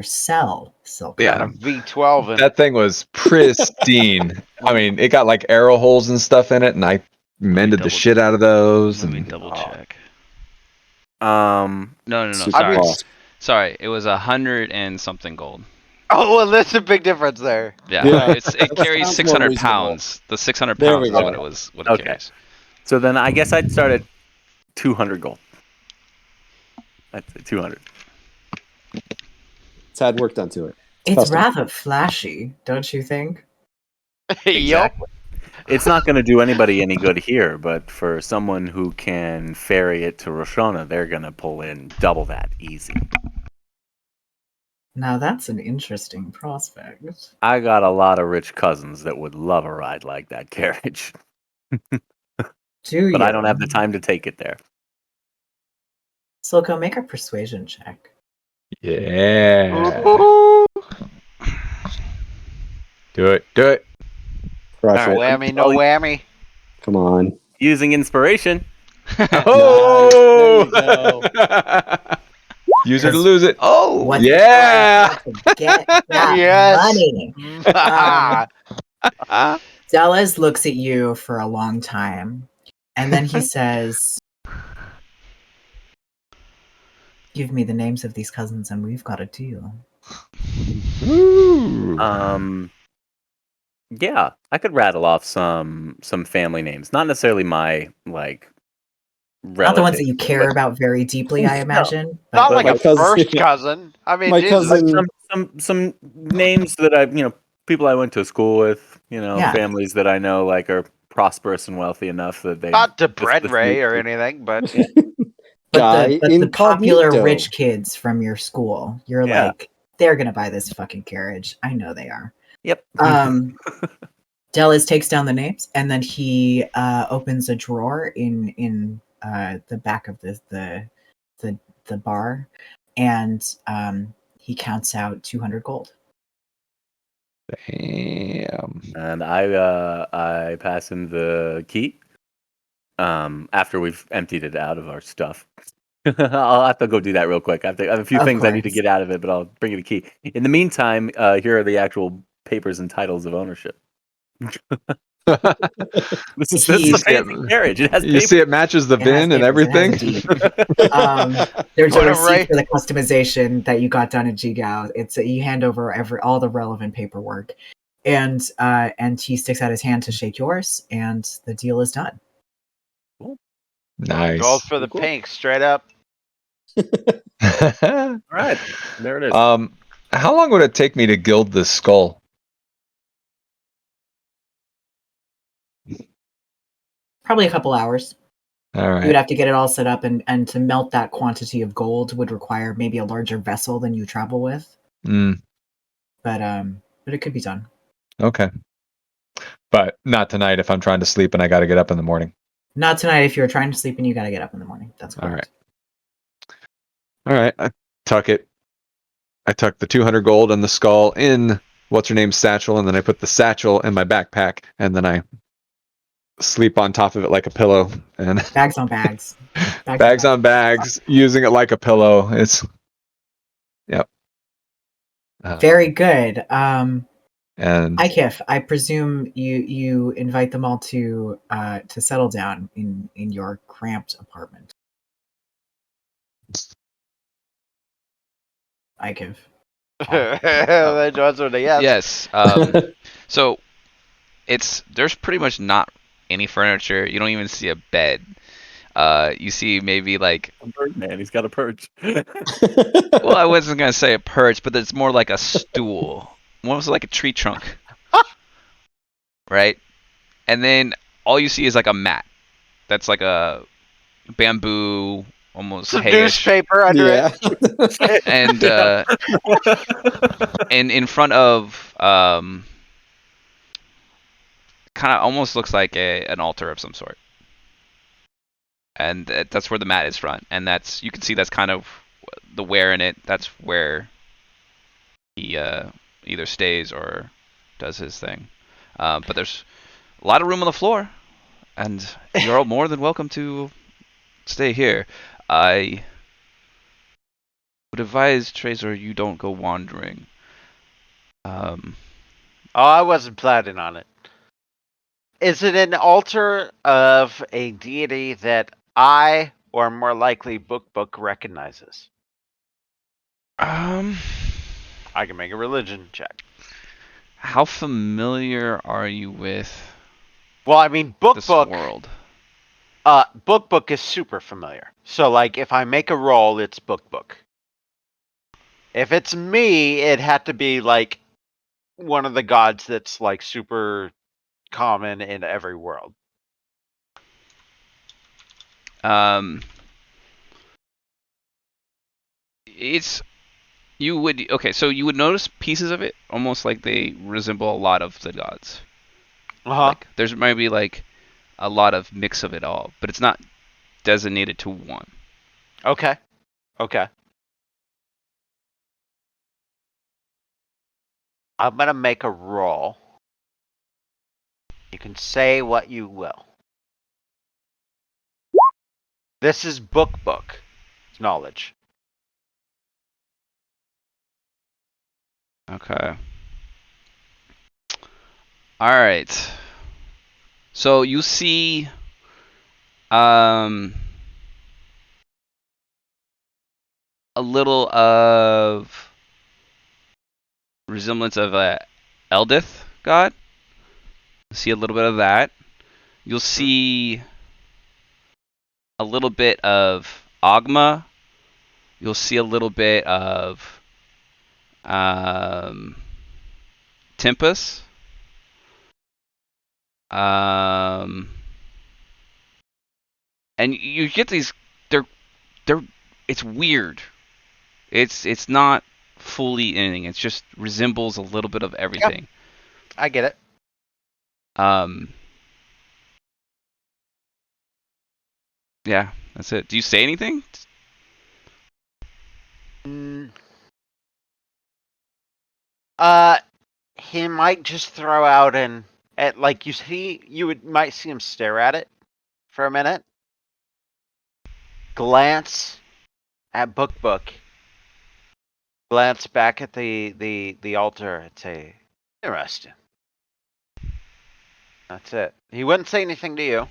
sell, Silk. Yeah. And a V12 and That thing was pristine. I mean, it got like arrow holes and stuff in it, and I mended the double- shit out of those. Let me And double check. Um, No. Super Sorry. boss. Sorry. It was 100 and something gold. oh, well, there's a big difference there. Yeah. Yeah. It carries Sounds more 600 reasonable. pounds. The 600 There pounds we is go. what it Okay. carries. so then I guess I'd start at 200 gold. I'd say 200. It's had work done to it. It's custom. rather flashy, don't you think? Yup. Exactly. It's not going to do anybody any good here, but for someone who can ferry it to Roshona, they're going to pull in double that easy. Now that's an interesting prospect. I got a lot of rich cousins that would love a ride like that carriage, Do but you? I don't have the time to take it there. Silko, make a persuasion check. yeah, Ooh, do it. Crush All it. right. whammy, no whammy. Come on. Using inspiration. Oh, Nice. There you go. use it to lose it. Oh. What Yeah. to get that Yes. money? Ah, Dallas looks at you for a long time, and then he says, "Give me the names of these cousins, and we've got a deal." Ooh. Yeah, I could rattle off some family names. Not necessarily my Not the ones that you relatives, care about very deeply, I imagine. not but like my a cousin- first cousin. I mean, My Jesus. cousin- some names that I people I went to school with, Yeah. families that I know are prosperous and wealthy enough that they Not to this- bread this Ray new- or anything, but Guy the popular incognito. rich kids from your school, you're Yeah. like, they're gonna buy this fucking carriage. I know they are. Yep. Dallas takes down the names, and then he opens a drawer in the back of the bar, and he counts out 200 gold. Damn. And I pass him the key. After we've emptied it out of our stuff. I'll have to go do that real quick. I have a few Of things I need to course. get out of it, but I'll bring you the key. In the meantime, here are the actual papers and titles of ownership. This is He's- amazing carriage. It has You see, it matches the It has VIN and papers, it has everything. a deed. There's a What a receipt right- for the customization that you got done at Jigao. It's you hand over all the relevant paperwork, and he sticks out his hand to shake yours, and the deal is done. Nice. gold for the Cool. pink, straight up. All right, there it is. How long would it take me to gild this skull? Probably a couple hours. All You right. would have to get it all set up, and to melt that quantity of gold would require maybe a larger vessel than you travel with. Mm, But it could be done. okay. But not tonight if I'm trying to sleep and I got to get up in the morning. Not tonight if you're trying to sleep and you got to get up in the morning. That's correct. All right. I tuck it. I tuck the 200 gold and the skull in what's her name's satchel, and then I put the satchel in my backpack, and then I sleep on top of it like a pillow, and Bags on bags. bags on bags, using it like a pillow. It's yep. Very good. And Ikif, I presume you invite them all to settle down in your cramped apartment. Ikif. That's what they asked. Yes. So there's pretty much not any furniture. You don't even see a bed. You see maybe like, A Birdman, he's got a perch. well, I wasn't gonna say a perch, but it's more like a stool, almost like a tree trunk, right? And then all you see is like a mat. That's like a bamboo, almost Some hayish, newspaper under Yeah. it. and and in front of kind of almost looks like an altar of some sort, and that's where the mat is front, and that's, you can see that's kind of the wear in it. That's where he either stays or does his thing. But there's a lot of room on the floor, and you're all more than welcome to stay here. I would advise, Tracer, you don't go wandering. Oh, I wasn't planning on it. Is it an altar of a deity that I, or more likely Book recognizes? Um, I can make a religion check. how familiar are you with Well, I mean, this world? Book is super familiar. So, like, if I make a roll, it's Book. If it's me, it had to be like one of the gods that's like super common in every world. It's, you would, okay, so you would notice pieces of it almost like they resemble a lot of the gods. Like there's maybe like a lot of mix of it all, but it's not designated to one. Okay. I'm gonna make a roll. You can say what you will. This is book. Knowledge. Okay. All right. So you see, a little of resemblance of a Eldith god. See a little bit of that. You'll see a little bit of Ogma. You'll see a little bit of Tempest. And you get these. They're. It's weird. It's not fully anything. It just resembles a little bit of everything. I get it. Yeah, that's it. Do you say anything? He might just throw out at like might see him stare at it for a minute. Glance at book. Glance back at the altar and say, interesting. That's it. He wouldn't say anything to you.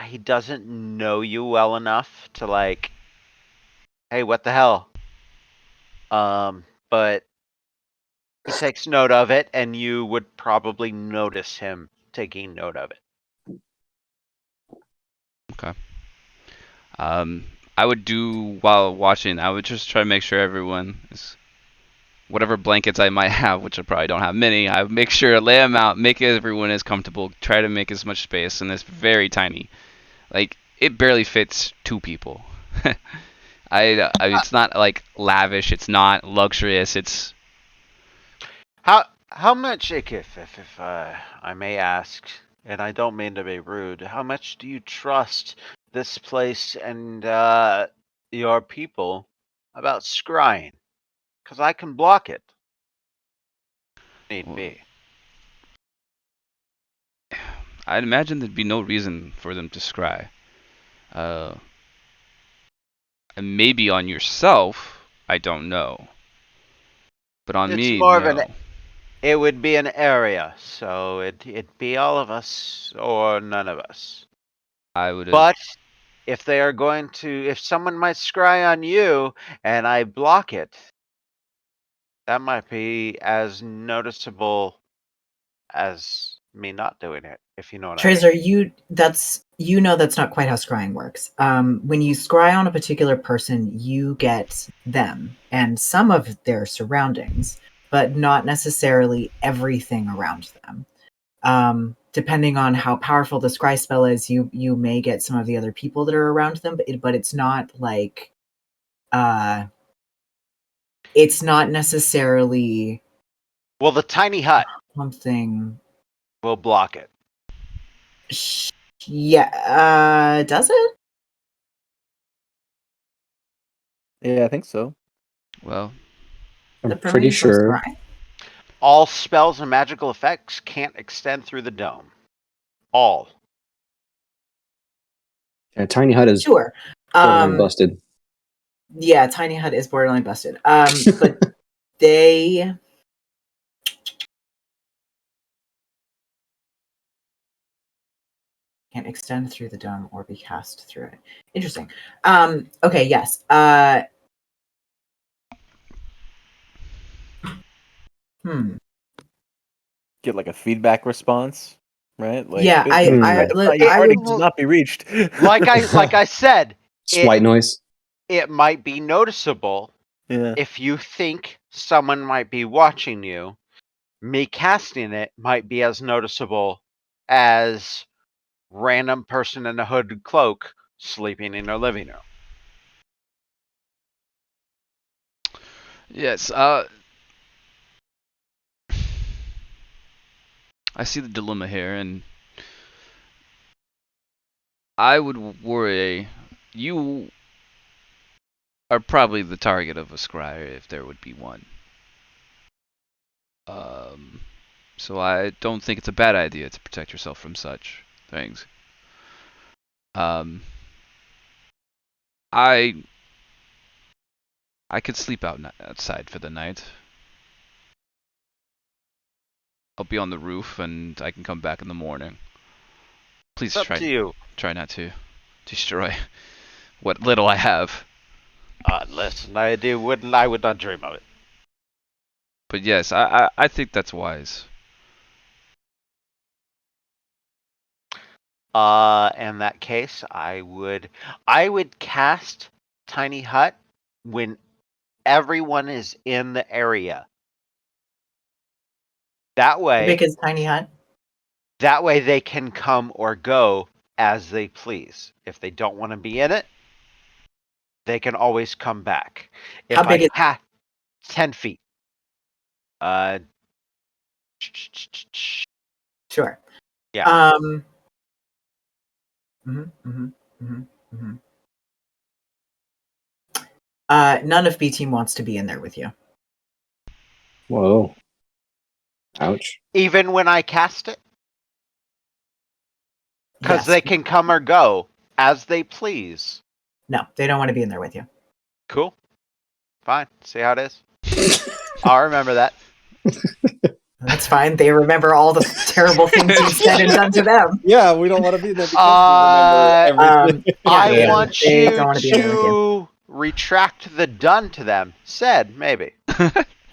He doesn't know you well enough to like, hey, what the hell? But he takes note of it, and you would probably notice him taking note of it. Okay. I would do, while watching, I would just try to make sure everyone is, whatever blankets I might have, which I probably don't have many, I would make sure to lay them out, make everyone as comfortable, try to make as much space, and it's very tiny. Like, it barely fits 2 people. It's not like lavish, it's not luxurious, it's... How much, if I may ask, and I don't mean to be rude, how much do you trust this place and your people about scrying? Because I can block it. Need be. I'd imagine there'd be no reason for them to scry. And maybe on yourself, I don't know. But on It's me, more of no. it would be an area, so it'd be all of us or none of us. I would. But if they are going to, if someone might scry on you and I block it, that might be as noticeable as me not doing it, if you know what I mean. Tracer, you know that's not quite how scrying works. When you scry on a particular person, you get them and some of their surroundings, but not necessarily everything around them. Depending on how powerful the scry spell is, you may get some of the other people that are around them, but it's not like it's not necessarily Well, the tiny hut something. will block it. Yeah, does it? Yeah, I think so. Well, I'm pretty sure. Scry? All spells and magical effects can't extend through the dome. All. Yeah, tiny hut is Sure. borderline busted. Yeah, Tiny Hut is borderline busted. But they can't extend through the dome or be cast through it. Interesting. Okay, yes. Get like a feedback response, right? Like, Yeah, your I target would. does not be reached. Like I said, Just white noise. it might be noticeable Yeah. if you think someone might be watching you. Me casting it might be as noticeable as random person in a hooded cloak sleeping in their living room. yes. I see the dilemma here, and I would worry. You are probably the target of a scry if there would be one. So I don't think it's a bad idea to protect yourself from such things. I could sleep outside for the night. I'll be on the roof, and I can come back in the morning. Please It's up to you. try not to destroy what little I have. Listen, I would not dream of it. But yes, I think that's wise. In that case, I would cast Tiny Hut when everyone is in the area. That way, Because Tiny Hut. that way they can come or go as they please. If they don't want to be in it, they can always come back. If How big I 10 feet. Sure. Yeah. None of B team wants to be in there with you. Whoa. Ouch. Even when I cast it? Because Yes. they can come or go as they please. No, they don't want to be in there with you. Cool. Fine. See how it is. I'll remember that. That's fine. They remember all the terrible things you've said and done to them. Yeah, we don't want to be there because we remember everything. I want they you don't want to be in there with you. to retract the done to them. Said, maybe.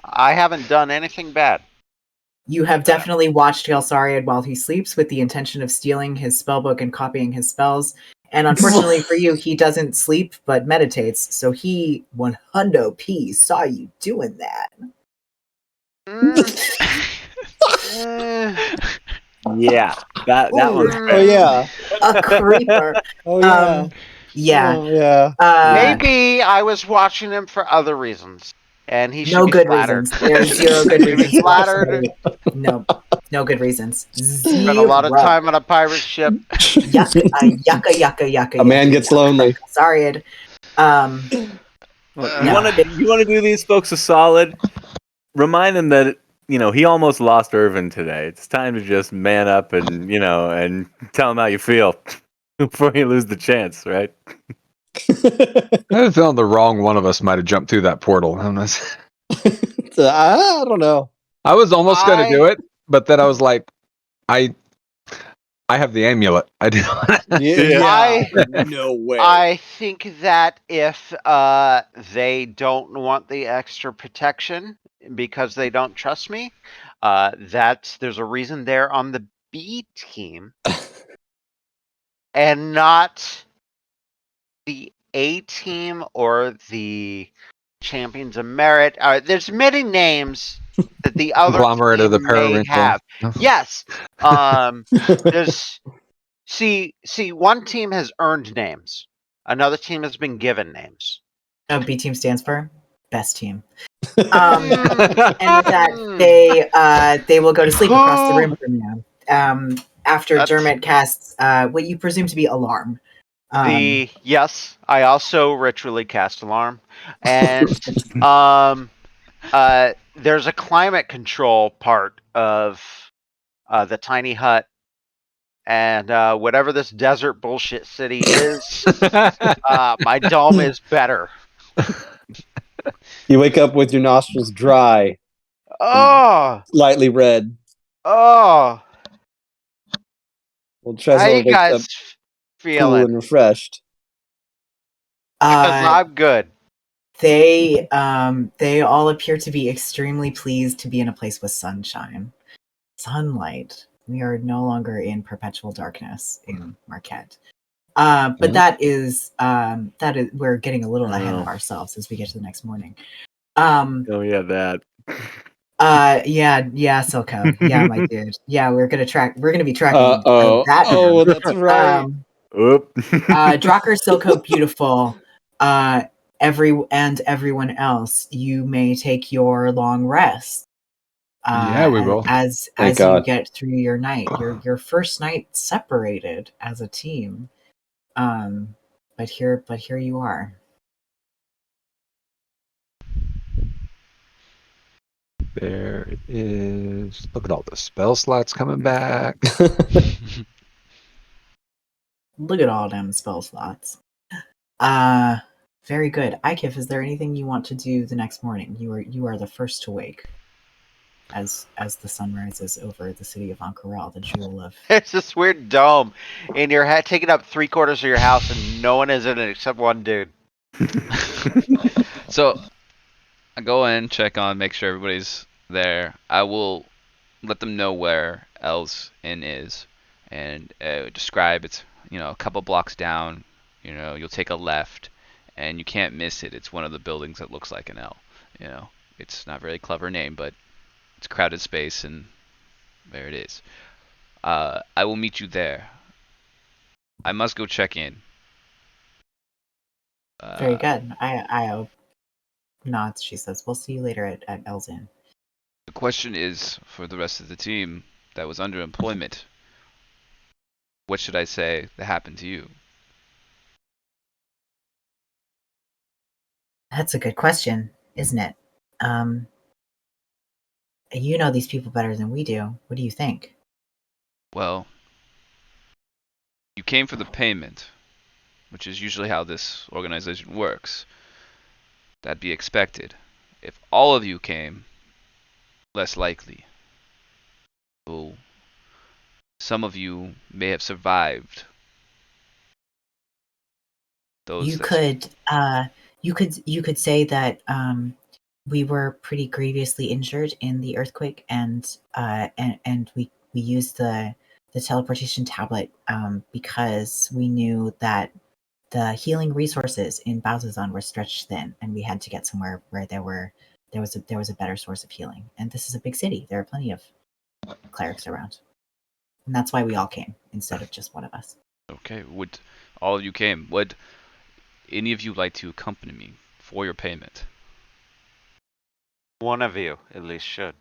I haven't done anything bad. You have definitely watched Gelsariad while he sleeps with the intention of stealing his spellbook and copying his spells. And unfortunately for you, he doesn't sleep but meditates, so he 100p saw you doing that. Yeah, that one's Oh fair. yeah. A creeper. Oh yeah. Yeah. Oh, yeah. Maybe I was watching him for other reasons, and he should No be good flattered. reasons. There's zero good Should be reasons. flattered. No good reasons. Spent a lot of time on a pirate ship. Yucca. A man gets lonely. Sorry, Ed. Look, you want to do these folks a solid. Remind them that he almost lost Irvin today. It's time to just man up and and tell him how you feel before you lose the chance, right? I have a feeling the wrong one of us might have jumped through that portal. I don't know. I was almost going to do it, but then I was like, I have the amulet. I do. Yeah, no way. I think that if they don't want the extra protection because they don't trust me, there's a reason they're on the B team and not the A team or the Champions of Merit. There's many names that the other Conglomerate of the team may Periwinkle. have. Yes. There's see one team has earned names. Another team has been given names. No, B team stands for best team. And with that, they will go to sleep across the room from you. After Dermot casts what you presume to be alarm. Yes, I also ritually cast alarm, and there's a climate control part of the tiny hut, and whatever this desert bullshit city is, my dome is better. You wake up with your nostrils dry, Oh, slightly red. oh, Well, how Trezor you wakes guys up cool feeling? and refreshed. Because I'm good. They all appear to be extremely pleased to be in a place with sunshine, sunlight. We are no longer in perpetual darkness in Marquette. But that is we're getting a little ahead of ourselves as we get to the next morning. Oh yeah, that. Yeah, Silco. Yeah, my dude. Yeah, we're gonna be tracking Oh, that. oh, that's right. Oop. Drocker, Silco, beautiful. Everyone else, you may take your long rest. Yeah, we will. As Thank you God. get through your night, your first night separated as a team. But here you are. There it is. Look at all the spell slots coming back. Look at all them spell slots. Very good. Ikif, is there anything you want to do the next morning? You are the first to wake. As the sun rises over the city of Ankarel, the jewel of. It's this weird dome in your head, taking up 3/4 of your house, and no one is in it except one dude. So I go in, check on, make sure everybody's there. I will let them know where L's Inn is, and describe it's a couple blocks down. You'll take a left, and you can't miss it. It's one of the buildings that looks like an L. It's not a very clever name, but it's crowded space, and there it is. I will meet you there. I must go check in. Very good. I nods. She says, "We'll see you later at Elzin." The question is for the rest of the team that was under employment. What should I say that happened to you? That's a good question, isn't it? You know these people better than we do. What do you think? Well, you came for the payment, which is usually how this organization works. That'd be expected. If all of you came, less likely. So, some of you may have survived. Those You that could say that we were pretty grievously injured in the earthquake, and we used the teleportation tablet because we knew that the healing resources in Bauzazan were stretched thin, and we had to get somewhere where there was a better source of healing. And this is a big city; there are plenty of clerics around, and that's why we all came instead of just one of us. Okay, would all of you came? Would any of you like to accompany me for your payment? One of you, at least, should.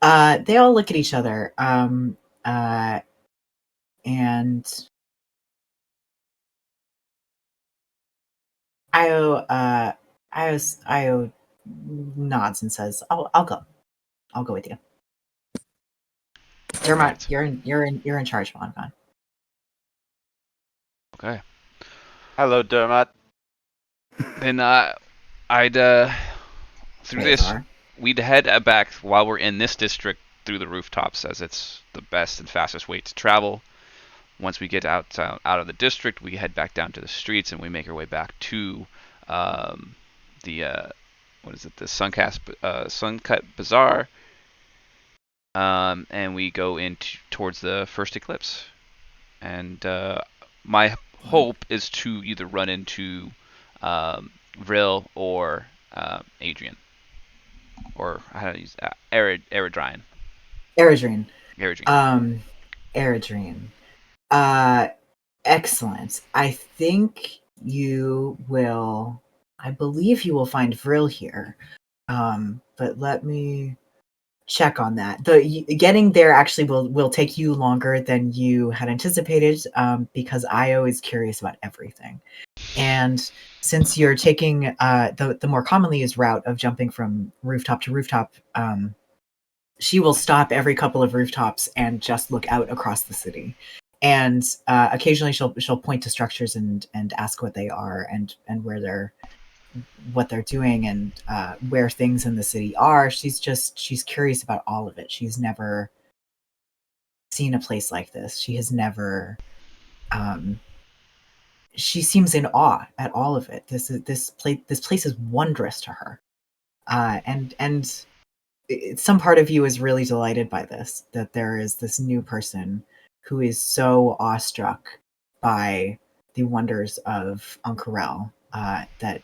They all look at each other, and Io nods and says, I'll go. I'll go with you. Dermot, Right. you're in charge, Bongon. Okay. Hello, Dermot. Then I'd through this Razor. we'd head back while we're in this district through the rooftops, as it's the best and fastest way to travel. Once we get out of the district, we head back down to the streets and we make our way back to the what is it? The Suncut Bazaar, and we go into towards the first eclipse. And my hope is to either run into Vril or Adrian, or how do you use that? Eridrine. Eridrine. Eridrine. Eridrine. Excellent. I believe you will find Vril here. But let me check on that. Getting there actually will take you longer than you had anticipated, because Io is curious about everything. And since you're taking the more commonly used route of jumping from rooftop to rooftop, she will stop every couple of rooftops and just look out across the city. And occasionally she'll point to structures and ask what they are and what they're doing and where things in the city are. She's curious about all of it. She's never seen a place like this. She has never. She seems in awe at all of it. This place is wondrous to her, and some part of you is really delighted by this, that there is this new person who is so awestruck by the wonders of Uncarel, that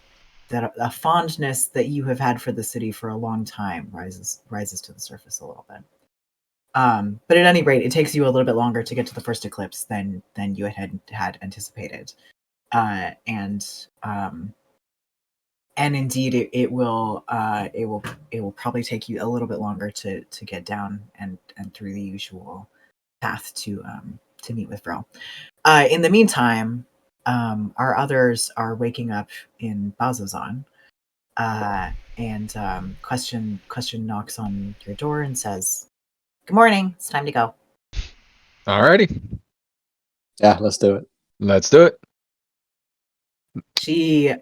a fondness that you have had for the city for a long time rises to the surface a little bit. But at any rate, it takes you a little bit longer to get to the first eclipse than you had anticipated, and indeed, it will probably take you a little bit longer to get down and through the usual path to meet with Vril. In the meantime, our others are waking up in Bazozan, and question knocks on your door and says, "Good morning. It's time to go." Alrighty. Yeah, let's do it. Let's do it. She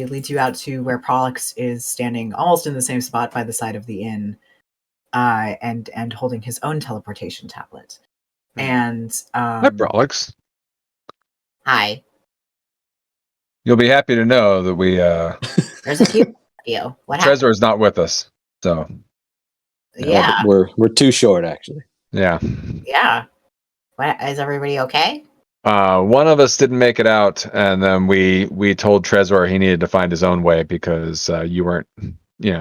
leads you out to where Prolix is standing almost in the same spot by the side of the inn, and holding his own teleportation tablet. And Hi, Prolix. hi. You'll be happy to know that we There's a few of you. What happened? Trezor is not with us. So Yeah. We're too short, actually. yeah. Yeah. What, is everybody okay? One of us didn't make it out, and then we told Trezor he needed to find his own way because you weren't, he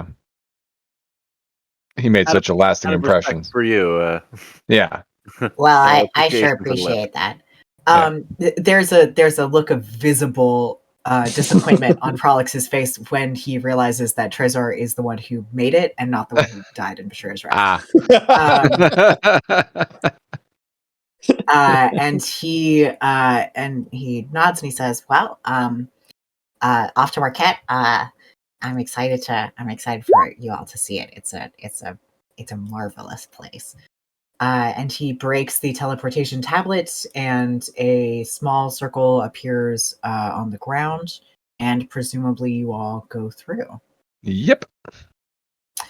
made such a lasting Out of impression. respect for you. Yeah. Well, I appreciation sure for the lip. appreciate that. There's a look of visible disappointment on Prolix's face when he realizes that Trezor is the one who made it and not the one who died in Bashir's wrath. And he nods and he says, "Well, off to Marquette. I'm excited for you all to see it. It's a marvelous place." And he breaks the teleportation tablet, and a small circle appears on the ground, and presumably you all go through. Yep.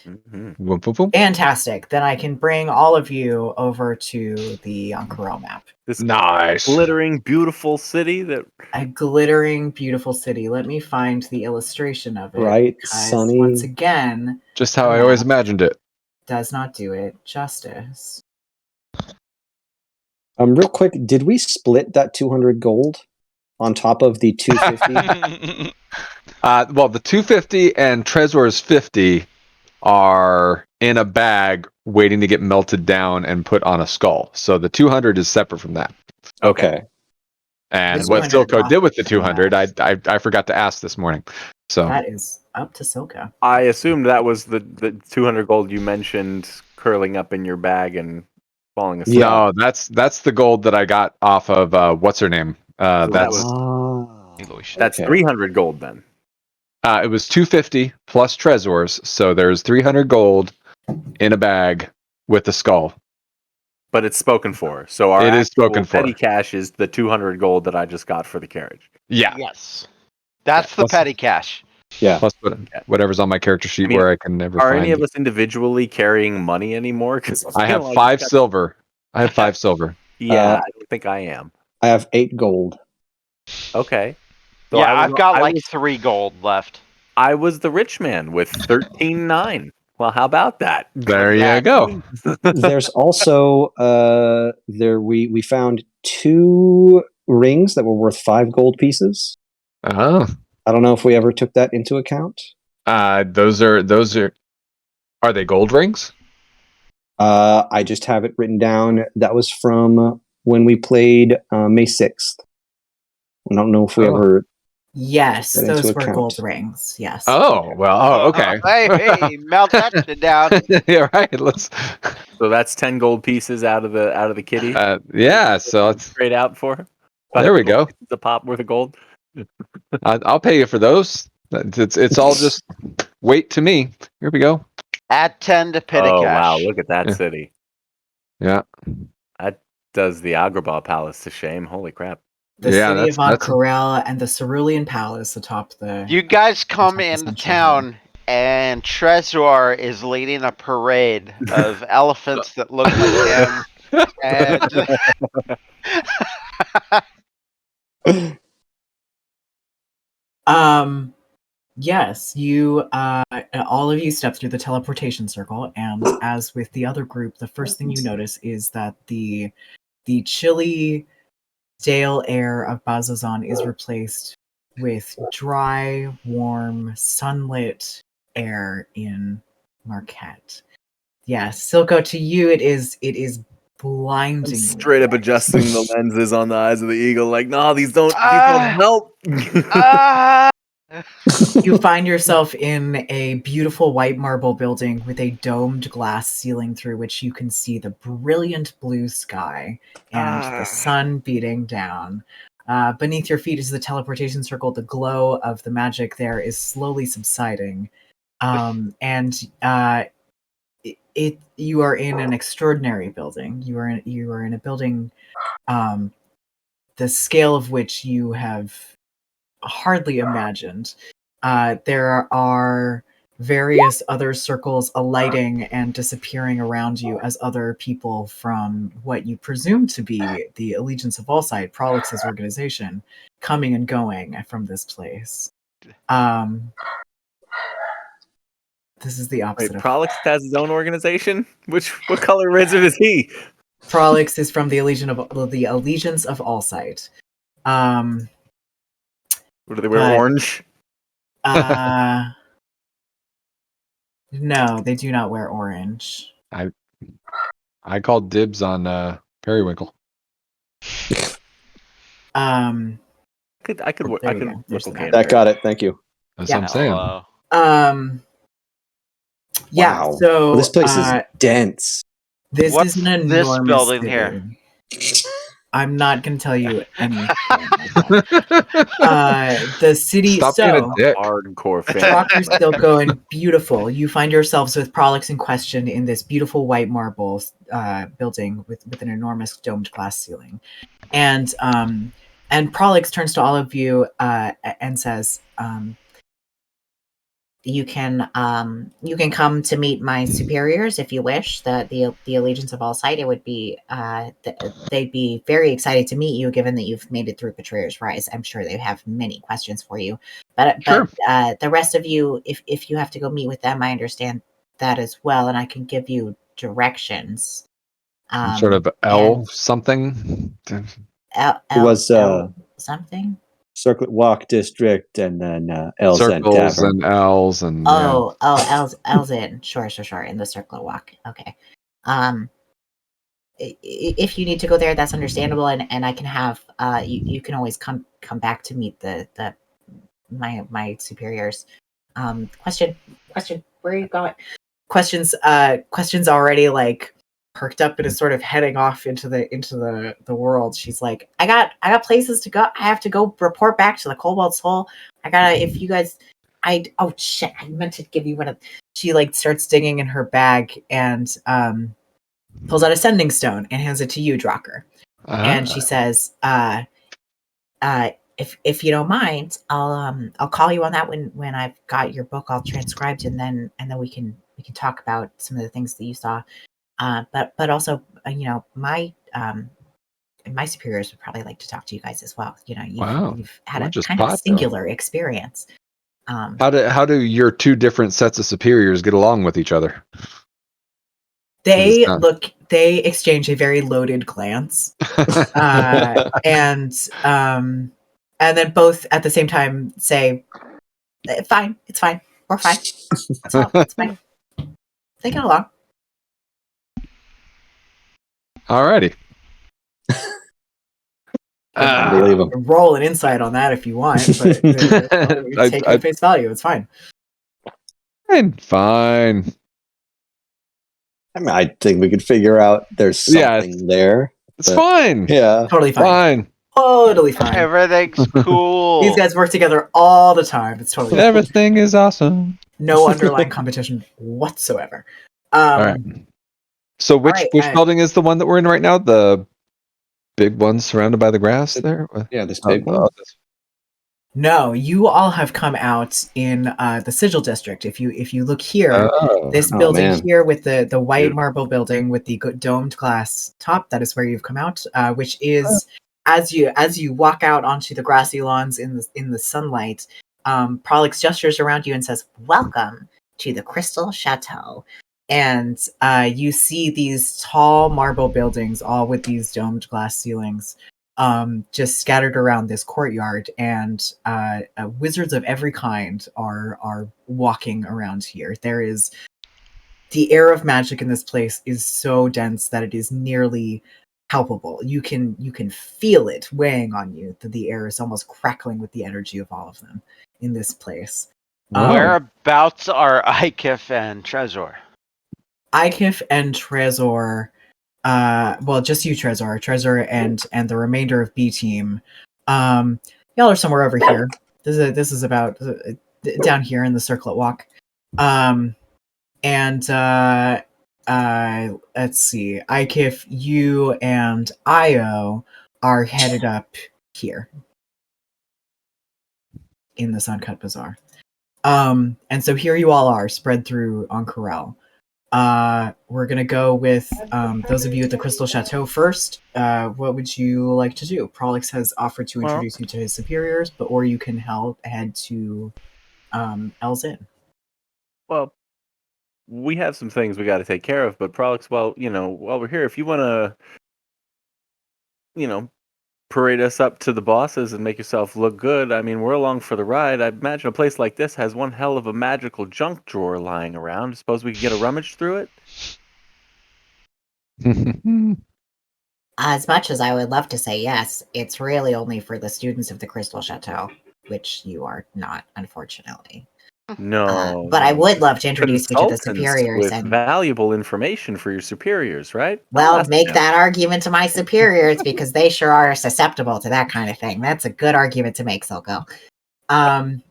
Mm-hmm. Whoop, whoop, whoop. Fantastic. Then I can bring all of you over to the Uncarel map. This Nice. glittering, beautiful city that A glittering, beautiful city. Let me find the illustration of it. Bright, because sunny. once again, Just how I always imagined it. does not do it justice. Real quick, did we split that 200 gold on top of the 250? Well, the 250 and Trezor's 50 are in a bag waiting to get melted down and put on a skull. So the 200 is separate from that. Okay. And This what 200 Silco did with the from 200, that. I forgot to ask this morning. So That is up to Silka. I assumed that was the 200 gold you mentioned curling up in your bag and falling asleep. no, that's the gold that I got off of what's her name? that That's was- Ah, Eloy. That's okay. 300 gold then. It was 250 plus Trezors, so there's 300 gold in a bag with the skull. But it's spoken for. So our It is spoken for. petty cash is the 200 gold that I just got for the carriage. Yeah. Yes. That's the Plus- petty cash. Yeah. Plus whatever's on my character sheet mean, where I can never Are find. any of us individually carrying money anymore? Because I have 5 silver. I have 5 silver. Yeah, I don't think I am. I have 8 gold. Okay. So Yeah, I've got I like was, 3 gold left. I was the rich man with 13.9. Well, how about that? There you go. There's also we found 2 rings that were worth 5 gold pieces. Oh. I don't know if we ever took that into account. Those are they gold rings? I just have it written down. That was from when we played May 6th. I don't know if we ever. Yes, That into those were account. gold rings. Yes. Oh, well, okay. Hey, melt that shit down. Yeah, right. Let's So that's 10 gold pieces out of the kitty. yeah, so it's Straight out for. there we go. The pop worth of gold. I'll pay you for those. It's all just weight to me. Here we go. Add 10 to petty Oh cash. wow! Look at that Yeah. city. Yeah. That does the Agrabah Palace to shame. Holy crap! The Yeah, city that's- of that's- Ank'Harel and the Cerulean Palace atop the. You guys come Atop the into Sunshine town, and Trezor is leading a parade of elephants that look like him. And Yes, you all of you step through the teleportation circle, and as with the other group, the first thing you notice is that the chilly, stale air of Bazazan is replaced with dry, warm, sunlit air in Marquette. Yes, Silco, to you it is blinding. Straight up adjusting the lenses on the eyes of the eagle. Like, no, these don't Ah! help. ah! You find yourself in a beautiful white marble building with a domed glass ceiling through which you can see the brilliant blue sky and the sun beating down. Beneath your feet is the teleportation circle. The glow of the magic there is slowly subsiding. You are in an extraordinary building. You are in a building the scale of which you have hardly imagined. There are various other circles alighting and disappearing around you as other people from what you presume to be the Allegiance of Allsight, Prolix's organization, coming and going from this place. This is the Wait, opposite of Prolix has his own organization. What color wizard is he? Prolix is from the Allegiance of Allsight. What do they wear? But- Orange. No, they do not wear orange. I called dibs on Periwinkle. Um, I could There you go. There's look the okay. That got it. Thank you. That's Yeah. what I'm saying. Hello. Yeah. Wow. So Well, this place is dense. this What's is an this enormous building city. here? I'm not going to tell you anything. The city. Stop being So a dick. Hardcore fan. Proctor's still going beautiful. You find yourselves with Prolix in question in this beautiful white marble building with an enormous domed glass ceiling, and Prolix turns to all of you and says, "You can come to meet my superiors if you wish. The Allegiance of Allsight. It would be they'd be very excited to meet you, given that you've made it through Betrayer's Rise. I'm sure they have many questions for you. But Sure. the rest of you, if you have to go meet with them, I understand that as well, and I can give you directions. Some sort of L and- something. L, It was L something. Circuit Walk District and then L's End Circles Tavern. and L's and L's in. Sure, in the Circle Walk. Okay. If you need to go there, that's understandable, and I can have you can always come back to meet my superiors. Question, where are you going? Questions already like perked up and is sort of heading off into the world. She's like, I got places to go. I have to go report back to the Cobalt Soul. If you guys oh shit, I meant to give you one of. She like starts digging in her bag and pulls out a sending stone and hands it to you, Drocker. And she says, if you don't mind, I'll call you on that when I've got your book all transcribed, and then we can talk about some of the things that you saw. But also, my superiors would probably like to talk to you guys as well. You know, you've had Not a just kind of pot, though. singular experience. How do your two different sets of superiors get along with each other? They exchange a very loaded glance, and then both at the same time say, "Fine, it's fine, we're fine, it's fine." They get along. Alrighty. I believe him. Roll an insight on that if you want, but take it at face value. It's fine. Fine. I mean, I think we could figure out there's something there. It's fine. Yeah. Totally fine. Totally fine. Everything's cool. These guys work together all the time. It's totally fine. Everything is awesome. No underlying competition whatsoever. All right. So which building is the one that we're in right now? The big one surrounded by the grass there? Yeah, this big one. No, you all have come out in the Sigil District. If you look here, this building here with the white marble building with the domed glass top, that is where you've come out. Which is as you walk out onto the grassy lawns in the sunlight, Prolix gestures around you and says, "Welcome to the Crystal Chateau." And you see these tall marble buildings, all with these domed glass ceilings, just scattered around this courtyard, and wizards of every kind are walking around here. There is the air of magic in this place is so dense that it is nearly palpable. You can feel it weighing on you. That the air is almost crackling with the energy of all of them in this place. Whereabouts are Ikif and Trezor? Ikif and Trezor, well, just you, Trezor, and the remainder of B team. Y'all are somewhere over here. This is about down here in the circlet walk. And let's see, Ikif, you and Io are headed up here in this uncut bazaar. And so here you all are, spread through on Corel. We're gonna go with those of you at the Crystal Chateau first. What would you like to do? Prolix has offered to introduce you to his superiors, or you can head to Elzin. Well, we have some things we got to take care of, but Prolix, while we're here, if you want to, parade us up to the bosses and make yourself look good, I mean, we're along for the ride. I imagine a place like this has one hell of a magical junk drawer lying around. Suppose we could get a rummage through it? As much as I would love to say yes, it's really only for the students of the Crystal Chateau, which you are not, unfortunately. No. But I would love to introduce you to the superiors. With valuable information for your superiors, right? Well, make that argument to my superiors, because they sure are susceptible to that kind of thing. That's a good argument to make, Silko. And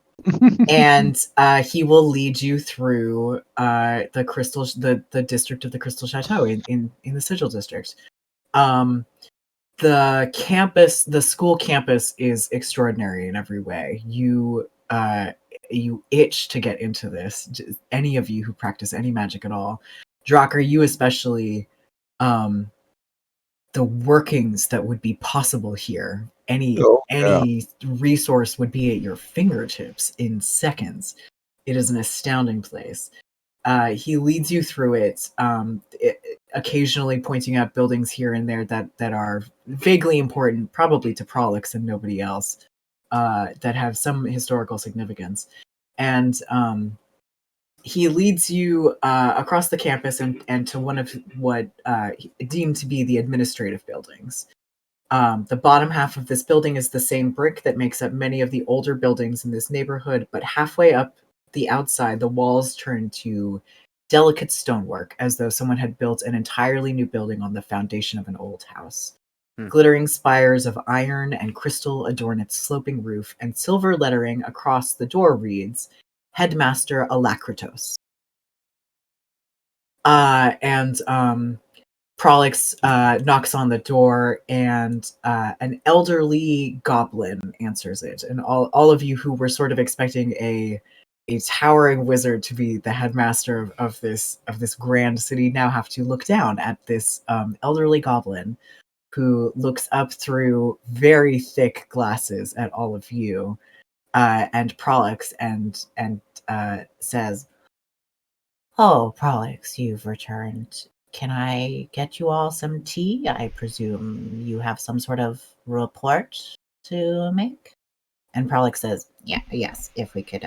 he will lead you through the district of the Crystal Chateau in the Sigil District. The school campus is extraordinary in every way. You itch to get into this. Any of you who practice any magic at all, Drocker, you especially. The workings that would be possible here. Any resource would be at your fingertips in seconds. It is an astounding place. He leads you through it, occasionally pointing out buildings here and there that are vaguely important, probably to Prolix and nobody else, that have some historical significance. And he leads you across the campus and to one of what deemed to be the administrative buildings. The bottom half of this building is the same brick that makes up many of the older buildings in this neighborhood, but halfway up the outside, the walls turn to delicate stonework, as though someone had built an entirely new building on the foundation of an old house. Glittering spires of iron and crystal adorn its sloping roof, and silver lettering across the door reads, Headmaster Alacritos. And Prolix knocks on the door, and an elderly goblin answers it. And all of you who were sort of expecting a towering wizard to be the headmaster of this grand city now have to look down at this elderly goblin who looks up through very thick glasses at all of you and Prolix and says, Oh, Prolix, you've returned. Can I get you all some tea? I presume you have some sort of report to make? And Prolix says, "Yeah, yes. If we could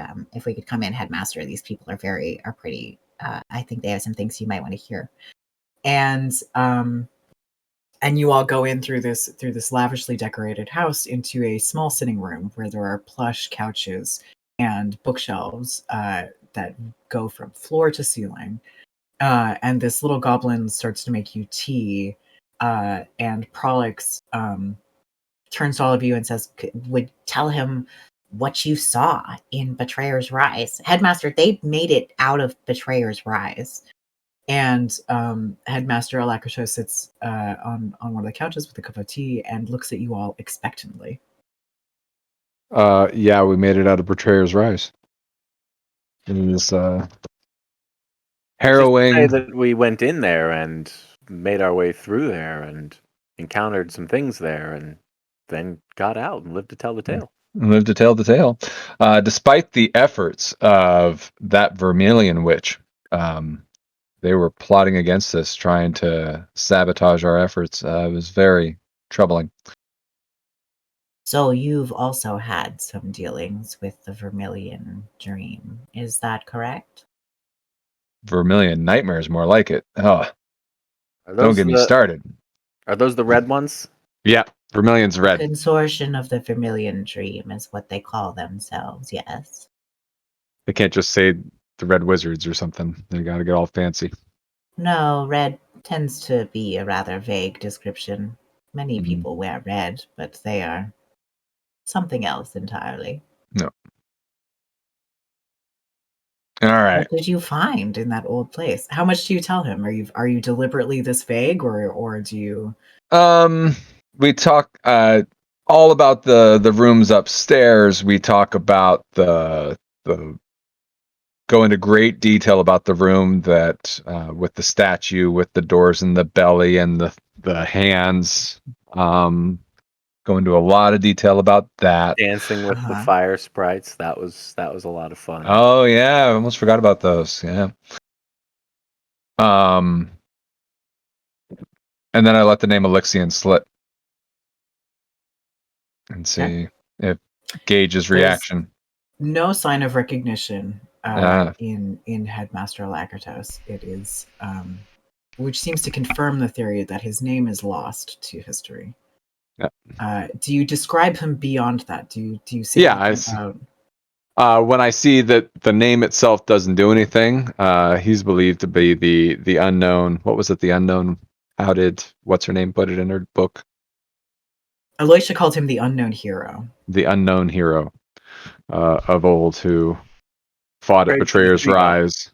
come in, Headmaster. These people are pretty. I think they have some things you might want to hear." and you all go in through this lavishly decorated house into a small sitting room where there are plush couches and bookshelves that go from floor to ceiling. And this little goblin starts to make you tea, and Prolix turns to all of you and says, Would tell him what you saw in Betrayer's Rise. Headmaster, they made it out of Betrayer's Rise. and Headmaster Alacrito sits on one of the couches with a cup of tea and looks at you all expectantly. Yeah, we made it out of Betrayer's Rise. It was harrowing. Just to say that we went in there and made our way through there and encountered some things there and then got out and lived to tell the tale. Lived to tell the tale. Despite the efforts of that Vermilion witch, they were plotting against us, trying to sabotage our efforts. It was very troubling. So you've also had some dealings with the Vermilion Dream. Is that correct? Vermilion nightmares, more like it. Oh, Are don't those get me started. Are those the red ones? Yeah, Vermilion's red. Consortium of the Vermilion Dream is what they call themselves, yes. They can't just say the Red Wizards or something. They got to get all fancy. No, red tends to be a rather vague description. Many Mhm. people wear red, but they are something else entirely. No. All right. What did you find in that old place? How much do you tell him? Are you deliberately this vague, or do you? We talk all about the rooms upstairs. We talk about the go into great detail about the room that with the statue, with the doors in the belly and the hands. Go into a lot of detail about that. Dancing with the Uh-huh. fire sprites. That was a lot of fun. Oh yeah, I almost forgot about those. Yeah. And then I let the name Elixion slip and see if gauges reaction. No sign of recognition Ah. in Headmaster Alacritos. It is, which seems to confirm the theory that his name is lost to history. Yeah. Do you describe him beyond that? Do you say Yeah, anything about? when I see that the name itself doesn't do anything, he's believed to be the unknown. What was it? The unknown. How did what's her name put it in her book? Aloysia called him the unknown hero. The unknown hero of old who fought at Prayed to the Betrayer's three gods, Rise,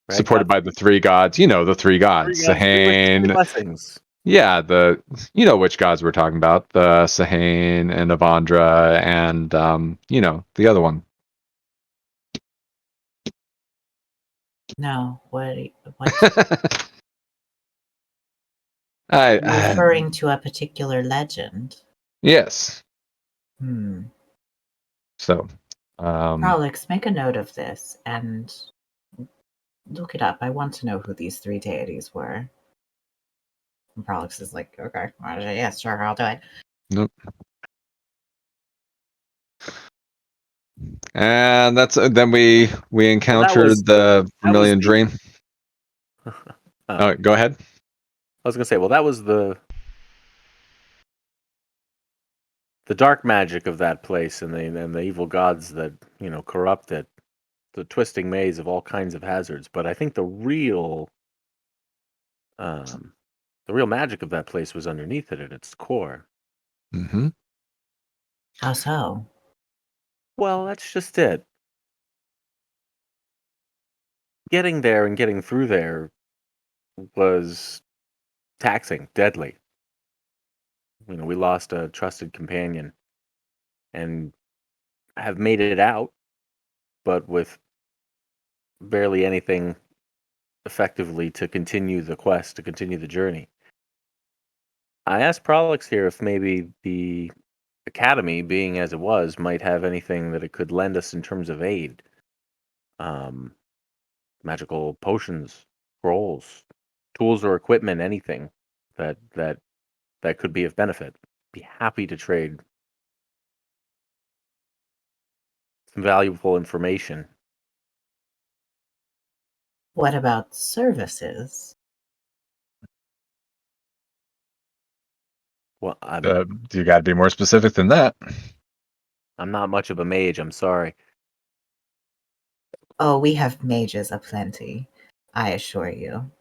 right? supported by the three gods. You know the three gods. Three Sahane. blessings. Yeah, you know which gods we're talking about. The Sahane and Avandra and the other one. No, what I referring to a particular legend? yes. Hmm. So, Prolix, make a note of this and look it up. I want to know who these three deities were. And Prolix is like, okay, yes, sure, I'll do it. nope. And that's then we encountered the Vermilion Dream. Oh, go ahead. I was gonna say, well, that was the dark magic of that place and the evil gods that corrupt it, the twisting maze of all kinds of hazards. But I think the real magic of that place was underneath it at its core. Mm-hmm. How so? Well, that's just it. getting there and getting through there was taxing, deadly. We lost a trusted companion and have made it out, but with barely anything effectively to continue the quest, to continue the journey. I asked Prolix here if maybe the academy, being as it was, might have anything that it could lend us in terms of aid. Um, Magical potions, scrolls, tools or equipment, anything that could be of benefit. Be happy to trade some valuable information. What about services? Well, You got to be more specific than that. I'm not much of a mage. I'm sorry. Oh, we have mages aplenty, I assure you.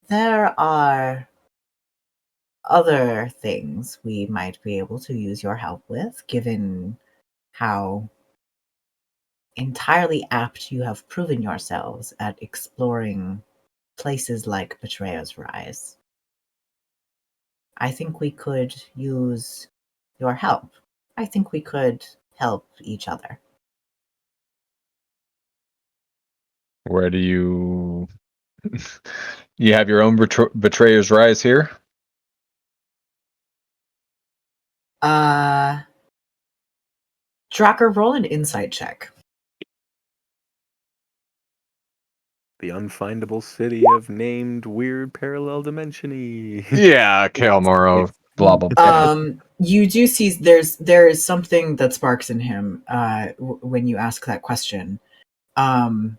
There are other things we might be able to use your help with, given how entirely apt you have proven yourselves at exploring places like Betrayer's Rise. I think we could use your help. I think we could help each other. Where do you you have your own Betrayer's Rise here? Drocker, roll an insight check. The unfindable city of named weird parallel dimensiony. Yeah, Kale Morrow, blah blah blah. You do see there is something that sparks in him when you ask that question, but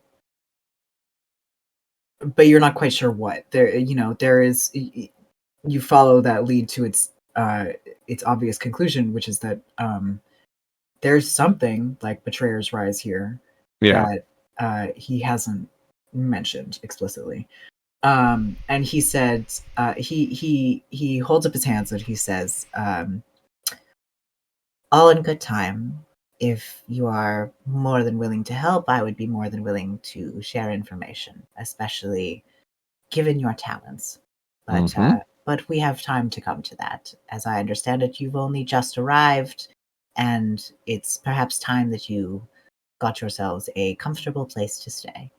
you're not quite sure what. There is. You follow that lead to its obvious conclusion, which is that there's something like Betrayer's Rise here Yeah. that he hasn't mentioned explicitly. And he said he holds up his hands and he says, all in good time. If you are more than willing to help, I would be more than willing to share information, especially given your talents. But we have time to come to that. As I understand it, you've only just arrived, and it's perhaps time that you got yourselves a comfortable place to stay.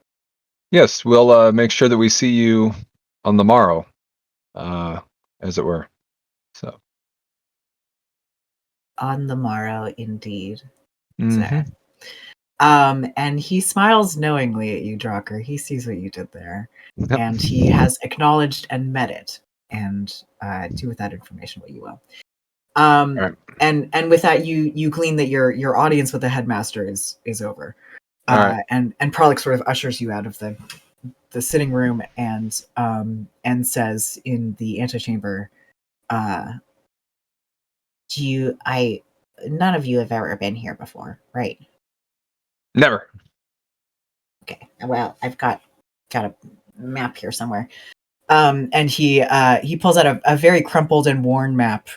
Yes, we'll make sure that we see you on the morrow, as it were. So. On the morrow, indeed. Mm-hmm. Sir. And he smiles knowingly at you, Drocker. He sees what you did there, Yep. and he has acknowledged and met it. And do with that information what you will. Right. And with that, you glean that your audience with the headmaster is over. Right. And Prolix sort of ushers you out of the sitting room and says in the antechamber, none of you have ever been here before, right? Never. Okay. Well, I've got a map here somewhere. And he pulls out a very crumpled and worn map,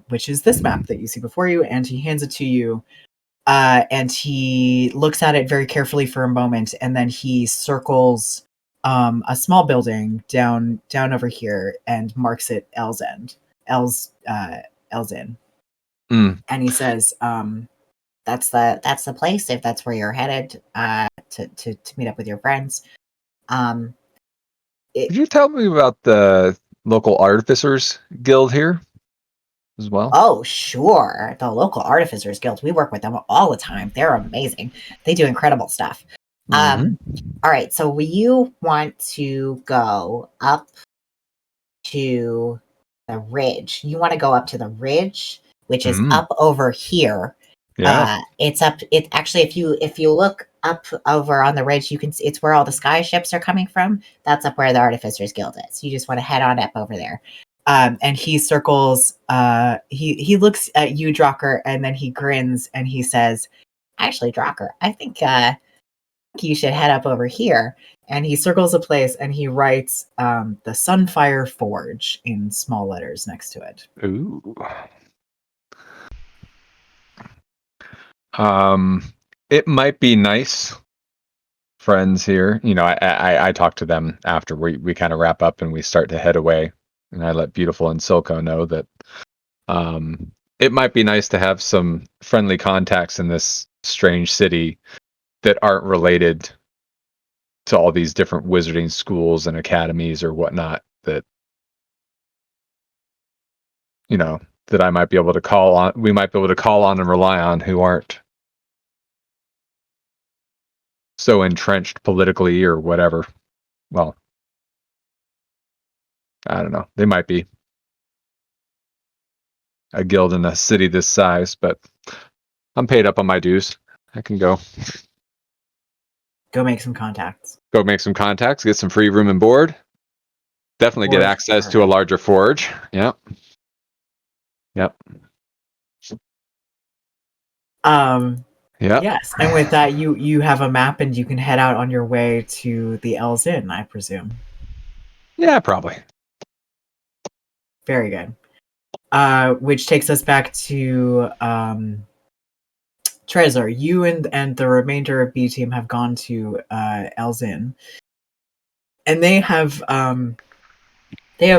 which is this map that you see before you, and he hands it to you. And he looks at it very carefully for a moment, and then he circles a small building down over here and marks it L's End. L's Inn. And he says, that's the place if that's where you're headed to meet up with your friends. Could you tell me about the local artificers guild here as well? Oh, sure. The local artificers guild. We work with them all the time. They're amazing. They do incredible stuff. All right. So you want to go up to the ridge. You want to go up to the ridge, which is up over here. Yeah. It's up. It actually, if you look up over on the ridge, you can see it's where all the sky ships are coming from. That's up where the Artificers Guild is. You just want to head on up over there. And he circles. He looks at you, Drocker, and then he grins and he says, "Actually, Drocker, I think you should head up over here." And he circles a place and he writes the Sunfire Forge in small letters next to it. Ooh. It might be nice friends here. You know, I talk to them after we kind of wrap up and we start to head away. And I let Beautiful and Silco know that it might be nice to have some friendly contacts in this strange city that aren't related to all these different wizarding schools and academies or whatnot that, you know, that I might be able to call on, we might be able to call on and rely on, who aren't so entrenched politically or whatever. Well, I don't know. They might be a guild in a city this size, but I'm paid up on my dues. I can go Go make some contacts. make some contacts, get some free room and board. Definitely get For access sure. to a larger forge. Yep. Yep. Yep. Yep. Yes, and with that, you have a map, and you can head out on your way to the L's Inn, I presume. Yeah, probably. Very good. Which takes us back to Trezor. You and the remainder of B team have gone to L's Inn, and they have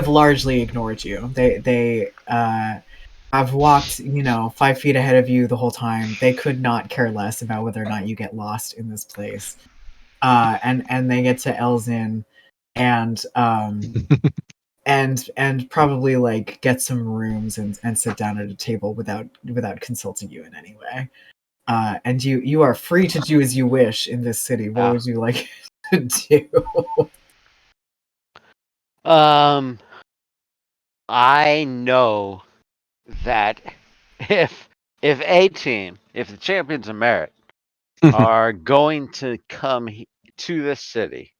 largely ignored you. They have walked, 5 feet ahead of you the whole time. They could not care less about whether or not you get lost in this place. And they get to Elzin, and and probably like get some rooms and sit down at a table without consulting you in any way. And you are free to do as you wish in this city. What would you like to do? I know that if the champions of merit are going to come to this city,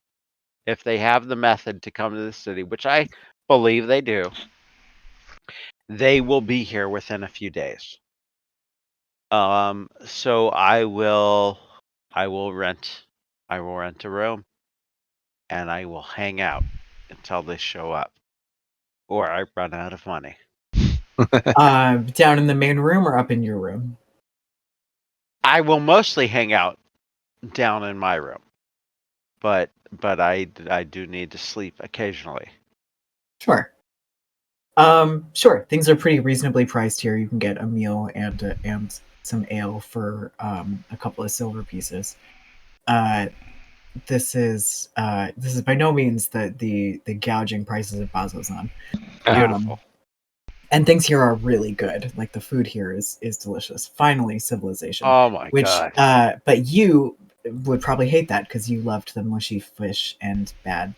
if they have the method to come to the city, which I believe they do, they will be here within a few days. So I will rent a room, and I will hang out until they show up, or I run out of money. Down in the main room or up in your room? I will mostly hang out down in my room, but I do need to sleep occasionally. Sure. Sure. Things are pretty reasonably priced here. You can get a meal and some ale for a couple of silver pieces. This is by no means the gouging prices of Bazozan. Beautiful. And things here are really good. Like the food here is delicious. Finally, civilization. Oh my Which, god! but you would probably hate that because you loved the mushy fish and bad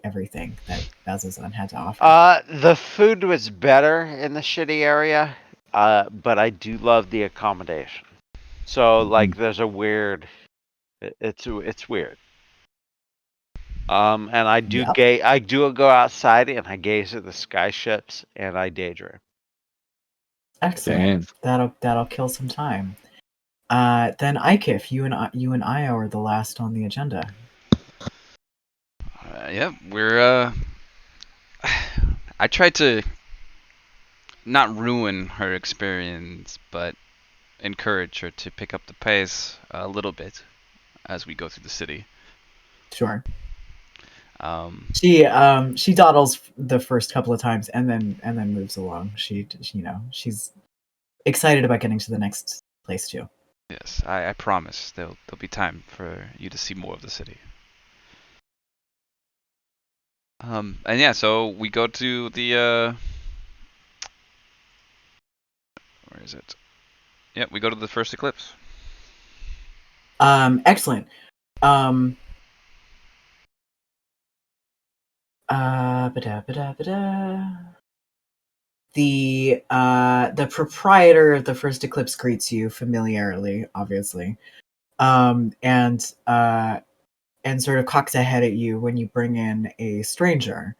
everything that Bazozan had to offer. The food was better in the shitty area, but I do love the accommodation. So like, there's a weird. It's weird. And I do Yep. I do go outside and I gaze at the sky ships and I daydream. Excellent. That'll kill some time. Then Ikif, you and Io are the last on the agenda. Yeah, we're. I tried to not ruin her experience, but encourage her to pick up the pace a little bit as we go through the city. Sure. She She dawdles the first couple of times and then moves along. She's excited about getting to the next place too. Yes, I promise there'll be time for you to see more of the city. And yeah, so we go to the where is it? Yeah, we go to the first eclipse. Excellent. The proprietor of the first eclipse greets you familiarly, obviously, and sort of cocks a head at you when you bring in a stranger.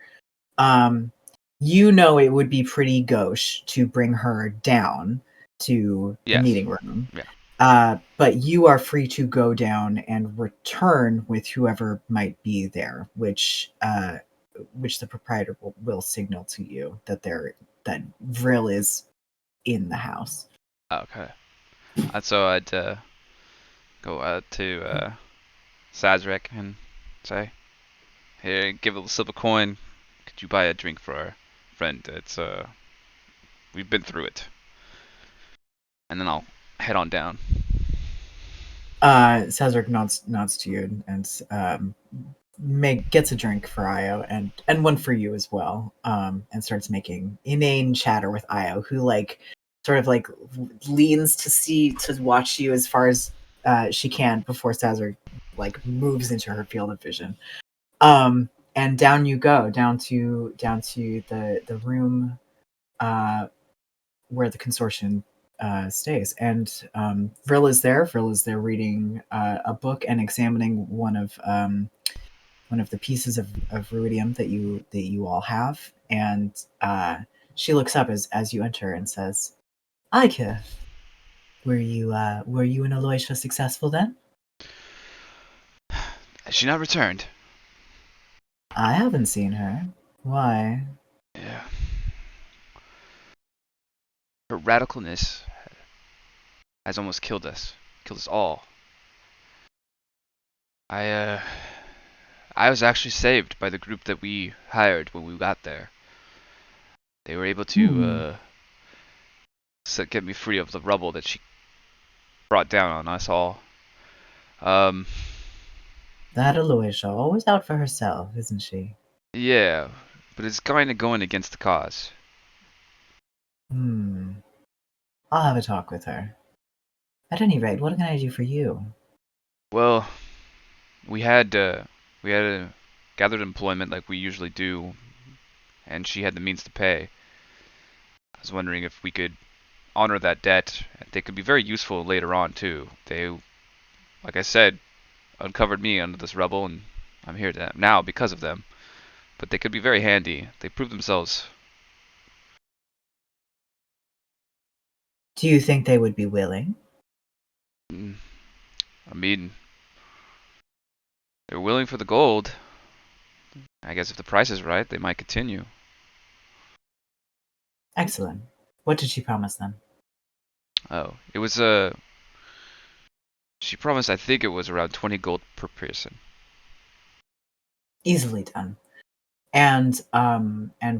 You know it would be pretty gauche to bring her down to the meeting room. Yeah. But you are free to go down and return with whoever might be there, which the proprietor will signal to you that Vril is in the house. Okay. So I'd go to Sazerac and say, "Here, give a silver coin. Could you buy a drink for our friend? It's we've been through it." And then I'll head on down. Sazerac nods to you and gets a drink for Io and one for you as well. And starts making inane chatter with Io, who like sort of like leans to watch you as far as she can before Sazerac like moves into her field of vision. And down you go down to the room where the consortium stays. And Vril is there. Vril is there reading a book and examining one of the pieces of ruidium that you all have. And she looks up as you enter and says, "Ikef, were you in Aloysia successful then?" Has she not returned? "I haven't seen her. Why?" Yeah. Her radicalness has almost killed us all. I was actually saved by the group that we hired when we got there. They were able to get me free of the rubble that she brought down on us all. That Aloysia, always out for herself, isn't she? Yeah, but it's kind of going against the cause. I'll have a talk with her. At any rate, what can I do for you? Well, we had gathered employment like we usually do, and she had the means to pay. I was wondering if we could honor that debt. They could be very useful later on too. They, like I said, uncovered me under this rubble, and I'm here now because of them. But they could be very handy. They proved themselves. Do you think they would be willing? I mean, they're willing for the gold. I guess if the price is right, they might continue. Excellent. What did she promise them? Oh, it was she promised, I think it was around 20 gold per person. Easily done. And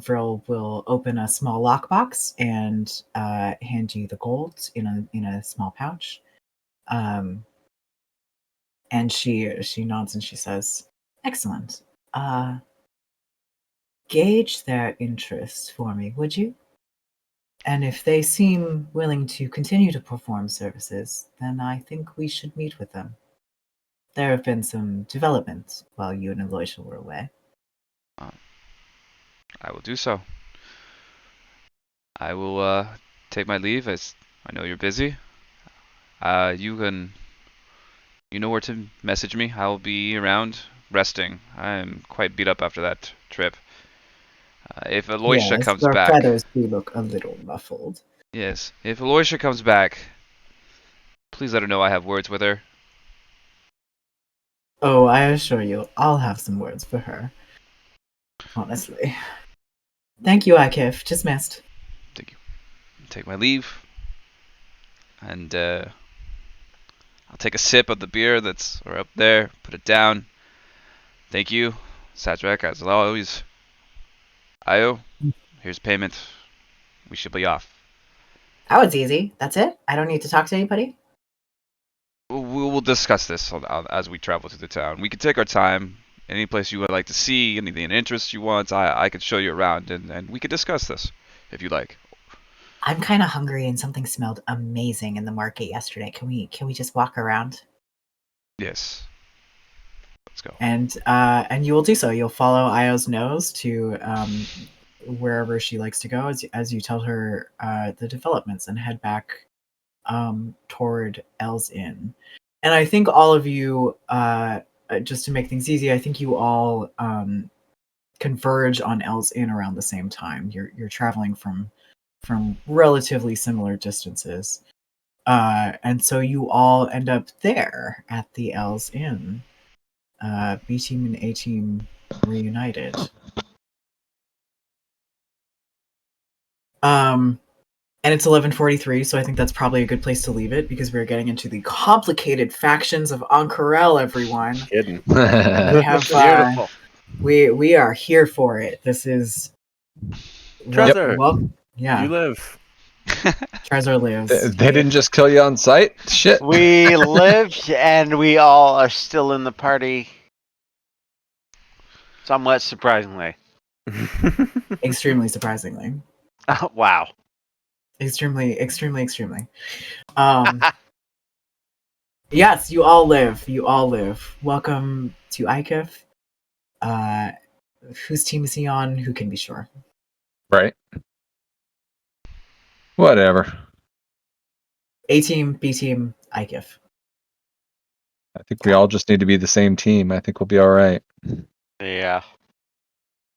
Vril will open a small lockbox and hand you the gold in a small pouch. And she nods and she says, "Excellent. Gauge their interest for me, would you? And if they seem willing to continue to perform services, then I think we should meet with them. There have been some developments while you and Aloysia were away." I will do so. I will take my leave as I know you're busy. You know where to message me. I will be around resting. I am quite beat up after that trip. If Aloysia Yes, comes your back, feathers do look a little ruffled. yes, if Aloysia comes back, please let her know I have words with her. Oh, I assure you, I'll have some words for her. Honestly. Thank you, Akif. Dismissed. Thank you. Take my leave, and I'll take a sip of the beer that's up there. Put it down. Thank you, Sazerac, as always. Io, here's payment. We should be off. That was easy. That's it? I don't need to talk to anybody? We'll discuss this as we travel through the town. We can take our time. Any place you would like to see, anything of interest you want, I could show you around, and we could discuss this if you like. I'm kind of hungry and something smelled amazing in the market yesterday. Can we just walk around? Yes. Let's go. And you will do so. You'll follow Io's nose to wherever she likes to go as you tell her the developments and head back toward El's Inn. And I think all of you, just to make things easy, I think you all converge on El's Inn around the same time. You're traveling from relatively similar distances, and so you all end up there at the El's Inn. B team and A team reunited. And it's 11:43, so I think that's probably a good place to leave it because we're getting into the complicated factions of Ankarel, everyone. Kidding. We have Beautiful. we are here for it. This is Trezor, well, yeah. you live. Trezor lives. They didn't just kill you on sight? Shit. We live, and we all are still in the party. Somewhat surprisingly. Extremely surprisingly. Wow. Extremely. Yes, you all live. Welcome to IKIF. Whose team is he on? Who can be sure? Right. Whatever. A team, B team, IKIF. I think we all just need to be the same team. I think we'll be all right. Yeah.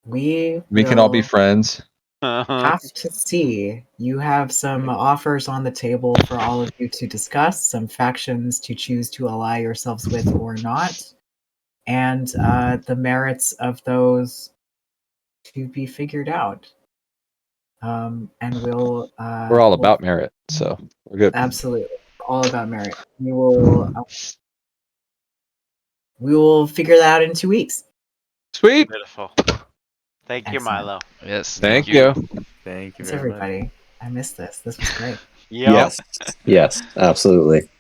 We can all be will friends. have to see. You have some offers on the table for all of you to discuss, some factions to choose to ally yourselves with or not, and the merits of those to be figured out. And we'll We're all about merit, so we're good. absolutely all about merit. We will figure that out in 2 weeks. Sweet. Beautiful. Thank you, Excellent. Milo. Yes. Thank you. Thank you Thanks, very much. everybody. I missed this. This was great. Yo. Yes, absolutely.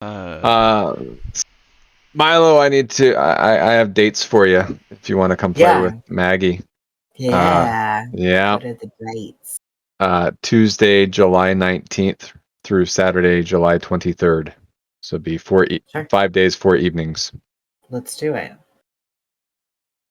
Milo, I need to. I have dates for you if you want to come play Yeah. with Maggie. Yeah. Yeah. What are the dates? Tuesday, July 19th through Saturday, July 23rd. So it'd be Sure. 5 days, 4 evenings. Let's do it.